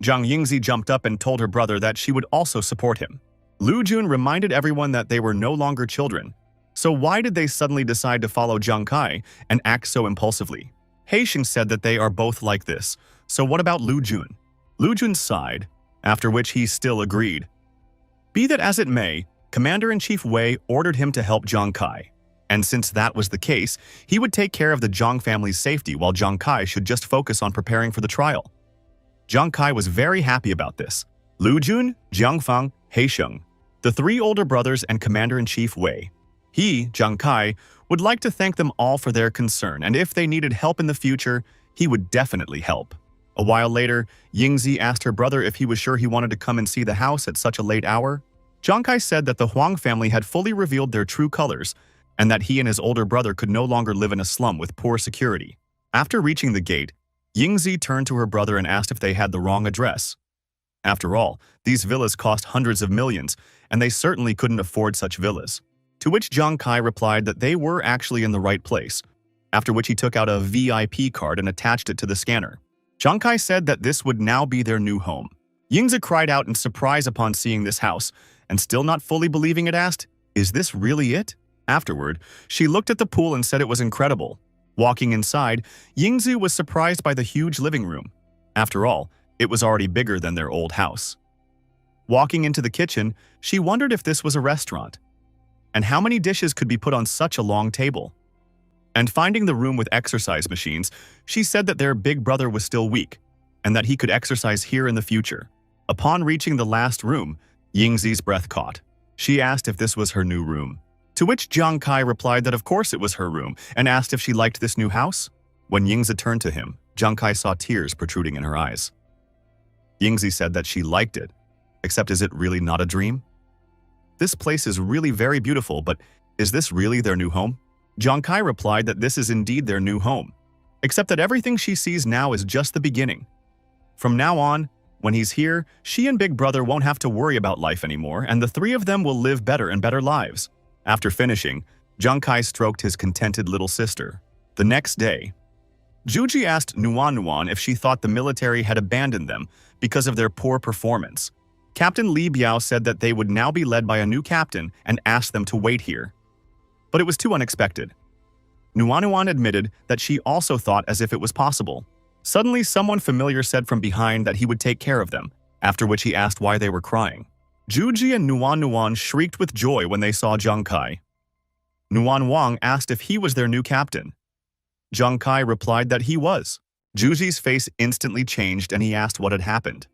Jiang Yingzi jumped up and told her brother that she would also support him. Lu Jun reminded everyone that they were no longer children. So why did they suddenly decide to follow Jiang Kai and act so impulsively? Haixing said that they are both like this. So what about Lu Jun? Lu Jun sighed, after which he still agreed. Be that as it may, Commander-in-Chief Wei ordered him to help Jiang Kai. And since that was the case, he would take care of the Jiang family's safety while Jiang Kai should just focus on preparing for the trial. Jiang Kai was very happy about this. Lu Jun, Jiang Fang, Haixing, the three older brothers and Commander-in-Chief Wei. He, Jiang Kai, would like to thank them all for their concern, and if they needed help in the future, he would definitely help. A while later, Yingzi asked her brother if he was sure he wanted to come and see the house at such a late hour. Jiang Kai said that the Huang family had fully revealed their true colors, and that he and his older brother could no longer live in a slum with poor security. After reaching the gate, Yingzi turned to her brother and asked if they had the wrong address. After all, these villas cost hundreds of millions, and they certainly couldn't afford such villas. To which Jiang Kai replied that they were actually in the right place, after which he took out a VIP card and attached it to the scanner. Jiang Kai said that this would now be their new home. Yingzi cried out in surprise upon seeing this house, and still not fully believing it asked, "Is this really it?" Afterward, she looked at the pool and said it was incredible. Walking inside, Yingzi was surprised by the huge living room. After all, it was already bigger than their old house. Walking into the kitchen, she wondered if this was a restaurant, and how many dishes could be put on such a long table. And finding the room with exercise machines, she said that their big brother was still weak, and that he could exercise here in the future. Upon reaching the last room, Yingzi's breath caught. She asked if this was her new room. To which Jiang Kai replied that of course it was her room, and asked if she liked this new house. When Yingzi turned to him, Jiang Kai saw tears protruding in her eyes. Yingzi said that she liked it, except is it really not a dream? This place is really very beautiful, but is this really their new home? Jiang Kai replied that this is indeed their new home, except that everything she sees now is just the beginning. From now on, when he's here, she and Big Brother won't have to worry about life anymore, and the three of them will live better and better lives. After finishing, Jiang Kai stroked his contented little sister. The next day, Juji asked Nuan if she thought the military had abandoned them because of their poor performance. Captain Li Biao said that they would now be led by a new captain and asked them to wait here. But it was too unexpected. Nuan admitted that she also thought as if it was possible. Suddenly, someone familiar said from behind that he would take care of them, after which he asked why they were crying. Juji and Nuan shrieked with joy when they saw Jiang Kai. Nuan Wang asked if he was their new captain. Jiang Kai replied that he was. Juji's face instantly changed and he asked what had happened.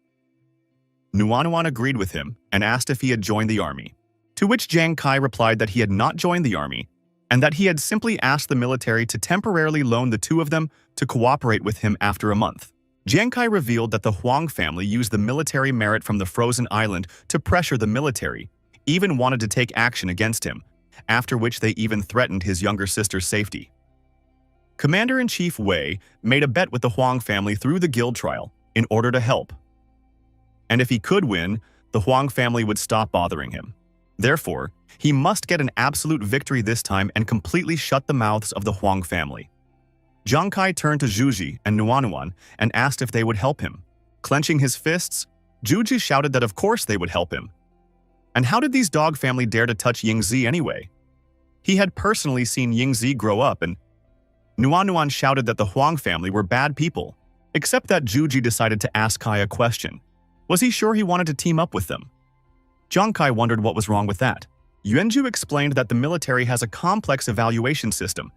Nuan agreed with him and asked if he had joined the army. To which Jiang Kai replied that he had not joined the army, and that he had simply asked the military to temporarily loan the two of them to cooperate with him after a month. Jiang Kai revealed that the Huang family used the military merit from the frozen island to pressure the military, even wanted to take action against him, after which they even threatened his younger sister's safety. Commander-in-Chief Wei made a bet with the Huang family through the guild trial in order to help. And if he could win, the Huang family would stop bothering him. Therefore, he must get an absolute victory this time and completely shut the mouths of the Huang family. Jiang Kai turned to Juji and Nuan and asked if they would help him. Clenching his fists, Juji shouted that of course they would help him. And how did these dog family dare to touch Yingzi anyway? He had personally seen Yingzi grow up, and Nuan shouted that the Huang family were bad people, except that Juji decided to ask Kai a question. Was he sure he wanted to team up with them? Jiang Kai wondered what was wrong with that. Yuanju explained that the military has a complex evaluation system,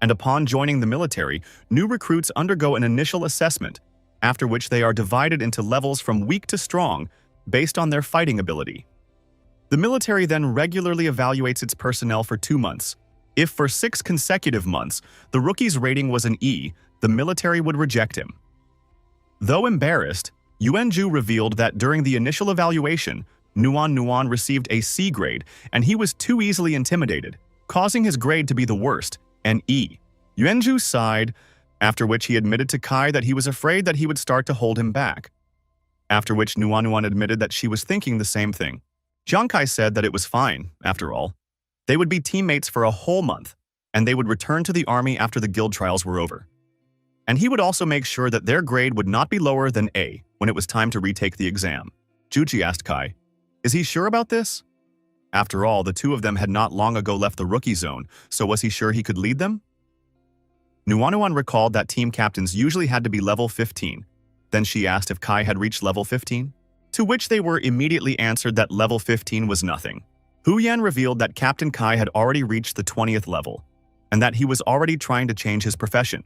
and upon joining the military, new recruits undergo an initial assessment, after which they are divided into levels from weak to strong based on their fighting ability. The military then regularly evaluates its personnel for 2 months. If for 6 consecutive months the rookie's rating was an E, the military would reject him. Though embarrassed, Yuanju revealed that during the initial evaluation, Nuan received a C grade and he was too easily intimidated, causing his grade to be the worst, an E. Yuanju sighed, after which he admitted to Kai that he was afraid that he would start to hold him back. After which Nuan admitted that she was thinking the same thing. Jiang Kai said that it was fine, after all. They would be teammates for a whole month, and they would return to the army after the guild trials were over. And he would also make sure that their grade would not be lower than A when it was time to retake the exam. Juji asked Kai, "Is he sure about this?" After all, the two of them had not long ago left the rookie zone, so was he sure he could lead them? Nuanuan recalled that team captains usually had to be level 15. Then she asked if Kai had reached level 15, to which they were immediately answered that level 15 was nothing. Hu Yan revealed that Captain Kai had already reached the 20th level, and that he was already trying to change his profession.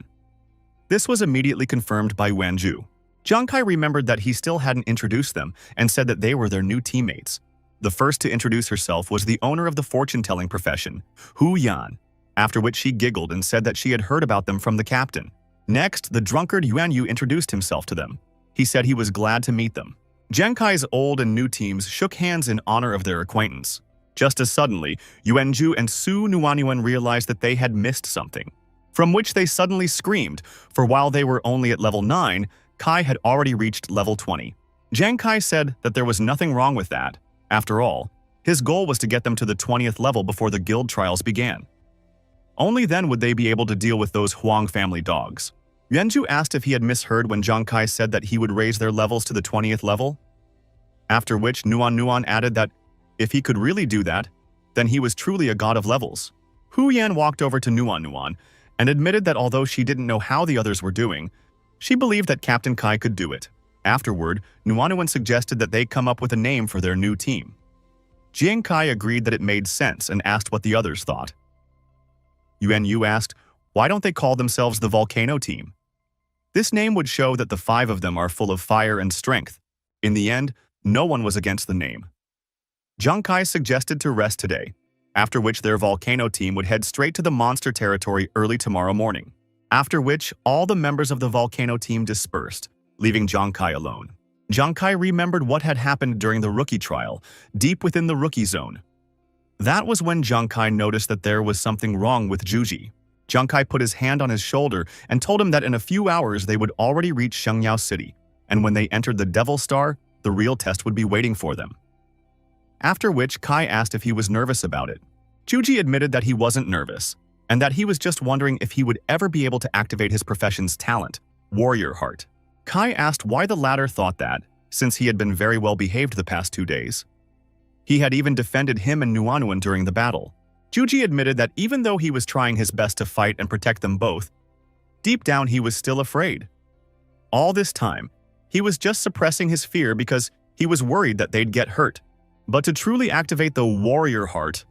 This was immediately confirmed by Wanju. Jiang Kai remembered that he still hadn't introduced them and said that they were their new teammates. The first to introduce herself was the owner of the fortune-telling profession, Hu Yan, after which she giggled and said that she had heard about them from the captain. Next, the drunkard Yuan Yu introduced himself to them. He said he was glad to meet them. Jiang Kai's old and new teams shook hands in honor of their acquaintance. Just as suddenly, Yuanju and Su Nuanyuan realized that they had missed something, from which they suddenly screamed, for while they were only at level 9, Kai had already reached level 20. Jiang Kai said that there was nothing wrong with that. After all, his goal was to get them to the 20th level before the guild trials began. Only then would they be able to deal with those Huang family dogs. Yuanju asked if he had misheard when Jiang Kai said that he would raise their levels to the 20th level, after which Nuan added that if he could really do that, then he was truly a god of levels. Hu Yan walked over to Nuan and admitted that although she didn't know how the others were doing, she believed that Captain Kai could do it. Afterward, Nuan suggested that they come up with a name for their new team. Jiang Kai agreed that it made sense and asked what the others thought. Yuan Yu asked, why don't they call themselves the Volcano Team? This name would show that the 5 of them are full of fire and strength. In the end, no one was against the name. Jiang Kai suggested to rest today, after which their Volcano Team would head straight to the monster territory early tomorrow morning, after which all the members of the Volcano Team dispersed, leaving Jiang Kai alone. Jiang Kai remembered what had happened during the rookie trial, deep within the rookie zone. That was when Jiang Kai noticed that there was something wrong with Juji. Jiang Kai put his hand on his shoulder and told him that in a few hours they would already reach Shengyao City, and when they entered the Devil Star, the real test would be waiting for them. After which, Kai asked if he was nervous about it. Juji admitted that he wasn't nervous, and that he was just wondering if he would ever be able to activate his profession's talent, Warrior Heart. Kai asked why the latter thought that, since he had been very well behaved the past 2 days. He had even defended him and Nuanuan during the battle. Juji admitted that even though he was trying his best to fight and protect them both, deep down he was still afraid. All this time, he was just suppressing his fear because he was worried that they'd get hurt. But to truly activate the Warrior Heart,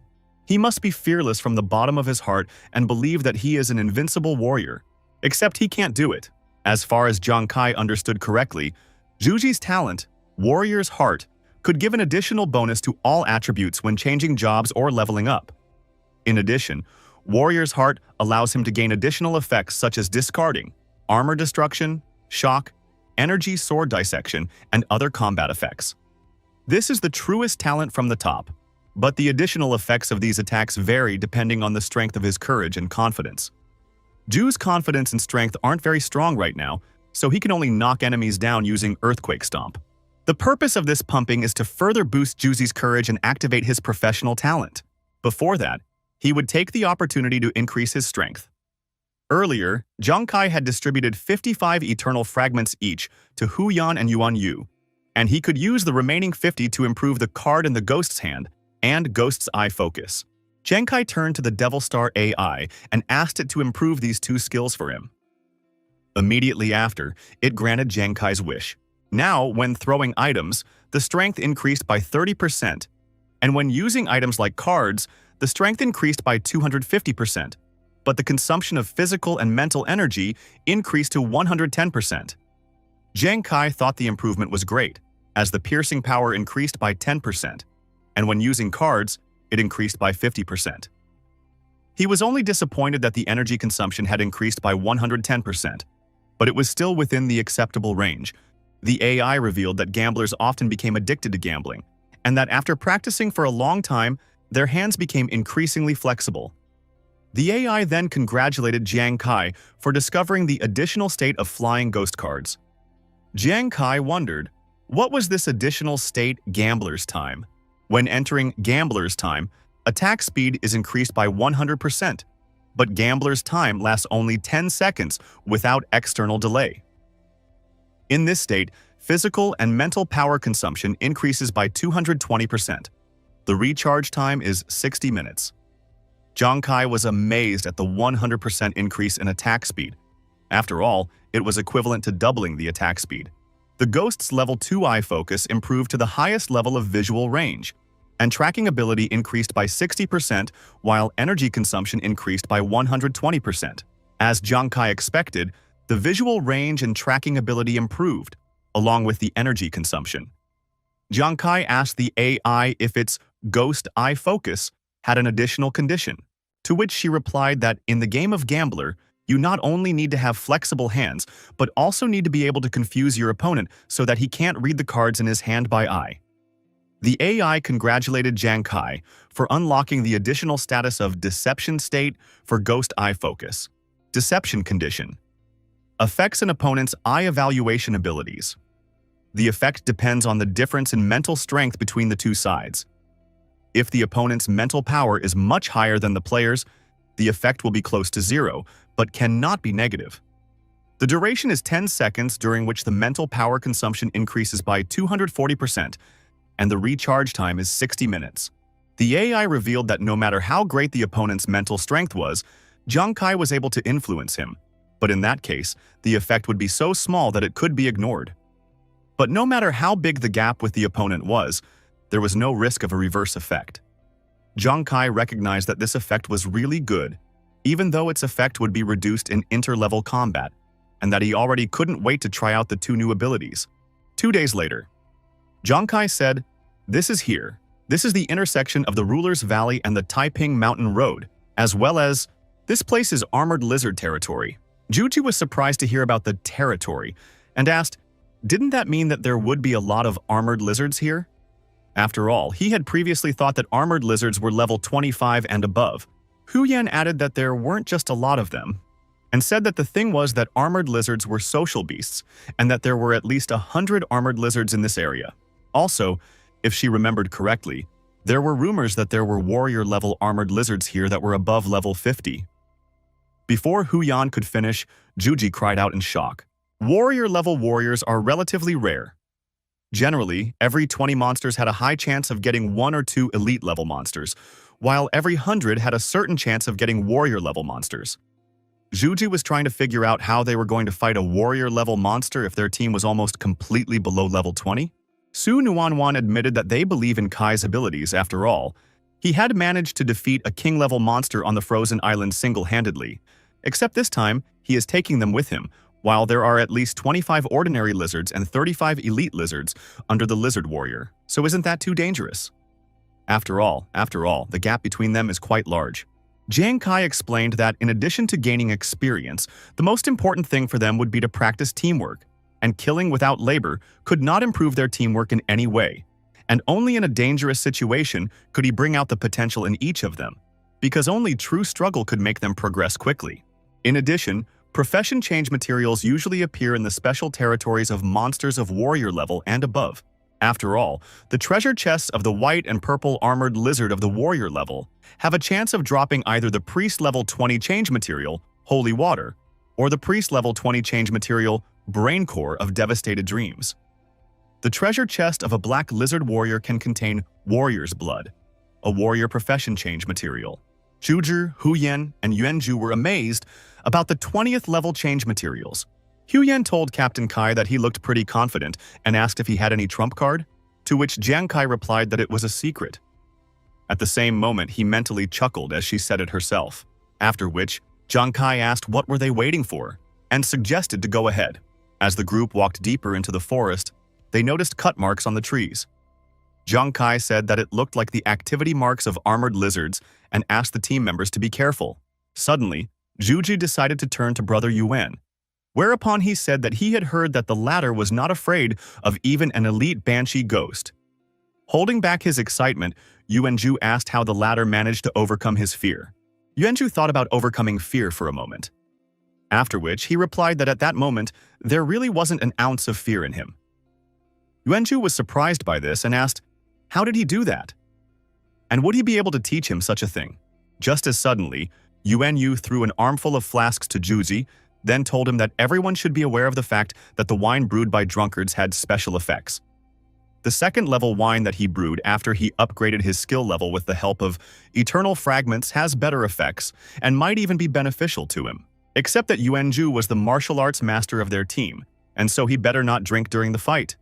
he must be fearless from the bottom of his heart and believe that he is an invincible warrior. Except he can't do it. As far as Jiang Kai understood correctly, Juji's talent, Warrior's Heart, could give an additional bonus to all attributes when changing jobs or leveling up. In addition, Warrior's Heart allows him to gain additional effects such as discarding, armor destruction, shock, energy sword dissection, and other combat effects. This is the truest talent from the top, but the additional effects of these attacks vary depending on the strength of his courage and confidence. Ju's confidence and strength aren't very strong right now, so he can only knock enemies down using Earthquake Stomp. The purpose of this pumping is to further boost Juzi's courage and activate his professional talent. Before that, he would take the opportunity to increase his strength. Earlier, Jiang Kai had distributed 55 eternal fragments each to Hu Yan and Yuan Yu, and he could use the remaining 50 to improve the card in the Ghost's Hand and Ghost's Eye focus. Jiang Kai turned to the Devil Star AI and asked it to improve these 2 skills for him. Immediately after, it granted Jiang Kai's wish. Now, when throwing items, the strength increased by 30%, and when using items like cards, the strength increased by 250%, but the consumption of physical and mental energy increased to 110%. Jiang Kai thought the improvement was great, as the piercing power increased by 10%, and when using cards, it increased by 50%. He was only disappointed that the energy consumption had increased by 110%, but it was still within the acceptable range. The AI revealed that gamblers often became addicted to gambling, and that after practicing for a long time, their hands became increasingly flexible. The AI then congratulated Jiang Kai for discovering the additional state of flying ghost cards. Jiang Kai wondered, what was this additional state Gambler's Time? When entering Gambler's Time, attack speed is increased by 100%. but Gambler's time lasts only 10 seconds without external delay. In this state, physical and mental power consumption increases by 220%. The recharge time is 60 minutes. Zhang Kai was amazed at the 100% increase in attack speed. After all, it was equivalent to doubling the attack speed. The Ghost's level 2 eye focus improved to the highest level of visual range, and tracking ability increased by 60%, while energy consumption increased by 120%. As Zhang Kai expected, the visual range and tracking ability improved, along with the energy consumption. Zhang Kai asked the AI if its Ghost Eye Focus had an additional condition, to which she replied that in the game of Gambler, you not only need to have flexible hands, but also need to be able to confuse your opponent so that he can't read the cards in his hand by eye. The AI congratulated Zhang Kai for unlocking the additional status of Deception State for Ghost Eye Focus. Deception Condition affects an opponent's eye evaluation abilities. The effect depends on the difference in mental strength between the two sides. If the opponent's mental power is much higher than the player's, the effect will be close to zero, but cannot be negative. The duration is 10 seconds, during which the mental power consumption increases by 240%, and the recharge time is 60 minutes. The AI revealed that no matter how great the opponent's mental strength was, Zhang Kai was able to influence him. But in that case, the effect would be so small that it could be ignored. But no matter how big the gap with the opponent was, there was no risk of a reverse effect. Zhang Kai recognized that this effect was really good, even though its effect would be reduced in inter-level combat, and that he already couldn't wait to try out the two new abilities. 2 days later, Zhang Kai said, "This is here. This is the intersection of the Ruler's Valley and the Taiping Mountain Road, as well as this place is Armored Lizard territory." Juji was surprised to hear about the territory and asked, "Didn't that mean that there would be a lot of armored lizards here?" After all, he had previously thought that armored lizards were level 25 and above. Huyan added that there weren't just a lot of them, and said that the thing was that armored lizards were social beasts, and that there were at least 100 armored lizards in this area. Also, if she remembered correctly, there were rumors that there were warrior-level armored lizards here that were above level 50. Before Huyan could finish, Juji cried out in shock. Warrior-level warriors are relatively rare. Generally, every 20 monsters had a high chance of getting 1 or 2 elite-level monsters, while every 100 had a certain chance of getting warrior-level monsters. Juji was trying to figure out how they were going to fight a warrior-level monster if their team was almost completely below level 20. Su Nuanwan admitted that they believe in Kai's abilities. After all, he had managed to defeat a king-level monster on the frozen island single-handedly, except this time he is taking them with him, while there are at least 25 ordinary lizards and 35 elite lizards under the lizard warrior. So isn't that too dangerous? After all, the gap between them is quite large. Zhang Kai explained that in addition to gaining experience, the most important thing for them would be to practice teamwork, and killing without labor could not improve their teamwork in any way. And only in a dangerous situation could he bring out the potential in each of them, because only true struggle could make them progress quickly. In addition, profession change materials usually appear in the special territories of monsters of warrior level and above. After all, the treasure chests of the white and purple armored lizard of the warrior level have a chance of dropping either the priest level 20 change material, Holy Water, or the priest level 20 change material, Brain Core of Devastated Dreams. The treasure chest of a black lizard warrior can contain Warrior's Blood, a warrior profession change material. Zhuzhi, Huyan, and Yuanju were amazed about the 20th level change materials. Huyan told Captain Kai that he looked pretty confident and asked if he had any trump card, to which Zhang Kai replied that it was a secret. At the same moment, he mentally chuckled as she said it herself, after which Zhang Kai asked what were they waiting for, and suggested to go ahead. As the group walked deeper into the forest, they noticed cut marks on the trees. Zhang Kai said that it looked like the activity marks of armored lizards and asked the team members to be careful. Suddenly, Zhuji decided to turn to Brother Yuan, whereupon he said that he had heard that the latter was not afraid of even an elite banshee ghost. Holding back his excitement, Yuanju asked how the latter managed to overcome his fear. Yuanju thought about overcoming fear for a moment, after which he replied that at that moment, there really wasn't an ounce of fear in him. Yuanju was surprised by this and asked, how did he do that? And would he be able to teach him such a thing? Just as suddenly, Yuan Yu threw an armful of flasks to Juzi, then told him that everyone should be aware of the fact that the wine brewed by drunkards had special effects. The second-level wine that he brewed after he upgraded his skill level with the help of eternal fragments has better effects and might even be beneficial to him. Except that Yuan Ju was the martial arts master of their team, and so he better not drink during the fight.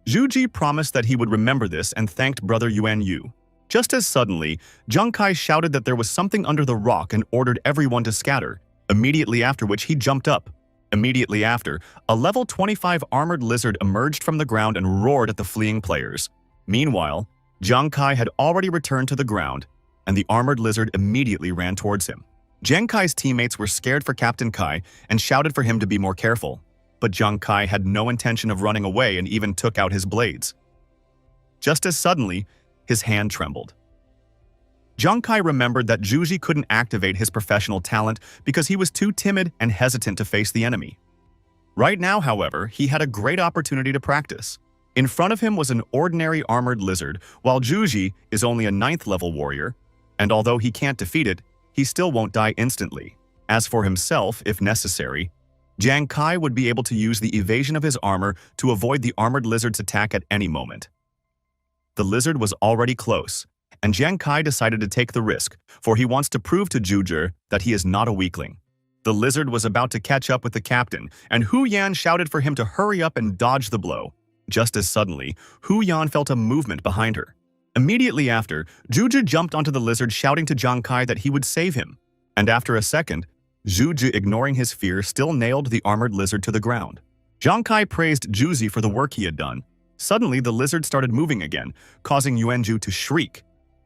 Zhu Ji promised that he would remember this and thanked brother Yuan Yu. Just as suddenly, Zhang Kai shouted that there was something under the rock and ordered everyone to scatter, immediately after which he jumped up. Immediately after, a level 25 armored lizard emerged from the ground and roared at the fleeing players. Meanwhile, Zhang Kai had already returned to the ground, and the armored lizard immediately ran towards him. Zhang Kai's teammates were scared for Captain Kai and shouted for him to be more careful, but Zhang Kai had no intention of running away and even took out his blades. Just as suddenly, his hand trembled. Zhang Kai remembered that Zhu Ji couldn't activate his professional talent because he was too timid and hesitant to face the enemy. Right now, however, he had a great opportunity to practice. In front of him was an ordinary armored lizard, while Zhu Ji is only a 9th-level warrior, and although he can't defeat it, he still won't die instantly. As for himself, if necessary, Zhang Kai would be able to use the evasion of his armor to avoid the armored lizard's attack at any moment. The lizard was already close, and Zhang Kai decided to take the risk, for he wants to prove to Zhu Ji that he is not a weakling. The lizard was about to catch up with the captain, and Hu Yan shouted for him to hurry up and dodge the blow. Just as suddenly, Hu Yan felt a movement behind her. Immediately after, Zhu Ji jumped onto the lizard shouting to Zhang Kai that he would save him, and after a second, Zhu Ji, ignoring his fear, still nailed the armored lizard to the ground. Zhang Kai praised Zhu Ji for the work he had done. Suddenly, the lizard started moving again, causing Yuan Ju to shriek.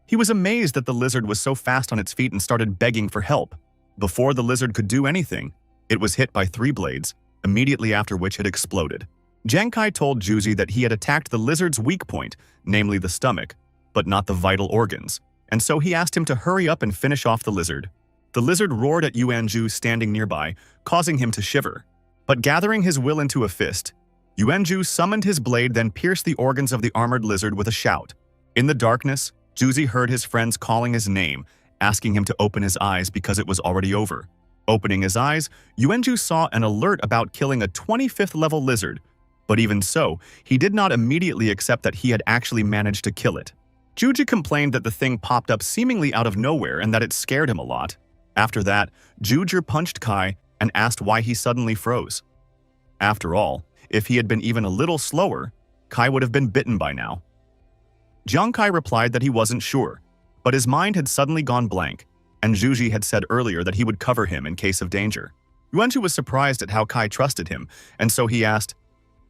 He was amazed that the lizard was so fast on its feet and started begging for help. Before the lizard could do anything, it was hit by 3 blades, immediately after which it exploded. Zhang Kai told Zhu Ji that he had attacked the lizard's weak point, namely the stomach, but not the vital organs, and so he asked him to hurry up and finish off the lizard. The lizard roared at Yuan Ju standing nearby, causing him to shiver. But gathering his will into a fist, Yuan Ju summoned his blade, then pierced the organs of the armored lizard with a shout. In the darkness, Zhu Ji heard his friends calling his name, asking him to open his eyes because it was already over. Opening his eyes, Yuan Ju saw an alert about killing a 25th level lizard, but even so, he did not immediately accept that he had actually managed to kill it. Zhu Ji complained that the thing popped up seemingly out of nowhere and that it scared him a lot. After that, Zhu Ji punched Kai and asked why he suddenly froze. After all, if he had been even a little slower, Kai would have been bitten by now. Zhang Kai replied that he wasn't sure, but his mind had suddenly gone blank, and Zhu Ji had said earlier that he would cover him in case of danger. Yuan Ju was surprised at how Kai trusted him, and so he asked,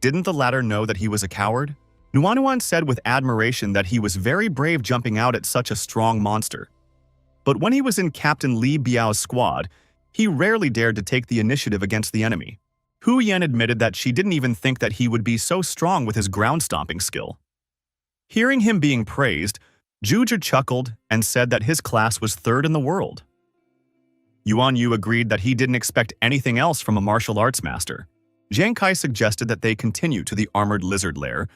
"Didn't the latter know that he was a coward?" Nuanuan said with admiration that he was very brave jumping out at such a strong monster. But when he was in Captain Li Biao's squad, he rarely dared to take the initiative against the enemy. Hu Yan admitted that she didn't even think that he would be so strong with his ground-stomping skill. Hearing him being praised, Zhu Ji chuckled and said that his class was 3rd in the world. Yuan Yu agreed that he didn't expect anything else from a martial arts master. Zhang Kai suggested that they continue to the armored lizard lair,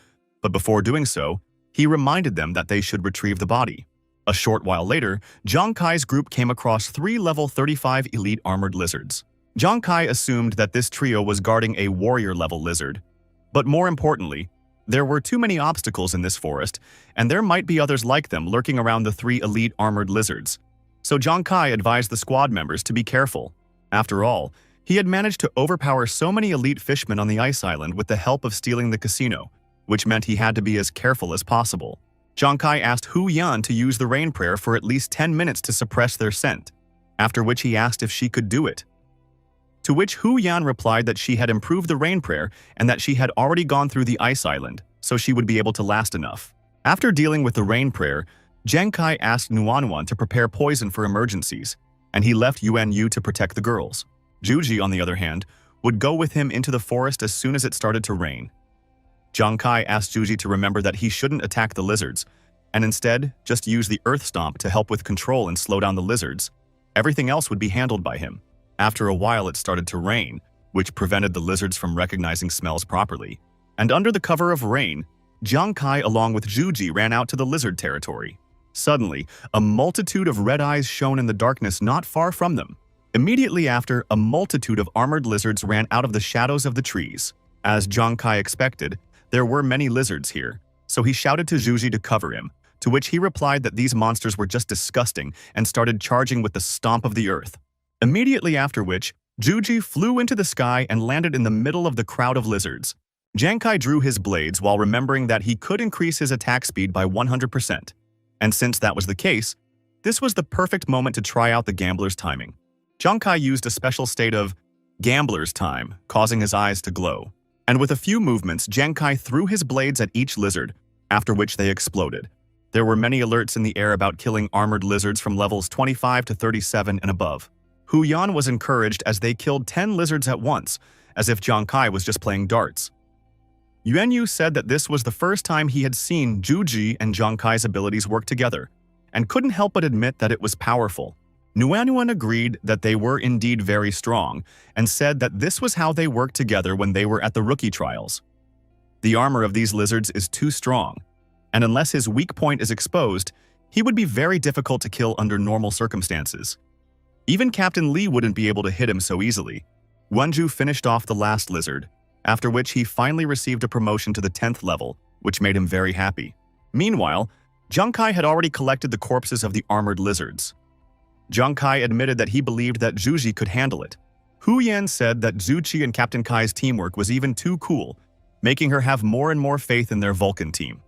but before doing so, he reminded them that they should retrieve the body. A short while later, Zhang Kai's group came across 3 level 35 elite armored lizards. Zhang Kai assumed that this trio was guarding a warrior-level lizard. But more importantly, there were too many obstacles in this forest, and there might be others like them lurking around the 3 elite armored lizards. So Zhang Kai advised the squad members to be careful. After all, he had managed to overpower so many elite fishmen on the ice island with the help of stealing the casino, which meant he had to be as careful as possible. Zhang Kai asked Hu Yan to use the rain prayer for at least 10 minutes to suppress their scent, after which he asked if she could do it. To which Hu Yan replied that she had improved the rain prayer and that she had already gone through the ice island, so she would be able to last enough. After dealing with the rain prayer, Zhang Kai asked Nuanuan to prepare poison for emergencies, and he left Yuan Yu to protect the girls. Zhu Ji, on the other hand, would go with him into the forest as soon as it started to rain. Zhang Kai asked Zhu Ji to remember that he shouldn't attack the lizards, and instead just use the earth stomp to help with control and slow down the lizards. Everything else would be handled by him. After a while it started to rain, which prevented the lizards from recognizing smells properly. And under the cover of rain, Zhang Kai along with Zhu Ji ran out to the lizard territory. Suddenly, a multitude of red eyes shone in the darkness not far from them. Immediately after, a multitude of armored lizards ran out of the shadows of the trees. As Jiang Kai expected, there were many lizards here, so he shouted to Zhuji to cover him, to which he replied that these monsters were just disgusting and started charging with the stomp of the earth. Immediately after which, Zhuji flew into the sky and landed in the middle of the crowd of lizards. Jiang Kai drew his blades while remembering that he could increase his attack speed by 100%. And since that was the case, this was the perfect moment to try out the gambler's timing. Jiang Kai used a special state of gambler's time, causing his eyes to glow. And with a few movements, Jiang Kai threw his blades at each lizard, after which they exploded. There were many alerts in the air about killing armored lizards from levels 25 to 37 and above. Hu Yan was encouraged as they killed 10 lizards at once, as if Jiang Kai was just playing darts. Yuan Yu said that this was the first time he had seen Zhuji and Jiang Kai's abilities work together, and couldn't help but admit that it was powerful. Nuanuan agreed that they were indeed very strong, and said that this was how they worked together when they were at the rookie trials. The armor of these lizards is too strong, and unless his weak point is exposed, he would be very difficult to kill under normal circumstances. Even Captain Li wouldn't be able to hit him so easily. Wenju finished off the last lizard, after which he finally received a promotion to the 10th level, which made him very happy. Meanwhile, Jiang Kai had already collected the corpses of the armored lizards. Jiang Kai admitted that he believed that Zhuji could handle it. Hu Yan said that Zhuji and Captain Kai's teamwork was even too cool, making her have more and more faith in their Vulcan team.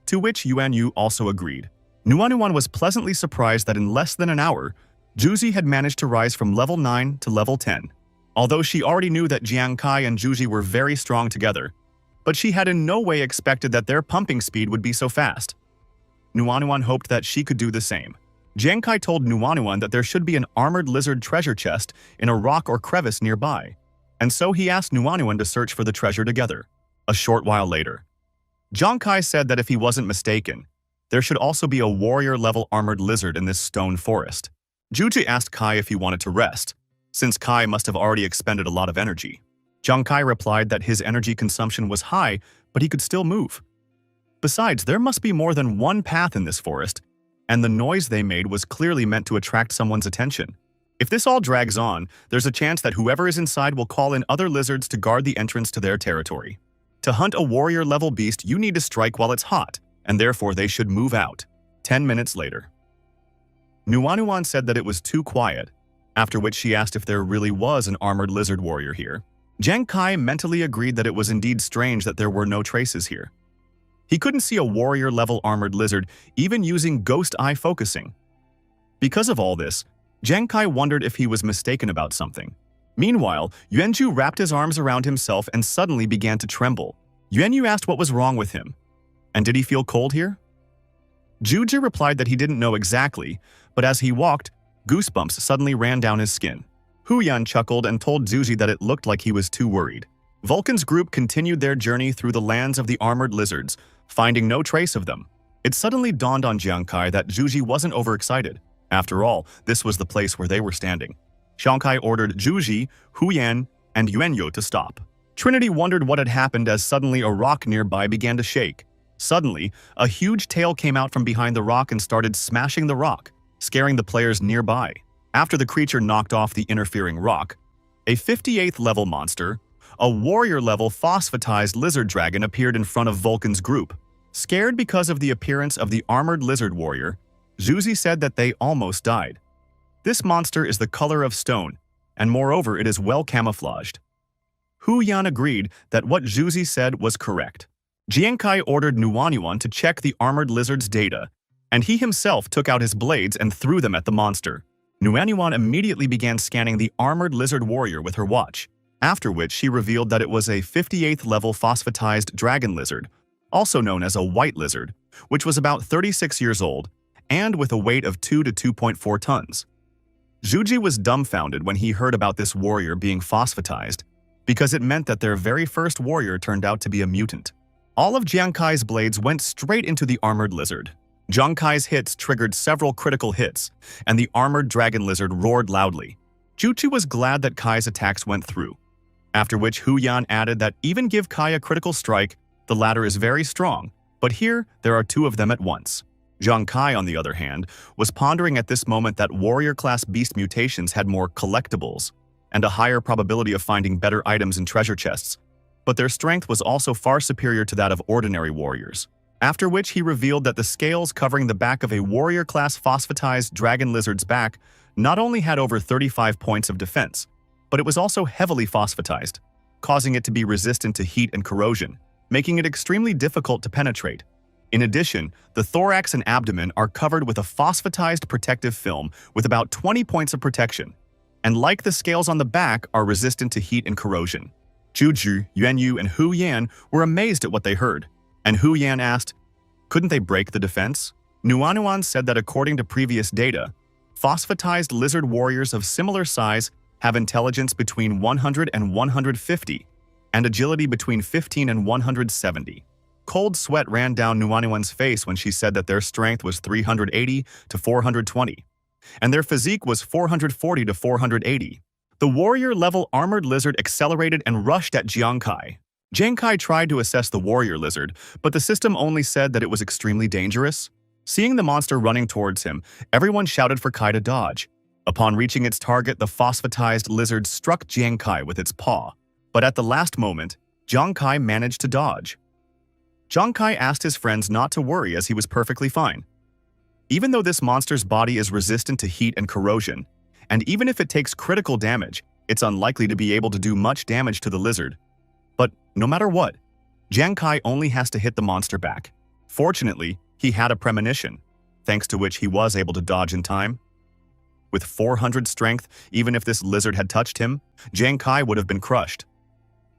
To which Yuan Yu also agreed. Nuanuan was pleasantly surprised that in less than an hour, Zhuji had managed to rise from level 9 to level 10. Although she already knew that Jiang Kai and Zhuji were very strong together, but she had in no way expected that their pumping speed would be so fast. Nuanuan hoped that she could do the same. Jiang Kai told Nuanuan that there should be an armored lizard treasure chest in a rock or crevice nearby, and so he asked Nuanuan to search for the treasure together. A short while later, Jiang Kai said that if he wasn't mistaken, there should also be a warrior-level armored lizard in this stone forest. Zhuji asked Kai if he wanted to rest, since Kai must have already expended a lot of energy. Jiang Kai replied that his energy consumption was high, but he could still move. Besides, there must be more than one path in this forest, and the noise they made was clearly meant to attract someone's attention. If this all drags on, there's a chance that whoever is inside will call in other lizards to guard the entrance to their territory. To hunt a warrior-level beast, you need to strike while it's hot, and therefore they should move out. 10 minutes later. Nuanuan said that it was too quiet, after which she asked if there really was an armored lizard warrior here. Jiang Kai mentally agreed that it was indeed strange that there were no traces here. He couldn't see a warrior-level armored lizard even using ghost eye focusing. Because of all this, Jiang Kai wondered if he was mistaken about something. Meanwhile, Yuanju wrapped his arms around himself and suddenly began to tremble. Yuanyu asked what was wrong with him. And did he feel cold here? Zhuji replied that he didn't know exactly, but as he walked, goosebumps suddenly ran down his skin. Hu Yan chuckled and told Zhuji that it looked like he was too worried. Vulcan's group continued their journey through the lands of the armored lizards, finding no trace of them. It suddenly dawned on Jiang Kai that Zhuji wasn't overexcited. After all, this was the place where they were standing. Jiang Kai ordered Zhuji, Hu Yan, and Yuanyu to stop. Trinity wondered what had happened as suddenly a rock nearby began to shake. Suddenly, a huge tail came out from behind the rock and started smashing the rock, scaring the players nearby. After the creature knocked off the interfering rock, a 58th level monster, a warrior-level phosphatized lizard dragon appeared in front of Vulcan's group. Scared because of the appearance of the armored lizard warrior, Zhuzi said that they almost died. This monster is the color of stone, and moreover it is well camouflaged. Hu Yan agreed that what Zhuzi said was correct. Jiang Kai ordered Nuanuan to check the armored lizard's data, and he himself took out his blades and threw them at the monster. Nuanuan immediately began scanning the armored lizard warrior with her watch, after which she revealed that it was a 58th level phosphatized dragon lizard, also known as a white lizard, which was about 36 years old, and with a weight of 2 to 2.4 tons. Zhuji was dumbfounded when he heard about this warrior being phosphatized, because it meant that their very first warrior turned out to be a mutant. All of Jiang Kai's blades went straight into the armored lizard. Jiang Kai's hits triggered several critical hits, and the armored dragon lizard roared loudly. Zhuji was glad that Kai's attacks went through, after which Hu Yan added that even give Kai a critical strike, the latter is very strong, but here there are two of them at once. Jiang Kai, on the other hand, was pondering at this moment that warrior-class beast mutations had more collectibles and a higher probability of finding better items in treasure chests, but their strength was also far superior to that of ordinary warriors. After which he revealed that the scales covering the back of a warrior-class phosphatized dragon lizard's back not only had over 35 points of defense, but it was also heavily phosphatized, causing it to be resistant to heat and corrosion, making it extremely difficult to penetrate. In addition, the thorax and abdomen are covered with a phosphatized protective film with about 20 points of protection, and like the scales on the back, are resistant to heat and corrosion. Juju, Yuanyu, and Hu Yan were amazed at what they heard, and Hu Yan asked, couldn't they break the defense? Nuanuan said that according to previous data, phosphatized lizard warriors of similar size have intelligence between 100 and 150, and agility between 15 and 170. Cold sweat ran down Nuanuan's face when she said that their strength was 380 to 420, and their physique was 440 to 480. The warrior-level armored lizard accelerated and rushed at Jiang Kai. Jiang Kai tried to assess the warrior lizard, but the system only said that it was extremely dangerous. Seeing the monster running towards him, everyone shouted for Kai to dodge. Upon reaching its target, the phosphatized lizard struck Jiang Kai with its paw, but at the last moment, Jiang Kai managed to dodge. Jiang Kai asked his friends not to worry as he was perfectly fine. Even though this monster's body is resistant to heat and corrosion, and even if it takes critical damage, it's unlikely to be able to do much damage to the lizard. But no matter what, Jiang Kai only has to hit the monster back. Fortunately, he had a premonition, thanks to which he was able to dodge in time. With 400 strength, even if this lizard had touched him, Jiang Kai would have been crushed.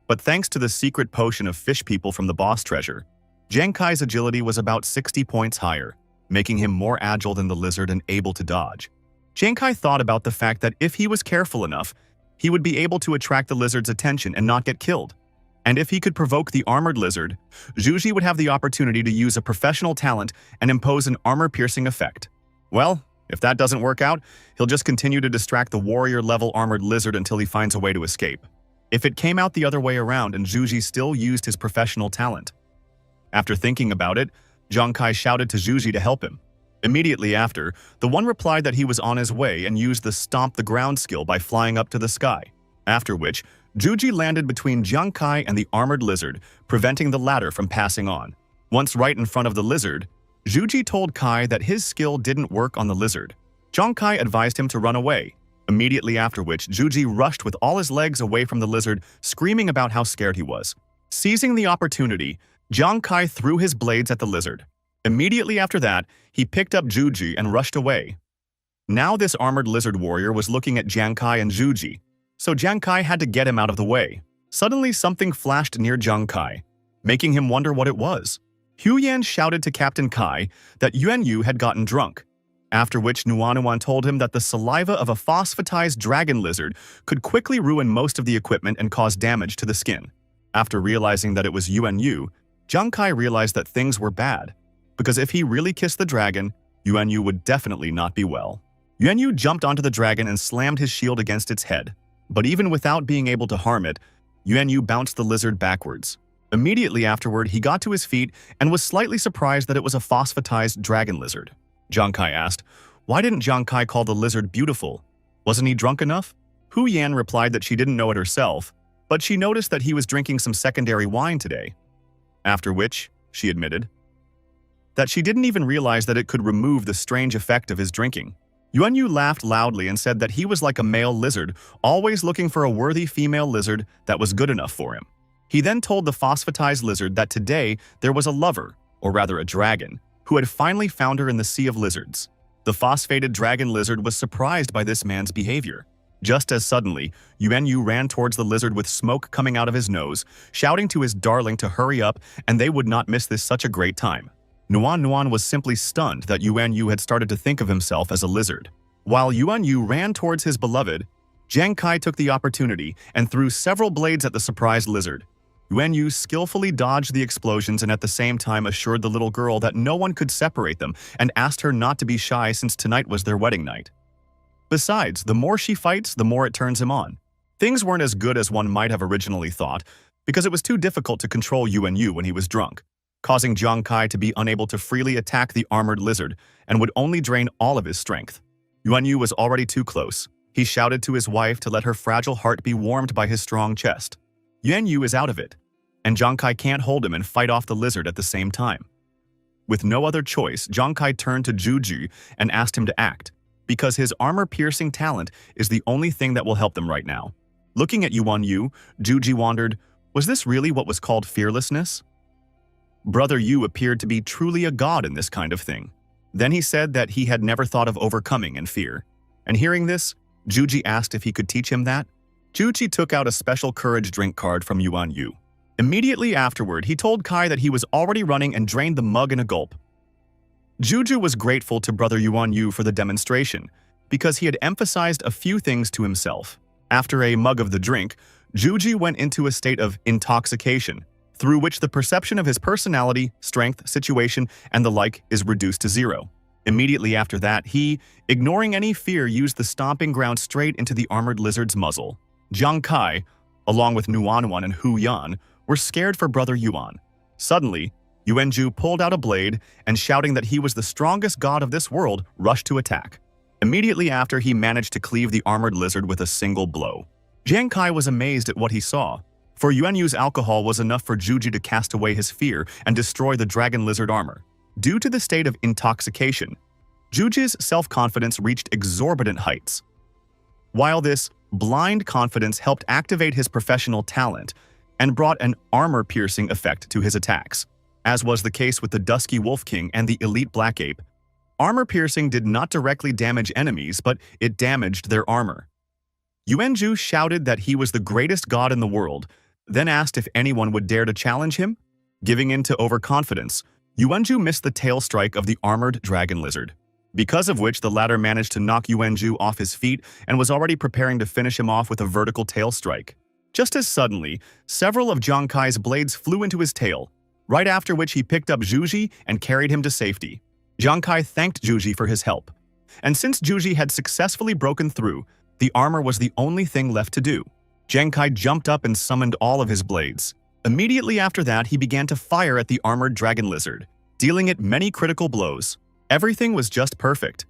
But thanks to the secret potion of fish people from the boss treasure, Jiang Kai's agility was about 60 points higher, making him more agile than the lizard and able to dodge. Jiang Kai thought about the fact that if he was careful enough, he would be able to attract the lizard's attention and not get killed. And if he could provoke the armored lizard, Zhuji would have the opportunity to use a professional talent and impose an armor-piercing effect. Well, if that doesn't work out, he'll just continue to distract the warrior-level armored lizard until he finds a way to escape. If it came out the other way around and Zhuji still used his professional talent. After thinking about it, Jiang Kai shouted to Zhuji to help him. Immediately after, the one replied that he was on his way and used the stomp the ground skill by flying up to the sky, after which Zhuji landed between Jiang Kai and the armored lizard, preventing the latter from passing on. Once right in front of the lizard, Zhuji told Kai that his skill didn't work on the lizard. Jiang Kai advised him to run away, immediately after which Zhuji rushed with all his legs away from the lizard, screaming about how scared he was. Seizing the opportunity, Jiang Kai threw his blades at the lizard. Immediately after that, he picked up Zhuji and rushed away. Now this armored lizard warrior was looking at Jiang Kai and Zhuji, so Jiang Kai had to get him out of the way. Suddenly something flashed near Jiang Kai, making him wonder what it was. Hu Yan shouted to Captain Kai that Yuanyu had gotten drunk, after which Nuanuan told him that the saliva of a phosphatized dragon lizard could quickly ruin most of the equipment and cause damage to the skin. After realizing that it was Yuanyu, Jiang Kai realized that things were bad, because if he really kissed the dragon, Yuanyu would definitely not be well. Yuanyu jumped onto the dragon and slammed his shield against its head, but even without being able to harm it, Yuanyu bounced the lizard backwards. Immediately afterward, he got to his feet and was slightly surprised that it was a phosphatized dragon lizard. Jiang Kai asked, "Why didn't Jiang Kai call the lizard beautiful? Wasn't he drunk enough?" Hu Yan replied that she didn't know it herself, but she noticed that he was drinking some secondary wine today. After which, she admitted that she didn't even realize that it could remove the strange effect of his drinking. Yuanyu laughed loudly and said that he was like a male lizard, always looking for a worthy female lizard that was good enough for him. He then told the phosphatized lizard that today there was a lover, or rather a dragon, who had finally found her in the Sea of Lizards. The phosphated dragon lizard was surprised by this man's behavior. Just as suddenly, Yuanyu ran towards the lizard with smoke coming out of his nose, shouting to his darling to hurry up and they would not miss this such a great time. Nuan was simply stunned that Yuanyu had started to think of himself as a lizard. While Yuanyu ran towards his beloved, Jiang Kai took the opportunity and threw several blades at the surprised lizard. Yuanyu skillfully dodged the explosions and at the same time assured the little girl that no one could separate them and asked her not to be shy since tonight was their wedding night. Besides, the more she fights, the more it turns him on. Things weren't as good as one might have originally thought, because it was too difficult to control Yuanyu when he was drunk. causing Jiang Kai to be unable to freely attack the armored lizard and would only drain all of his strength. Yuan Yu was already too close. He shouted to his wife to let her fragile heart be warmed by his strong chest. Yuan Yu is out of it, and Jiang Kai can't hold him and fight off the lizard at the same time. With no other choice, Jiang Kai turned to Juji and asked him to act, because his armor-piercing talent is the only thing that will help them right now. Looking at Yuan Yu, Juji wondered, was this really what was called fearlessness? Brother Yu appeared to be truly a god in this kind of thing. Then he said that he had never thought of overcoming in fear. And hearing this, Juji asked if he could teach him that. Juji took out a special courage drink card from Yuan Yu. Immediately afterward, he told Kai that he was already running and drained the mug in a gulp. Juju was grateful to Brother Yuan Yu for the demonstration, because he had emphasized a few things to himself. After a mug of the drink, Juji went into a state of intoxication, through which the perception of his personality, strength, situation, and the like is reduced to zero. Immediately after that, he, ignoring any fear, used the stomping ground straight into the armored lizard's muzzle. Jiang Kai, along with Nuanuan and Hu Yan, were scared for Brother Yuan. Suddenly, Yuanju pulled out a blade and, shouting that he was the strongest god of this world, rushed to attack. Immediately after, he managed to cleave the armored lizard with a single blow. Jiang Kai was amazed at what he saw, for Yuanyu's alcohol was enough for Juji to cast away his fear and destroy the dragon lizard armor. Due to the state of intoxication, Juji's self-confidence reached exorbitant heights. While this blind confidence helped activate his professional talent and brought an armor-piercing effect to his attacks, as was the case with the Dusky Wolf King and the Elite Black Ape, armor-piercing did not directly damage enemies, but it damaged their armor. Yuanju shouted that he was the greatest god in the world, then asked if anyone would dare to challenge him. Giving in to overconfidence, Yuanju missed the tail strike of the armored dragon lizard, because of which the latter managed to knock Yuanju off his feet and was already preparing to finish him off with a vertical tail strike. Just as suddenly, several of Jiang Kai's blades flew into his tail, right after which he picked up Juji and carried him to safety. Jiang Kai thanked Juji for his help, and since Juji had successfully broken through, the armor was the only thing left to do. Jiang Kai jumped up and summoned all of his blades. Immediately after that, he began to fire at the armored dragon lizard, dealing it many critical blows. Everything was just perfect.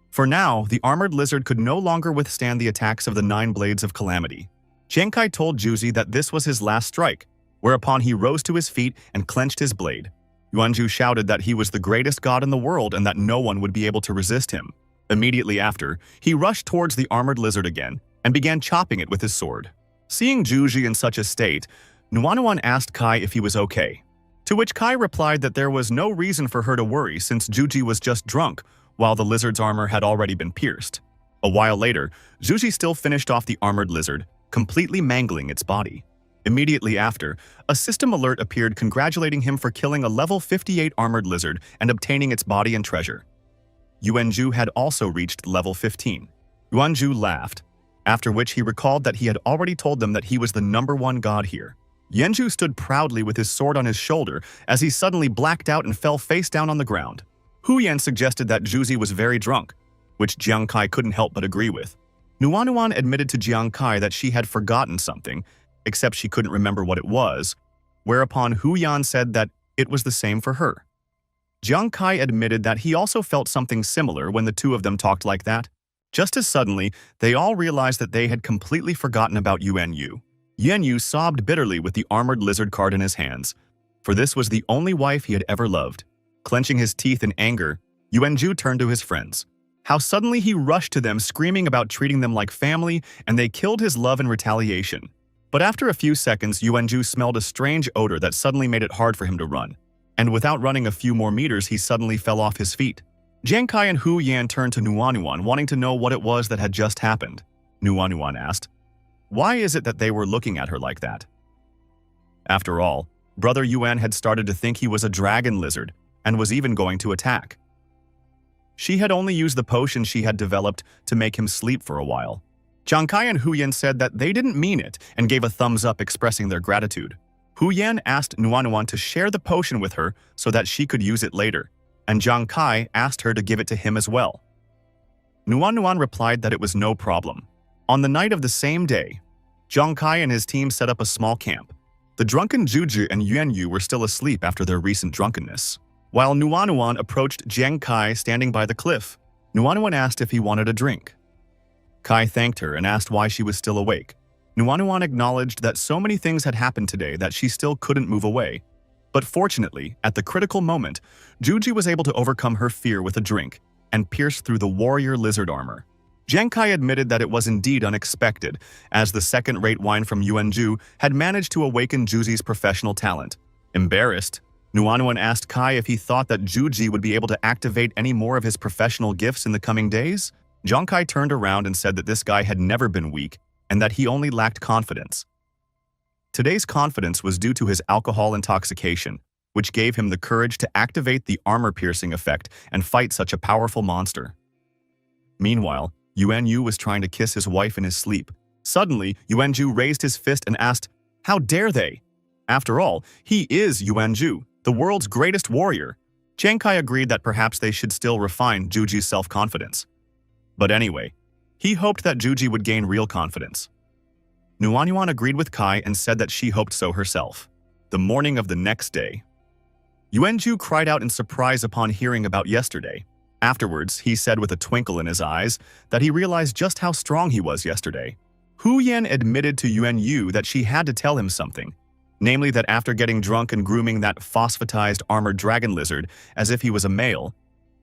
For now, the armored lizard could no longer withstand the attacks of the 9 blades of calamity. Jiang Kai told Juji that this was his last strike, whereupon he rose to his feet and clenched his blade. Yuanju shouted that he was the greatest god in the world and that no one would be able to resist him. Immediately after, he rushed towards the armored lizard again and began chopping it with his sword. Seeing Juji in such a state, Nuanuan asked Kai if he was okay, to which Kai replied that there was no reason for her to worry since Juji was just drunk, while the lizard's armor had already been pierced. A while later, Juji still finished off the armored lizard, completely mangling its body. Immediately after, a system alert appeared congratulating him for killing a level 58 armored lizard and obtaining its body and treasure. Yuanju had also reached level 15. Yuanju laughed, after which he recalled that he had already told them that he was the #1 god here. Yuanju stood proudly with his sword on his shoulder as he suddenly blacked out and fell face down on the ground. Hu Yan suggested that Juzi was very drunk, which Jiang Kai couldn't help but agree with. Nuanuan admitted to Jiang Kai that she had forgotten something, except she couldn't remember what it was, whereupon Hu Yan said that it was the same for her. Jiang Kai admitted that he also felt something similar when the two of them talked like that. Just as suddenly, they all realized that they had completely forgotten about Yuanyu. Yuanyu sobbed bitterly with the armored lizard card in his hands, for this was the only wife he had ever loved. Clenching his teeth in anger, Yuanju turned to his friends. How suddenly he rushed to them screaming about treating them like family, and they killed his love in retaliation. But after a few seconds, Yuanju smelled a strange odor that suddenly made it hard for him to run. And without running a few more meters, he suddenly fell off his feet. Jiang Kai and Hu Yan turned to Nuanuan, wanting to know what it was that had just happened. Nuanuan asked, why is it that they were looking at her like that? After all, Brother Yuan had started to think he was a dragon lizard and was even going to attack. She had only used the potion she had developed to make him sleep for a while. Jiang Kai and Hu Yan said that they didn't mean it and gave a thumbs up expressing their gratitude. Hu Yan asked Nuanuan to share the potion with her so that she could use it later, and Jiang Kai asked her to give it to him as well. Nuanuan replied that it was no problem. On the night of the same day, Jiang Kai and his team set up a small camp. The drunken Juju and Yuanyu were still asleep after their recent drunkenness. While Nuanuan approached Jiang Kai standing by the cliff, Nuanuan asked if he wanted a drink. Kai thanked her and asked why she was still awake. Nuanuan acknowledged that so many things had happened today that she still couldn't move away. But fortunately, at the critical moment, Juju was able to overcome her fear with a drink and pierce through the warrior lizard armor. Jiang Kai admitted that it was indeed unexpected, as the second-rate wine from Yuanju had managed to awaken Juji's professional talent. Embarrassed, Nuanuan asked Kai if he thought that Juji would be able to activate any more of his professional gifts in the coming days. Jiang Kai turned around and said that this guy had never been weak and that he only lacked confidence. Today's confidence was due to his alcohol intoxication, which gave him the courage to activate the armor-piercing effect and fight such a powerful monster. Meanwhile, Yuanyu was trying to kiss his wife in his sleep. Suddenly, Yuanju raised his fist and asked, "How dare they?" After all, he is Yuanju, the world's greatest warrior. Jiang Kai agreed that perhaps they should still refine Juji's self-confidence. But anyway, he hoped that Juji would gain real confidence. Nuanyuan agreed with Kai and said that she hoped so herself. The morning of the next day, Yuanju cried out in surprise upon hearing about yesterday. Afterwards, he said with a twinkle in his eyes that he realized just how strong he was yesterday. Hu Yan admitted to Yuanyu that she had to tell him something, namely that after getting drunk and grooming that phosphatized armored dragon lizard as if he was a male,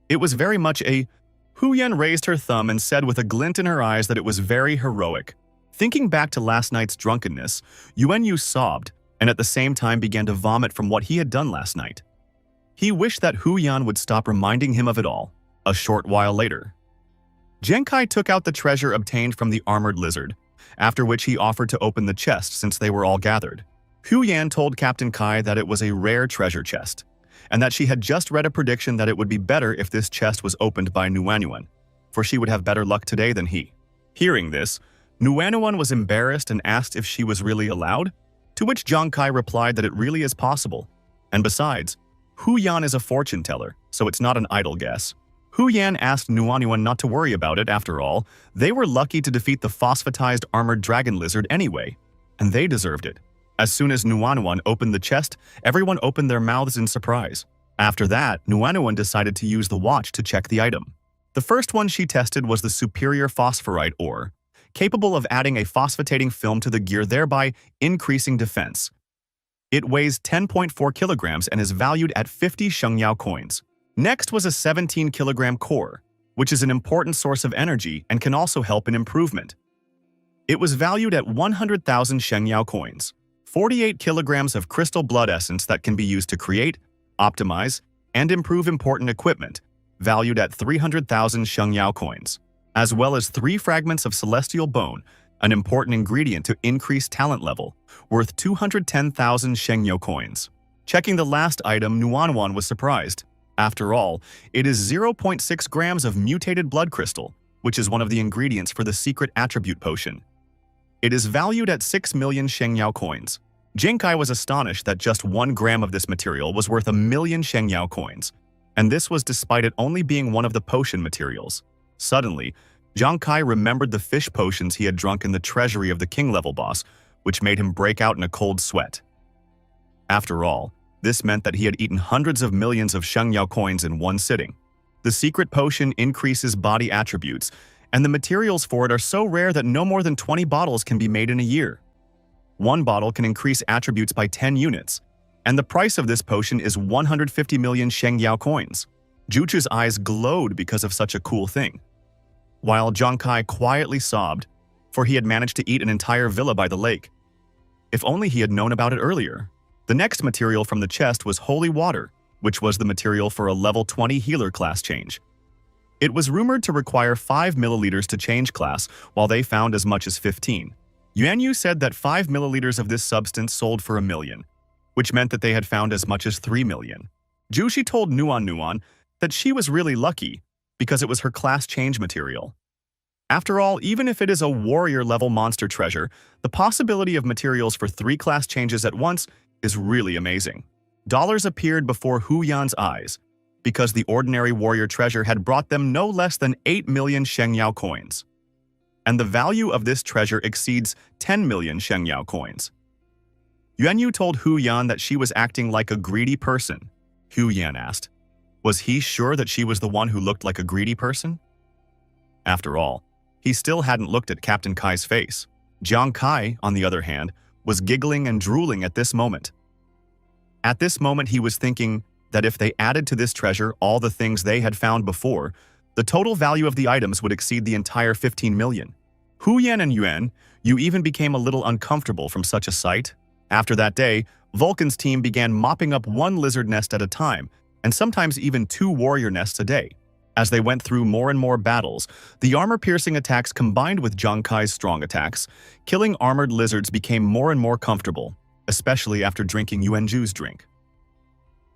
it was very much a… Hu Yan raised her thumb and said with a glint in her eyes that it was very heroic. Thinking back to last night's drunkenness, Yuanyu sobbed and at the same time began to vomit from what he had done last night. He wished that Hu Yan would stop reminding him of it all. A short while later, Jiang Kai took out the treasure obtained from the armored lizard, after which he offered to open the chest since they were all gathered. Hu Yan told Captain Kai that it was a rare treasure chest, and that she had just read a prediction that it would be better if this chest was opened by Nuanyuan, for she would have better luck today than he. Hearing this, Nuanyuan was embarrassed and asked if she was really allowed, to which Jiang Kai replied that it really is possible. And besides, Hu Yan is a fortune teller, so it's not an idle guess. Hu Yan asked Nuanyuan not to worry about it. After all, they were lucky to defeat the phosphatized armored dragon lizard anyway, and they deserved it. As soon as Nuanyuan opened the chest, everyone opened their mouths in surprise. After that, Nuanyuan decided to use the watch to check the item. The first one she tested was the superior phosphorite ore, capable of adding a phosphating film to the gear, thereby increasing defense. It weighs 10.4 kilograms and is valued at 50 Shengyao coins. Next was a 17-kilogram core, which is an important source of energy and can also help in improvement. It was valued at 100,000 Shengyao coins. 48 kilograms of crystal blood essence that can be used to create, optimize, and improve important equipment, valued at 300,000 Shengyao coins, as well as 3 fragments of celestial bone, an important ingredient to increase talent level, worth 210,000 Shengyao coins. Checking the last item, Nuanyuan was surprised. After all, it is 0.6 grams of mutated blood crystal, which is one of the ingredients for the secret attribute potion. It is valued at 6 million Shengyao coins. Jiang Kai was astonished that just 1 gram of this material was worth 1 million Shengyao coins, and this was despite it only being one of the potion materials. Suddenly, Jiang Kai remembered the fish potions he had drunk in the treasury of the king-level boss, which made him break out in a cold sweat. After all, this meant that he had eaten hundreds of millions of Shengyao coins in one sitting. The secret potion increases body attributes, and the materials for it are so rare that no more than 20 bottles can be made in a year. 1 bottle can increase attributes by 10 units, and the price of this potion is 150 million Shengyao coins. Juchu's eyes glowed because of such a cool thing, while Jiang Kai quietly sobbed, for he had managed to eat an entire villa by the lake. If only he had known about it earlier. The next material from the chest was holy water, which was the material for a level 20 healer class change. It was rumored to require 5 milliliters to change class, while they found as much as 15. Yuanyu said that 5 milliliters of this substance sold for 1 million, which meant that they had found as much as 3 million. Jushi told Nuan that she was really lucky because it was her class change material. After all, even if it is a warrior-level monster treasure, the possibility of materials for 3 class changes at once is really amazing. Dollars appeared before Hu Yan's eyes, because the ordinary warrior treasure had brought them no less than 8 million Shengyao coins. And the value of this treasure exceeds 10 million Shengyao coins. Yuan Yu told Hu Yan that she was acting like a greedy person. Hu Yan asked, was he sure that she was the one who looked like a greedy person? After all, he still hadn't looked at Captain Kai's face. Jiang Kai, on the other hand, was giggling and drooling at this moment. At this moment, he was thinking that if they added to this treasure all the things they had found before, the total value of the items would exceed the entire 15 million. Hu Yan and Yuan Yu even became a little uncomfortable from such a sight. After that day, Vulcan's team began mopping up one lizard nest at a time, and sometimes even 2 warrior nests a day. As they went through more and more battles, the armor-piercing attacks combined with Jiang Kai's strong attacks, killing armored lizards became more and more comfortable, especially after drinking Yuan Ju's drink.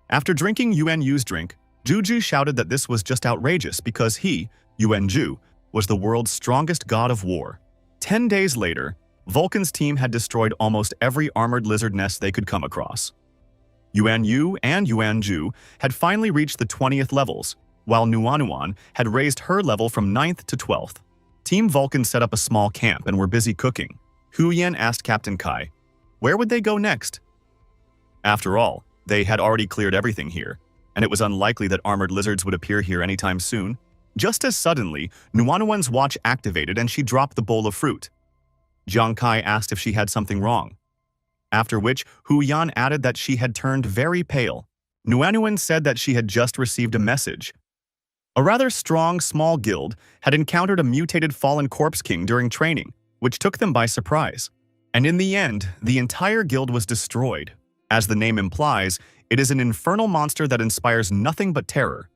After drinking Yuan Yu's drink, Juju shouted that this was just outrageous because he, Yuan Ju, was the world's strongest god of war. 10 days later, Vulcan's team had destroyed almost every armored lizard nest they could come across. Yuan Yu and Yuan Ju had finally reached the 20th levels, while Nuanuan had raised her level from 9th to 12th. Team Vulcan set up a small camp and were busy cooking. Hu Yan asked Captain Kai, where would they go next? After all, they had already cleared everything here, and it was unlikely that armored lizards would appear here anytime soon. Just as suddenly, Nuanuan's watch activated and she dropped the bowl of fruit. Jiang Kai asked if she had something wrong, after which Hu Yan added that she had turned very pale. Nuanuan said that she had just received a message. A rather strong, small guild had encountered a mutated fallen corpse king during training, which took them by surprise. And in the end, the entire guild was destroyed. As the name implies, it is an infernal monster that inspires nothing but terror.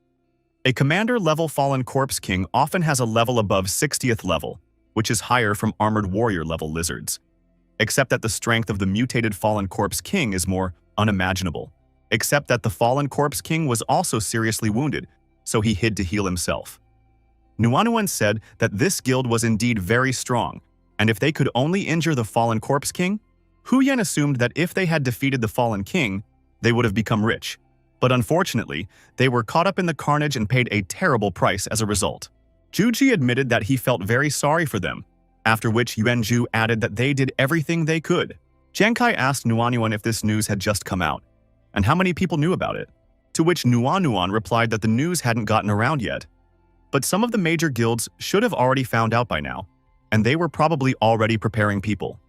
A commander-level fallen corpse king often has a level above 60th level, which is higher from armored warrior-level lizards. Except that the strength of the mutated fallen corpse king is more unimaginable. Except that the fallen corpse king was also seriously wounded, so he hid to heal himself. Nuanuan said that this guild was indeed very strong, and if they could only injure the fallen corpse king, Hu Yan assumed that if they had defeated the fallen king, they would have become rich. But unfortunately, they were caught up in the carnage and paid a terrible price as a result. Juji admitted that he felt very sorry for them, after which Yuan Ju added that they did everything they could. Jiang Kai asked Nuanuan if this news had just come out, and how many people knew about it, to which Nuanuan replied that the news hadn't gotten around yet. But some of the major guilds should have already found out by now, and they were probably already preparing people.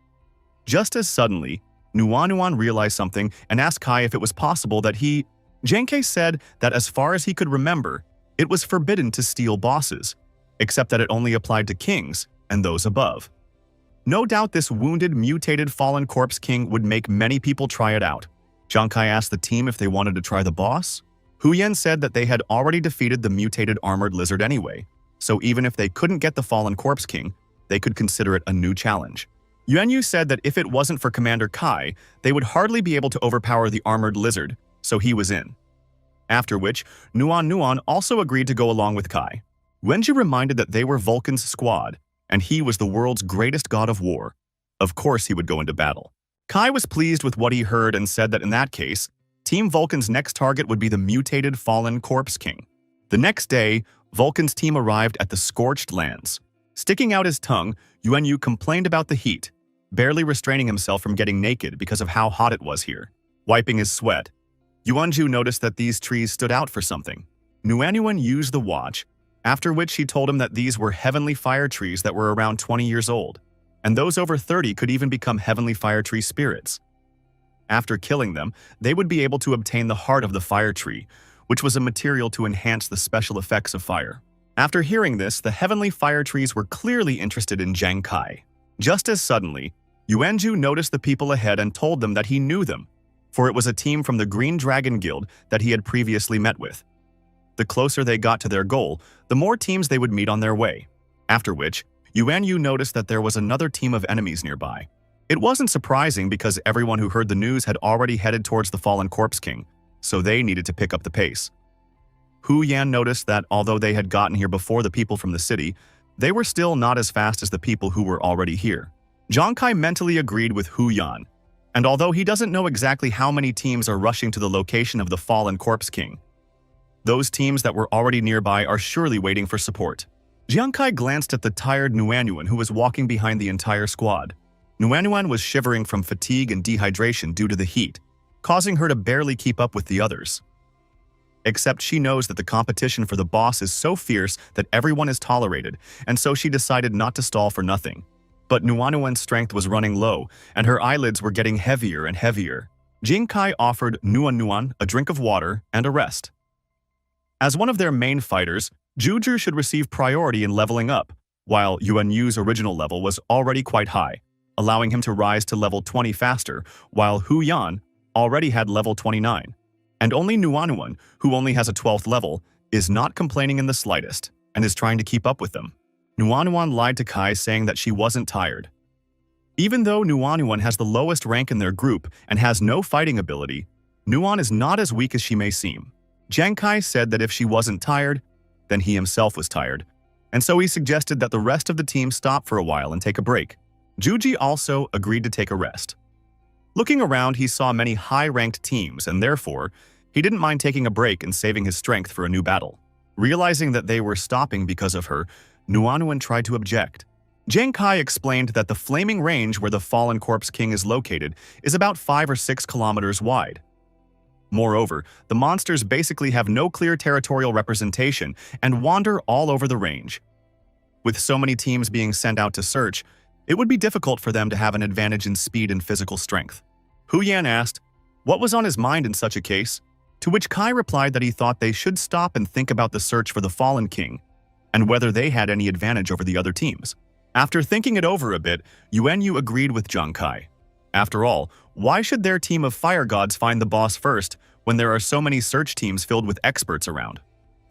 Just as suddenly, Nuanuan realized something and asked Kai if it was possible that he… Jiang Kai said that as far as he could remember, it was forbidden to steal bosses, except that it only applied to kings and those above. No doubt this wounded, mutated fallen corpse king would make many people try it out. Jiang Kai asked the team if they wanted to try the boss. Hu Yan said that they had already defeated the mutated armored lizard anyway, so even if they couldn't get the fallen corpse king, they could consider it a new challenge. Yuan Yu said that if it wasn't for Commander Kai, they would hardly be able to overpower the armored lizard, so he was in. After which, Nuan also agreed to go along with Kai. Wenji reminded that they were Vulcan's squad, and he was the world's greatest god of war. Of course he would go into battle. Kai was pleased with what he heard and said that in that case, Team Vulcan's next target would be the mutated fallen corpse king. The next day, Vulcan's team arrived at the scorched lands. Sticking out his tongue, Yuan Yu complained about the heat, barely restraining himself from getting naked because of how hot it was here. Wiping his sweat, Yuan Ju noticed that these trees stood out for something. Nuanuan used the watch, after which he told him that these were heavenly fire trees that were around 20 years old, and those over 30 could even become heavenly fire tree spirits. After killing them, they would be able to obtain the heart of the fire tree, which was a material to enhance the special effects of fire. After hearing this, the heavenly fire trees were clearly interested in Jiang Kai. Just as suddenly, Yuan Ju noticed the people ahead and told them that he knew them, for it was a team from the Green Dragon Guild that he had previously met with. The closer they got to their goal, the more teams they would meet on their way. After which, Yuan Yu noticed that there was another team of enemies nearby. It wasn't surprising because everyone who heard the news had already headed towards the fallen corpse king, so they needed to pick up the pace. Hu Yan noticed that although they had gotten here before the people from the city, they were still not as fast as the people who were already here. Jiang Kai mentally agreed with Hu Yan, and although he doesn't know exactly how many teams are rushing to the location of the fallen corpse king, those teams that were already nearby are surely waiting for support. Jiang Kai glanced at the tired Nuanuan who was walking behind the entire squad. Nuanuan was shivering from fatigue and dehydration due to the heat, causing her to barely keep up with the others. Except she knows that the competition for the boss is so fierce that everyone is tolerated, and so she decided not to stall for nothing. But Nuanuan's strength was running low, and her eyelids were getting heavier and heavier. Jingkai offered Nuanuan a drink of water and a rest. As one of their main fighters, Juju should receive priority in leveling up, while Yuan Yu's original level was already quite high, allowing him to rise to level 20 faster, while Hu Yan already had level 29. And only Nuanuan, who only has a 12th level, is not complaining in the slightest, and is trying to keep up with them. Nuanuan lied to Kai saying that she wasn't tired. Even though Nuanuan has the lowest rank in their group and has no fighting ability, Nuan is not as weak as she may seem. Jangkai said that if she wasn't tired, then he himself was tired, and so he suggested that the rest of the team stop for a while and take a break. Juji also agreed to take a rest. Looking around, he saw many high-ranked teams, and therefore, he didn't mind taking a break and saving his strength for a new battle. Realizing that they were stopping because of her, Nuanuan tried to object. Jangkai explained that the flaming range where the Fallen Corpse King is located is about 5 or 6 kilometers wide. Moreover, the monsters basically have no clear territorial representation and wander all over the range. With so many teams being sent out to search, it would be difficult for them to have an advantage in speed and physical strength. Hu Yan asked what was on his mind in such a case, to which Kai replied that he thought they should stop and think about the search for the Fallen King, and whether they had any advantage over the other teams. After thinking it over a bit, Yuan Yu agreed with Zhang Kai. After all, why should their team of fire gods find the boss first when there are so many search teams filled with experts around?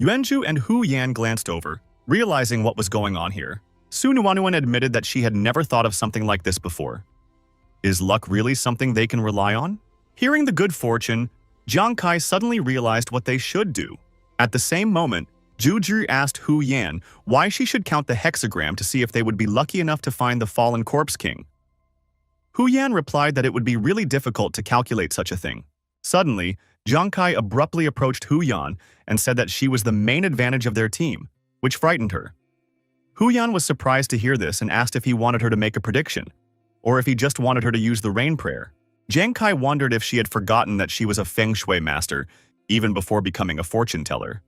Yuanju and Hu Yan glanced over, realizing what was going on here. Su Nuanuan admitted that she had never thought of something like this before. Is luck really something they can rely on? Hearing the good fortune, Zhang Kai suddenly realized what they should do. At the same moment, Juju asked Hu Yan why she should count the hexagram to see if they would be lucky enough to find the Fallen Corpse King. Hu Yan replied that it would be really difficult to calculate such a thing. Suddenly, Zhang Kai abruptly approached Hu Yan and said that she was the main advantage of their team, which frightened her. Hu Yan was surprised to hear this and asked if he wanted her to make a prediction, or if he just wanted her to use the rain prayer. Zhang Kai wondered if she had forgotten that she was a feng shui master, even before becoming a fortune teller.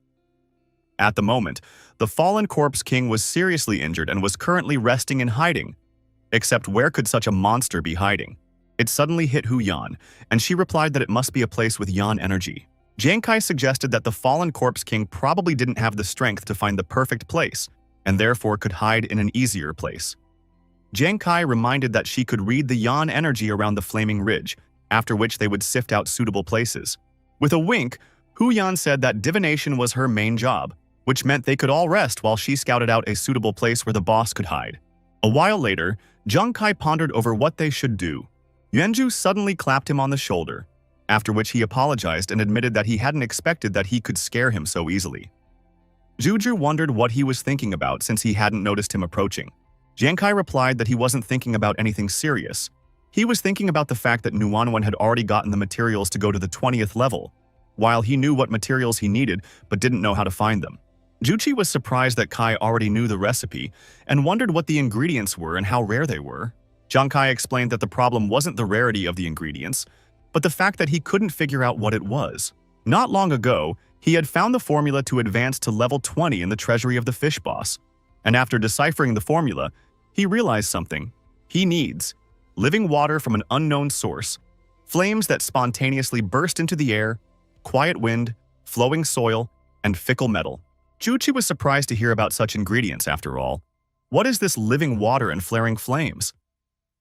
At the moment, the Fallen Corpse King was seriously injured and was currently resting in hiding. Except where could such a monster be hiding? It suddenly hit Hu Yan, and she replied that it must be a place with Yan energy. Zhang Kai suggested that the Fallen Corpse King probably didn't have the strength to find the perfect place, and therefore could hide in an easier place. Zhang Kai reminded that she could read the Yan energy around the flaming ridge, after which they would sift out suitable places. With a wink, Hu Yan said that divination was her main job, which meant they could all rest while she scouted out a suitable place where the boss could hide. A while later, Zhang Kai pondered over what they should do. Yuanju suddenly clapped him on the shoulder, after which he apologized and admitted that he hadn't expected that he could scare him so easily. Juju wondered what he was thinking about since he hadn't noticed him approaching. Zhang Kai replied that he wasn't thinking about anything serious. He was thinking about the fact that Nuanuan had already gotten the materials to go to the 20th level, while he knew what materials he needed but didn't know how to find them. Juchi was surprised that Kai already knew the recipe and wondered what the ingredients were and how rare they were. Zhang Kai explained that the problem wasn't the rarity of the ingredients, but the fact that he couldn't figure out what it was. Not long ago, he had found the formula to advance to level 20 in the treasury of the fish boss, and after deciphering the formula, he realized something. He needs living water from an unknown source, flames that spontaneously burst into the air, quiet wind, flowing soil, and fickle metal. Juchi was surprised to hear about such ingredients after all. What is this living water and flaring flames?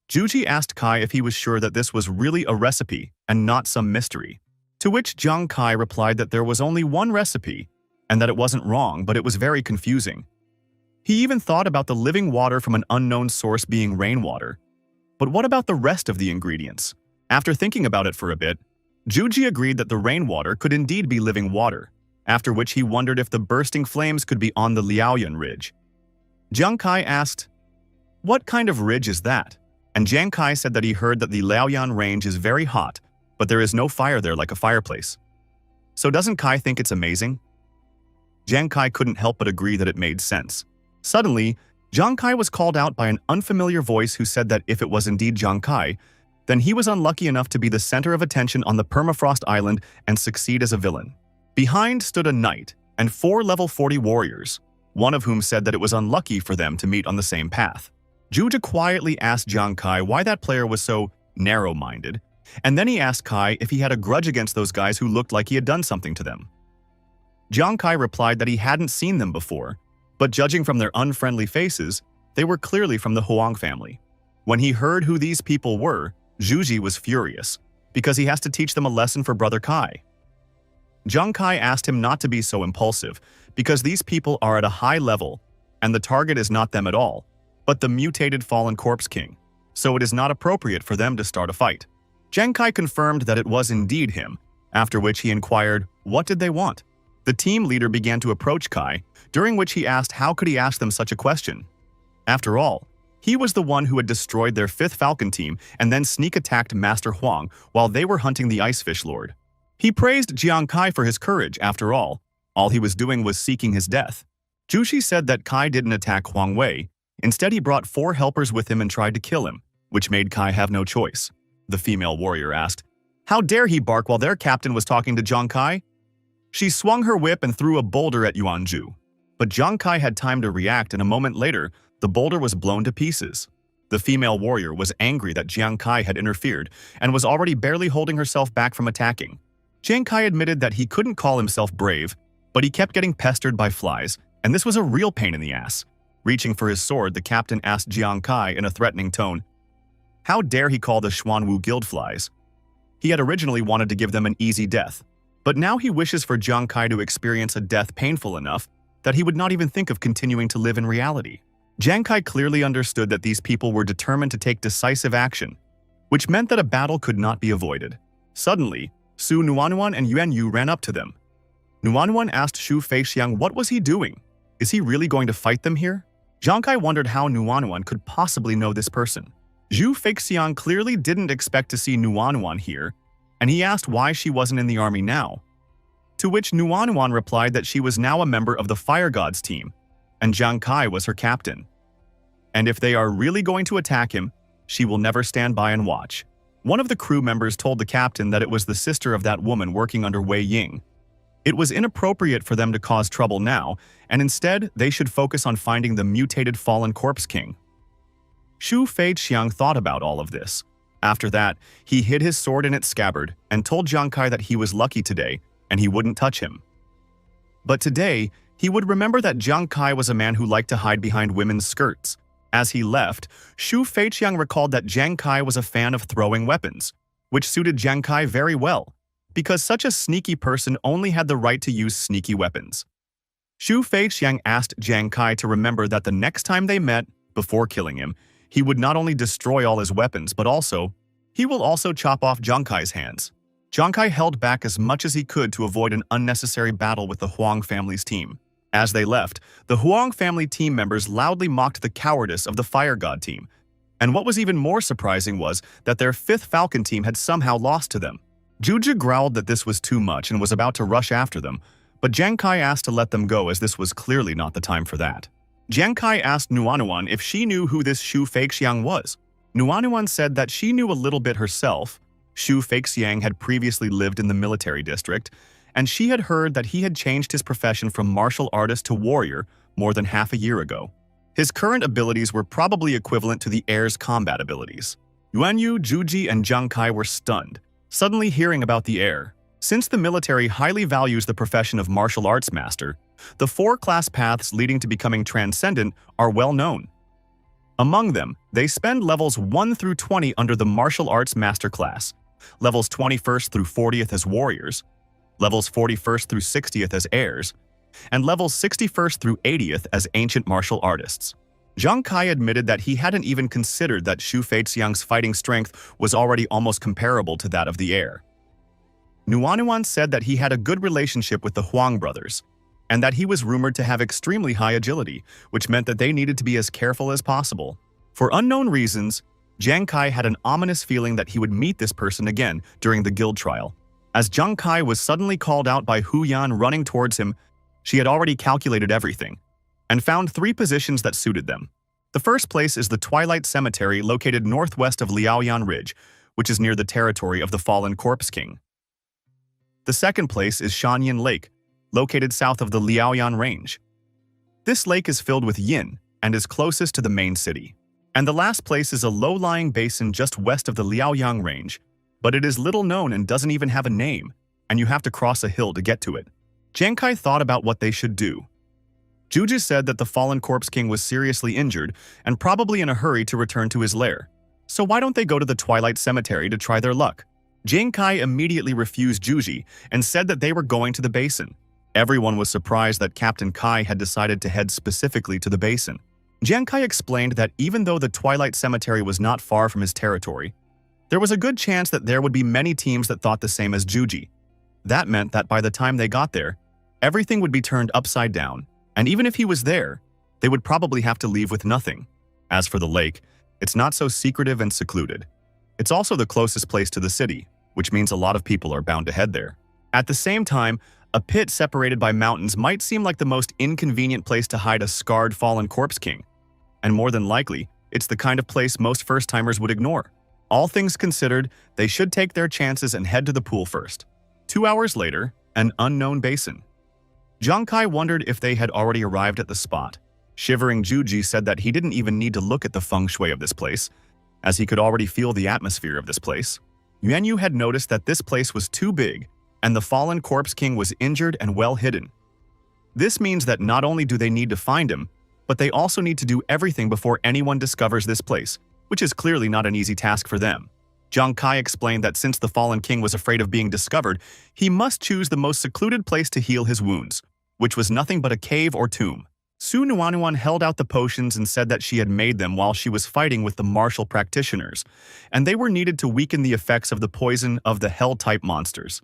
Juji asked Kai if he was sure that this was really a recipe and not some mystery, to which Zhang Kai replied that there was only one recipe and that it wasn't wrong, but it was very confusing. He even thought about the living water from an unknown source being rainwater. But what about the rest of the ingredients? After thinking about it for a bit, Juji agreed that the rainwater could indeed be living water, after which he wondered if the bursting flames could be on the Liaoyan Ridge. Zhang Kai asked, "What kind of ridge is that?" And Zhang Kai said that he heard that the Liaoyan Range is very hot, but there is no fire there like a fireplace. So doesn't Kai think it's amazing? Zhang Kai couldn't help but agree that it made sense. Suddenly, Jiang Kai was called out by an unfamiliar voice who said that if it was indeed Jiang Kai, then he was unlucky enough to be the center of attention on the Permafrost Island and succeed as a villain. Behind stood a knight and 4 level 40 warriors, one of whom said that it was unlucky for them to meet on the same path. Zhuge quietly asked Jiang Kai why that player was so narrow-minded, and then he asked Kai if he had a grudge against those guys who looked like he had done something to them. Jiang Kai replied that he hadn't seen them before, but judging from their unfriendly faces, they were clearly from the Huang family. When he heard who these people were, Zhuge was furious, because he has to teach them a lesson for Brother Kai. Jiang Kai asked him not to be so impulsive, because these people are at a high level, and the target is not them at all, but the mutated Fallen Corpse King, so it is not appropriate for them to start a fight. Jiang Kai confirmed that it was indeed him, after which he inquired, what did they want? The team leader began to approach Kai, during which he asked how could he ask them such a question. After all, he was the one who had destroyed their 5th Falcon team and then sneak-attacked Master Huang while they were hunting the Icefish Lord. He praised Jiang Kai for his courage, after all he was doing was seeking his death. Zhuge said that Kai didn't attack Huang Wei, instead he brought 4 helpers with him and tried to kill him, which made Kai have no choice. The female warrior asked, how dare he bark while their captain was talking to Jiang Kai? She swung her whip and threw a boulder at Yuanzhu, but Jiang Kai had time to react and a moment later, the boulder was blown to pieces. The female warrior was angry that Jiang Kai had interfered and was already barely holding herself back from attacking. Jiang Kai admitted that he couldn't call himself brave, but he kept getting pestered by flies, and this was a real pain in the ass. Reaching for his sword, the captain asked Jiang Kai in a threatening tone, how dare he call the Xuanwu guild flies? He had originally wanted to give them an easy death, but now he wishes for Jiang Kai to experience a death painful enough that he would not even think of continuing to live in reality. Jiang Kai clearly understood that these people were determined to take decisive action, which meant that a battle could not be avoided. Suddenly, Su Nuanuan and Yuan Yu ran up to them. Nuanuan asked Xu Feixiang what was he doing? Is he really going to fight them here? Jiang Kai wondered how Nuanuan could possibly know this person. Xu Feixiang clearly didn't expect to see Nuanuan here, and he asked why she wasn't in the army now. To which Nuanuan replied that she was now a member of the Fire Gods team, and Jiang Kai was her captain. And if they are really going to attack him, she will never stand by and watch. One of the crew members told the captain that it was the sister of that woman working under Wei Ying. It was inappropriate for them to cause trouble now, and instead they should focus on finding the mutated Fallen Corpse King. Xu Feixiang thought about all of this. After that, he hid his sword in its scabbard and told Jiang Kai that he was lucky today and he wouldn't touch him. But today, he would remember that Jiang Kai was a man who liked to hide behind women's skirts. As he left, Xu Feixiang recalled that Jiang Kai was a fan of throwing weapons, which suited Jiang Kai very well, because such a sneaky person only had the right to use sneaky weapons. Xu Feixiang asked Jiang Kai to remember that the next time they met, before killing him, he would not only destroy all his weapons, but he will also chop off Jiang Kai's hands. Jiang Kai held back as much as he could to avoid an unnecessary battle with the Huang family's team. As they left, the Huang family team members loudly mocked the cowardice of the Fire God team. And what was even more surprising was that their 5th Falcon team had somehow lost to them. Zhuge growled that this was too much and was about to rush after them, but Jiang Kai asked to let them go as this was clearly not the time for that. Jiang Kai asked Nuanuan if she knew who this Xu Feixiang was. Nuanuan said that she knew a little bit herself. Xu Feixiang had previously lived in the military district, and she had heard that he had changed his profession from martial artist to warrior more than half a year ago. His current abilities were probably equivalent to the heir's combat abilities. Yuan Yu, Zhuge, and Jiang Kai were stunned, suddenly hearing about the heir. Since the military highly values the profession of martial arts master, the 4 class paths leading to becoming transcendent are well known. Among them, they spend levels 1 through 20 under the martial arts master class, levels 21st through 40th as warriors, levels 41st through 60th as heirs, and levels 61st through 80th as ancient martial artists. Jiang Kai admitted that he hadn't even considered that Xu Feixiang's fighting strength was already almost comparable to that of the heir. Nuanuan said that he had a good relationship with the Huang brothers, and that he was rumored to have extremely high agility, which meant that they needed to be as careful as possible. For unknown reasons, Jiang Kai had an ominous feeling that he would meet this person again during the guild trial. As Jiang Kai was suddenly called out by Hu Yan running towards him, she had already calculated everything, and found 3 positions that suited them. The first place is the Twilight Cemetery located northwest of Liaoyan Ridge, which is near the territory of the fallen Corpse King. The second place is Shanyan Lake, located south of the Liaoyan Range. This lake is filled with yin and is closest to the main city. And the last place is a low-lying basin just west of the Liaoyang Range, but it is little known and doesn't even have a name, and you have to cross a hill to get to it. Jiang Kai thought about what they should do. Juju said that the fallen Corpse King was seriously injured and probably in a hurry to return to his lair. So why don't they go to the Twilight Cemetery to try their luck? Jiang Kai immediately refused Juji and said that they were going to the basin. Everyone was surprised that Captain Kai had decided to head specifically to the basin. Jiang Kai explained that even though the Twilight Cemetery was not far from his territory, there was a good chance that there would be many teams that thought the same as Juji. That meant that by the time they got there, everything would be turned upside down, and even if he was there, they would probably have to leave with nothing. As for the lake, it's not so secretive and secluded. It's also the closest place to the city, which means a lot of people are bound to head there. At the same time, a pit separated by mountains might seem like the most inconvenient place to hide a scarred fallen Corpse King. And more than likely, it's the kind of place most first-timers would ignore. All things considered, they should take their chances and head to the pool first. 2 hours later, an unknown basin. Jiang Kai wondered if they had already arrived at the spot. Shivering Juji said that he didn't even need to look at the feng shui of this place, as he could already feel the atmosphere of this place. Yuanyu had noticed that this place was too big, and the fallen Corpse King was injured and well hidden. This means that not only do they need to find him, but they also need to do everything before anyone discovers this place, which is clearly not an easy task for them. Jiang Kai explained that since the fallen king was afraid of being discovered, he must choose the most secluded place to heal his wounds, which was nothing but a cave or tomb. Su Nuanuan held out the potions and said that she had made them while she was fighting with the martial practitioners, and they were needed to weaken the effects of the poison of the hell-type monsters.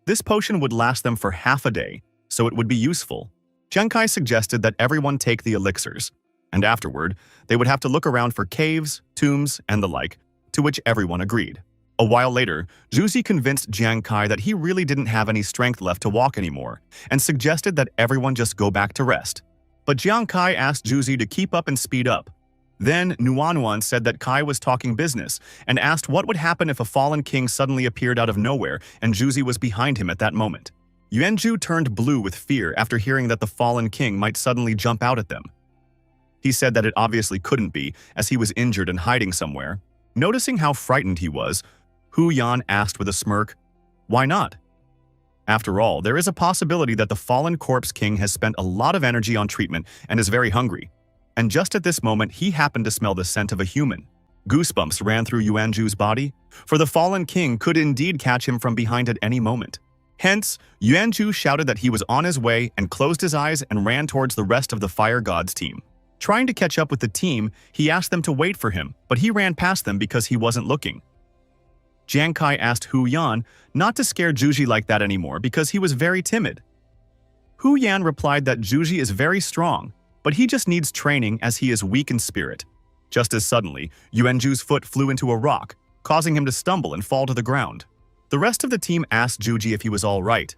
This potion would last them for half a day, so it would be useful. Jiang Kai suggested that everyone take the elixirs, and afterward, they would have to look around for caves, tombs, and the like, to which everyone agreed. A while later, Zhuzi convinced Jiang Kai that he really didn't have any strength left to walk anymore, and suggested that everyone just go back to rest. But Jiang Kai asked Zhuzi to keep up and speed up. Then Nuanuan said that Kai was talking business and asked what would happen if a fallen king suddenly appeared out of nowhere and Zhuzi was behind him at that moment. Yuanju turned blue with fear after hearing that the fallen king might suddenly jump out at them. He said that it obviously couldn't be, as he was injured and hiding somewhere. Noticing how frightened he was, Hu Yan asked with a smirk, "Why not?" After all, there is a possibility that the fallen Corpse King has spent a lot of energy on treatment and is very hungry. And just at this moment, he happened to smell the scent of a human. Goosebumps ran through Yuanju's body, for the fallen king could indeed catch him from behind at any moment. Hence, Yuanju shouted that he was on his way and closed his eyes and ran towards the rest of the Fire God's team. Trying to catch up with the team, he asked them to wait for him, but he ran past them because he wasn't looking. Jiang Kai asked Hu Yan not to scare Juji like that anymore because he was very timid. Hu Yan replied that Juji is very strong, but he just needs training as he is weak in spirit. Just as suddenly, Yuanju's foot flew into a rock, causing him to stumble and fall to the ground. The rest of the team asked Juji if he was all right,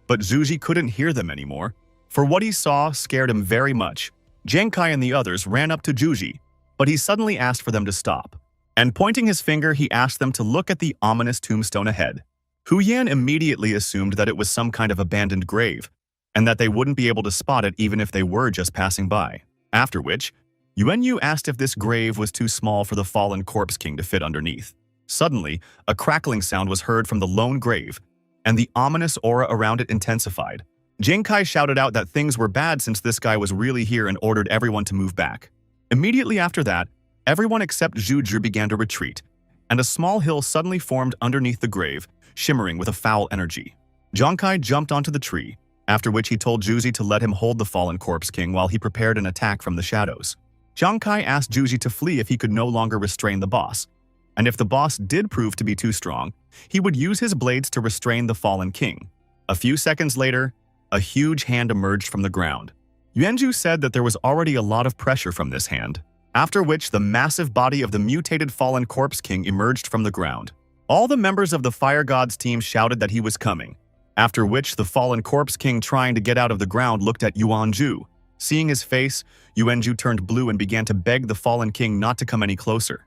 but Juji couldn't hear them anymore, for what he saw scared him very much. Jiang Kai and the others ran up to Juji, but he suddenly asked for them to stop. And pointing his finger, he asked them to look at the ominous tombstone ahead. Hu Yan immediately assumed that it was some kind of abandoned grave, and that they wouldn't be able to spot it even if they were just passing by. After which, Yuanyu asked if this grave was too small for the fallen Corpse King to fit underneath. Suddenly, a crackling sound was heard from the lone grave, and the ominous aura around it intensified. Jiang Kai shouted out that things were bad since this guy was really here and ordered everyone to move back. Immediately after that, everyone except Zhu began to retreat, and a small hill suddenly formed underneath the grave, shimmering with a foul energy. Jiang Kai jumped onto the tree, after which he told Juzi to let him hold the fallen Corpse King while he prepared an attack from the shadows. Jiang Kai asked Juzi to flee if he could no longer restrain the boss, and if the boss did prove to be too strong, he would use his blades to restrain the fallen king. A few seconds later, a huge hand emerged from the ground. Yuanju said that there was already a lot of pressure from this hand, after which the massive body of the mutated fallen Corpse King emerged from the ground. All the members of the Fire God's team shouted that he was coming, after which the fallen Corpse King trying to get out of the ground looked at Yuanju, Seeing his face, Yuanju turned blue and began to beg the fallen king not to come any closer.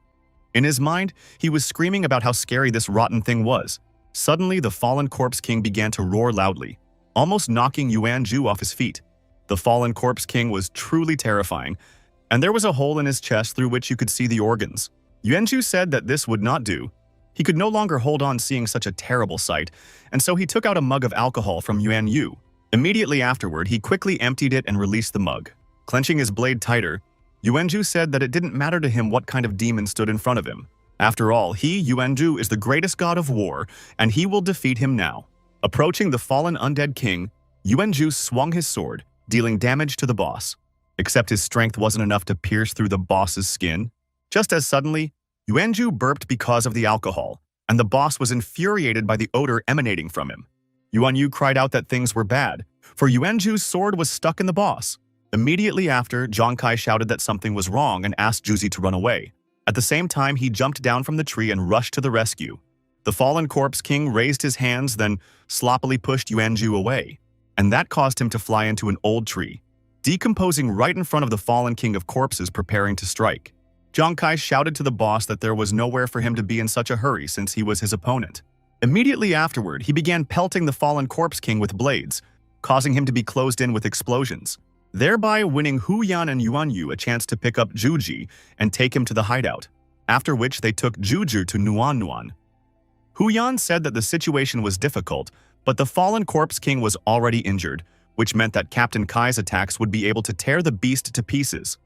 In his mind, he was screaming about how scary this rotten thing was. Suddenly, the fallen corpse king began to roar loudly, almost knocking Yuanju off his feet. The fallen corpse king was truly terrifying, and there was a hole in his chest through which you could see the organs. Yuanju said that this would not do. He could no longer hold on seeing such a terrible sight, and so he took out a mug of alcohol from Yuanju. Immediately afterward, he quickly emptied it and released the mug. Clenching his blade tighter, Yuanju said that it didn't matter to him what kind of demon stood in front of him. After all, he, Yuanju, is the greatest god of war, and he will defeat him now. Approaching the fallen undead king, Yuanju swung his sword, dealing damage to the boss. Except his strength wasn't enough to pierce through the boss's skin. Just as suddenly, Yuanju burped because of the alcohol, and the boss was infuriated by the odor emanating from him. Yuanju cried out that things were bad, for Yuanju's sword was stuck in the boss. Immediately after, Zhang shouted that something was wrong and asked Juzi to run away. At the same time, he jumped down from the tree and rushed to the rescue. The fallen corpse king raised his hands, then sloppily pushed Yuanju away, and that caused him to fly into an old tree, decomposing right in front of the fallen king of corpses preparing to strike. Zhang shouted to the boss that there was nowhere for him to be in such a hurry since he was his opponent. Immediately afterward, he began pelting the fallen corpse king with blades, causing him to be closed in with explosions, thereby winning Hu Yan and Yuanyu a chance to pick up Juji and take him to the hideout, after which they took Juju to Nuan. Hu Yan said that the situation was difficult, but the fallen corpse king was already injured, which meant that Captain Kai's attacks would be able to tear the beast to pieces.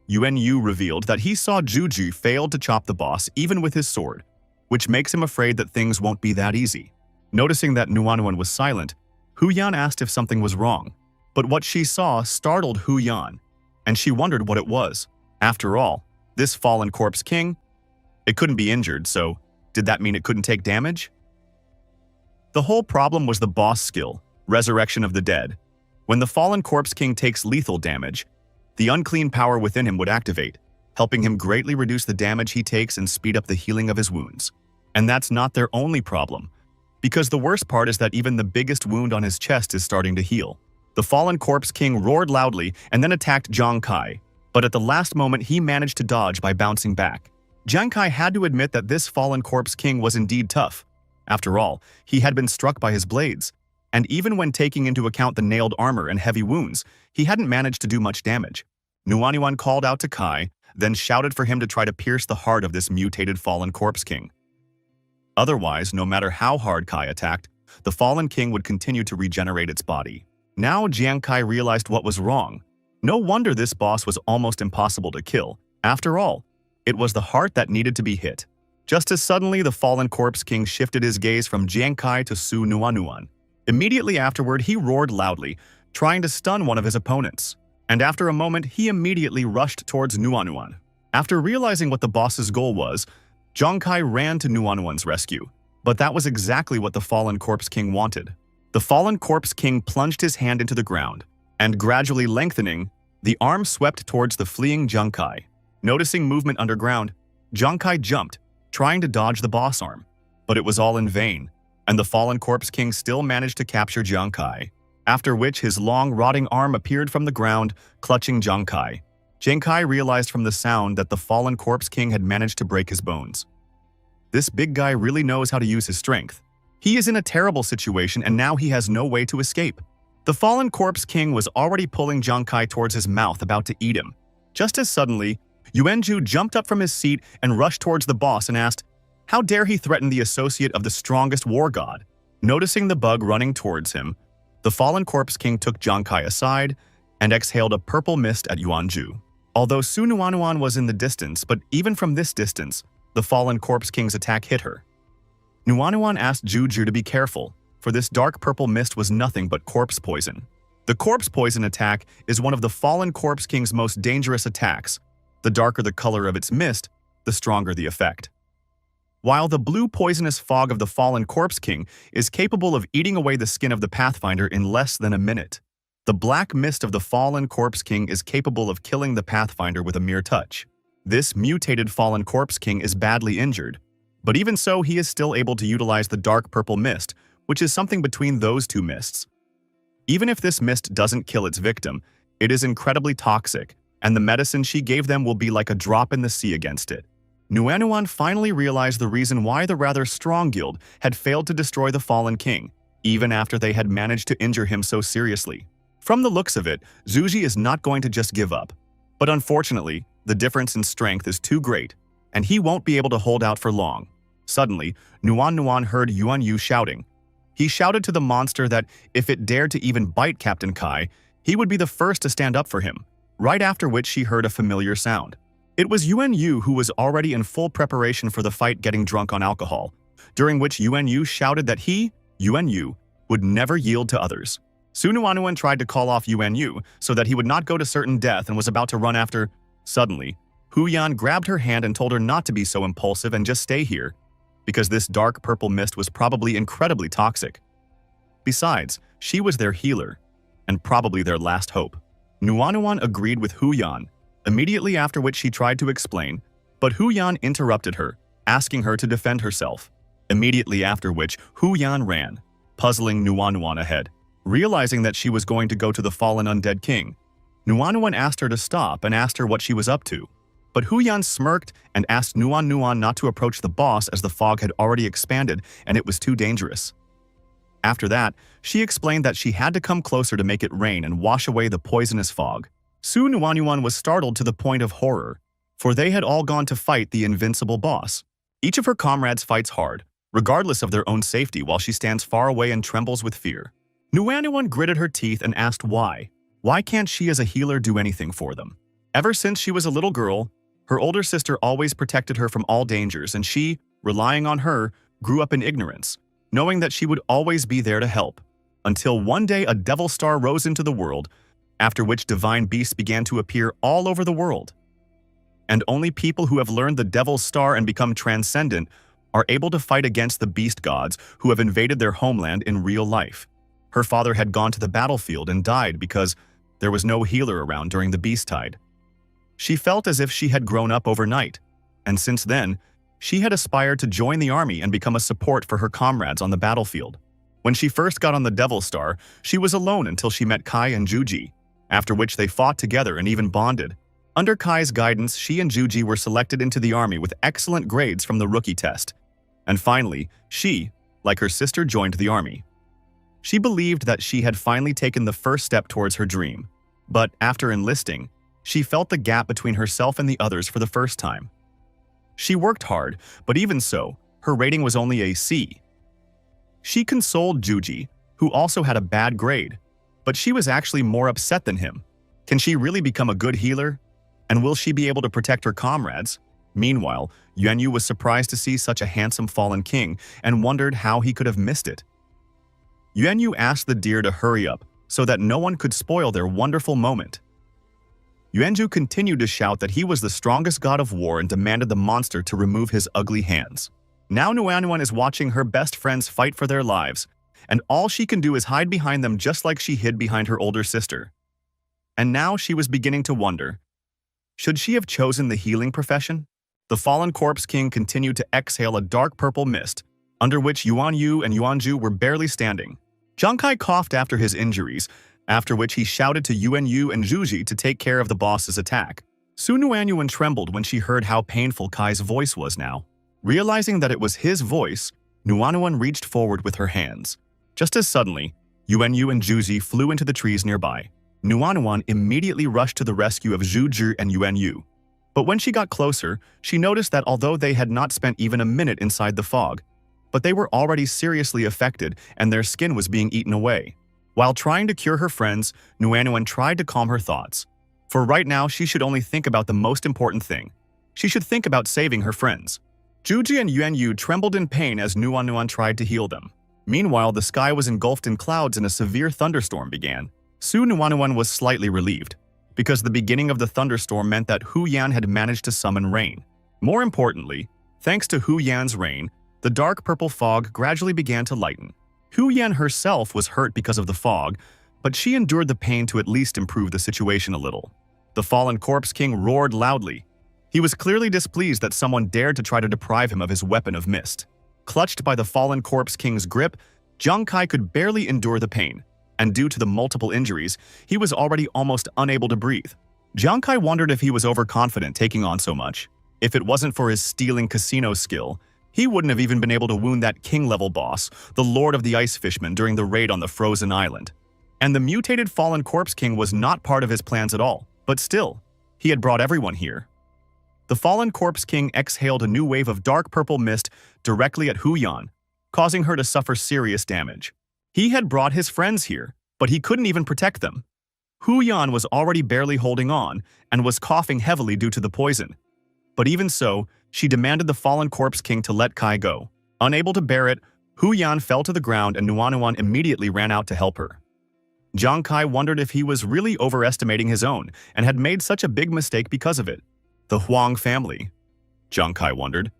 Yuanyu revealed that he saw Juju failed to chop the boss even with his sword, which makes him afraid that things won't be that easy. Noticing that Nuan was silent, Hu Yan asked if something was wrong, but what she saw startled Hu Yan, and she wondered what it was. After all, this fallen corpse king, it couldn't be injured, so did that mean it couldn't take damage? The whole problem was the boss skill, Resurrection of the Dead. When the fallen corpse king takes lethal damage, the unclean power within him would activate, helping him greatly reduce the damage he takes and speed up the healing of his wounds. And that's not their only problem, because the worst part is that even the biggest wound on his chest is starting to heal. The fallen corpse king roared loudly and then attacked Zhang Kai, but at the last moment he managed to dodge by bouncing back. Zhang Kai had to admit that this fallen corpse king was indeed tough. After all, he had been struck by his blades, and even when taking into account the nailed armor and heavy wounds, he hadn't managed to do much damage. Nuan called out to Kai, then shouted for him to try to pierce the heart of this mutated fallen corpse king. Otherwise, no matter how hard Kai attacked, the fallen king would continue to regenerate its body. Now Jiang Kai realized what was wrong. No wonder this boss was almost impossible to kill. After all, it was the heart that needed to be hit. Just as suddenly, the fallen corpse king shifted his gaze from Jiang Kai to Su Nuan. Immediately afterward, he roared loudly, trying to stun one of his opponents. And after a moment, he immediately rushed towards Nuan. After realizing what the boss's goal was, Zhang Kai ran to Nuan's rescue. But that was exactly what the fallen corpse king wanted. The fallen corpse king plunged his hand into the ground, and gradually lengthening, the arm swept towards the fleeing Zhang Kai. Noticing movement underground, Zhang Kai jumped, trying to dodge the boss arm. But it was all in vain, and the fallen corpse king still managed to capture Zhang Kai, after which his long, rotting arm appeared from the ground, clutching Zhang Kai. Zhang Kai realized from the sound that the fallen corpse king had managed to break his bones. This big guy really knows how to use his strength. He is in a terrible situation and now he has no way to escape. The fallen corpse king was already pulling Zhang Kai towards his mouth, about to eat him. Just as suddenly, Yuanju jumped up from his seat and rushed towards the boss and asked, how dare he threaten the associate of the strongest war god? Noticing the bug running towards him, the fallen corpse king took Zhang Kai aside and exhaled a purple mist at Yuanju. Although Su Nuan was in the distance, but even from this distance, the fallen corpse king's attack hit her. Nuan asked Juju to be careful, for this dark purple mist was nothing but corpse poison. The corpse poison attack is one of the fallen corpse king's most dangerous attacks. The darker the color of its mist, the stronger the effect. While the blue poisonous fog of the fallen corpse king is capable of eating away the skin of the pathfinder in less than a minute, the black mist of the fallen corpse king is capable of killing the pathfinder with a mere touch. This mutated fallen corpse king is badly injured, but even so he is still able to utilize the dark purple mist, which is something between those two mists. Even if this mist doesn't kill its victim, It is incredibly toxic, and the medicine she gave them will be like a drop in the sea against it. Nuanuan finally realized the reason why the rather strong guild had failed to destroy the fallen king, even after they had managed to injure him so seriously. From the looks of it, Zuji is not going to just give up. But unfortunately, the difference in strength is too great, and he won't be able to hold out for long. Suddenly, Nuan heard Yuan Yu shouting. He shouted to the monster that if it dared to even bite Captain Kai, he would be the first to stand up for him, right after which she heard a familiar sound. It was Yuan Yu who was already in full preparation for the fight, getting drunk on alcohol, during which Yuan Yu shouted that he, Yuan Yu, would never yield to others. Sunuanuan tried to call off Yuan Yu so that he would not go to certain death and was about to run after. Suddenly, Hu Yan grabbed her hand and told her not to be so impulsive and just stay here, because this dark purple mist was probably incredibly toxic. Besides, she was their healer, and probably their last hope. Nuanuan agreed with Hu Yan, immediately after which she tried to explain, but Hu Yan interrupted her, asking her to defend herself. Immediately after which, Hu Yan ran, puzzling Nuanuan ahead. Realizing that she was going to go to the fallen undead king, Nuanuan asked her to stop and asked her what she was up to. But Hu Yan smirked and asked Nuan not to approach the boss as the fog had already expanded and it was too dangerous. After that, she explained that she had to come closer to make it rain and wash away the poisonous fog. Su Nuanuan was startled to the point of horror, for they had all gone to fight the invincible boss. Each of her comrades fights hard, regardless of their own safety, while she stands far away and trembles with fear. Nuanuan gritted her teeth and asked why. Why can't she as a healer do anything for them? Ever since she was a little girl, her older sister always protected her from all dangers, and she, relying on her, grew up in ignorance, knowing that she would always be there to help. Until one day a devil star rose into the world, after which divine beasts began to appear all over the world. And only people who have learned the devil's star and become transcendent are able to fight against the beast gods who have invaded their homeland in real life. Her father had gone to the battlefield and died because there was no healer around during the beast tide. She felt as if she had grown up overnight, and since then, she had aspired to join the army and become a support for her comrades on the battlefield. When she first got on the Devil Star, she was alone until she met Kai and Juji, after which they fought together and even bonded. Under Kai's guidance, she and Juji were selected into the army with excellent grades from the rookie test. And finally, she, like her sister, joined the army. She believed that she had finally taken the first step towards her dream, but after enlisting, she felt the gap between herself and the others for the first time. She worked hard, but even so, her rating was only a C. She consoled Juji, who also had a bad grade, but she was actually more upset than him. Can she really become a good healer? And will she be able to protect her comrades? Meanwhile, Yuanyu was surprised to see such a handsome fallen king and wondered how he could have missed it. Yuanyu asked the deer to hurry up so that no one could spoil their wonderful moment. Yuanju continued to shout that he was the strongest god of war and demanded the monster to remove his ugly hands. Now Nuanuan is watching her best friends fight for their lives, and all she can do is hide behind them just like she hid behind her older sister. And now she was beginning to wonder, should she have chosen the healing profession? The fallen corpse king continued to exhale a dark purple mist, under which Yuan Yu and Yuanju were barely standing. Zhang Kai coughed after his injuries, after which he shouted to Yuan Yu and Zhuji to take care of the boss's attack. Su Nuanuan trembled when she heard how painful Kai's voice was now. Realizing that it was his voice, Nuanuan reached forward with her hands. Just as suddenly, Yuan Yu and Zhuji flew into the trees nearby. Nuanuan immediately rushed to the rescue of Zhu and Yuan Yu. But when she got closer, she noticed that although they had not spent even a minute inside the fog, but they were already seriously affected and their skin was being eaten away. While trying to cure her friends, Nuanuan tried to calm her thoughts. For right now, she should only think about the most important thing. She should think about saving her friends. Zhuji and Yuan Yu trembled in pain as Nuanuan tried to heal them. Meanwhile, the sky was engulfed in clouds and a severe thunderstorm began. Su Nuanuan was slightly relieved, because the beginning of the thunderstorm meant that Hu Yan had managed to summon rain. More importantly, thanks to Hu Yan's rain, the dark purple fog gradually began to lighten. Hu Yan herself was hurt because of the fog, but she endured the pain to at least improve the situation a little. The fallen corpse king roared loudly. He was clearly displeased that someone dared to try to deprive him of his weapon of mist. Clutched by the fallen corpse king's grip, Zhang Kai could barely endure the pain. and due to the multiple injuries, he was already almost unable to breathe. Jiang Kai wondered if he was overconfident taking on so much. If it wasn't for his stealing casino skill, he wouldn't have even been able to wound that king-level boss, the Lord of the Ice Fishmen, during the raid on the frozen island. And the mutated Fallen Corpse King was not part of his plans at all, but still, he had brought everyone here. The Fallen Corpse King exhaled a new wave of dark purple mist directly at Hu Yan, causing her to suffer serious damage. He had brought his friends here, but he couldn't even protect them. Hu Yan was already barely holding on and was coughing heavily due to the poison. But even so, she demanded the Fallen Corpse King to let Kai go. Unable to bear it, Hu Yan fell to the ground and Nuanuan immediately ran out to help her. Jiang Kai wondered if he was really overestimating his own and had made such a big mistake because of it. The Huang family. Jiang Kai wondered.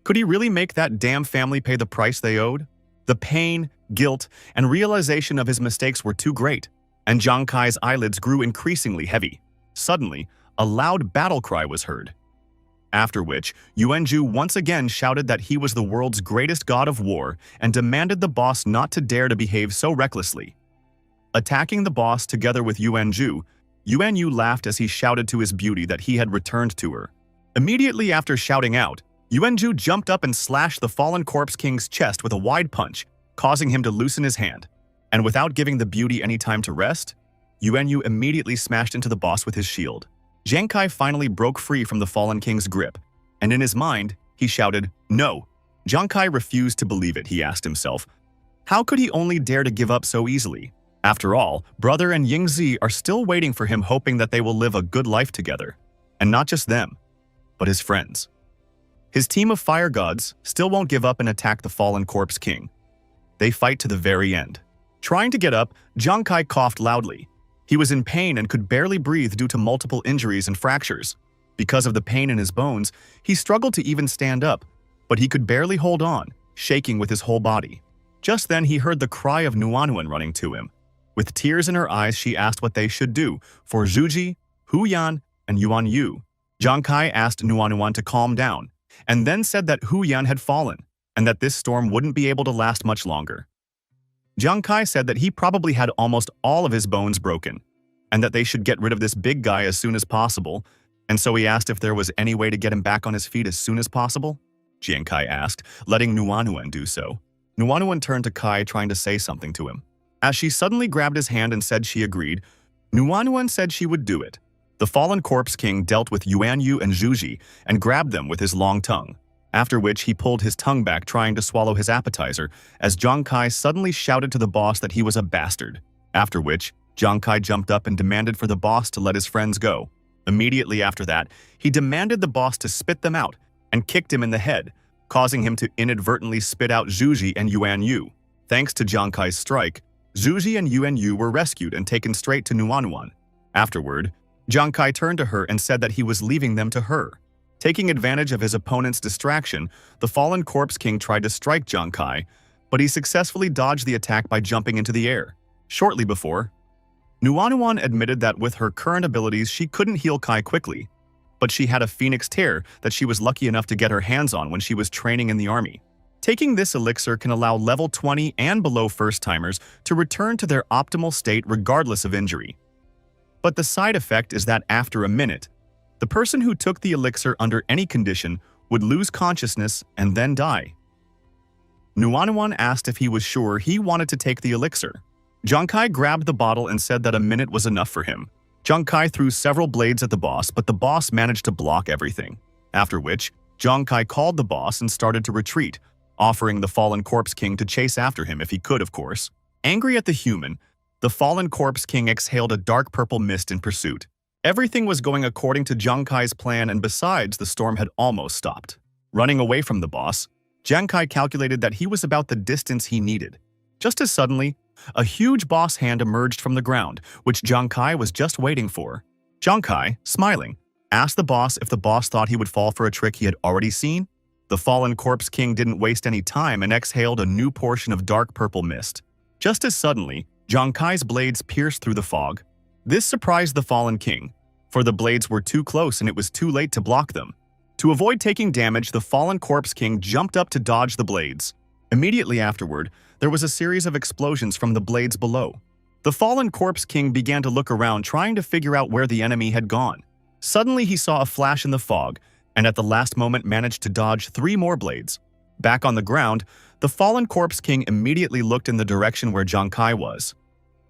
Could he really make that damn family pay the price they owed? The pain, guilt, and realization of his mistakes were too great, and Jiang Kai's eyelids grew increasingly heavy. Suddenly, a loud battle cry was heard. After which, Yuanju once again shouted that he was the world's greatest god of war and demanded the boss not to dare to behave so recklessly. Attacking the boss together with Yuanju, Yuanyu laughed as he shouted to his beauty that he had returned to her. Immediately after shouting out, Yuanju jumped up and slashed the Fallen Corpse King's chest with a wide punch, causing him to loosen his hand. And without giving the beauty any time to rest, Yuanyu immediately smashed into the boss with his shield. Jiang Kai finally broke free from the Fallen King's grip, and in his mind, he shouted, "No!" Jiang Kai refused to believe it, he asked himself. How could he only dare to give up so easily? After all, brother and Yingzi are still waiting for him, hoping that they will live a good life together. And not just them, but his friends. His team of fire gods still won't give up and attack the Fallen Corpse King. They fight to the very end. Trying to get up, Jiang Kai coughed loudly. He was in pain and could barely breathe due to multiple injuries and fractures. Because of the pain in his bones, he struggled to even stand up, but he could barely hold on, shaking with his whole body. Just then he heard the cry of Nuanuan running to him. With tears in her eyes, she asked what they should do for Zhuji, Hu Yan, and Yuan Yu. Jiang Kai asked Nuanuan to calm down, and then said that Hu Yan had fallen, and that this storm wouldn't be able to last much longer. Jiang Kai said that he probably had almost all of his bones broken, and that they should get rid of this big guy as soon as possible, and so he asked if there was any way to get him back on his feet as soon as possible. Jiang Kai asked, letting Nuanuan do so. Nuanuan turned to Kai, trying to say something to him. As she suddenly grabbed his hand and said she agreed, Nuanuan said she would do it. The Fallen Corpse King dealt with Yuanyu and Zhuji and grabbed them with his long tongue, after which he pulled his tongue back, trying to swallow his appetizer, as Jiang Kai suddenly shouted to the boss that he was a bastard, after which Jiang Kai jumped up and demanded for the boss to let his friends go. Immediately after that, he demanded the boss to spit them out and kicked him in the head, causing him to inadvertently spit out Zhuji and Yuanyu. Thanks to Jiang Kai's strike, Zhuji and Yuanyu were rescued and taken straight to Nuanuan. Afterward, Jiang Kai turned to her and said that he was leaving them to her. Taking advantage of his opponent's distraction, the Fallen Corpse King tried to strike Jiang Kai, but he successfully dodged the attack by jumping into the air. Shortly before, Nuanuan admitted that with her current abilities she couldn't heal Kai quickly, but she had a Phoenix Tear that she was lucky enough to get her hands on when she was training in the army. Taking this elixir can allow level 20 and below first-timers to return to their optimal state regardless of injury. But the side effect is that after a minute, the person who took the elixir under any condition would lose consciousness and then die. Nuanuan asked if he was sure he wanted to take the elixir. Jiang Kai grabbed the bottle and said that a minute was enough for him. Jiang Kai threw several blades at the boss, but the boss managed to block everything. After which, Jiang Kai called the boss and started to retreat, offering the Fallen Corpse King to chase after him if he could, of course. Angry at the human, the Fallen Corpse King exhaled a dark purple mist in pursuit. Everything was going according to Jiang Kai's plan, and besides, the storm had almost stopped. Running away from the boss, Jiang Kai calculated that he was about the distance he needed. Just as suddenly, a huge boss hand emerged from the ground, which Jiang Kai was just waiting for. Jiang Kai, smiling, asked the boss if the boss thought he would fall for a trick he had already seen. The Fallen Corpse King didn't waste any time and exhaled a new portion of dark purple mist. Just as suddenly, Jiang Kai's blades pierced through the fog. This surprised the Fallen King, for the blades were too close and it was too late to block them. To avoid taking damage, the Fallen Corpse King jumped up to dodge the blades. Immediately afterward, there was a series of explosions from the blades below. The fallen corpse king began to look around, trying to figure out where the enemy had gone. Suddenly, he saw a flash in the fog, and at the last moment managed to dodge 3 more blades. Back on the ground, the fallen corpse king immediately looked in the direction where Jiang Kai was.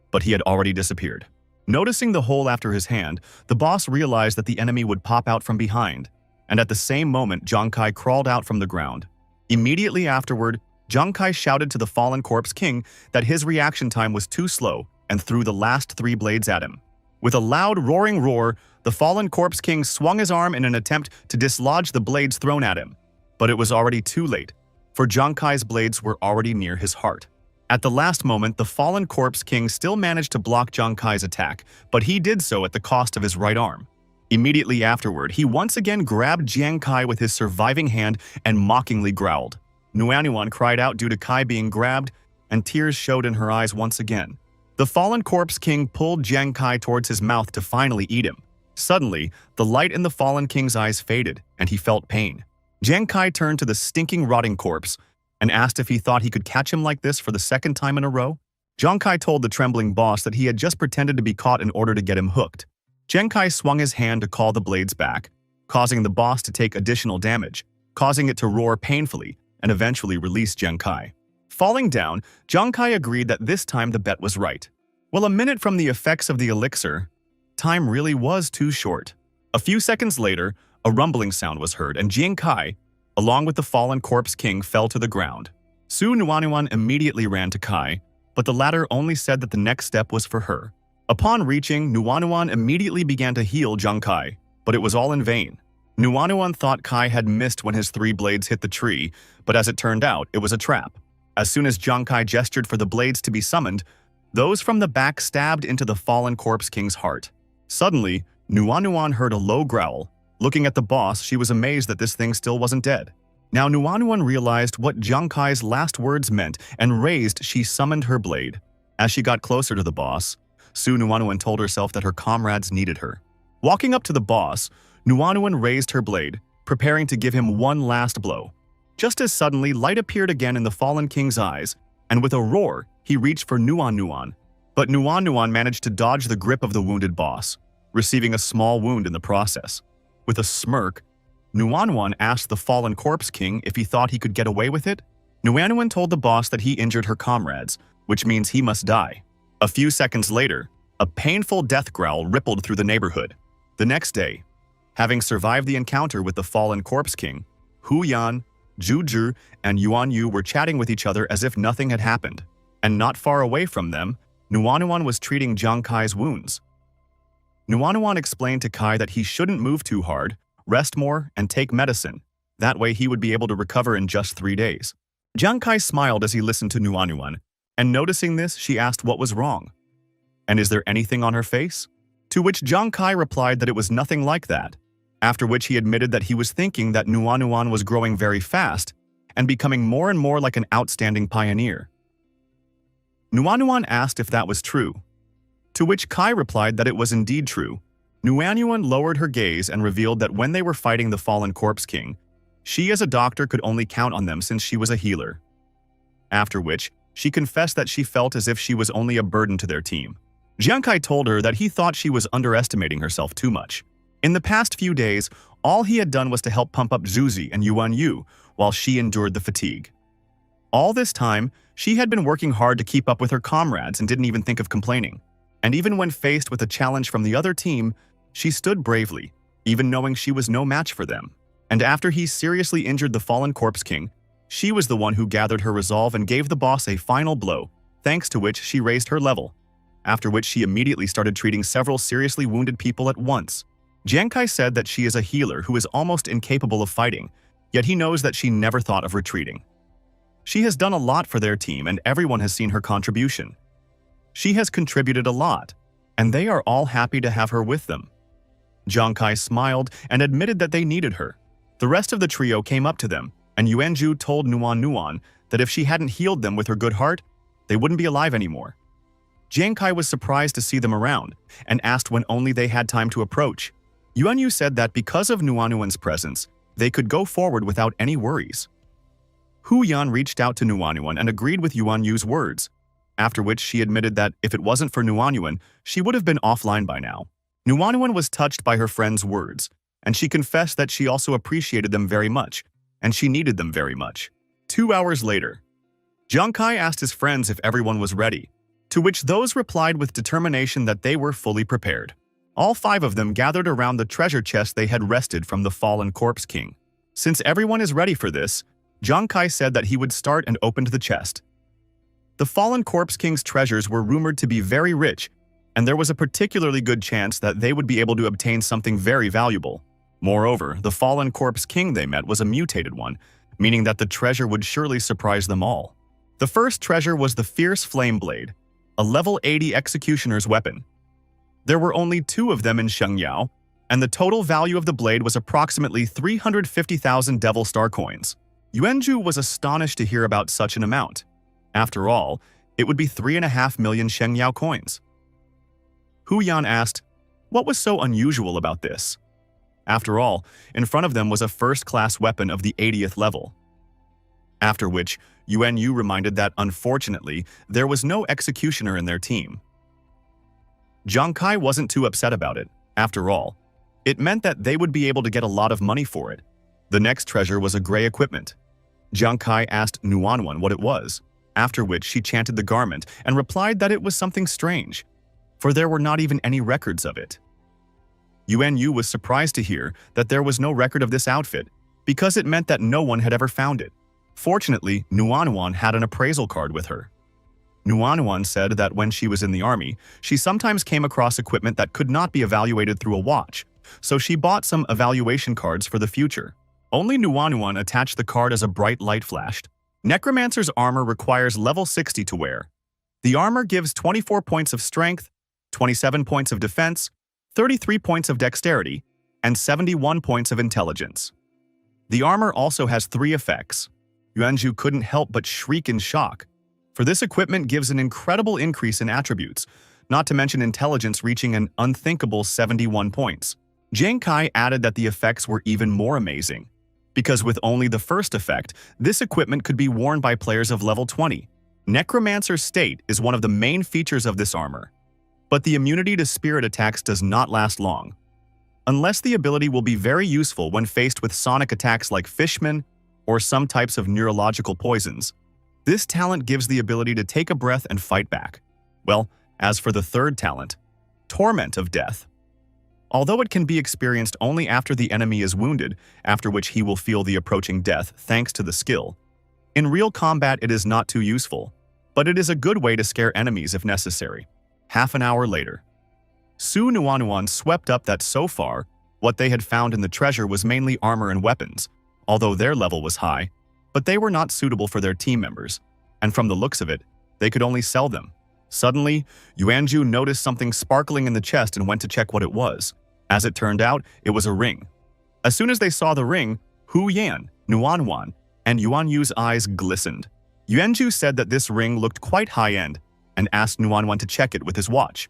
But he had already disappeared. Noticing the hole after his hand, the boss realized that the enemy would pop out from behind, and at the same moment Jiang Kai crawled out from the ground. Immediately afterward, Jiang Kai shouted to the fallen corpse king that his reaction time was too slow and threw the last 3 blades at him. With a loud roaring roar, the fallen corpse king swung his arm in an attempt to dislodge the blades thrown at him. But it was already too late, for Jiang Kai's blades were already near his heart. At the last moment, the fallen corpse king still managed to block Jiang Kai's attack, but he did so at the cost of his right arm. Immediately afterward, he once again grabbed Jiang Kai with his surviving hand and mockingly growled. Nuanyuan cried out due to Kai being grabbed, and tears showed in her eyes once again. The fallen corpse king pulled Jiang Kai towards his mouth to finally eat him. Suddenly, the light in the fallen king's eyes faded, and he felt pain. Jiang Kai turned to the stinking, rotting corpse and asked if he thought he could catch him like this for the 2nd time in a row. Jiang Kai told the trembling boss that he had just pretended to be caught in order to get him hooked. Jiang Kai swung his hand to call the blades back, causing the boss to take additional damage, causing it to roar painfully and eventually release Jiang Kai. Falling down, Jiang Kai agreed that this time the bet was right. Well, a minute from the effects of the elixir, time really was too short. A few seconds later, a rumbling sound was heard, and Jiang Kai, along with the fallen corpse king, fell to the ground. Su Nuanyuan immediately ran to Kai, but the latter only said that the next step was for her. Upon reaching, Nuanyuan immediately began to heal Jiang Kai, but it was all in vain. Nuanyuan thought Kai had missed when his 3 blades hit the tree, but as it turned out, it was a trap. As soon as Jiang Kai gestured for the blades to be summoned, those from the back stabbed into the fallen corpse king's heart. Suddenly, Nuanyuan heard a low growl. Looking at the boss, she was amazed that this thing still wasn't dead. Now Nuanyuan realized what Jiang Kai's last words meant, and raised, she summoned her blade. As she got closer to the boss, Su Nuanyuan told herself that her comrades needed her. Walking up to the boss, Nuanyuan raised her blade, preparing to give him one last blow. Just as suddenly, light appeared again in the fallen king's eyes, and with a roar, he reached for Nuanyuan. But Nuanyuan managed to dodge the grip of the wounded boss, receiving a small wound in the process. With a smirk, Nuanyuan asked the fallen corpse king if he thought he could get away with it. Nuanyuan told the boss that he injured her comrades, which means he must die. A few seconds later, a painful death growl rippled through the neighborhood. The next day, having survived the encounter with the fallen corpse king, Hu Yan, Zhu Zhu, and Yuan Yu were chatting with each other as if nothing had happened. And not far away from them, Nuanyuan was treating Jiang Kai's wounds. Nuanyuan explained to Kai that he shouldn't move too hard, rest more, and take medicine. That way he would be able to recover in just 3 days. Jiang Kai smiled as he listened to Nuanyuan, and noticing this, she asked what was wrong. And is there anything on her face? To which Jiang Kai replied that it was nothing like that, after which he admitted that he was thinking that Nuanyuan was growing very fast and becoming more and more like an outstanding pioneer. Nuanyuan asked if that was true, to which Kai replied that it was indeed true. Nuanyuan lowered her gaze and revealed that when they were fighting the fallen corpse king, she as a doctor could only count on them since she was a healer. After which, she confessed that she felt as if she was only a burden to their team. Jiang Kai told her that he thought she was underestimating herself too much. In the past few days, all he had done was to help pump up Zuzi and Yuan Yu while she endured the fatigue. All this time, she had been working hard to keep up with her comrades and didn't even think of complaining. And even when faced with a challenge from the other team, she stood bravely, even knowing she was no match for them. And after he seriously injured the fallen corpse king, she was the one who gathered her resolve and gave the boss a final blow, thanks to which she raised her level, after which she immediately started treating several seriously wounded people at once. Jiang Kai said that she is a healer who is almost incapable of fighting, yet he knows that she never thought of retreating. She has done a lot for their team and everyone has seen her contribution. She has contributed a lot, and they are all happy to have her with them. Jiang Kai smiled and admitted that they needed her. The rest of the trio came up to them, and Yuanju told Nuanyuan that if she hadn't healed them with her good heart, they wouldn't be alive anymore. Jiang Kai was surprised to see them around, and asked when only they had time to approach. Yuanyu said that because of Nuanyuan's presence, they could go forward without any worries. Hu Yan reached out to Nuanyuan and agreed with Yuanyu's words. after which she admitted that if it wasn't for Nuanyuan, she would have been offline by now. Nuanyuan was touched by her friend's words, and she confessed that she also appreciated them very much, and she needed them very much. 2 hours later, Jiang Kai asked his friends if everyone was ready, to which those replied with determination that they were fully prepared. All 5 of them gathered around the treasure chest they had wrested from the fallen corpse king. Since everyone is ready for this, Jiang Kai said that he would start and opened the chest. The fallen corpse king's treasures were rumored to be very rich, and there was a particularly good chance that they would be able to obtain something very valuable. Moreover, the fallen corpse king they met was a mutated one, meaning that the treasure would surely surprise them all. The first treasure was the fierce flame blade, a level 80 executioner's weapon. There were only 2 of them in Shengyao, and the total value of the blade was approximately 350,000 Devil Star coins. Yuanju was astonished to hear about such an amount. After all, it would be 3.5 million Shengyao coins. Hu Yan asked, what was so unusual about this? After all, in front of them was a first-class weapon of the 80th level. After which, Yuan Yu reminded that, unfortunately, there was no executioner in their team. Jiang Kai wasn't too upset about it. After all, it meant that they would be able to get a lot of money for it. The next treasure was a gray equipment. Jiang Kai asked Nuanwan what it was, after which she chanted the garment and replied that it was something strange, for there were not even any records of it. Yuan Yu was surprised to hear that there was no record of this outfit, because it meant that no one had ever found it. Fortunately, Nuanwan had an appraisal card with her. Nuanwan said that when she was in the army, she sometimes came across equipment that could not be evaluated through a watch, so she bought some evaluation cards for the future. Only Nuanwan attached the card as a bright light flashed. Necromancer's armor requires level 60 to wear. The armor gives 24 points of strength, 27 points of defense, 33 points of dexterity, and 71 points of intelligence. The armor also has 3 effects. Yuanju couldn't help but shriek in shock, for this equipment gives an incredible increase in attributes, not to mention intelligence reaching an unthinkable 71 points. Jiang Kai added that the effects were even more amazing, because with only the first effect, this equipment could be worn by players of level 20. Necromancer's state is one of the main features of this armor, but the immunity to spirit attacks does not last long, unless the ability will be very useful when faced with sonic attacks like Fishman or some types of neurological poisons. This talent gives the ability to take a breath and fight back. Well, as for the third talent, Torment of Death. Although it can be experienced only after the enemy is wounded, after which he will feel the approaching death thanks to the skill, in real combat it is not too useful, but it is a good way to scare enemies if necessary. Half an hour later, Su Nuanuan swept up that so far, what they had found in the treasure was mainly armor and weapons, although their level was high, but they were not suitable for their team members, and from the looks of it, they could only sell them. Suddenly, Yuanju noticed something sparkling in the chest and went to check what it was. As it turned out, it was a ring. As soon as they saw the ring, Hu Yan, Nuanwan, and Yuanyu's eyes glistened. Yuanju said that this ring looked quite high-end and asked Nuanwan to check it with his watch.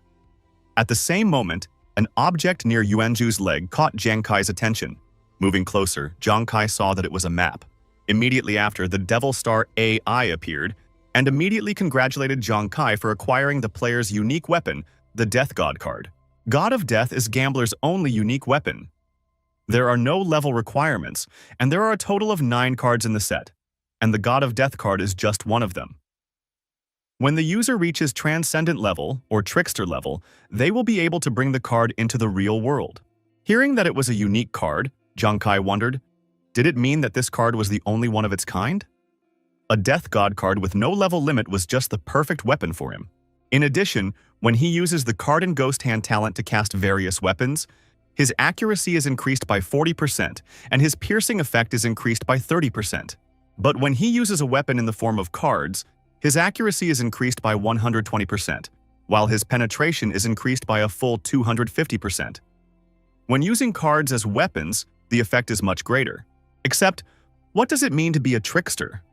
At the same moment, an object near Yuanju's leg caught Jiang Kai's attention. Moving closer, Jiang Kai saw that it was a map. Immediately after, the Devil Star AI appeared and immediately congratulated Jiang Kai for acquiring the player's unique weapon, the Death God card. God of Death is Gambler's only unique weapon. There are no level requirements, and there are a total of 9 cards in the set, and the God of Death card is just one of them. When the user reaches Transcendent level, or Trickster level, they will be able to bring the card into the real world. Hearing that it was a unique card, Jiang Kai wondered, did it mean that this card was the only one of its kind? A Death God card with no level limit was just the perfect weapon for him. In addition, when he uses the Card and Ghost Hand talent to cast various weapons, his accuracy is increased by 40% and his piercing effect is increased by 30%. But when he uses a weapon in the form of cards, his accuracy is increased by 120%, while his penetration is increased by a full 250%. When using cards as weapons, the effect is much greater. Except, what does it mean to be a trickster?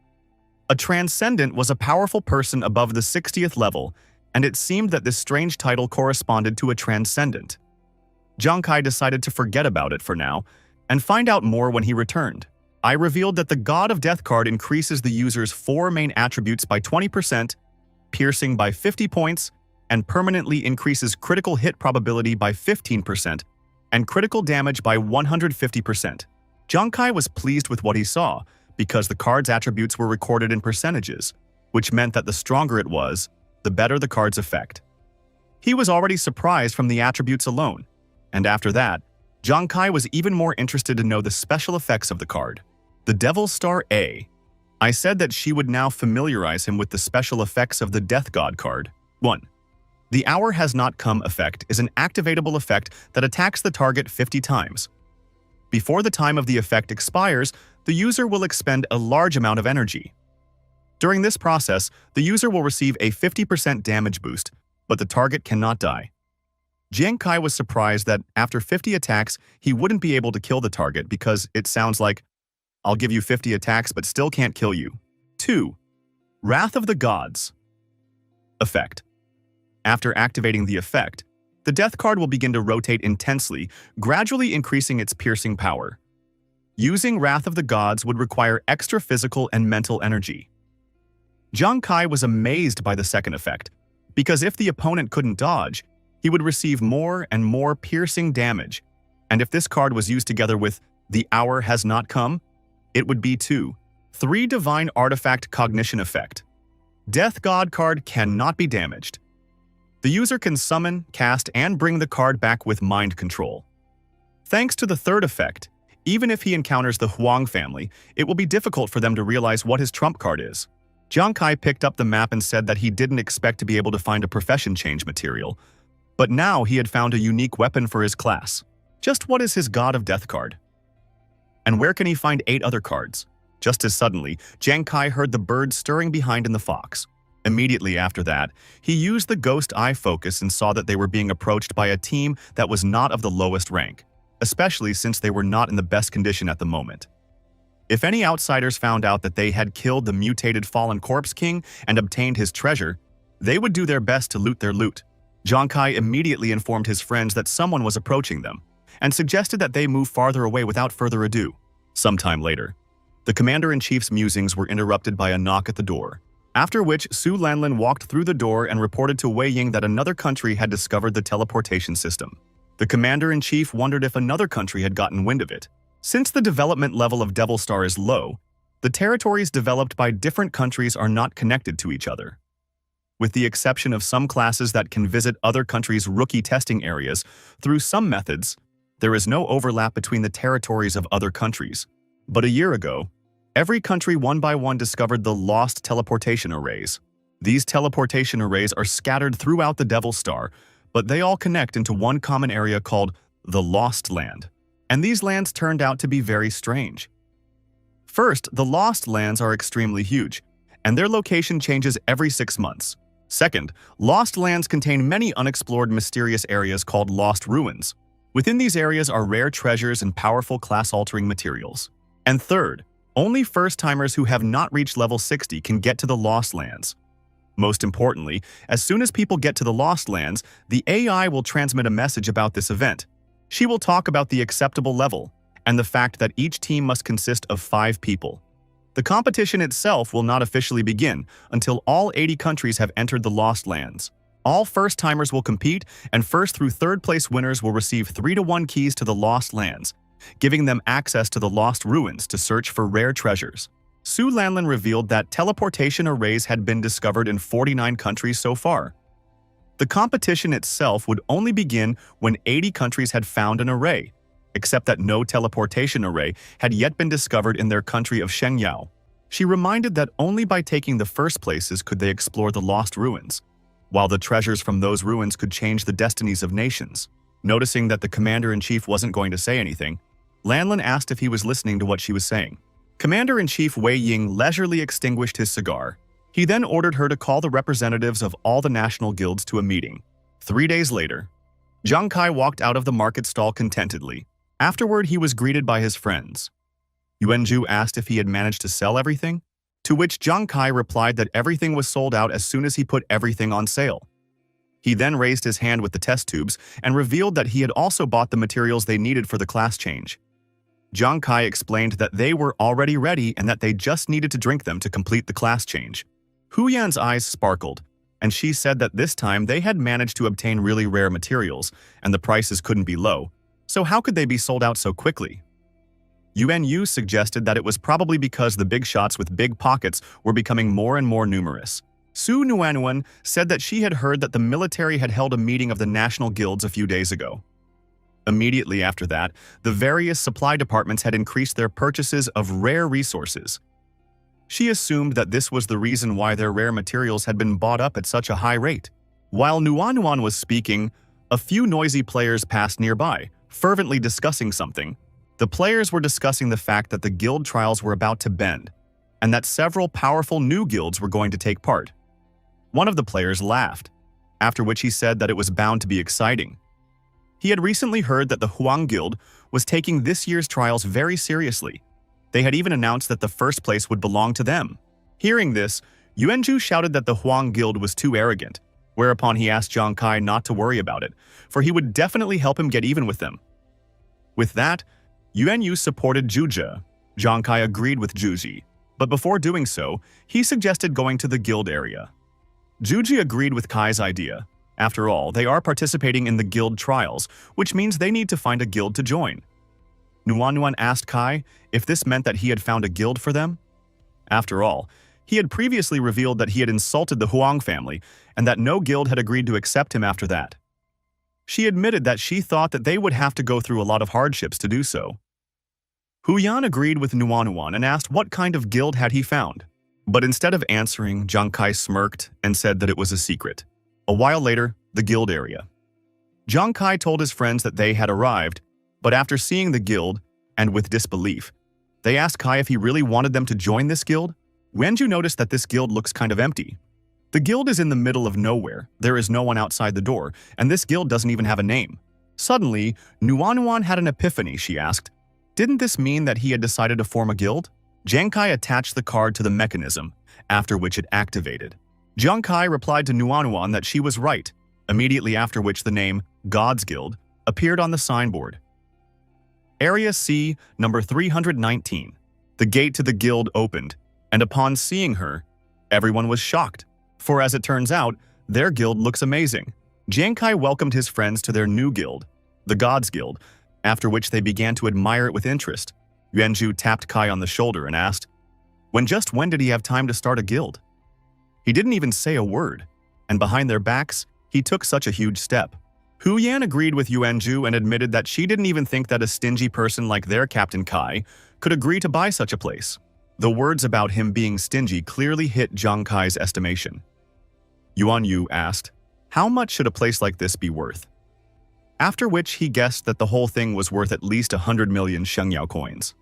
A Transcendent was a powerful person above the 60th level, and it seemed that this strange title corresponded to a Transcendent. Jiang Kai decided to forget about it for now, and find out more when he returned. I revealed that the God of Death card increases the user's 4 main attributes by 20%, piercing by 50 points, and permanently increases critical hit probability by 15% and critical damage by 150%. Jiang Kai was pleased with what he saw because the card's attributes were recorded in percentages, which meant that the stronger it was, the better the card's effect. He was already surprised from the attributes alone, and after that, Jiang Kai was even more interested to know the special effects of the card. The Devil's Star A. I said that she would now familiarize him with the special effects of the Death God card. 1. The Hour Has Not Come effect is an activatable effect that attacks the target 50 times. Before the time of the effect expires, the user will expend a large amount of energy. During this process, the user will receive a 50% damage boost, but the target cannot die. Jiang Kai was surprised that after 50 attacks, he wouldn't be able to kill the target because it sounds like, I'll give you 50 attacks but still can't kill you. 2. Wrath of the Gods effect. After activating the effect, the death card will begin to rotate intensely, gradually increasing its piercing power. Using Wrath of the Gods would require extra physical and mental energy. Jiang Kai was amazed by the second effect, because if the opponent couldn't dodge, he would receive more and more piercing damage, and if this card was used together with The Hour Has Not Come, it would be 2. 3. Divine Artifact Cognition effect. Death God card cannot be damaged. The user can summon, cast, and bring the card back with mind control. Thanks to the third effect, even if he encounters the Huang family, it will be difficult for them to realize what his trump card is. Jiang Kai picked up the map and said that he didn't expect to be able to find a profession change material, but now he had found a unique weapon for his class. Just what is his God of Death card? And where can he find 8 other cards? Just as suddenly, Jiang Kai heard the bird stirring behind in the fox. Immediately after that, he used the ghost eye focus and saw that they were being approached by a team that was not of the lowest rank, especially since they were not in the best condition at the moment. If any outsiders found out that they had killed the mutated fallen corpse king and obtained his treasure, they would do their best to loot their loot. Jiang Kai immediately informed his friends that someone was approaching them, and suggested that they move farther away without further ado. Sometime later, the commander-in-chief's musings were interrupted by a knock at the door, after which Su Lanlin walked through the door and reported to Wei Ying that another country had discovered the teleportation system. The commander-in-chief wondered if another country had gotten wind of it. Since the development level of Devil Star is low, the territories developed by different countries are not connected to each other. With the exception of some classes that can visit other countries' rookie testing areas, through some methods, there is no overlap between the territories of other countries. But a year ago, every country one by one discovered the lost teleportation arrays. These teleportation arrays are scattered throughout the Devil Star, but they all connect into one common area called the Lost Land. And these lands turned out to be very strange. First, the Lost Lands are extremely huge, and their location changes every 6 months. Second, Lost Lands contain many unexplored mysterious areas called Lost Ruins. Within these areas are rare treasures and powerful class-altering materials. And third, only first-timers who have not reached level 60 can get to the Lost Lands. Most importantly, as soon as people get to the Lost Lands, the AI will transmit a message about this event. She will talk about the acceptable level and the fact that each team must consist of 5 people. The competition itself will not officially begin until all 80 countries have entered the Lost Lands. All first-timers will compete, and first through third-place winners will receive 3-to-1 keys to the Lost Lands, giving them access to the Lost Ruins to search for rare treasures. Su Lanlin revealed that teleportation arrays had been discovered in 49 countries so far. The competition itself would only begin when 80 countries had found an array, except that no teleportation array had yet been discovered in their country of Shengyao. She reminded that only by taking the first places could they explore the Lost Ruins, while the treasures from those ruins could change the destinies of nations. Noticing that the commander-in-chief wasn't going to say anything, Lanlin asked if he was listening to what she was saying. Commander-in-Chief Wei Ying leisurely extinguished his cigar. He then ordered her to call the representatives of all the national guilds to a meeting. 3 days later, Jiang Kai walked out of the market stall contentedly. Afterward, he was greeted by his friends. Yuanzhu asked if he had managed to sell everything, to which Jiang Kai replied that everything was sold out as soon as he put everything on sale. He then raised his hand with the test tubes and revealed that he had also bought the materials they needed for the class change. Jiang Kai explained that they were already ready and that they just needed to drink them to complete the class change. Hu Yan's eyes sparkled, and she said that this time they had managed to obtain really rare materials, and the prices couldn't be low. So how could they be sold out so quickly? UNU suggested that it was probably because the big shots with big pockets were becoming more and more numerous. Su Nuanuan said that she had heard that the military had held a meeting of the national guilds a few days ago. Immediately after that, the various supply departments had increased their purchases of rare resources. She assumed that this was the reason why their rare materials had been bought up at such a high rate. While Nuanuan was speaking, a few noisy players passed nearby, fervently discussing something. The players were discussing the fact that the guild trials were about to bend, and that several powerful new guilds were going to take part. One of the players laughed, after which he said that it was bound to be exciting. He had recently heard that the Huang Guild was taking this year's trials very seriously. They had even announced that the first place would belong to them. Hearing this, Yuanju shouted that the Huang Guild was too arrogant, whereupon he asked Zhang Kai not to worry about it, for he would definitely help him get even with them. With that, Yuanyu supported Zhuge. Zhang Kai agreed with Zhuji, but before doing so, he suggested going to the guild area. Zhuji agreed with Kai's idea. After all, they are participating in the guild trials, which means they need to find a guild to join. Nuanuan asked Kai if this meant that he had found a guild for them. After all, he had previously revealed that he had insulted the Huang family and that no guild had agreed to accept him after that. She admitted that she thought that they would have to go through a lot of hardships to do so. Huyan agreed with Nuanuan and asked what kind of guild had he found. But instead of answering, Zhang Kai smirked and said that it was a secret. A while later, the guild area. Zhang Kai told his friends that they had arrived, but after seeing the guild, and with disbelief, they asked Kai if he really wanted them to join this guild. Wenju noticed that this guild looks kind of empty. The guild is in the middle of nowhere, there is no one outside the door, and this guild doesn't even have a name. Suddenly, Nuanuan had an epiphany, she asked. Didn't this mean that he had decided to form a guild? Zhang Kai attached the card to the mechanism, after which it activated. Zhang Kai replied to Nuanuan that she was right, immediately after which the name, God's Guild, appeared on the signboard. Area C, number 319. The gate to the guild opened, and upon seeing her, everyone was shocked. For as it turns out, their guild looks amazing. Zhang Kai welcomed his friends to their new guild, the God's Guild, after which they began to admire it with interest. Yuanju tapped Kai on the shoulder and asked, when did he have time to start a guild? He didn't even say a word, and behind their backs, he took such a huge step. Hu Yan agreed with Yuanju and admitted that she didn't even think that a stingy person like their Captain Kai could agree to buy such a place. The words about him being stingy clearly hit Zhang Kai's estimation. Yuanyu asked, how much should a place like this be worth? After which he guessed that the whole thing was worth at least 100 million Shengyao coins.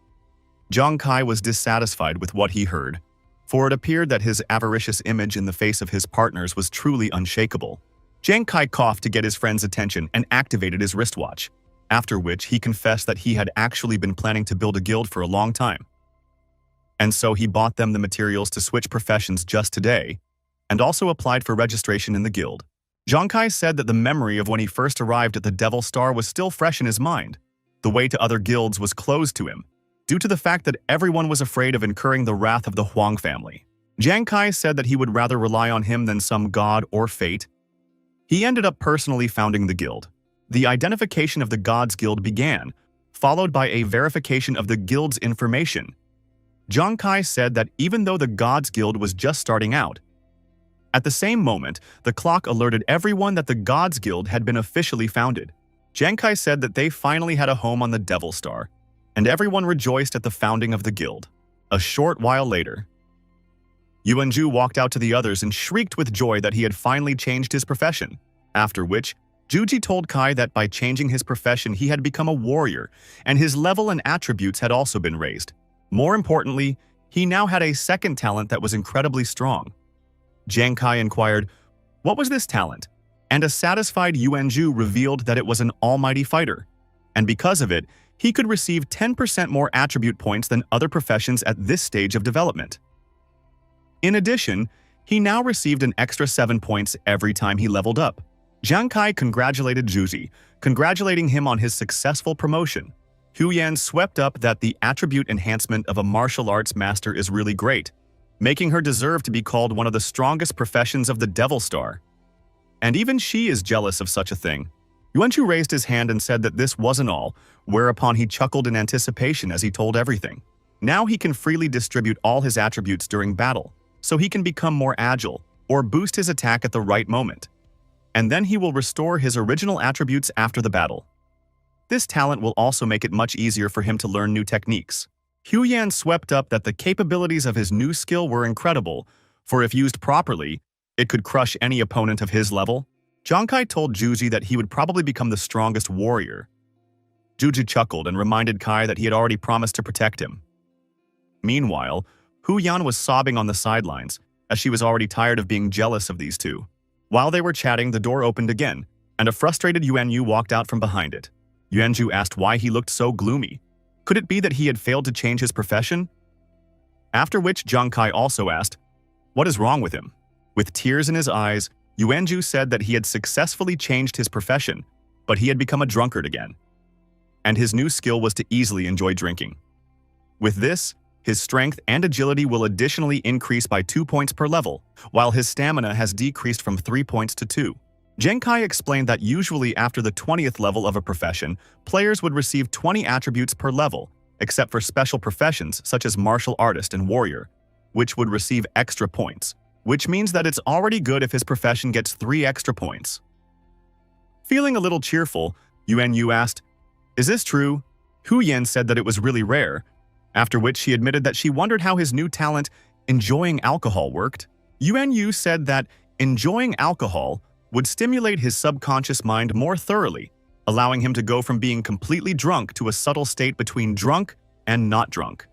Zhang Kai was dissatisfied with what he heard, for it appeared that his avaricious image in the face of his partners was truly unshakable. Zhang Kai coughed to get his friend's attention and activated his wristwatch, after which he confessed that he had actually been planning to build a guild for a long time. And so he bought them the materials to switch professions just today, and also applied for registration in the guild. Zhang Kai said that the memory of when he first arrived at the Devil Star was still fresh in his mind. The way to other guilds was closed to him, due to the fact that everyone was afraid of incurring the wrath of the Huang family. Zhang Kai said that he would rather rely on him than some god or fate. He ended up personally founding the guild. The identification of the God's Guild began, followed by a verification of the guild's information. Zhang Kai said that even though the God's Guild was just starting out, at the same moment, the clock alerted everyone that the God's Guild had been officially founded. Zhang Kai said that they finally had a home on the Devil Star, and everyone rejoiced at the founding of the guild. A short while later, Yuanju walked out to the others and shrieked with joy that he had finally changed his profession, after which Zhuji told Kai that by changing his profession he had become a warrior, and his level and attributes had also been raised. More importantly, he now had a second talent that was incredibly strong. Zhang Kai inquired, what was this talent? And a satisfied Yuanju revealed that it was an almighty fighter, and because of it, he could receive 10% more attribute points than other professions at this stage of development. In addition, he now received an extra 7 points every time he leveled up. Zhang Kai congratulated Zhuji, congratulating him on his successful promotion. Hu Yan swept up that the attribute enhancement of a martial arts master is really great, making her deserve to be called one of the strongest professions of the Devil Star. And even she is jealous of such a thing. Yuanju raised his hand and said that this wasn't all, whereupon he chuckled in anticipation as he told everything. Now he can freely distribute all his attributes during battle, so he can become more agile or boost his attack at the right moment. And then he will restore his original attributes after the battle. This talent will also make it much easier for him to learn new techniques. Huyan swept up that the capabilities of his new skill were incredible, for if used properly, it could crush any opponent of his level. Zhang told Juji that he would probably become the strongest warrior. Juji chuckled and reminded Kai that he had already promised to protect him. Meanwhile, Huyan was sobbing on the sidelines, as she was already tired of being jealous of these two. While they were chatting, the door opened again, and a frustrated Yuanyu walked out from behind it. Yuanju asked why he looked so gloomy. Could it be that he had failed to change his profession? After which Zhang Kai also asked, what is wrong with him? With tears in his eyes, Yuanju said that he had successfully changed his profession, but he had become a drunkard again. And his new skill was to easily enjoy drinking. With this, his strength and agility will additionally increase by 2 points per level, while his stamina has decreased from 3 points to 2. Zhang Kai explained that usually after the 20th level of a profession, players would receive 20 attributes per level, except for special professions such as martial artist and warrior, which would receive extra points, which means that it's already good if his profession gets 3 extra points. Feeling a little cheerful, Yuanyu asked, "Is this true?" Huyan said that it was really rare, after which she admitted that she wondered how his new talent, enjoying alcohol, worked. Yuanyu said that enjoying alcohol would stimulate his subconscious mind more thoroughly, allowing him to go from being completely drunk to a subtle state between drunk and not drunk.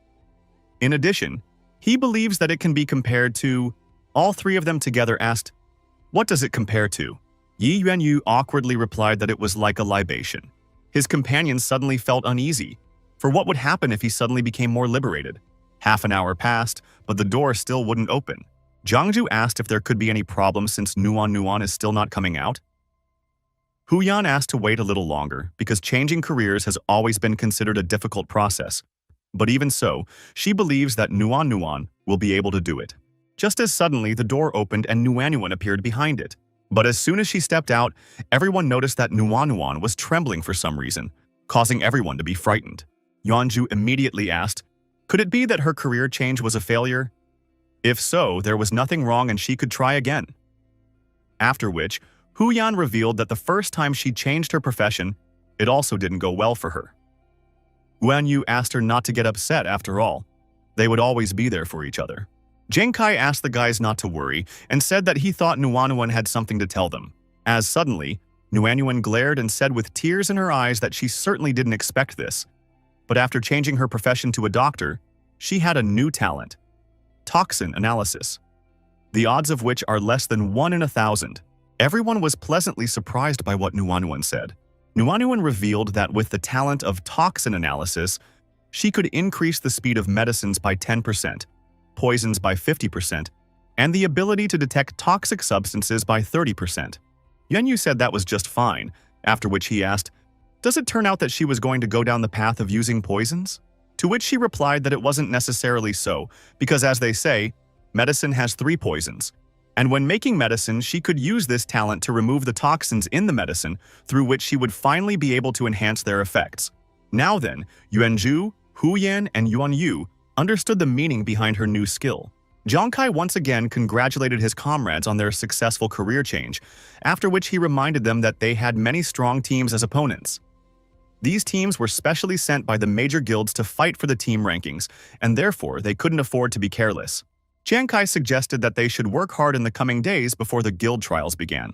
In addition, he believes that it can be compared to… All three of them together asked, "What does it compare to?" Yi Yuanyu awkwardly replied that it was like a libation. His companions suddenly felt uneasy, for what would happen if he suddenly became more liberated? Half an hour passed, but the door still wouldn't open. Zhangju asked if there could be any problem since Nuan is still not coming out. Huyan asked to wait a little longer because changing careers has always been considered a difficult process. But even so, she believes that Nuan will be able to do it. Just as suddenly, the door opened and Nuan appeared behind it. But as soon as she stepped out, everyone noticed that Nuan was trembling for some reason, causing everyone to be frightened. Yuanju immediately asked, could it be that her career change was a failure? If so, there was nothing wrong and she could try again. After which, Huyan revealed that the first time she changed her profession, it also didn't go well for her. Guanyu asked her not to get upset after all. They would always be there for each other. Zhang Kai asked the guys not to worry and said that he thought Nuan had something to tell them. As suddenly, Nuan glared and said with tears in her eyes that she certainly didn't expect this. But after changing her profession to a doctor, she had a new talent: toxin analysis, the odds of which are less than 1 in 1,000. Everyone was pleasantly surprised by what Nuan said. Nuan revealed that with the talent of toxin analysis, she could increase the speed of medicines by 10%, poisons by 50%, and the ability to detect toxic substances by 30%. Yuanyu said that was just fine, after which he asked, does it turn out that she was going to go down the path of using poisons? To which she replied that it wasn't necessarily so, because as they say, medicine has 3 poisons. And when making medicine, she could use this talent to remove the toxins in the medicine, through which she would finally be able to enhance their effects. Now then, Yuanju, Huyan, and Yuanyu understood the meaning behind her new skill. Zhang Kai once again congratulated his comrades on their successful career change, after which he reminded them that they had many strong teams as opponents. These teams were specially sent by the major guilds to fight for the team rankings, and therefore they couldn't afford to be careless. Zhang Kai suggested that they should work hard in the coming days before the guild trials began.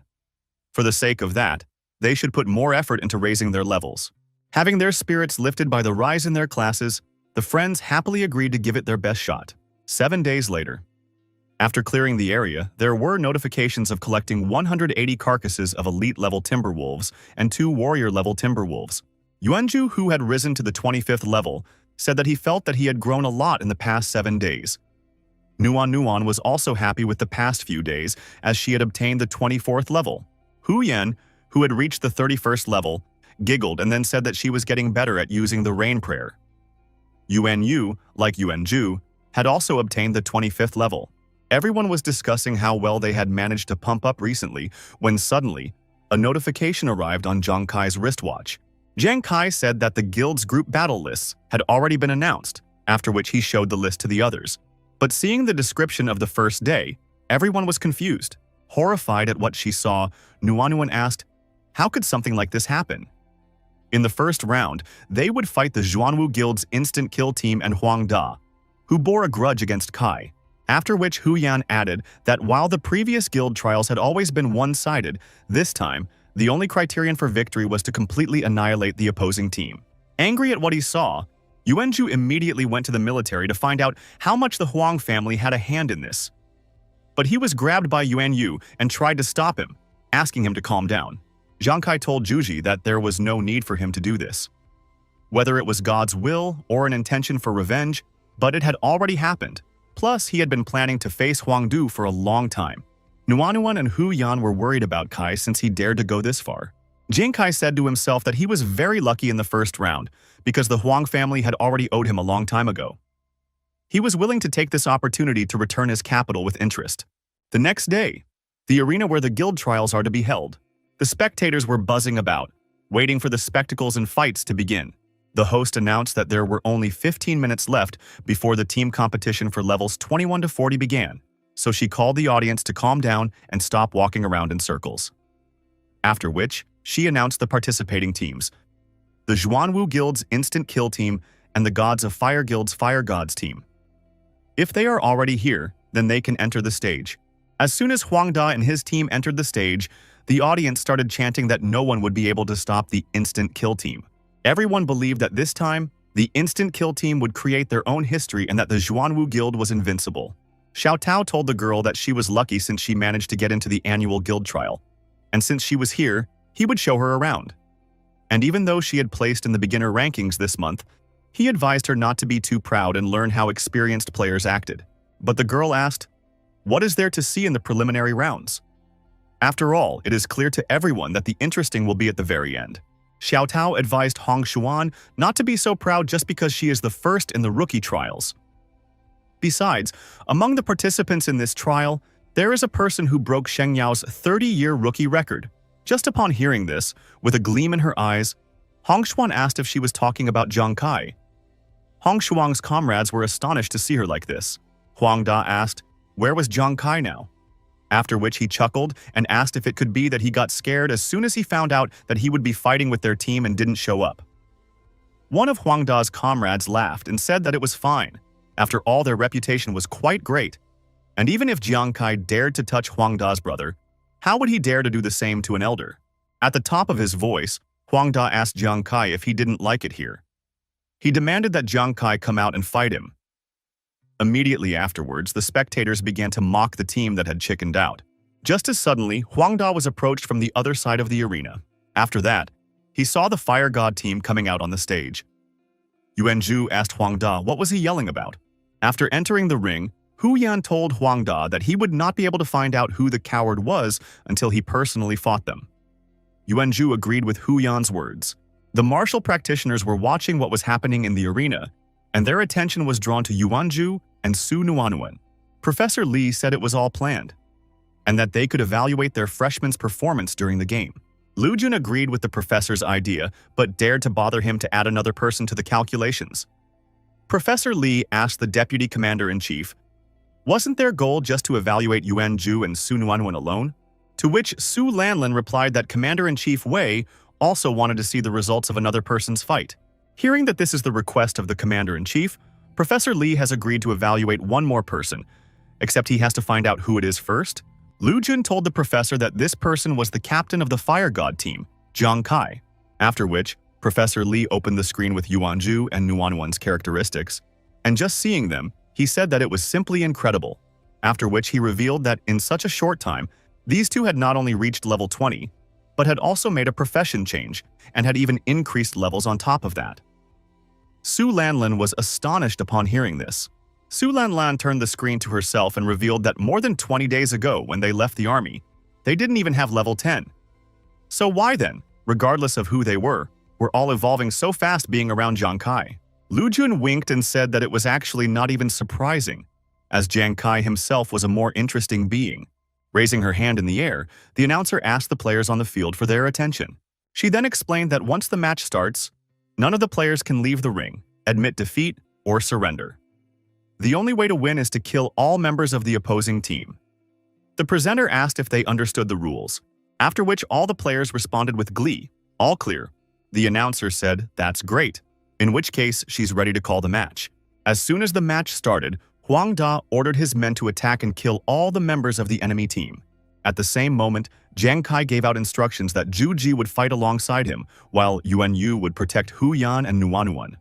For the sake of that, they should put more effort into raising their levels. Having their spirits lifted by the rise in their classes, the friends happily agreed to give it their best shot. 7 days later, after clearing the area, there were notifications of collecting 180 carcasses of elite-level timberwolves and 2 warrior-level timberwolves. Yuanju, who had risen to the 25th level, said that he felt that he had grown a lot in the past 7 days. Nuan was also happy with the past few days, as she had obtained the 24th level. Huyan, who had reached the 31st level, giggled and then said that she was getting better at using the rain prayer. Yuanyu, like Yuanju, had also obtained the 25th level. Everyone was discussing how well they had managed to pump up recently when suddenly, a notification arrived on Zhang Kai's wristwatch. Zhang Kai said that the guild's group battle lists had already been announced, after which he showed the list to the others. But seeing the description of the first day, everyone was confused. Horrified at what she saw, Nuanuan asked, how could something like this happen? In the first round, they would fight the Xuanwu Guild's instant kill team and Huang Da, who bore a grudge against Kai. After which Hu Yan added that while the previous guild trials had always been one-sided, this time, the only criterion for victory was to completely annihilate the opposing team. Angry at what he saw, Yuanzhu immediately went to the military to find out how much the Huang family had a hand in this. But he was grabbed by Yuan Yu and tried to stop him, asking him to calm down. Zhang Kai told Zhuji that there was no need for him to do this. Whether it was God's will or an intention for revenge, but it had already happened. Plus, he had been planning to face Huang Du for a long time. Nuanuan and Hu Yan were worried about Kai since he dared to go this far. Jing Kai said to himself that he was very lucky in the first round because the Huang family had already owed him a long time ago. He was willing to take this opportunity to return his capital with interest. The next day, the arena where the guild trials are to be held, the spectators were buzzing about, waiting for the spectacles and fights to begin. The host announced that there were only 15 minutes left before the team competition for levels 21 to 40 began, so she called the audience to calm down and stop walking around in circles. After which, she announced the participating teams: the Xuanwu Guild's Instant Kill Team and the Gods of Fire Guild's Fire Gods team. If they are already here, then they can enter the stage. As soon as Huang Da and his team entered the stage, the audience started chanting that no one would be able to stop the Instant Kill Team. Everyone believed that this time, the Instant Kill Team would create their own history and that the Xuanwu Guild was invincible. Xiao Tao told the girl that she was lucky since she managed to get into the annual guild trial, and since she was here, he would show her around. And even though she had placed in the beginner rankings this month, he advised her not to be too proud and learn how experienced players acted. But the girl asked, "What is there to see in the preliminary rounds?" After all, it is clear to everyone that the interesting will be at the very end. Xiao Tao advised Hong Xuan not to be so proud just because she is the first in the rookie trials. Besides, among the participants in this trial, there is a person who broke Sheng Yao's 30-year rookie record. Just upon hearing this, with a gleam in her eyes, Hong Xuan asked if she was talking about Zhang Kai. Hong Xuan's comrades were astonished to see her like this. Huang Da asked, where was Zhang Kai now? After which he chuckled and asked if it could be that he got scared as soon as he found out that he would be fighting with their team and didn't show up. One of Huang Da's comrades laughed and said that it was fine. After all, their reputation was quite great. And even if Zhang Kai dared to touch Huang Da's brother, how would he dare to do the same to an elder? At the top of his voice, Huang Da asked Zhang Kai if he didn't like it here. He demanded that Zhang Kai come out and fight him. Immediately afterwards, the spectators began to mock the team that had chickened out. Just as suddenly, Huang Da was approached from the other side of the arena. After that, he saw the Fire God team coming out on the stage. Yuanzhu asked Huang Da what was he yelling about. After entering the ring, Hu Yan told Huang Da that he would not be able to find out who the coward was until he personally fought them. Yuanzhu agreed with Hu Yan's words. The martial practitioners were watching what was happening in the arena, and their attention was drawn to Yuanzhu and Su Nuanuan. Professor Li said it was all planned, and that they could evaluate their freshman's performance during the game. Lu Jun agreed with the professor's idea, but dared to bother him to add another person to the calculations. Professor Li asked the deputy commander-in-chief, wasn't their goal just to evaluate Yuanzhu and Su Nuanuan alone? To which Su Lanlin replied that Commander-in-Chief Wei also wanted to see the results of another person's fight. Hearing that this is the request of the Commander-in-Chief, Professor Li has agreed to evaluate one more person, except he has to find out who it is first. Lu Jun told the professor that this person was the captain of the Fire God team, Zhang Kai. After which, Professor Li opened the screen with Yuanzhu and Nuanuan's characteristics, and just seeing them, he said that it was simply incredible. After which he revealed that in such a short time, these two had not only reached level 20, but had also made a profession change and had even increased levels on top of that. Su Lanlin was astonished upon hearing this. Su Lanlan turned the screen to herself and revealed that more than 20 days ago when they left the army, they didn't even have level 10. So why then, regardless of who they were all evolving so fast being around Zhang Kai? Lu Jun winked and said that it was actually not even surprising, as Jiang Kai himself was a more interesting being. Raising her hand in the air, the announcer asked the players on the field for their attention. She then explained that once the match starts, none of the players can leave the ring, admit defeat, or surrender. The only way to win is to kill all members of the opposing team. The presenter asked if they understood the rules, after which all the players responded with glee, all clear. The announcer said, "That's great," in which case she's ready to call the match. As soon as the match started, Huang Da ordered his men to attack and kill all the members of the enemy team. At the same moment, Jiang Kai gave out instructions that Zhu Ji would fight alongside him, while Yuan Yu would protect Hu Yan and Nuanuan.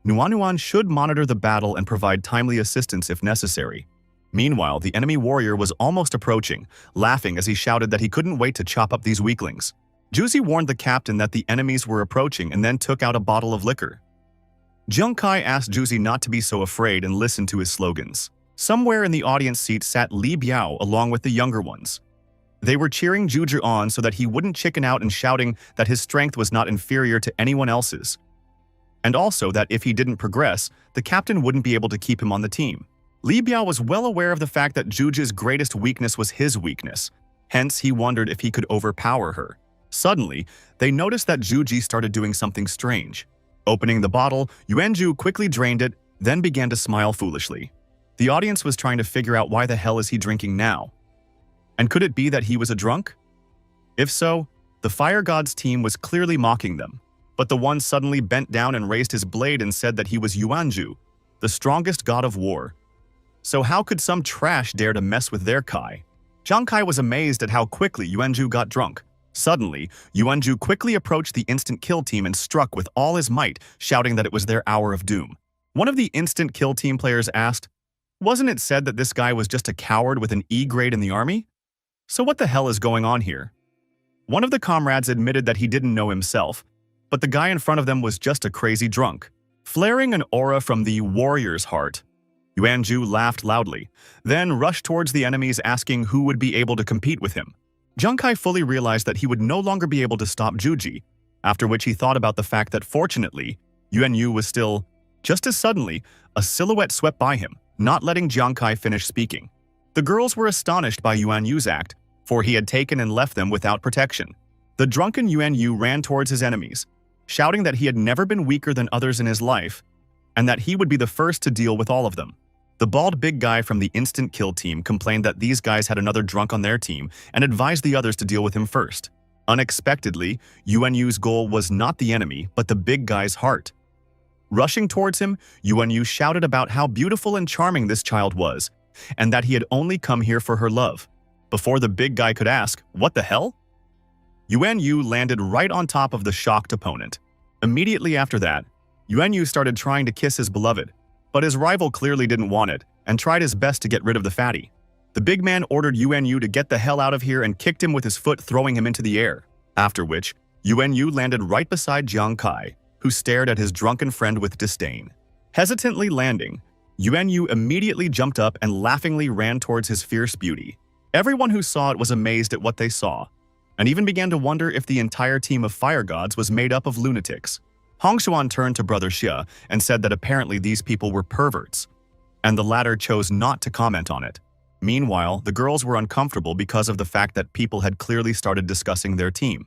Nuanuan should monitor the battle and provide timely assistance if necessary. Meanwhile, the enemy warrior was almost approaching, laughing as he shouted that he couldn't wait to chop up these weaklings. Juzi warned the captain that the enemies were approaching and then took out a bottle of liquor. Jiang Kai asked Juzi not to be so afraid and listen to his slogans. Somewhere in the audience seat sat Li Biao along with the younger ones. They were cheering Zhu on so that he wouldn't chicken out and shouting that his strength was not inferior to anyone else's. And also that if he didn't progress, the captain wouldn't be able to keep him on the team. Li Biao was well aware of the fact that Zhu's greatest weakness was his weakness. Hence, he wondered if he could overpower her. Suddenly, they noticed that Zhu Ji started doing something strange. Opening the bottle, Yuanju quickly drained it, then began to smile foolishly. The audience was trying to figure out why the hell is he drinking now. And could it be that he was a drunk? If so, the Fire God's team was clearly mocking them. But the one suddenly bent down and raised his blade and said that he was Yuanju, the strongest god of war. So how could some trash dare to mess with their Kai? Jiang Kai was amazed at how quickly Yuanju got drunk. Suddenly, Yuanju quickly approached the instant kill team and struck with all his might, shouting that it was their hour of doom. One of the instant kill team players asked, "Wasn't it said that this guy was just a coward with an E grade in the army? So what the hell is going on here?" One of the comrades admitted that he didn't know himself, but the guy in front of them was just a crazy drunk. Flaring an aura from the warrior's heart, Yuanju laughed loudly, then rushed towards the enemies asking who would be able to compete with him. Jiang Kai fully realized that he would no longer be able to stop Zhu, after which he thought about the fact that fortunately, Yuan Yu was still. Just as suddenly, a silhouette swept by him, not letting Jiang Kai finish speaking. The girls were astonished by Yuan Yu's act, for he had taken and left them without protection. The drunken Yuan Yu ran towards his enemies, shouting that he had never been weaker than others in his life, and that he would be the first to deal with all of them. The bald big guy from the instant kill team complained that these guys had another drunk on their team and advised the others to deal with him first. Unexpectedly, Yuan Yu's goal was not the enemy, but the big guy's heart. Rushing towards him, Yuan Yu shouted about how beautiful and charming this child was, and that he had only come here for her love. Before the big guy could ask, "What the hell?" Yuan Yu landed right on top of the shocked opponent. Immediately after that, Yuan Yu started trying to kiss his beloved, but his rival clearly didn't want it and tried his best to get rid of the fatty. The big man ordered Yuan Yu to get the hell out of here and kicked him with his foot, throwing him into the air. After which, Yuan Yu landed right beside Jiang Kai, who stared at his drunken friend with disdain. Hesitantly landing, Yuan Yu immediately jumped up and laughingly ran towards his fierce beauty. Everyone who saw it was amazed at what they saw, and even began to wonder if the entire team of fire gods was made up of lunatics. Hongshuan turned to Brother Xia and said that apparently these people were perverts, and the latter chose not to comment on it. Meanwhile, the girls were uncomfortable because of the fact that people had clearly started discussing their team.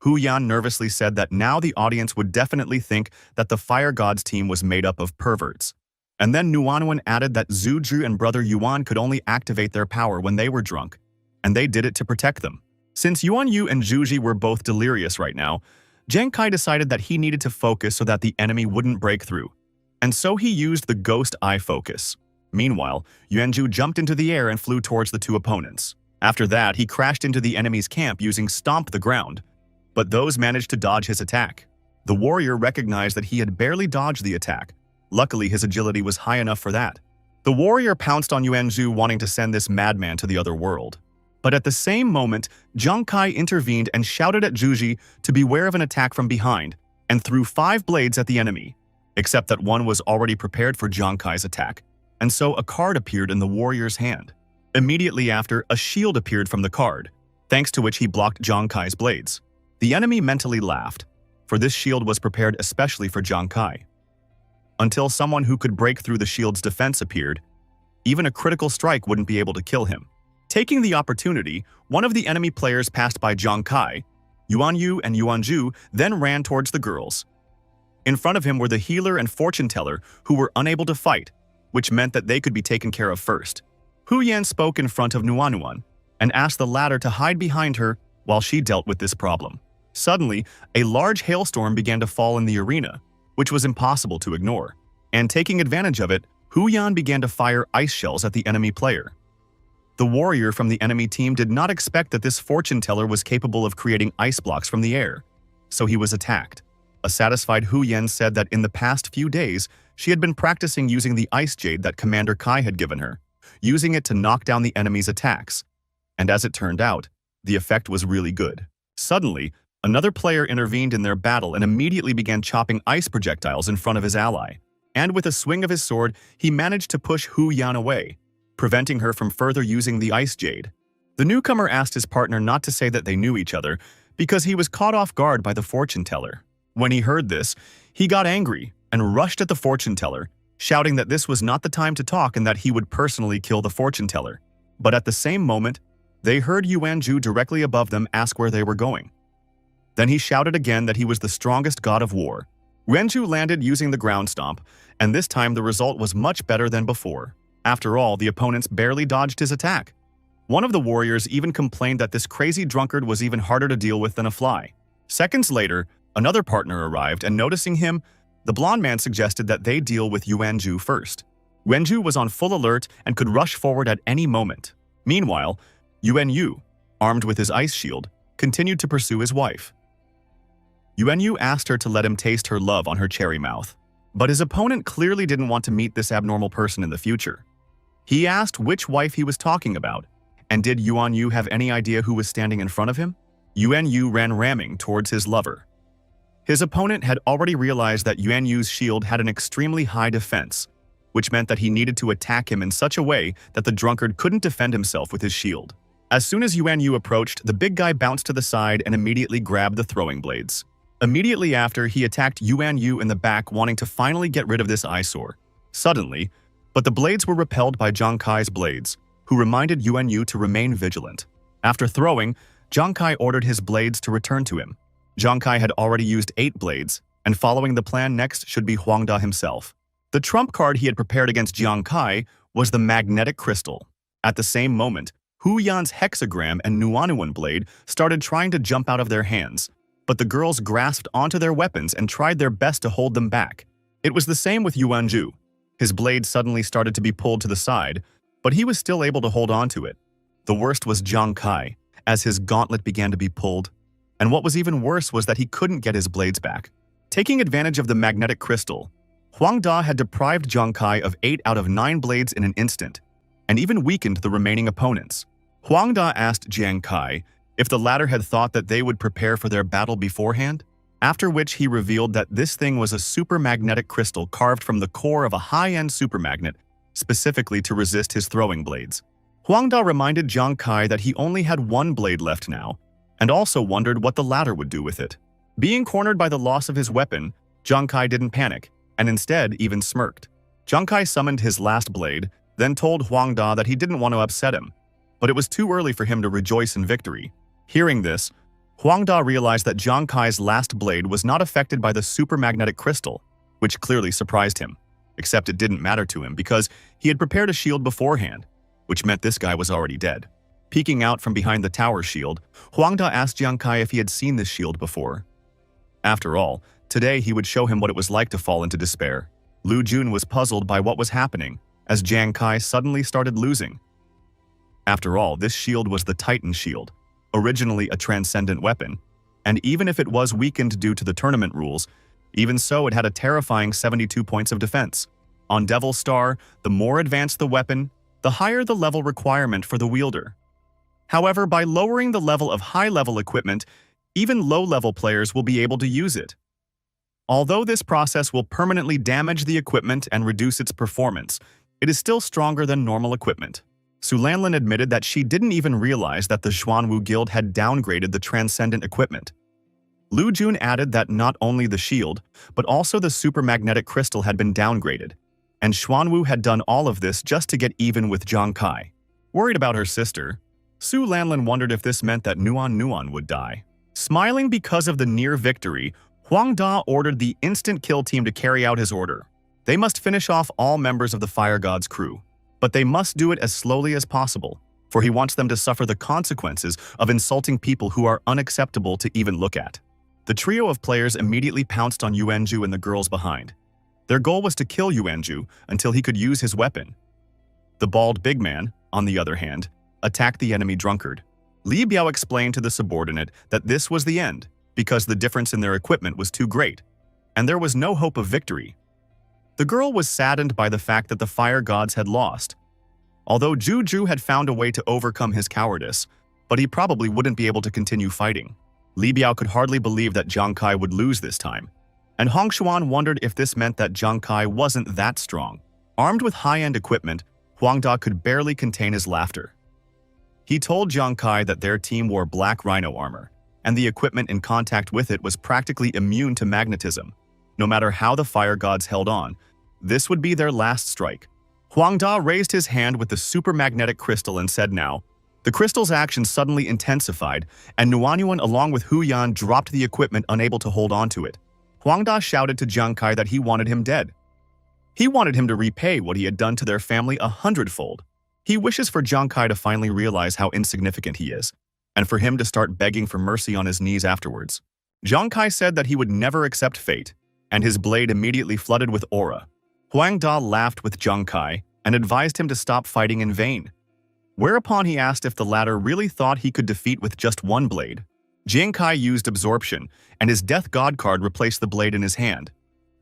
Hu Yan nervously said that now the audience would definitely think that the Fire God's team was made up of perverts. And then Nuanwen added that Zhu Zhu and Brother Yuan could only activate their power when they were drunk, and they did it to protect them. Since Yuan Yu and Zhu Ji were both delirious right now, Jiang Kai decided that he needed to focus so that the enemy wouldn't break through, and so he used the Ghost Eye Focus. Meanwhile, Yuanju jumped into the air and flew towards the two opponents. After that, he crashed into the enemy's camp using Stomp the Ground, but those managed to dodge his attack. The warrior recognized that he had barely dodged the attack. Luckily, his agility was high enough for that. The warrior pounced on Yuanju, wanting to send this madman to the other world. But at the same moment, Jiang Kai intervened and shouted at Zhuji to beware of an attack from behind, and threw 5 blades at the enemy, except that one was already prepared for Jiang Kai's attack, and so a card appeared in the warrior's hand. Immediately after, a shield appeared from the card, thanks to which he blocked Jiang Kai's blades. The enemy mentally laughed. for this shield was prepared especially for Jiang Kai. Until someone who could break through the shield's defense appeared, even a critical strike wouldn't be able to kill him. Taking the opportunity, one of the enemy players passed by Jiang Kai. Yuan Yu and Yuan Ju then ran towards the girls. In front of him were the healer and fortune teller who were unable to fight, which meant that they could be taken care of first. Hu Yan spoke in front of Nuanuan and asked the latter to hide behind her while she dealt with this problem. Suddenly, a large hailstorm began to fall in the arena, which was impossible to ignore. And taking advantage of it, Hu Yan began to fire ice shells at the enemy player. The warrior from the enemy team did not expect that this fortune teller was capable of creating ice blocks from the air, so he was attacked. A satisfied Hu Yan said that in the past few days, she had been practicing using the ice jade that Commander Kai had given her, using it to knock down the enemy's attacks. And as it turned out, the effect was really good. Suddenly, another player intervened in their battle and immediately began chopping ice projectiles in front of his ally. And with a swing of his sword, he managed to push Hu Yan away, preventing her from further using the ice jade. The newcomer asked his partner not to say that they knew each other because he was caught off guard by the fortune teller. When he heard this, he got angry and rushed at the fortune teller, shouting that this was not the time to talk and that he would personally kill the fortune teller. But at the same moment, they heard Yuan Ju directly above them ask where they were going. Then he shouted again that he was the strongest god of war. Yuanju landed using the ground stomp, and this time the result was much better than before. After all, the opponents barely dodged his attack. One of the warriors even complained that this crazy drunkard was even harder to deal with than a fly. Seconds later, another partner arrived, and noticing him, the blonde man suggested that they deal with Yuanju first. Yuanju was on full alert and could rush forward at any moment. Meanwhile, Yuanyu, armed with his ice shield, continued to pursue his wife. Yuanyu asked her to let him taste her love on her cherry mouth. But his opponent clearly didn't want to meet this abnormal person in the future. He asked which wife he was talking about, and did Yuanyu have any idea who was standing in front of him? Yuanyu ran ramming towards his lover. His opponent had already realized that Yuanyu's shield had an extremely high defense, which meant that he needed to attack him in such a way that the drunkard couldn't defend himself with his shield. As soon as Yuanyu approached, the big guy bounced to the side and immediately grabbed the throwing blades. Immediately after, he attacked Yuanyu in the back, wanting to finally get rid of this eyesore. Suddenly, but the blades were repelled by Jiang Kai's blades, who reminded Yuanyu to remain vigilant. After throwing, Jiang Kai ordered his blades to return to him. Jiang Kai had already used 8 blades, and following the plan next should be Huangda himself. The trump card he had prepared against Jiang Kai was the magnetic crystal. At the same moment, Hu Yan's hexagram and Nuanuan blade started trying to jump out of their hands, but the girls grasped onto their weapons and tried their best to hold them back. It was the same with Yuanju. His blade suddenly started to be pulled to the side, but he was still able to hold on to it. The worst was Jiang Kai, as his gauntlet began to be pulled, and what was even worse was that he couldn't get his blades back. Taking advantage of the magnetic crystal, Huang Da had deprived Jiang Kai of 8 out of 9 blades in an instant, and even weakened the remaining opponents. Huang Da asked Jiang Kai if the latter had thought that they would prepare for their battle beforehand, after which he revealed that this thing was a supermagnetic crystal carved from the core of a high-end supermagnet, specifically to resist his throwing blades. Huang Da reminded Jiang Kai that he only had 1 blade left now, and also wondered what the latter would do with it. Being cornered by the loss of his weapon, Jiang Kai didn't panic, and instead even smirked. Jiang Kai summoned his last blade, then told Huang Da that he didn't want to upset him, but it was too early for him to rejoice in victory. Hearing this, Huang Da realized that Jiang Kai's last blade was not affected by the supermagnetic crystal, which clearly surprised him, except it didn't matter to him because he had prepared a shield beforehand, which meant this guy was already dead. Peeking out from behind the tower shield, Huang Da asked Jiang Kai if he had seen this shield before. After all, today he would show him what it was like to fall into despair. Lu Jun was puzzled by what was happening, as Jiang Kai suddenly started losing. After all, this shield was the Titan shield, originally a transcendent weapon, and even if it was weakened due to the tournament rules, even so it had a terrifying 72 points of defense. On Devil Star, the more advanced the weapon, the higher the level requirement for the wielder. However, by lowering the level of high-level equipment, even low-level players will be able to use it. Although this process will permanently damage the equipment and reduce its performance, it is still stronger than normal equipment. Su Lanlin admitted that she didn't even realize that the Xuanwu Guild had downgraded the transcendent equipment. Lu Jun added that not only the shield, but also the supermagnetic crystal had been downgraded, and Xuanwu had done all of this just to get even with Zhang Kai. Worried about her sister, Su Lanlin wondered if this meant that Nuan would die. Smiling because of the near victory, Huang Da ordered the instant kill team to carry out his order. They must finish off all members of the Fire God's crew, but they must do it as slowly as possible, for he wants them to suffer the consequences of insulting people who are unacceptable to even look at. The trio of players immediately pounced on Yuanju and the girls behind. Their goal was to kill Yuanju until he could use his weapon. The bald big man, on the other hand, attacked the enemy drunkard. Li Biao explained to the subordinate that this was the end, because the difference in their equipment was too great, and there was no hope of victory. The girl was saddened by the fact that the fire gods had lost. Although Zhu had found a way to overcome his cowardice, but he probably wouldn't be able to continue fighting. Li Biao could hardly believe that Zhang Kai would lose this time, and Hong Xuan wondered if this meant that Zhang Kai wasn't that strong. Armed with high-end equipment, Huang Da could barely contain his laughter. He told Zhang Kai that their team wore black rhino armor, and the equipment in contact with it was practically immune to magnetism. No matter how the fire gods held on, this would be their last strike. Huang Da raised his hand with the supermagnetic crystal and said now. The crystal's action suddenly intensified, and Nuanyuan along with Hu Yan dropped the equipment unable to hold on to it. Huang Da shouted to Zhang Kai that he wanted him dead. He wanted him to repay what he had done to their family 100-fold. He wishes for Zhang Kai to finally realize how insignificant he is, and for him to start begging for mercy on his knees afterwards. Zhang Kai said that he would never accept fate, and his blade immediately flooded with aura. Huang Da laughed with Zhang Kai and advised him to stop fighting in vain. Whereupon he asked if the latter really thought he could defeat with just one blade. Zhang Kai used absorption, and his Death God card replaced the blade in his hand.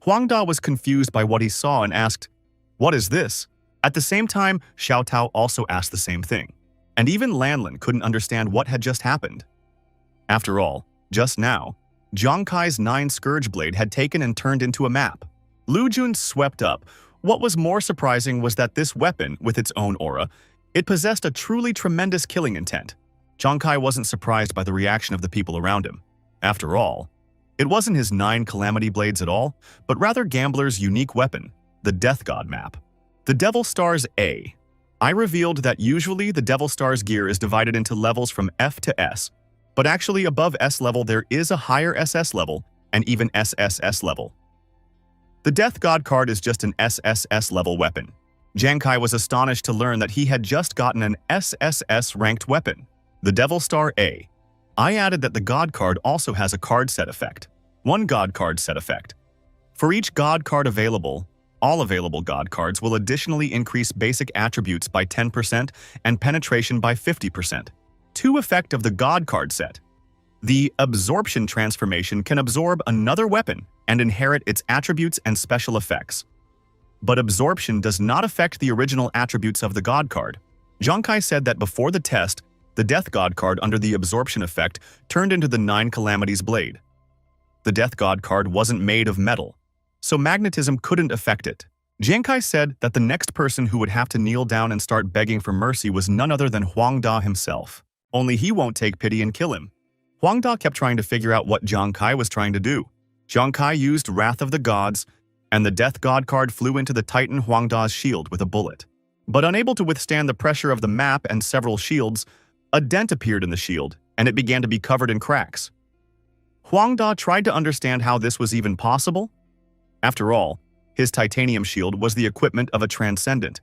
Huang Da was confused by what he saw and asked, "What is this?" At the same time, Xiao Tao also asked the same thing, and even Lanlin couldn't understand what had just happened. After all, just now, Zhang Kai's 9 Scourge Blade had taken and turned into a map. Lu Jun swept up. What was more surprising was that this weapon, with its own aura, it possessed a truly tremendous killing intent. Zhang Kai wasn't surprised by the reaction of the people around him. After all, it wasn't his 9 Calamity Blades at all, but rather Gambler's unique weapon, the Death God map. The Devil Stars A. I revealed that usually the Devil Stars gear is divided into levels from F to S, but actually above S level there is a higher SS level and even SSS level. The Death God card is just an SSS level weapon. Zhang Kai was astonished to learn that he had just gotten an SSS ranked weapon, the Devil Star A. I added that the God card also has a card set effect, one God card set effect. For each God card available, all available God cards will additionally increase basic attributes by 10% and penetration by 50%. 2 effect of the God card set. The Absorption transformation can absorb another weapon and inherit its attributes and special effects. But absorption does not affect the original attributes of the God card. Zhang Kai said that before the test, the Death God card under the absorption effect turned into the 9 Calamities blade. The Death God card wasn't made of metal, so magnetism couldn't affect it. Zhang Kai said that the next person who would have to kneel down and start begging for mercy was none other than Huang Da himself. Only he won't take pity and kill him. Huang Da kept trying to figure out what Zhang Kai was trying to do. Zhang Kai used Wrath of the Gods, and the Death God card flew into the Titan Huang Da's shield with a bullet. But unable to withstand the pressure of the map and several shields, a dent appeared in the shield, and it began to be covered in cracks. Huang Da tried to understand how this was even possible. After all, his titanium shield was the equipment of a transcendent,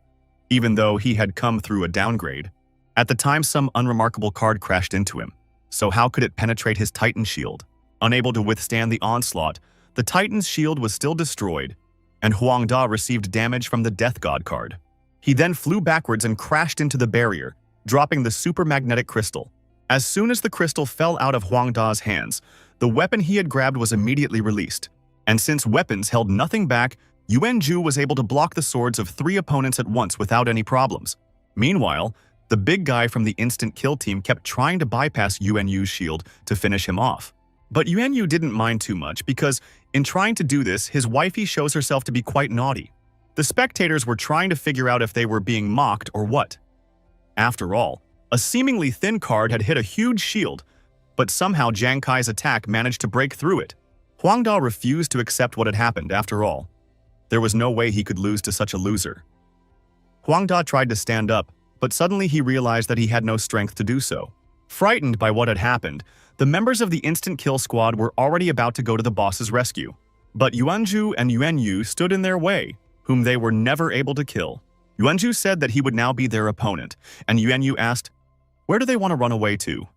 even though he had come through a downgrade. At the time, some unremarkable card crashed into him, so how could it penetrate his Titan shield? Unable to withstand the onslaught, the Titan's shield was still destroyed, and Huang Da received damage from the Death God card. He then flew backwards and crashed into the barrier, dropping the supermagnetic crystal. As soon as the crystal fell out of Huang Da's hands, the weapon he had grabbed was immediately released. And since weapons held nothing back, Yuan Ju was able to block the swords of 3 opponents at once without any problems. Meanwhile, the big guy from the instant kill team kept trying to bypass Yuan Yu's shield to finish him off. But Yuan Yu didn't mind too much because, in trying to do this, his wifey shows herself to be quite naughty. The spectators were trying to figure out if they were being mocked or what. After all, a seemingly thin card had hit a huge shield, but somehow Jiang Kai's attack managed to break through it. Huang Da refused to accept what had happened after all. There was no way he could lose to such a loser. Huang Da tried to stand up, but suddenly he realized that he had no strength to do so. Frightened by what had happened, the members of the instant kill squad were already about to go to the boss's rescue. But Yuanzhu and Yuanyu stood in their way, whom they were never able to kill. Yuanzhu said that he would now be their opponent, and Yuanyu asked, "Where do they want to run away to?"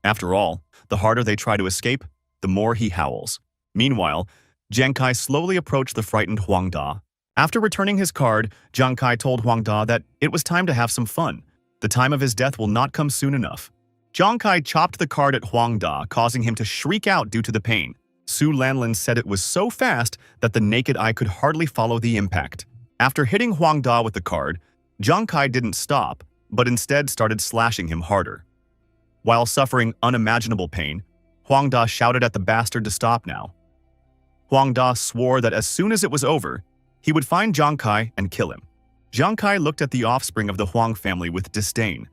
After all, the harder they try to escape, the more he howls. Meanwhile, Jiang Kai slowly approached the frightened Huang Da. After returning his card, Jiang Kai told Huang Da that it was time to have some fun. The time of his death will not come soon enough. Jiang Kai chopped the card at Huang Da, causing him to shriek out due to the pain. Su Lanlin said it was so fast that the naked eye could hardly follow the impact. After hitting Huang Da with the card, Jiang Kai didn't stop, but instead started slashing him harder. While suffering unimaginable pain, Huang Da shouted at the bastard to stop now. Huang Da swore that as soon as it was over, he would find Jiang Kai and kill him. Jiang Kai looked at the offspring of the Huang family with disdain.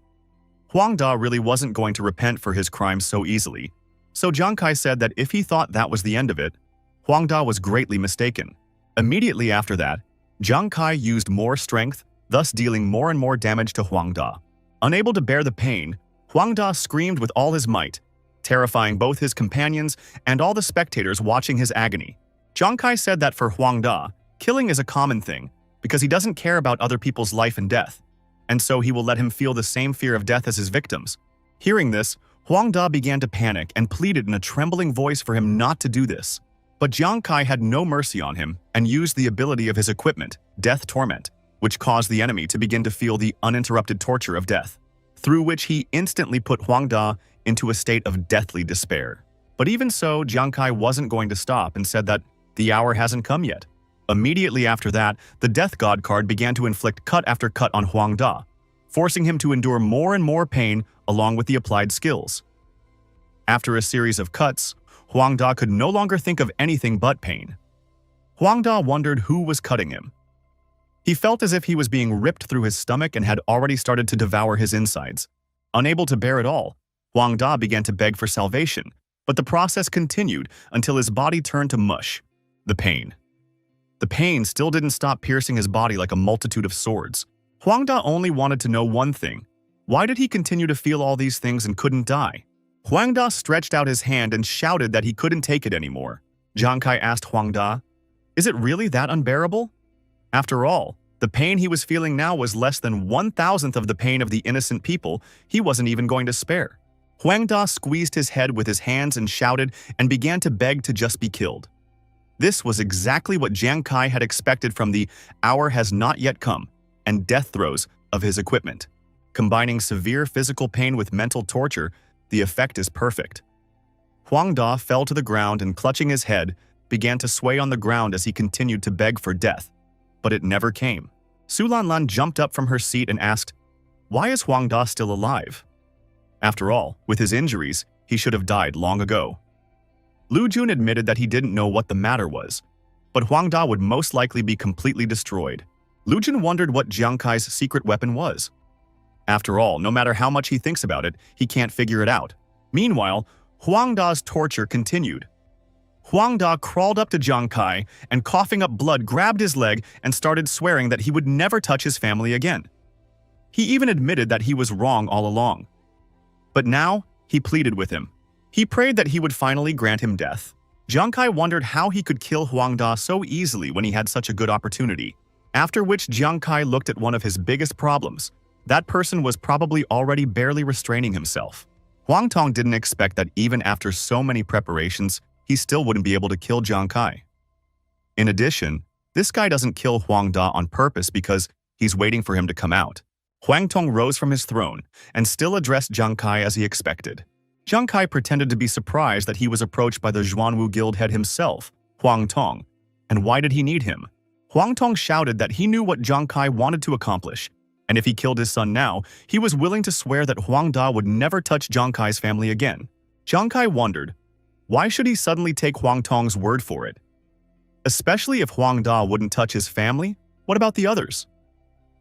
Huang Da really wasn't going to repent for his crimes so easily, so Jiang Kai said that if he thought that was the end of it, Huang Da was greatly mistaken. Immediately after that, Jiang Kai used more strength, thus dealing more and more damage to Huang Da. Unable to bear the pain, Huang Da screamed with all his might, terrifying both his companions and all the spectators watching his agony. Jiang Kai said that for Huang Da, killing is a common thing, because he doesn't care about other people's life and death, and so he will let him feel the same fear of death as his victims. Hearing this, Huang Da began to panic and pleaded in a trembling voice for him not to do this. But Jiang Kai had no mercy on him and used the ability of his equipment, Death Torment, which caused the enemy to begin to feel the uninterrupted torture of death, through which he instantly put Huang Da into a state of deathly despair. But even so, Jiang Kai wasn't going to stop and said that the hour hasn't come yet. Immediately after that, the Death God card began to inflict cut after cut on Huang Da, forcing him to endure more and more pain along with the applied skills. After a series of cuts, Huang Da could no longer think of anything but pain. Huang Da wondered who was cutting him. He felt as if he was being ripped through his stomach and had already started to devour his insides. Unable to bear it all, Huang Da began to beg for salvation, but the process continued until his body turned to mush. The pain still didn't stop piercing his body like a multitude of swords. Huang Da only wanted to know one thing. Why did he continue to feel all these things and couldn't die? Huang Da stretched out his hand and shouted that he couldn't take it anymore. Jiang Kai asked Huang Da, "Is it really that unbearable?" After all, the pain he was feeling now was less than 1,000th of the pain of the innocent people he wasn't even going to spare. Huang Da squeezed his head with his hands and shouted and began to beg to just be killed. This was exactly what Jiang Kai had expected from the "hour has not yet come" and death throes of his equipment. Combining severe physical pain with mental torture, the effect is perfect. Huang Da fell to the ground and, clutching his head, began to sway on the ground as he continued to beg for death. But it never came. Su Lanlan jumped up from her seat and asked, "Why is Huang Da still alive?" After all, with his injuries, he should have died long ago. Lu Jun admitted that he didn't know what the matter was, but Huang Da would most likely be completely destroyed. Lu Jun wondered what Jiang Kai's secret weapon was. After all, no matter how much he thinks about it, he can't figure it out. Meanwhile, Huang Da's torture continued. Huang Da crawled up to Jiang Kai and, coughing up blood, grabbed his leg and started swearing that he would never touch his family again. He even admitted that he was wrong all along. But now, he pleaded with him. He prayed that he would finally grant him death. Jiang Kai wondered how he could kill Huang Da so easily when he had such a good opportunity. After which Jiang Kai looked at one of his biggest problems. That person was probably already barely restraining himself. Huang Tong didn't expect that even after so many preparations, he still wouldn't be able to kill Jiang Kai. In addition, this guy doesn't kill Huang Da on purpose because he's waiting for him to come out. Huang Tong rose from his throne and still addressed Jiang Kai as he expected. Jiang Kai pretended to be surprised that he was approached by the Zhuanwu guild head himself, Huang Tong. And why did he need him? Huang Tong shouted that he knew what Jiang Kai wanted to accomplish, and if he killed his son now, he was willing to swear that Huang Da would never touch Jiang Kai's family again. Jiang Kai wondered, why should he suddenly take Huang Tong's word for it? Especially if Huang Da wouldn't touch his family, what about the others?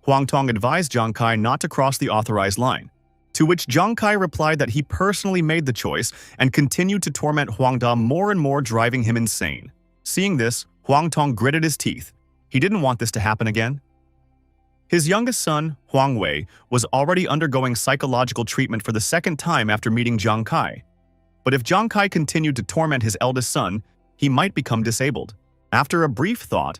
Huang Tong advised Jiang Kai not to cross the authorized line. To which Jiang Kai replied that he personally made the choice and continued to torment Huang Da more and more, driving him insane. Seeing this, Huang Tong gritted his teeth. He didn't want this to happen again. His youngest son, Huang Wei, was already undergoing psychological treatment for the second time after meeting Jiang Kai. But if Jiang Kai continued to torment his eldest son, he might become disabled. After a brief thought,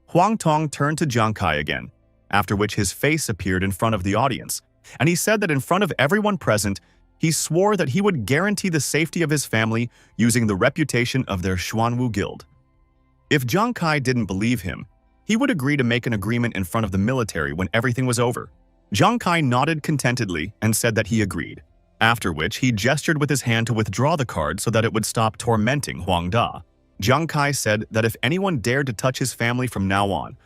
Huang Tong turned to Jiang Kai again, after which his face appeared in front of the audience, and he said that in front of everyone present, he swore that he would guarantee the safety of his family using the reputation of their Xuanwu guild. If Jiang Kai didn't believe him, he would agree to make an agreement in front of the military when everything was over. Jiang Kai nodded contentedly and said that he agreed, after which he gestured with his hand to withdraw the card so that it would stop tormenting Huang Da. Jiang Kai said that if anyone dared to touch his family from now on,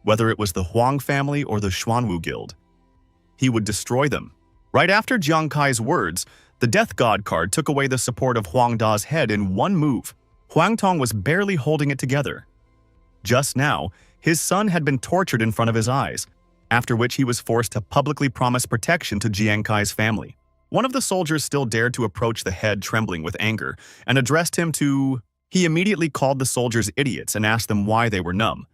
whether it was the Huang family or the Xuanwu guild, he would destroy them. Right after Jiang Kai's words, the Death God card took away the support of Huang Da's head in one move. Huang Tong was barely holding it together. Just now, his son had been tortured in front of his eyes, after which he was forced to publicly promise protection to Jiang Kai's family. One of the soldiers still dared to approach the head, trembling with anger, and addressed him to... He immediately called the soldiers idiots and asked them why they were numb.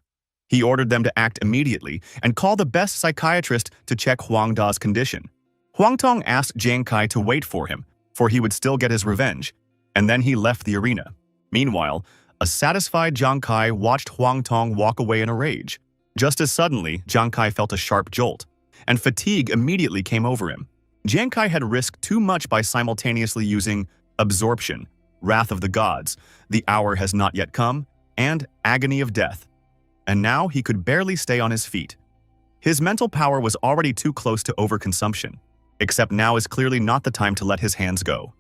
He ordered them to act immediately and call the best psychiatrist to check Huang Da's condition. Huang Tong asked Jiang Kai to wait for him, for he would still get his revenge, and then he left the arena. Meanwhile, a satisfied Jiang Kai watched Huang Tong walk away in a rage. Just as suddenly, Jiang Kai felt a sharp jolt, and fatigue immediately came over him. Jiang Kai had risked too much by simultaneously using Absorption, Wrath of the Gods, The Hour Has Not Yet Come, and Agony of Death. And now he could barely stay on his feet. His mental power was already too close to overconsumption, except now is clearly not the time to let his hands go.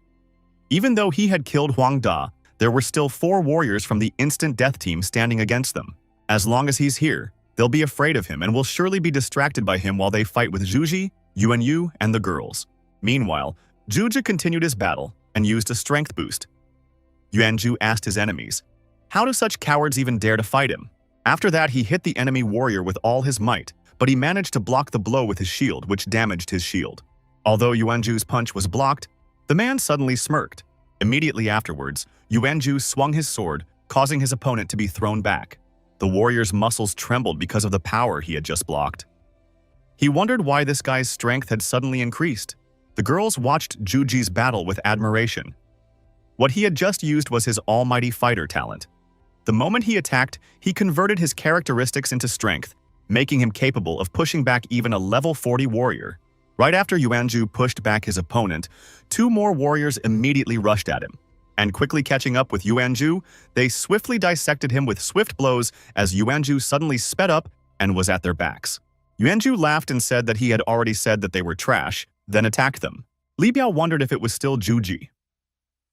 Even though he had killed Huang Da, there were still 4 warriors from the instant death team standing against them. As long as he's here, they'll be afraid of him and will surely be distracted by him while they fight with Zhuji, Yuanyu, and the girls. Meanwhile, Zhuji continued his battle and used a strength boost. Yuanju asked his enemies, how do such cowards even dare to fight him? After that, he hit the enemy warrior with all his might, but he managed to block the blow with his shield, which damaged his shield. Although Yuanju's punch was blocked, the man suddenly smirked. Immediately afterwards, Yuanju swung his sword, causing his opponent to be thrown back. The warrior's muscles trembled because of the power he had just blocked. He wondered why this guy's strength had suddenly increased. The girls watched Zhuji's battle with admiration. What he had just used was his almighty fighter talent. The moment he attacked, he converted his characteristics into strength, making him capable of pushing back even a level 40 warrior. Right after Yuanju pushed back his opponent, 2 more warriors immediately rushed at him. And quickly catching up with Yuanju, they swiftly dissected him with swift blows as Yuanju suddenly sped up and was at their backs. Yuanju laughed and said that he had already said that they were trash, then attacked them. Li Biao wondered if it was still Zhuji.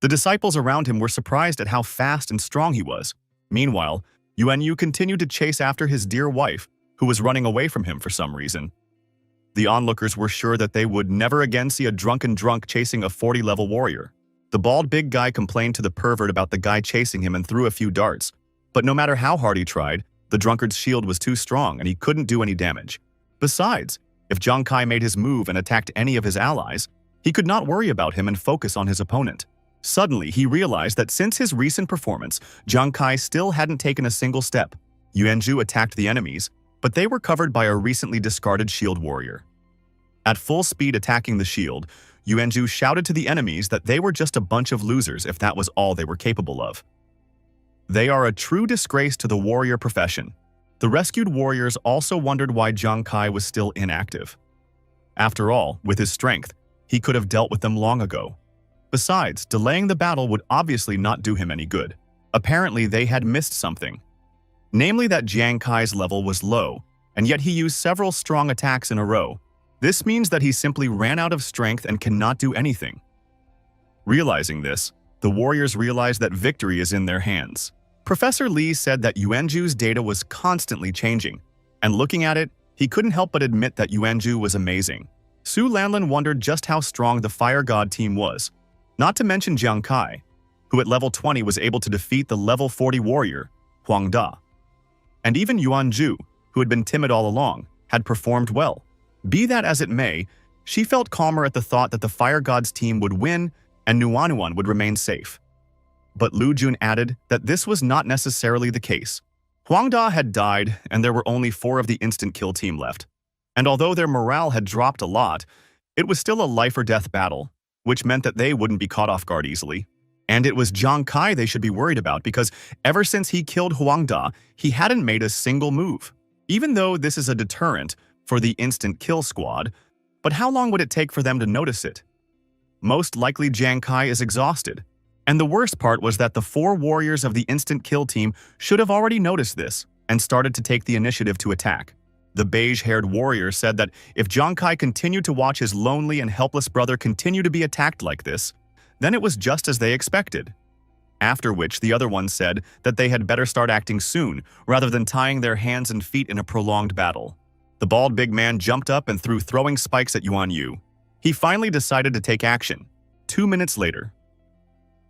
The disciples around him were surprised at how fast and strong he was. Meanwhile, Yuanyu continued to chase after his dear wife, who was running away from him for some reason. The onlookers were sure that they would never again see a drunken drunk chasing a 40-level warrior. The bald big guy complained to the pervert about the guy chasing him and threw a few darts. But no matter how hard he tried, the drunkard's shield was too strong and he couldn't do any damage. Besides, if Jiang Kai made his move and attacked any of his allies, he could not worry about him and focus on his opponent. Suddenly, he realized that since his recent performance, Jiang Kai still hadn't taken a single step. Yuanju attacked the enemies, but they were covered by a recently discarded shield warrior. At full speed attacking the shield, Yuanju shouted to the enemies that they were just a bunch of losers if that was all they were capable of. They are a true disgrace to the warrior profession. The rescued warriors also wondered why Jiang Kai was still inactive. After all, with his strength, he could have dealt with them long ago. Besides, delaying the battle would obviously not do him any good. Apparently, they had missed something. Namely that Jiang Kai's level was low, and yet he used several strong attacks in a row. This means that he simply ran out of strength and cannot do anything. Realizing this, the warriors realized that victory is in their hands. Professor Li said that Yuanju's data was constantly changing, and looking at it, he couldn't help but admit that Yuanju was amazing. Su Lanlin wondered just how strong the Fire God team was, not to mention Jiang Kai, who at level 20 was able to defeat the level 40 warrior, Huang Da. And even Yuanju, who had been timid all along, had performed well. Be that as it may, She felt calmer at the thought that the Fire God's team would win and Nuanuan would remain safe. But Lu Jun added that this was not necessarily the case. Huang Da had died, and there were only 4 of the instant kill team left. And although their morale had dropped a lot, it was still a life-or-death battle, which meant that they wouldn't be caught off guard easily. And it was Jiang Kai they should be worried about because ever since he killed Huang Da, he hadn't made a single move. Even though this is a deterrent for the instant kill squad, but how long would it take for them to notice it? Most likely Jiang Kai is exhausted. And the worst part was that the 4 warriors of the instant kill team should have already noticed this and started to take the initiative to attack. The beige-haired warrior said that if Jiang Kai continued to watch his lonely and helpless brother continue to be attacked like this, then it was just as they expected. After which the other one said that they had better start acting soon rather than tying their hands and feet in a prolonged battle. The bald big man jumped up and threw throwing spikes at Yuan Yu. He finally decided to take action. 2 minutes later,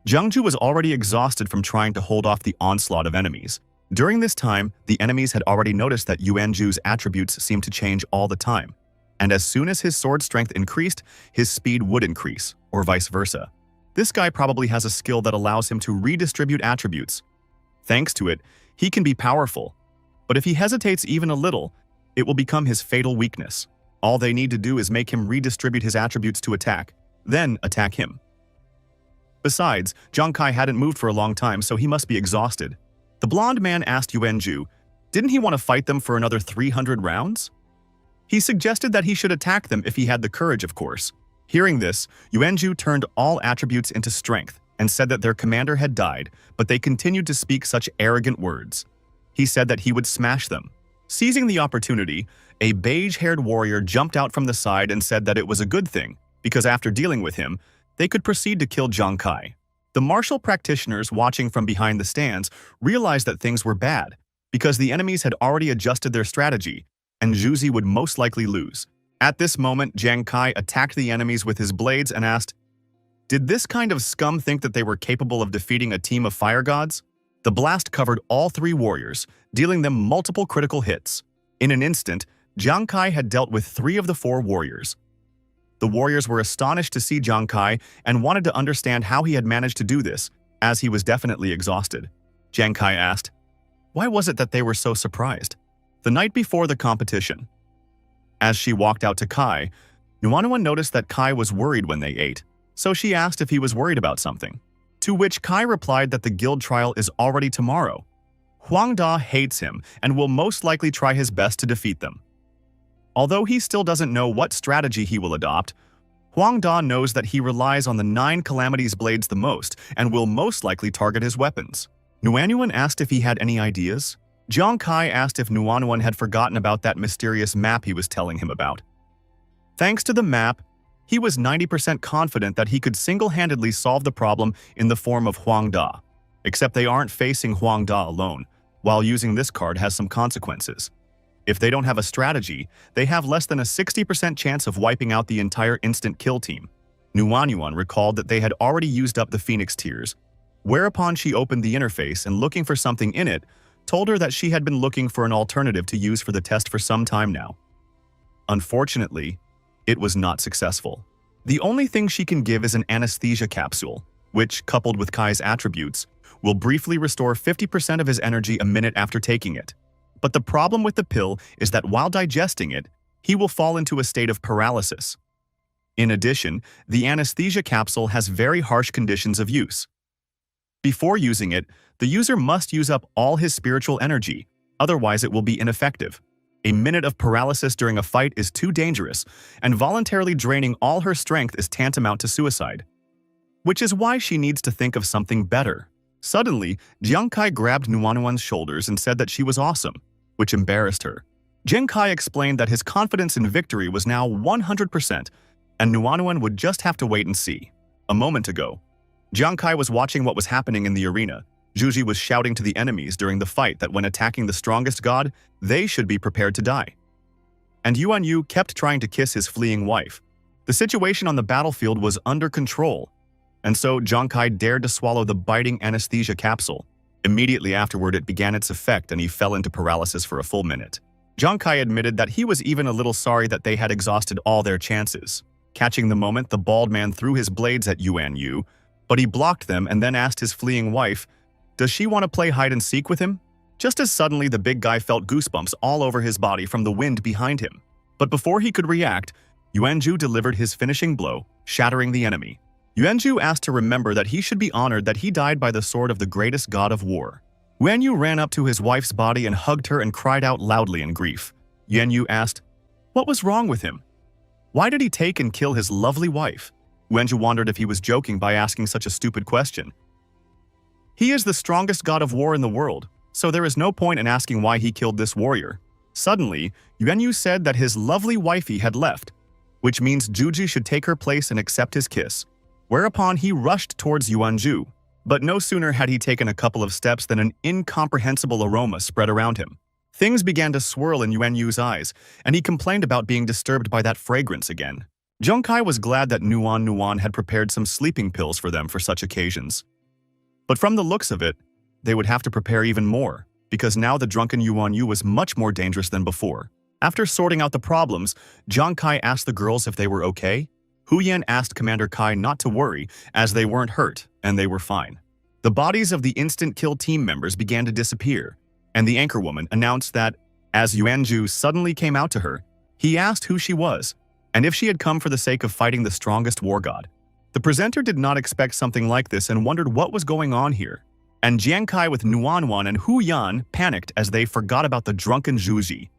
Jiangju was already exhausted from trying to hold off the onslaught of enemies. During this time, the enemies had already noticed that Yuanju's attributes seemed to change all the time. And as soon as his sword strength increased, his speed would increase, or vice versa. This guy probably has a skill that allows him to redistribute attributes. Thanks to it, he can be powerful. But if he hesitates even a little, it will become his fatal weakness. All they need to do is make him redistribute his attributes to attack, then attack him. Besides, Jiang Kai hadn't moved for a long time, so he must be exhausted. The blonde man asked Yuanju, didn't he want to fight them for another 300 rounds? He suggested that he should attack them if he had the courage, of course. Hearing this, Yuanju turned all attributes into strength and said that their commander had died, but they continued to speak such arrogant words. He said that he would smash them. Seizing the opportunity, a beige-haired warrior jumped out from the side and said that it was a good thing, because after dealing with him, they could proceed to kill Jiang Kai. The martial practitioners watching from behind the stands realized that things were bad, because the enemies had already adjusted their strategy, and Zhuzi would most likely lose. At this moment, Jiang Kai attacked the enemies with his blades and asked, did this kind of scum think that they were capable of defeating a team of fire gods? The blast covered all 3 warriors, dealing them multiple critical hits. In an instant, Jiang Kai had dealt with 3 of the 4 warriors. The warriors were astonished to see Jiang Kai and wanted to understand how he had managed to do this, as he was definitely exhausted. Jiang Kai asked, why was it that they were so surprised? The night before the competition. As she walked out to Kai, Nuanuan noticed that Kai was worried when they ate, so she asked if he was worried about something. To which Kai replied that the guild trial is already tomorrow. Huang Da hates him and will most likely try his best to defeat them. Although he still doesn't know what strategy he will adopt, Huang Da knows that he relies on the 9 Calamities blades the most and will most likely target his weapons. Nuanuan asked if he had any ideas. Jiang Kai asked if Nuanuan had forgotten about that mysterious map he was telling him about. Thanks to the map, he was 90% confident that he could single-handedly solve the problem in the form of Huang Da. Except they aren't facing Huang Da alone, while using this card has some consequences. If they don't have a strategy, they have less than a 60% chance of wiping out the entire instant kill team. Nuanuan recalled that they had already used up the Phoenix Tears, whereupon she opened the interface and looking for something in it, told her that she had been looking for an alternative to use for the test for some time now. Unfortunately, it was not successful. The only thing she can give is an anesthesia capsule, which, coupled with Kai's attributes, will briefly restore 50% of his energy a minute after taking it. But the problem with the pill is that while digesting it, he will fall into a state of paralysis. In addition, the anesthesia capsule has very harsh conditions of use. Before using it, the user must use up all his spiritual energy, otherwise it will be ineffective. A minute of paralysis during a fight is too dangerous, and voluntarily draining all her strength is tantamount to suicide. Which is why she needs to think of something better. Suddenly, Jiang Kai grabbed Nuanuan's shoulders and said that she was awesome, which embarrassed her. Jiang Kai explained that his confidence in victory was now 100%, and Nuanuan would just have to wait and see. A moment ago, Jiang Kai was watching what was happening in the arena. Zhuzi was shouting to the enemies during the fight that when attacking the strongest god, they should be prepared to die. And Yuan Yu kept trying to kiss his fleeing wife. The situation on the battlefield was under control, and so Jiang Kai dared to swallow the biting anesthesia capsule. Immediately afterward, it began its effect and he fell into paralysis for a full minute. Jiang Kai admitted that he was even a little sorry that they had exhausted all their chances. Catching the moment, the bald man threw his blades at Yuan Yu, but he blocked them and then asked his fleeing wife, "Does she want to play hide-and-seek with him?" Just as suddenly, the big guy felt goosebumps all over his body from the wind behind him. But before he could react, Yuanju delivered his finishing blow, shattering the enemy. Yuanju asked to remember that he should be honored that he died by the sword of the greatest god of war. Yuanyu ran up to his wife's body and hugged her and cried out loudly in grief. Yuanyu asked, what was wrong with him? Why did he take and kill his lovely wife? Yuanju wondered if he was joking by asking such a stupid question. He is the strongest god of war in the world, so there is no point in asking why he killed this warrior. Suddenly, Yuanyu said that his lovely wifey had left, which means Juji should take her place and accept his kiss. Whereupon he rushed towards Yuanju, but no sooner had he taken a couple of steps than an incomprehensible aroma spread around him. Things began to swirl in Yuanyu's eyes, and he complained about being disturbed by that fragrance again. Zhongkai was glad that Nuan had prepared some sleeping pills for them for such occasions. But from the looks of it, they would have to prepare even more, because now the drunken Yuanyu was much more dangerous than before. After sorting out the problems, Zhang Kai asked the girls if they were okay. Hu Yan asked Commander Kai not to worry, as they weren't hurt, and they were fine. The bodies of the instant kill team members began to disappear, and the anchor woman announced that, as Yuanju suddenly came out to her, he asked who she was, and if she had come for the sake of fighting the strongest war god. The presenter did not expect something like this and wondered what was going on here. And Jiang Kai with Nuanwan and Hu Yan panicked as they forgot about the drunken Zhuji.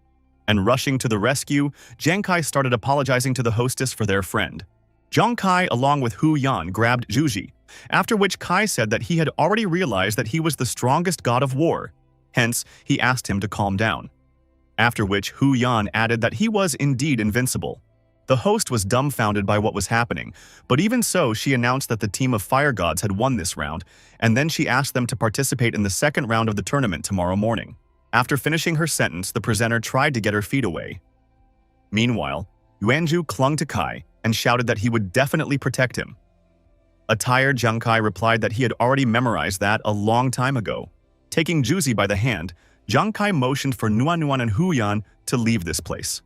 And rushing to the rescue, Jiang Kai started apologizing to the hostess for their friend. Zhang Kai, along with Hu Yan, grabbed Zhuji, after which Kai said that he had already realized that he was the strongest god of war. Hence, he asked him to calm down. After which Hu Yan added that he was indeed invincible. The host was dumbfounded by what was happening, but even so, she announced that the team of fire gods had won this round, and then she asked them to participate in the second round of the tournament tomorrow morning. After finishing her sentence, the presenter tried to get her feet away. Meanwhile, Yuanju clung to Kai and shouted that he would definitely protect him. A tired Zhang Kai replied that he had already memorized that a long time ago. Taking Juzi by the hand, Zhang Kai motioned for Nuan and Hu Yan to leave this place.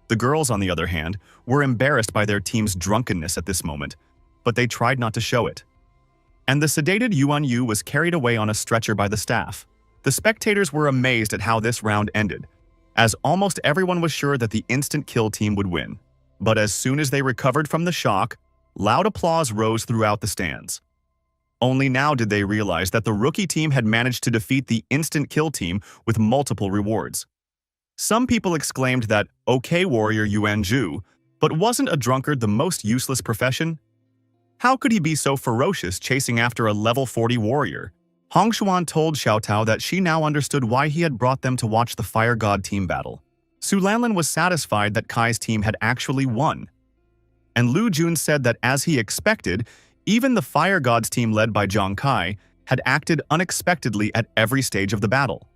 The girls, on the other hand, were embarrassed by their team's drunkenness at this moment, but they tried not to show it. And the sedated Yuan Yu was carried away on a stretcher by the staff. The spectators were amazed at how this round ended, as almost everyone was sure that the instant kill team would win. But as soon as they recovered from the shock, loud applause rose throughout the stands. Only now did they realize that the rookie team had managed to defeat the instant kill team with multiple rewards. Some people exclaimed that, okay warrior Yuanju, but wasn't a drunkard the most useless profession? How could he be so ferocious chasing after a level 40 warrior? Hong Xuan told Xiao Tao that she now understood why he had brought them to watch the fire god team battle. Su Lanlan was satisfied that Kai's team had actually won. And Lu Jun said that as he expected, even the fire gods team led by Zhang Kai had acted unexpectedly at every stage of the battle.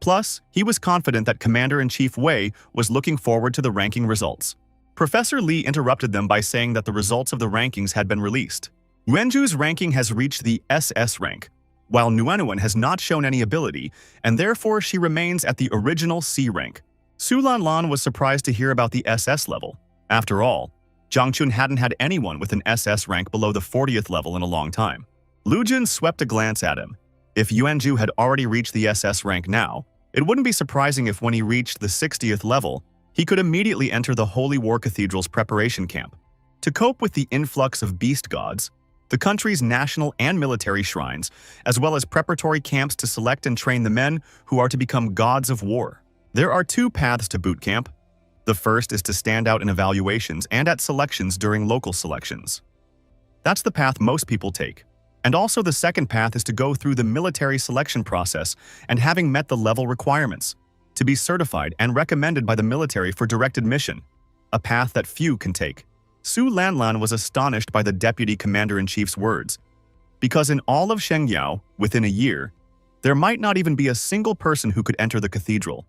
Plus, he was confident that Commander-in-Chief Wei was looking forward to the ranking results. Professor Li interrupted them by saying that the results of the rankings had been released. Yuanju's ranking has reached the SS rank, while Nuan has not shown any ability, and therefore she remains at the original C rank. Su Lanlan was surprised to hear about the SS level. After all, Zhang Chun hadn't had anyone with an SS rank below the 40th level in a long time. Lu Jun swept a glance at him. If Yuanju had already reached the SS rank now, it wouldn't be surprising if when he reached the 60th level, he could immediately enter the Holy War Cathedral's preparation camp. To cope with the influx of beast gods, the country's national and military shrines, as well as preparatory camps to select and train the men who are to become gods of war. There are two paths to boot camp. The first is to stand out in evaluations and at selections during local selections. That's the path most people take. And also the second path is to go through the military selection process and having met the level requirements, to be certified and recommended by the military for direct admission, a path that few can take. Su Lanlan was astonished by the deputy commander-in-chief's words, because in all of Shengyao, within a year, there might not even be a single person who could enter the cathedral.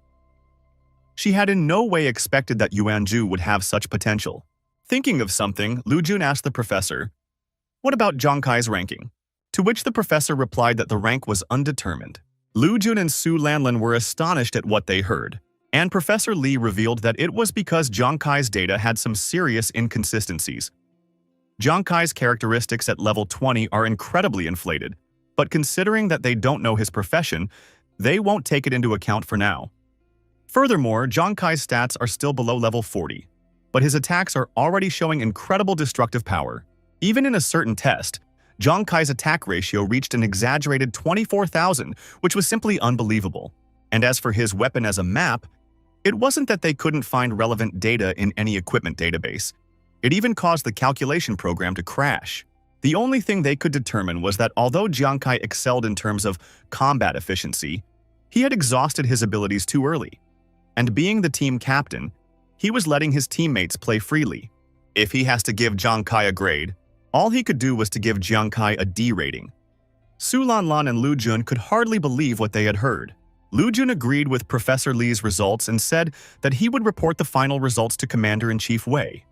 She had in no way expected that Yuanju would have such potential. Thinking of something, Lu Jun asked the professor, "What about Zhang Kai's ranking?" To which the professor replied that the rank was undetermined. Lu Jun and Su Lanlan were astonished at what they heard. And Professor Lee revealed that it was because Jiang Kai's data had some serious inconsistencies. Jiang Kai's characteristics at level 20 are incredibly inflated, but considering that they don't know his profession, they won't take it into account for now. Furthermore, Jiang Kai's stats are still below level 40, but his attacks are already showing incredible destructive power. Even in a certain test, Jiang Kai's attack ratio reached an exaggerated 24,000, which was simply unbelievable. And as for his weapon as a map, it wasn't that they couldn't find relevant data in any equipment database. It even caused the calculation program to crash. The only thing they could determine was that although Jiang Kai excelled in terms of combat efficiency, he had exhausted his abilities too early. And being the team captain, he was letting his teammates play freely. If he has to give Jiang Kai a grade, all he could do was to give Jiang Kai a D rating. Su Lanlan and Lu Jun could hardly believe what they had heard. Lu Jun agreed with Professor Lee's results and said that he would report the final results to Commander-in-Chief Wei.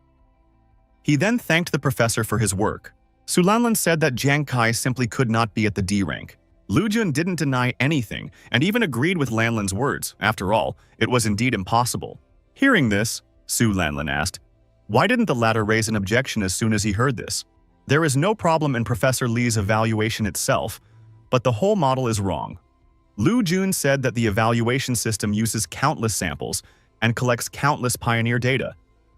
He then thanked the professor for his work. Su Lanlan said that Jiang Kai simply could not be at the D rank. Lu Jun didn't deny anything and even agreed with Lanlan's words. After all, it was indeed impossible. Hearing this, Su Lanlan asked, why didn't the latter raise an objection as soon as he heard this? There is no problem in Professor Lee's evaluation itself, but the whole model is wrong. Lu Jun said that the evaluation system uses countless samples and collects countless pioneer data,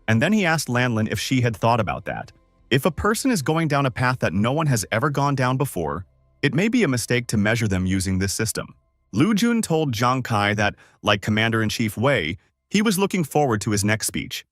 and then he asked Lanlan if she had thought about that. If a person is going down a path that no one has ever gone down before, it may be a mistake to measure them using this system. Lu Jun told Jiang Kai that, like Commander-in-Chief Wei, he was looking forward to his next speech.